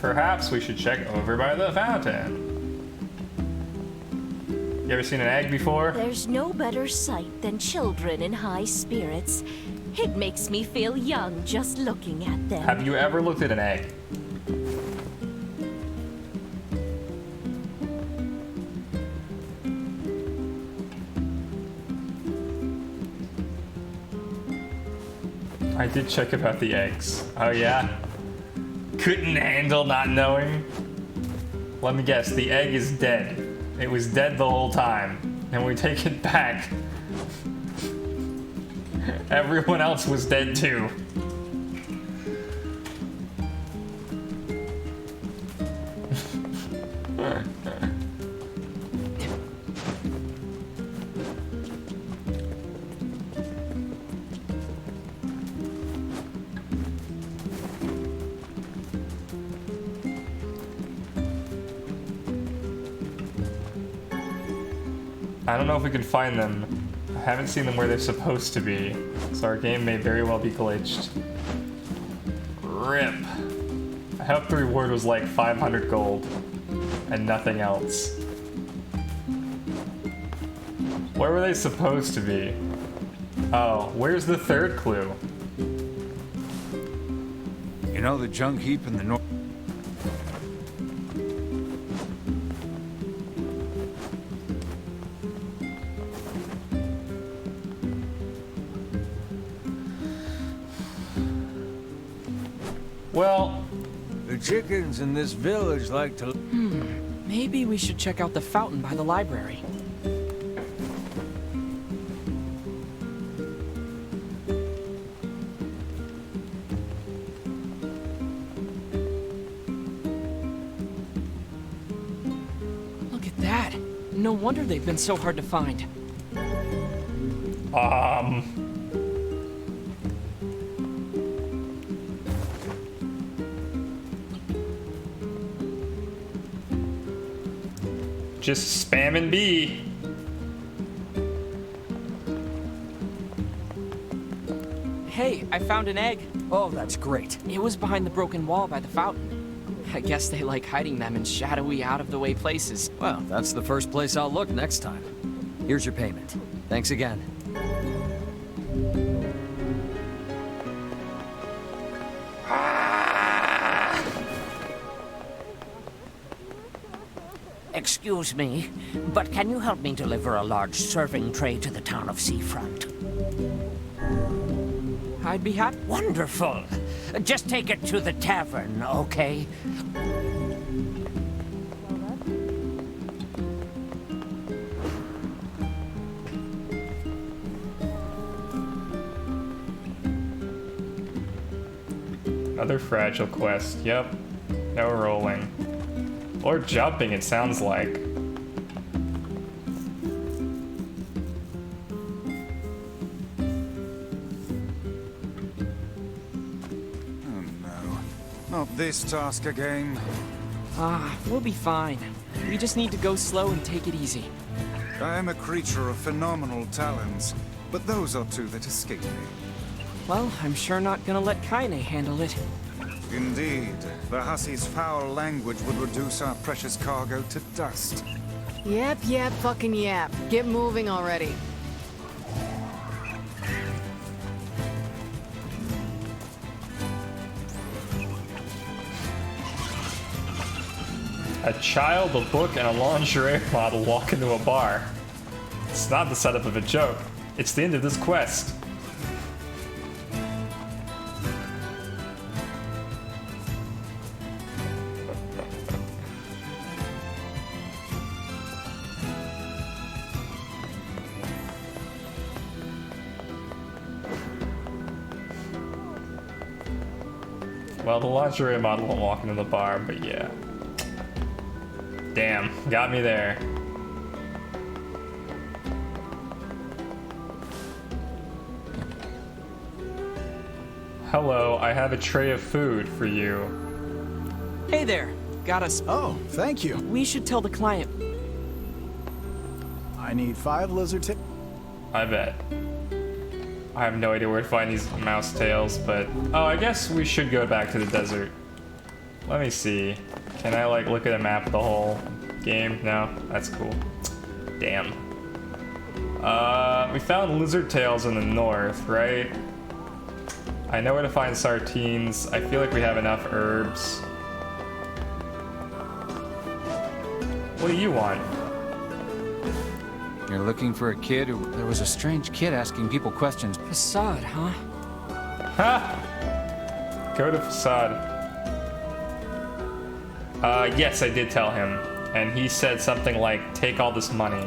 Perhaps we should check over by the fountain. You ever seen an egg before? There's no better sight than children in high spirits. It makes me feel young just looking at them. Have you ever looked at an egg? I did check about the eggs. Oh yeah? Couldn't handle not knowing? Let me guess, the egg is dead. It was dead the whole time. And we take it back. Everyone else was dead too. I don't know if we can find them. I haven't seen them where they're supposed to be, so our game may very well be glitched. RIP. I hope the reward was like 500 gold and nothing else. Where were they supposed to be? Oh, where's the third clue? You know the junk heap in the north? Well, the chickens in this village like to... Maybe we should check out the fountain by the library. Look at that. No wonder they've been so hard to find. Just spamming B. Hey, I found an egg. Oh, that's great. It was behind the broken wall by the fountain. I guess they like hiding them in shadowy, out-of-the-way places. Well, that's the first place I'll look next time. Here's your payment. Thanks again. Excuse me, but can you help me deliver a large serving tray to the town of Seafront? I'd be happy. Wonderful. Just take it to the tavern, okay? Another fragile quest. Yep. No rolling. Or jumping, it sounds like. Not this task again. We'll be fine. We just need to go slow and take it easy. I am a creature of phenomenal talents, but those are two that escape me. Well, I'm sure not gonna let Kaine handle it. Indeed. The hussy's foul language would reduce our precious cargo to dust. Yep, fucking yep. Get moving already. A child, a book, and a lingerie model walk into a bar. It's not the setup of a joke. It's the end of this quest. Well, the lingerie model won't walk into the bar, but yeah. Damn, got me there. Hello, I have a tray of food for you. Hey there, got us. Oh, thank you. We should tell the client. I need 5 lizard tails. I bet. I have no idea where to find these mouse tails, but... Oh, I guess we should go back to the desert. Let me see. Can I, like, look at a map of the whole game? No? That's cool. Damn. We found lizard tails in the north, right? I know where to find sardines. I feel like we have enough herbs. What do you want? You're looking for a kid who... There was a strange kid asking people questions. Facade, huh? Ha! Go to Facade. Yes, I did tell him. And he said something like, take all this money.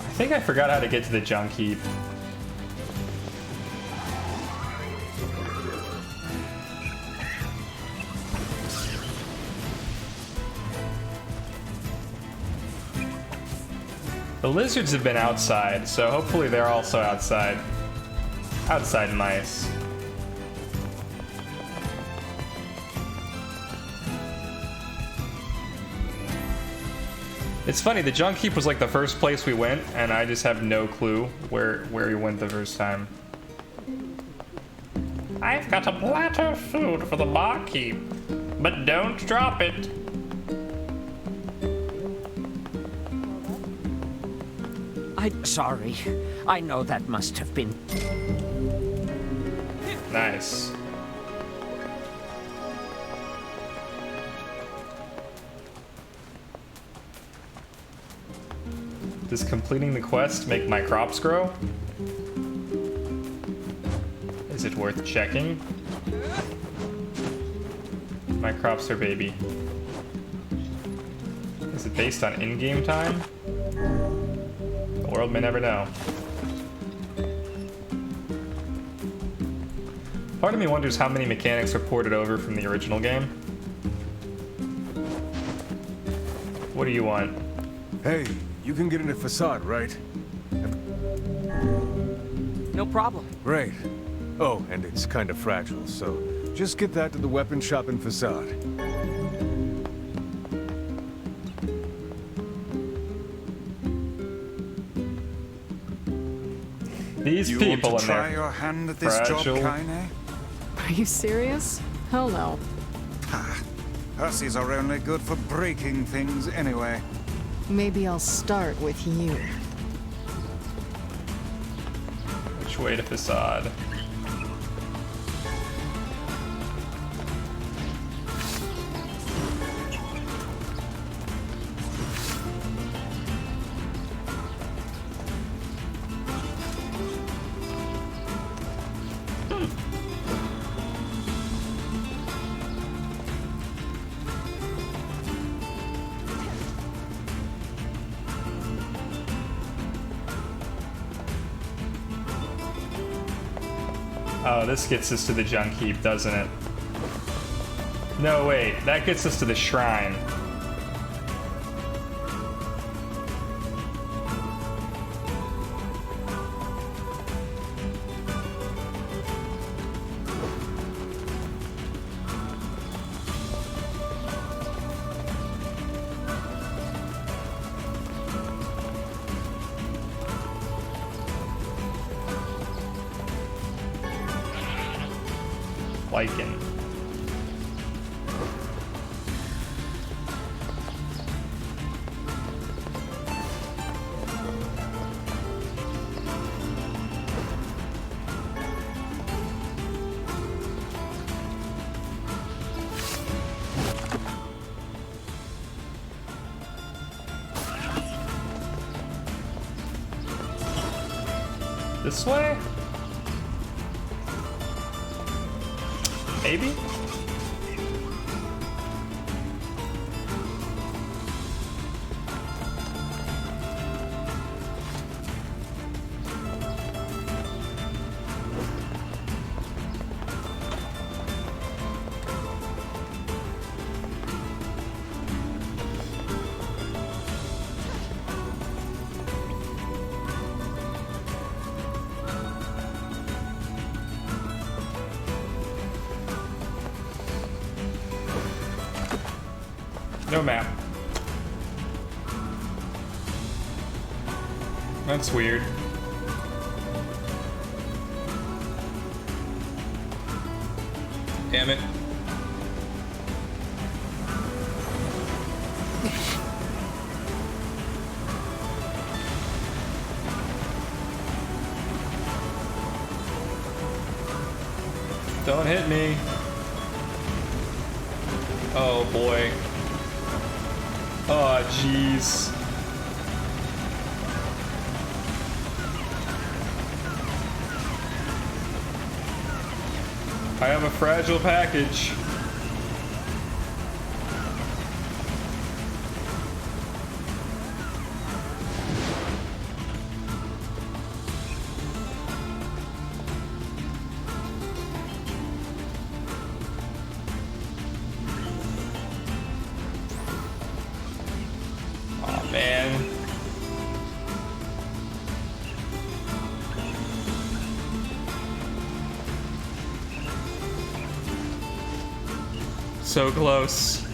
I think I forgot how to get to the junk heap. The lizards have been outside, so hopefully they're also outside. Outside mice. It's funny, the junk heap was like the first place we went, and I just have no clue where we went the first time. I've got a platter of food for the barkeep, but don't drop it. I'm sorry. I know that must have been... Nice. Does completing the quest make my crops grow? Is it worth checking? My crops are baby. Is it based on in-game time? The world may never know. Part of me wonders how many mechanics were ported over from the original game. What do you want? Hey, you can get in a facade, right? No problem. Great. Oh, and it's kind of fragile, so just get that to the weapon shop in facade. These you people want to in try there. your hand at this Fragile. job, Kaine? Are you serious? Hell no. Hussies are only good for breaking things anyway. Maybe I'll start with you. Which way to facade? Oh, this gets us to the junk heap, doesn't it? No, wait. That gets us to the shrine. Lichen. This way? Maybe? No map. That's weird. Damn it. Don't hit me. Oh boy. Oh, jeez. I have a fragile package. Man. So close.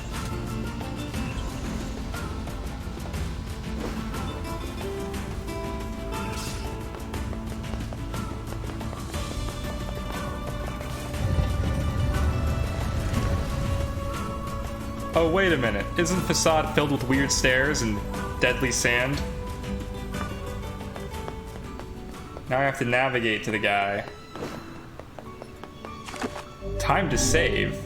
Oh, wait a minute. Isn't the facade filled with weird stairs and deadly sand? Now I have to navigate to the guy. Time to save.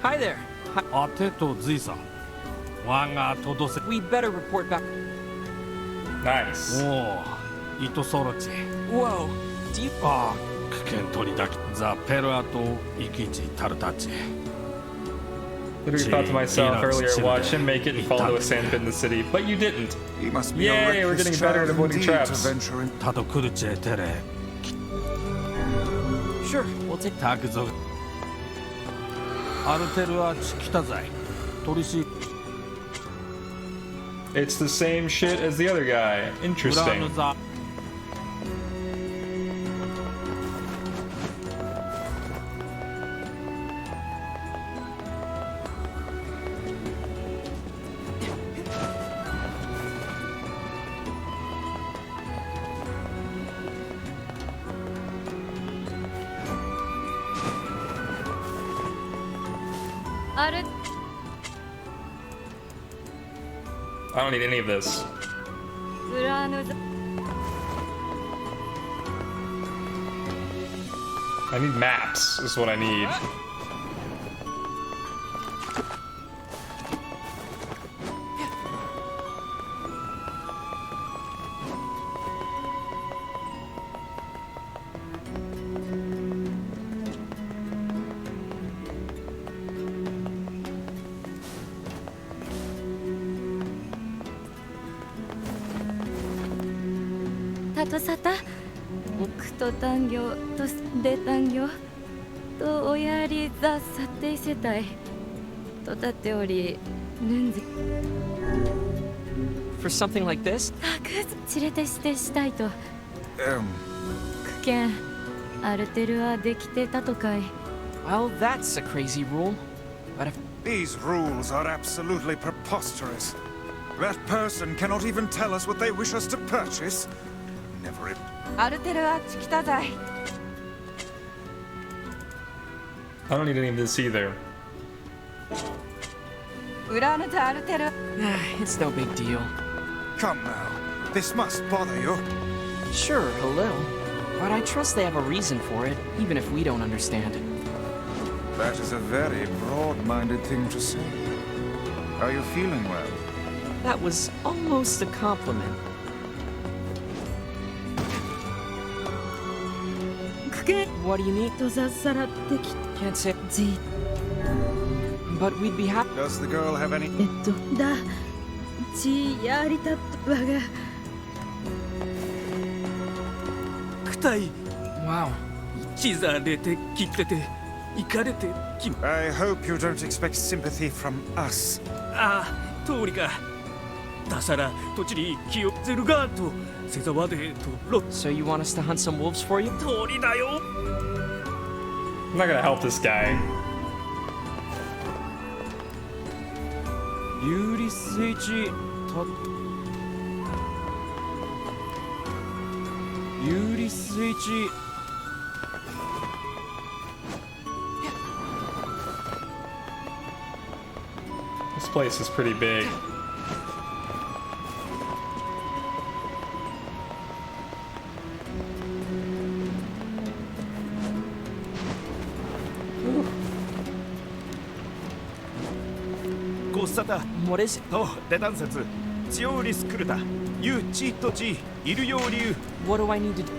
Hi there. We'd better report back. Nice. Whoa. Do you... Literally thought to myself earlier, watch him make it and fall into a sand pit in the city, but you didn't. He must be Yay, we're getting better at avoiding traps. Sure, we'll take... It's the same shit as the other guy. Interesting. I don't need any of this. I need maps, is what I need. For something like this? Well, that's a crazy rule. But if... These rules are absolutely preposterous. That person cannot even tell us what they wish us to purchase. Never... I don't need any of this either. It's no big deal. Come now. This must bother you. Sure, a little. But I trust they have a reason for it, even if we don't understand it. That is a very broad-minded thing to say. Are you feeling well? That was almost a compliment. What do you need? Can't say. But we'd be happy. Does the girl have any... Wow. I hope you don't expect sympathy from us. So you want us to hunt some wolves for you? I'm not gonna help this guy. This place is pretty big. What is it? What do I need to do?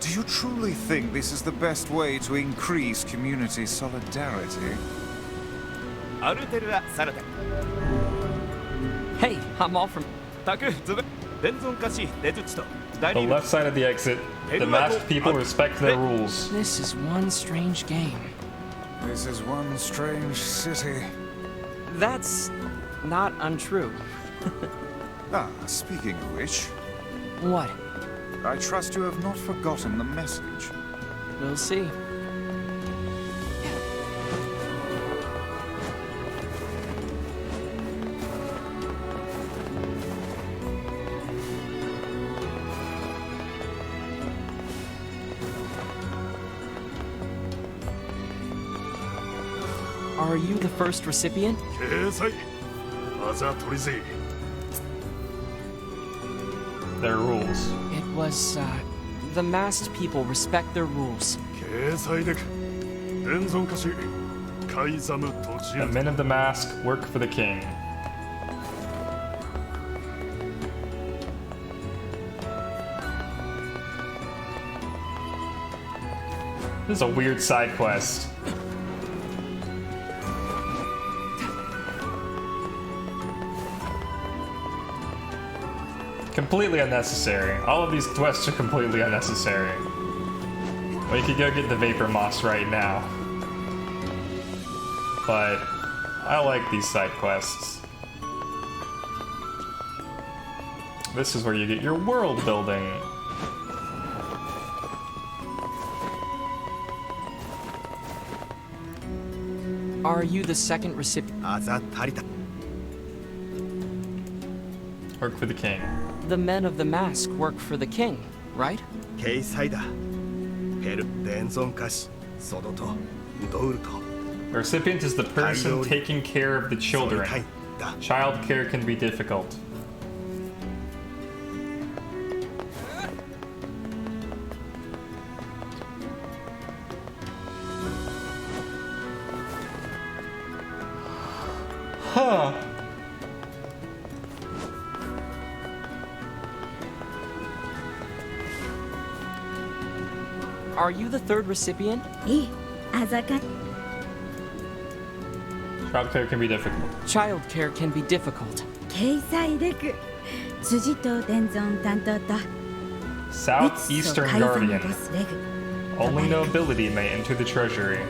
Do you truly think this is the best way to increase community solidarity? Hey, I'm all from... The left side of the exit. The masked people respect their rules. This is one strange game. This is one strange city. That's not untrue. Speaking of which... What? I trust you have not forgotten the message. We'll see. Are you the first recipient? Their rules. It was, the masked people respect their rules. The men of the mask work for the king. This is a weird side quest. Completely unnecessary. All of these quests are completely unnecessary. We could go get the Vapor Moss right now. But I like these side quests. This is where you get your world building. Are you the second recipient? Work for the king. The men of the mask work for the king, right? The recipient is the person taking care of the children. Child care can be difficult. Huh. Are you the third recipient? Child care can be difficult. Child care can be difficult. Southeastern Guardian. Only nobility may enter the treasury.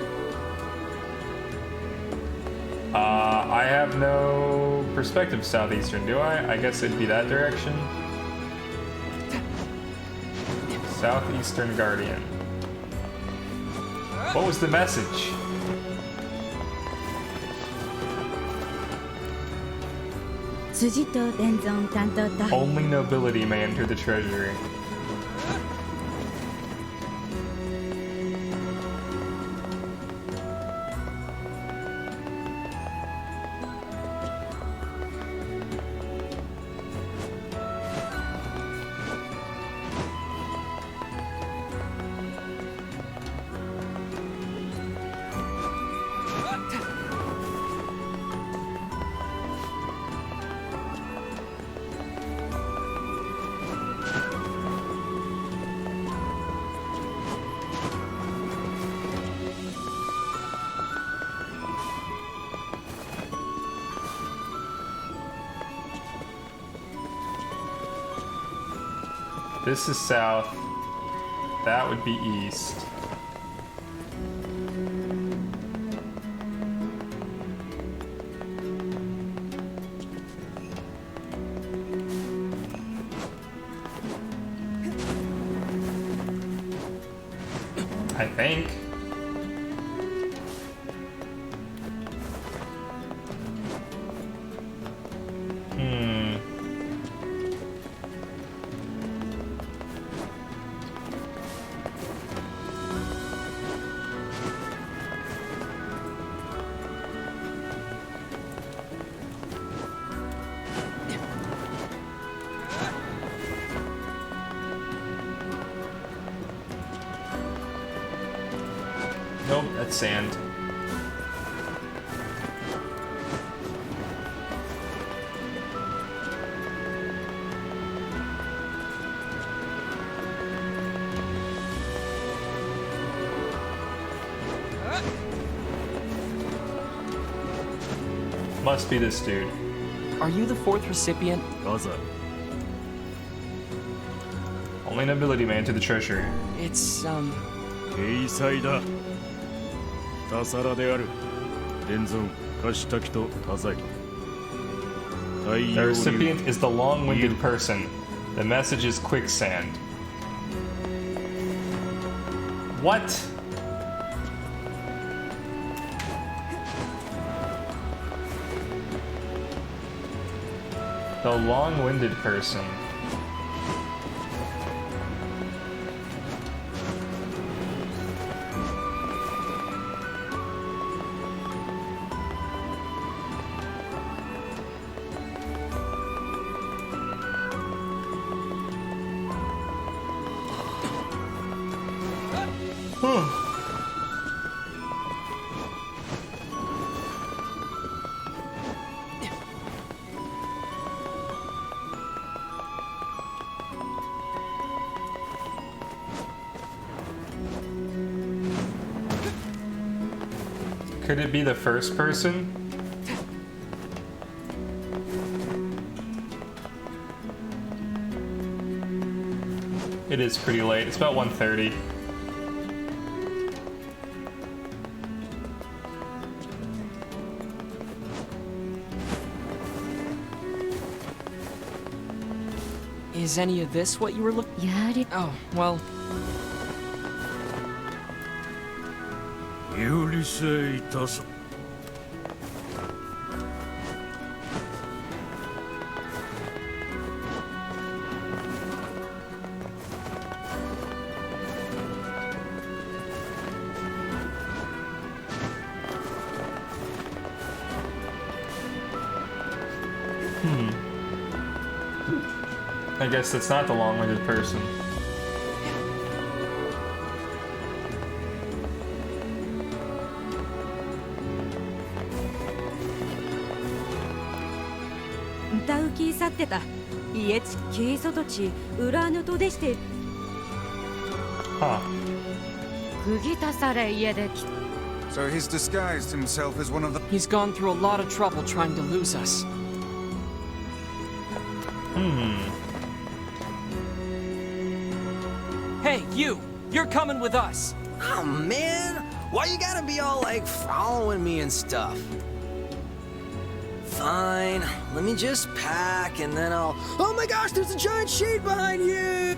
I have no perspective Southeastern, do I? I guess it'd be that direction. Southeastern Guardian. What was the message? Only nobility may enter the treasury. This is south. That would be east. I think. Nope, that's sand. Must be this dude. Are you the fourth recipient? Only nobility may enter the treasury. It's, The recipient is the long-winded person. The message is quicksand. What? The long-winded person. Could it be the first person? It is pretty late. It's about 1:30. Is any of this what you were looking? Oh, well. I guess that's not the long-winded person. Huh. So he's disguised himself as one of the... He's gone through a lot of trouble trying to lose us. Hey, you! You're coming with us! Oh, man! Why you gotta be all, like, following me and stuff? Fine, let me just pack and then I'll... Oh my gosh, there's a giant shade behind you!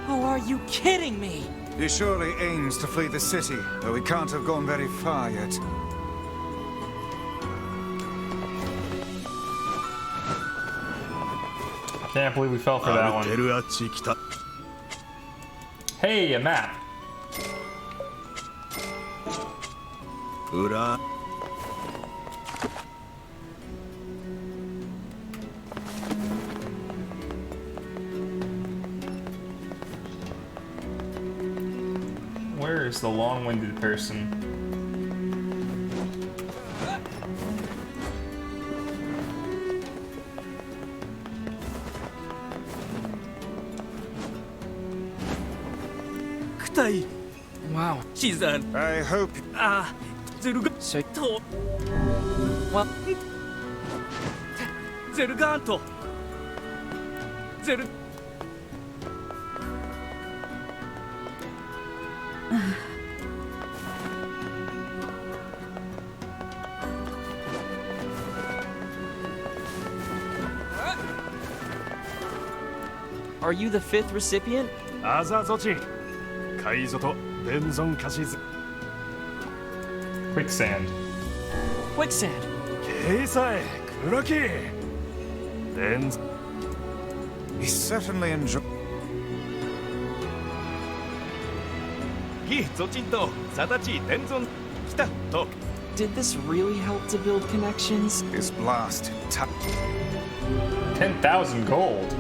Oh, are you kidding me? He surely aims to flee the city, though he can't have gone very far yet. Can't believe we fell for that one. Hey, a map. Where is the long-winded person? Wow. I hope... So... Well... Zerganto! Are you the 5th recipient? Quicksand. Quicksand. He certainly enjoys... Did this really help to build connections? His blast. 10,000 gold.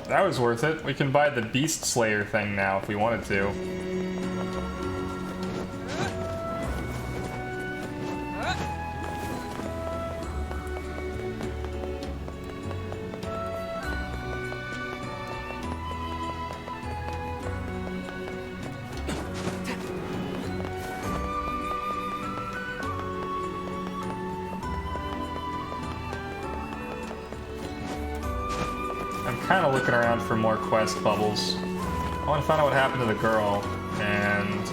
That was worth it. We can buy the Beast Slayer thing now if we wanted to. Kind of looking around for more quest bubbles. I want to find out what happened to the girl, and...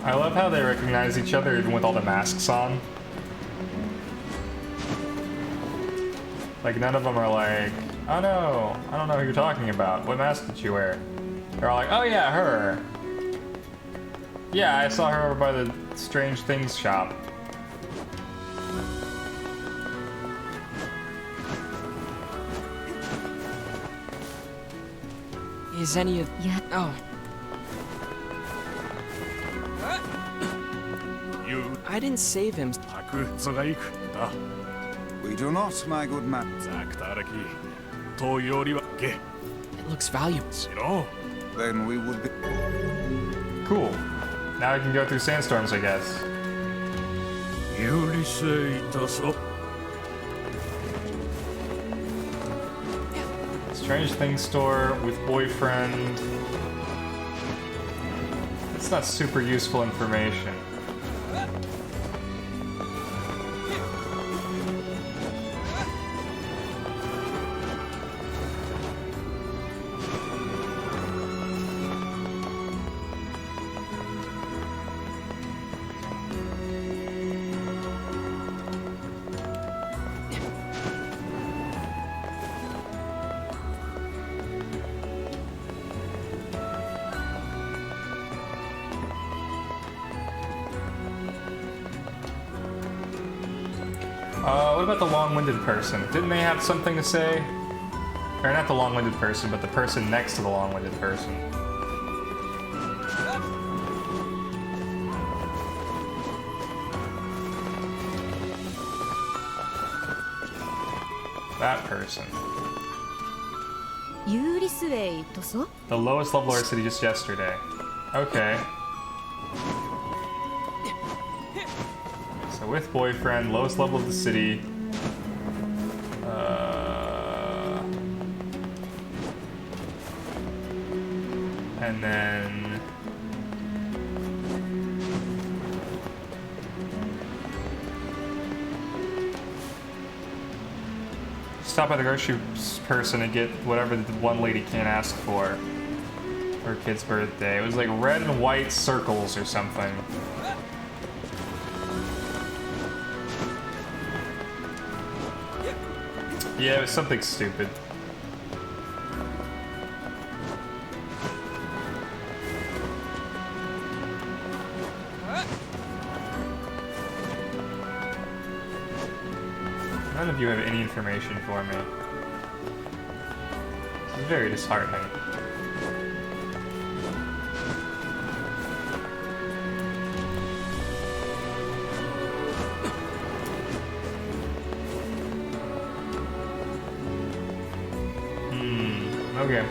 I love how they recognize each other even with all the masks on. Like, none of them are like, oh no, I don't know who you're talking about. What mask did you wear? They're all like, oh yeah, her. Yeah, I saw her over by the Strange Things shop. Is any of... Yeah. Oh. You... I didn't save him. We do not, my good man. It looks valuable. Then we would be... Cool. Now I can go through sandstorms, I guess. Strange Things store with boyfriend. That's not super useful information. What about the long-winded person? Didn't they have something to say? Or not the long-winded person, but the person next to the long-winded person. That person. The lowest level of our city just yesterday. Okay. So with boyfriend, lowest level of the city. And then... stop by the grocery person and get whatever the one lady can't ask for her kid's birthday. It was like red and white circles or something. Yeah, it was something stupid. None of you have any information for me. This is very disheartening. Okay.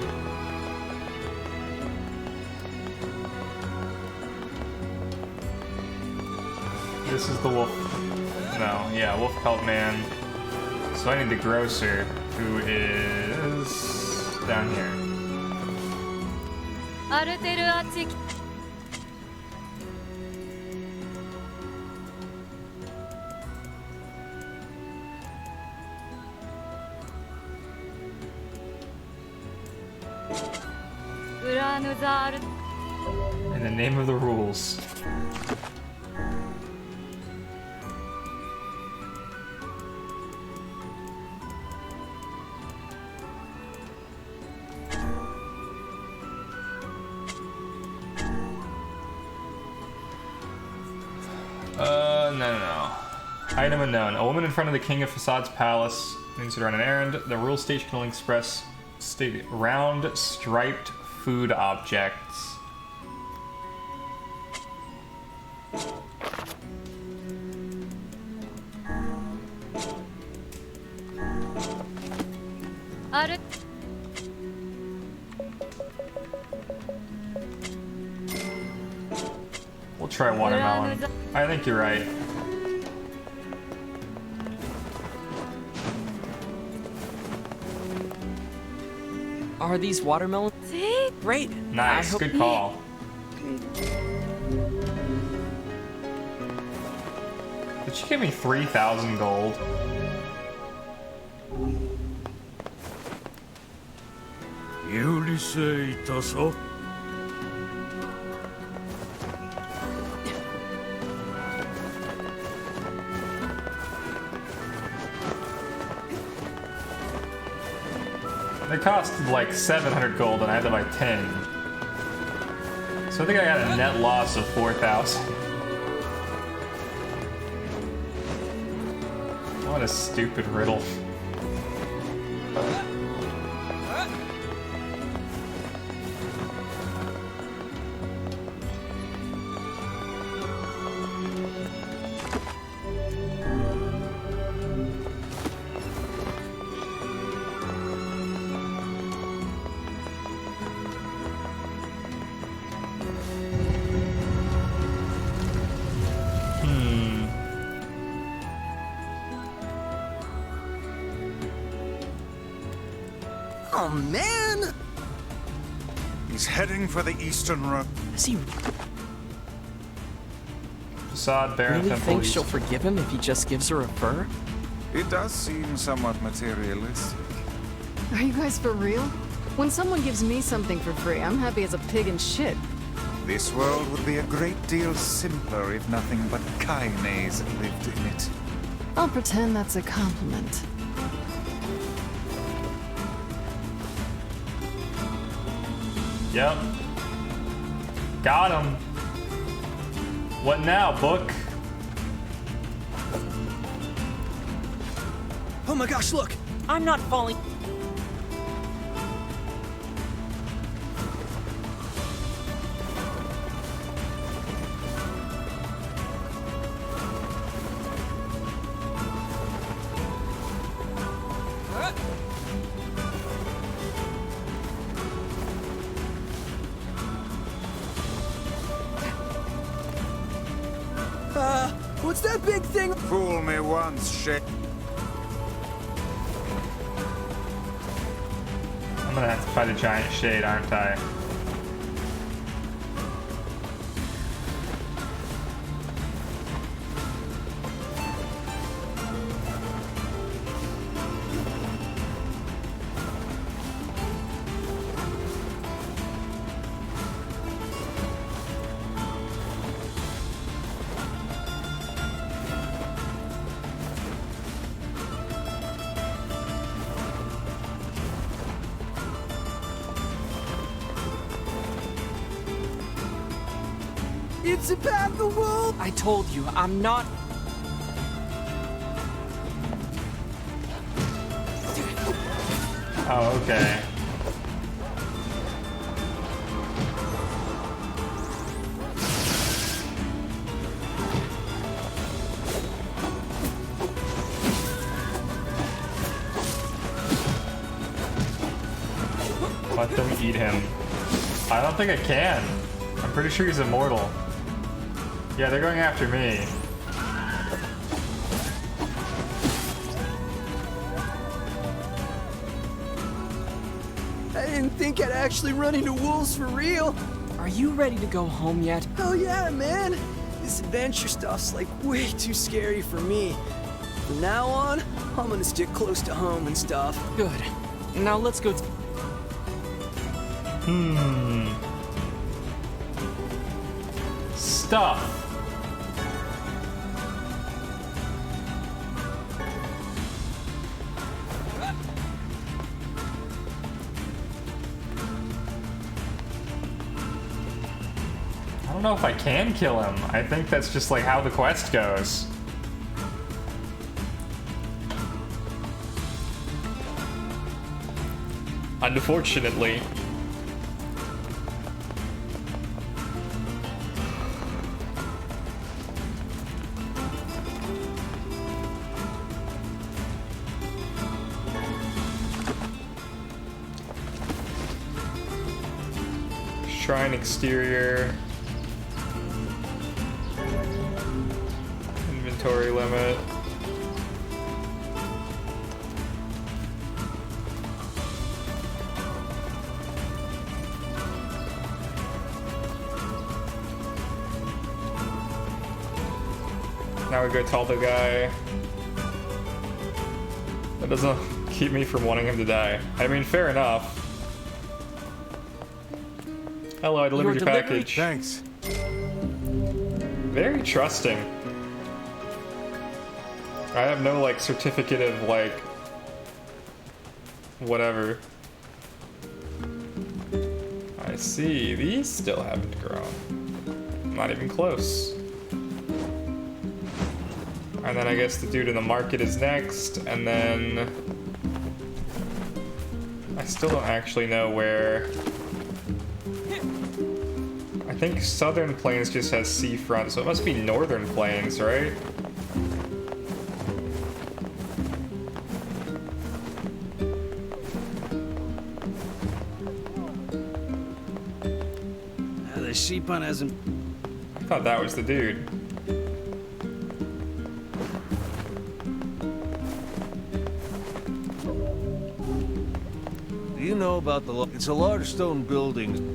This is the wolf. No, yeah, wolf pelt man. So I need the grocer, who is down here. In the name of the rules. No. Item unknown. A woman in front of the King of Facade's palace needs to run an errand. The rule station can only express round striped food objects. We'll try watermelon. I think you're right. Are these watermelons? Great. Nice, good call. Did she give me 3,000 gold? It cost like 700 gold and I had to buy 10. So I think I got a net loss of 4,000. What a stupid riddle. Oh, man! He's heading for the Eastern Road. Is he Facade, Baron really Temple. think she'll forgive him if he just gives her a fur? It does seem somewhat materialistic. Are you guys for real? When someone gives me something for free, I'm happy as a pig in shit. This world would be a great deal simpler if nothing but Kaines lived in it. I'll pretend that's a compliment. Yep. Got him. What now, book? Oh my gosh, look! I'm not falling. What's that big thing? Fool me once, shit. I'm gonna have to fight a giant shade, aren't I? It's a path of wolf! I told you, I'm not. Oh, okay. Let them eat him. I don't think I can. I'm pretty sure he's immortal. Yeah, they're going after me. I didn't think I'd actually run into wolves for real. Are you ready to go home yet? Hell yeah, man! This adventure stuff's like way too scary for me. From now on, I'm gonna stick close to home and stuff. Good. Now let's go. Stuff. I don't know if I can kill him. I think that's just like how the quest goes. Unfortunately. Shrine exterior. Inventory limit. Now we go tell the guy. That doesn't keep me from wanting him to die. I mean, fair enough. Hello, I delivered your package. Thanks. Very trusting. I have no, like, certificate of, like, whatever. I see. These still haven't grown. Not even close. And then I guess the dude in the market is next, and then I still don't actually know where. I think Southern Plains just has seafront, so it must be Northern Plains, right? The sheep hunt hasn't. I thought that was the dude. Do you know about the... It's a large stone building.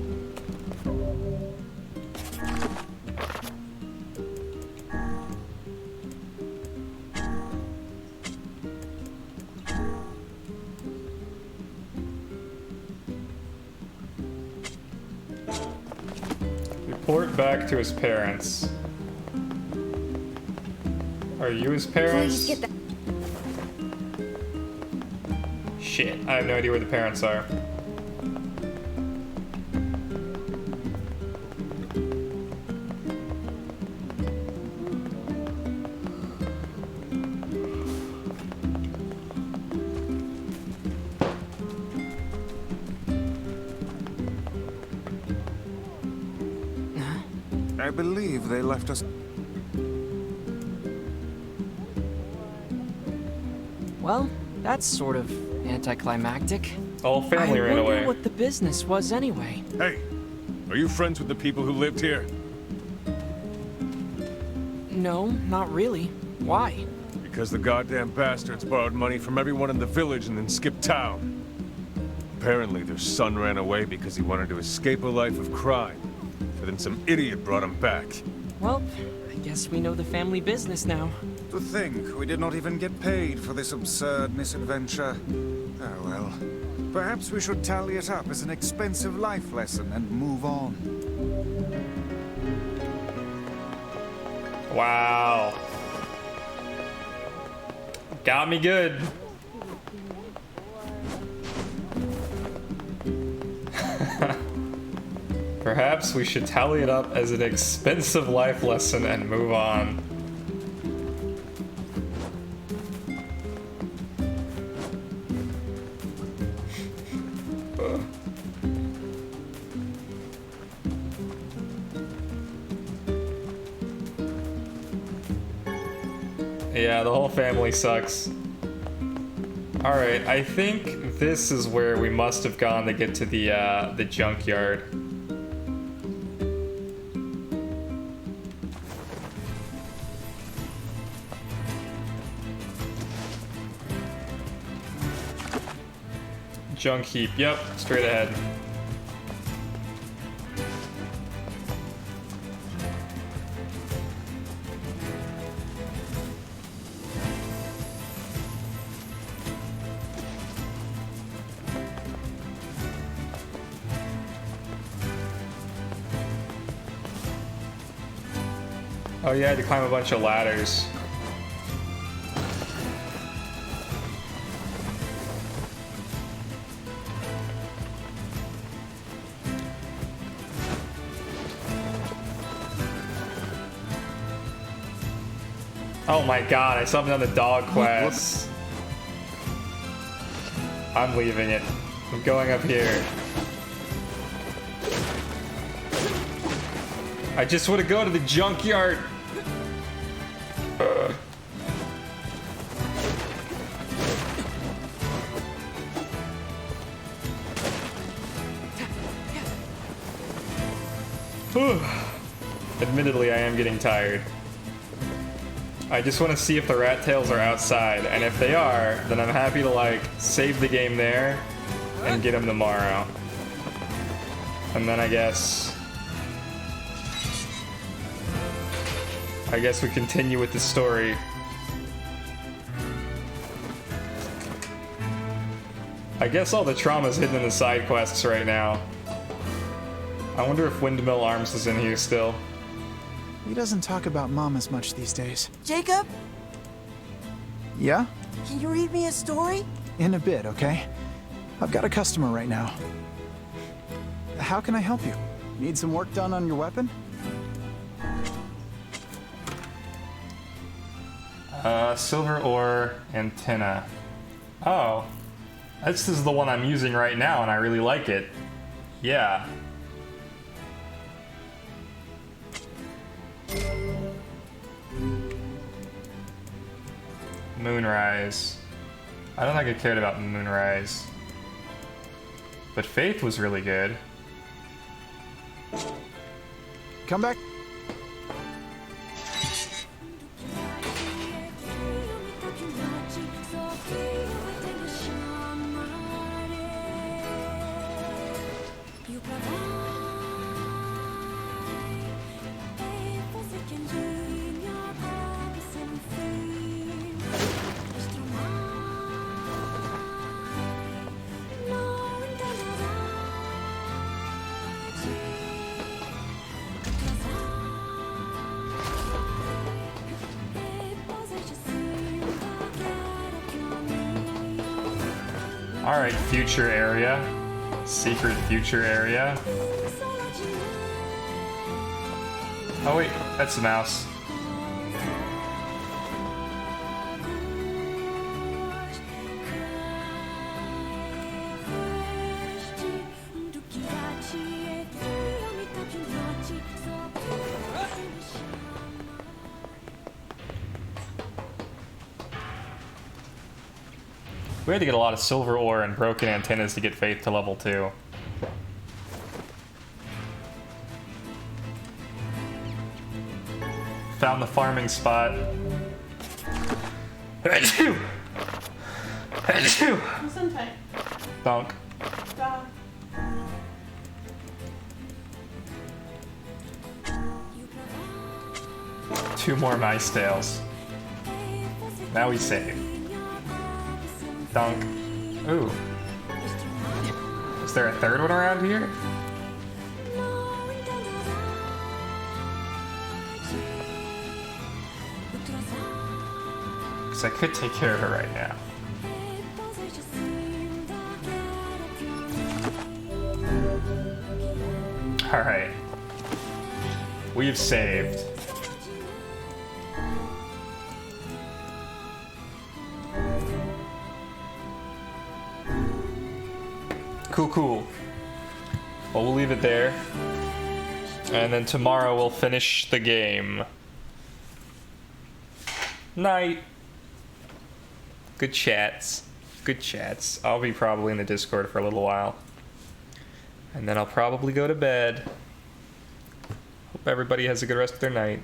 Report back to his parents. Are you his parents? Please get that. Shit, I have no idea where the parents are. I believe they left us. Well, that's sort of anticlimactic. All family I ran wonder away. what the business was anyway. Hey, are you friends with the people who lived here? No, not really. Why? Because the goddamn bastards borrowed money from everyone in the village and then skipped town. Apparently their son ran away because he wanted to escape a life of crime. But then some idiot brought him back. Well, I guess we know the family business now. To think we did not even get paid for this absurd misadventure. Oh well. Perhaps we should tally it up as an expensive life lesson and move on. Wow. Got me good. Perhaps we should tally it up as an expensive life lesson and move on. Yeah, the whole family sucks. Alright, I think this is where we must have gone to get to the junkyard. Junk heap, yep, straight ahead. Oh yeah, I had to climb a bunch of ladders. Oh my god, I still haven't done the dog quest. I'm leaving it. I'm going up here. I just want to go to the junkyard. Admittedly, I am getting tired. I just want to see if the rat tails are outside, and if they are, then I'm happy to like save the game there and get them tomorrow. And then I guess we continue with the story. I guess all the trauma's hidden in the side quests right now. I wonder if Windmill Arms is in here still. He doesn't talk about Mom as much these days. Jacob, Yeah? can you read me a story? In a bit, okay? I've got a customer right now. How can I help you? Need some work done on your weapon? Silver ore antenna. Oh. This is the one I'm using right now, and I really like it. Yeah. Moonrise. I don't think I cared about Moonrise. But Faith was really good. Come back. Alright, future area. Secret future area. Oh wait, that's the mouse. We had to get a lot of silver ore and broken antennas to get Faith to level 2. Found the farming spot. Achoo! Achoo! Gesundheit. Donk. Da. 2 more mice tails. Now we save. Dunk. Ooh. Is there a third one around here? Because I could take care of her right now. Alright. We've saved. Cool. Well, we'll leave it there. And then tomorrow we'll finish the game. Night. Good chats. Good chats. I'll be probably in the Discord for a little while. And then I'll probably go to bed. Hope everybody has a good rest of their night.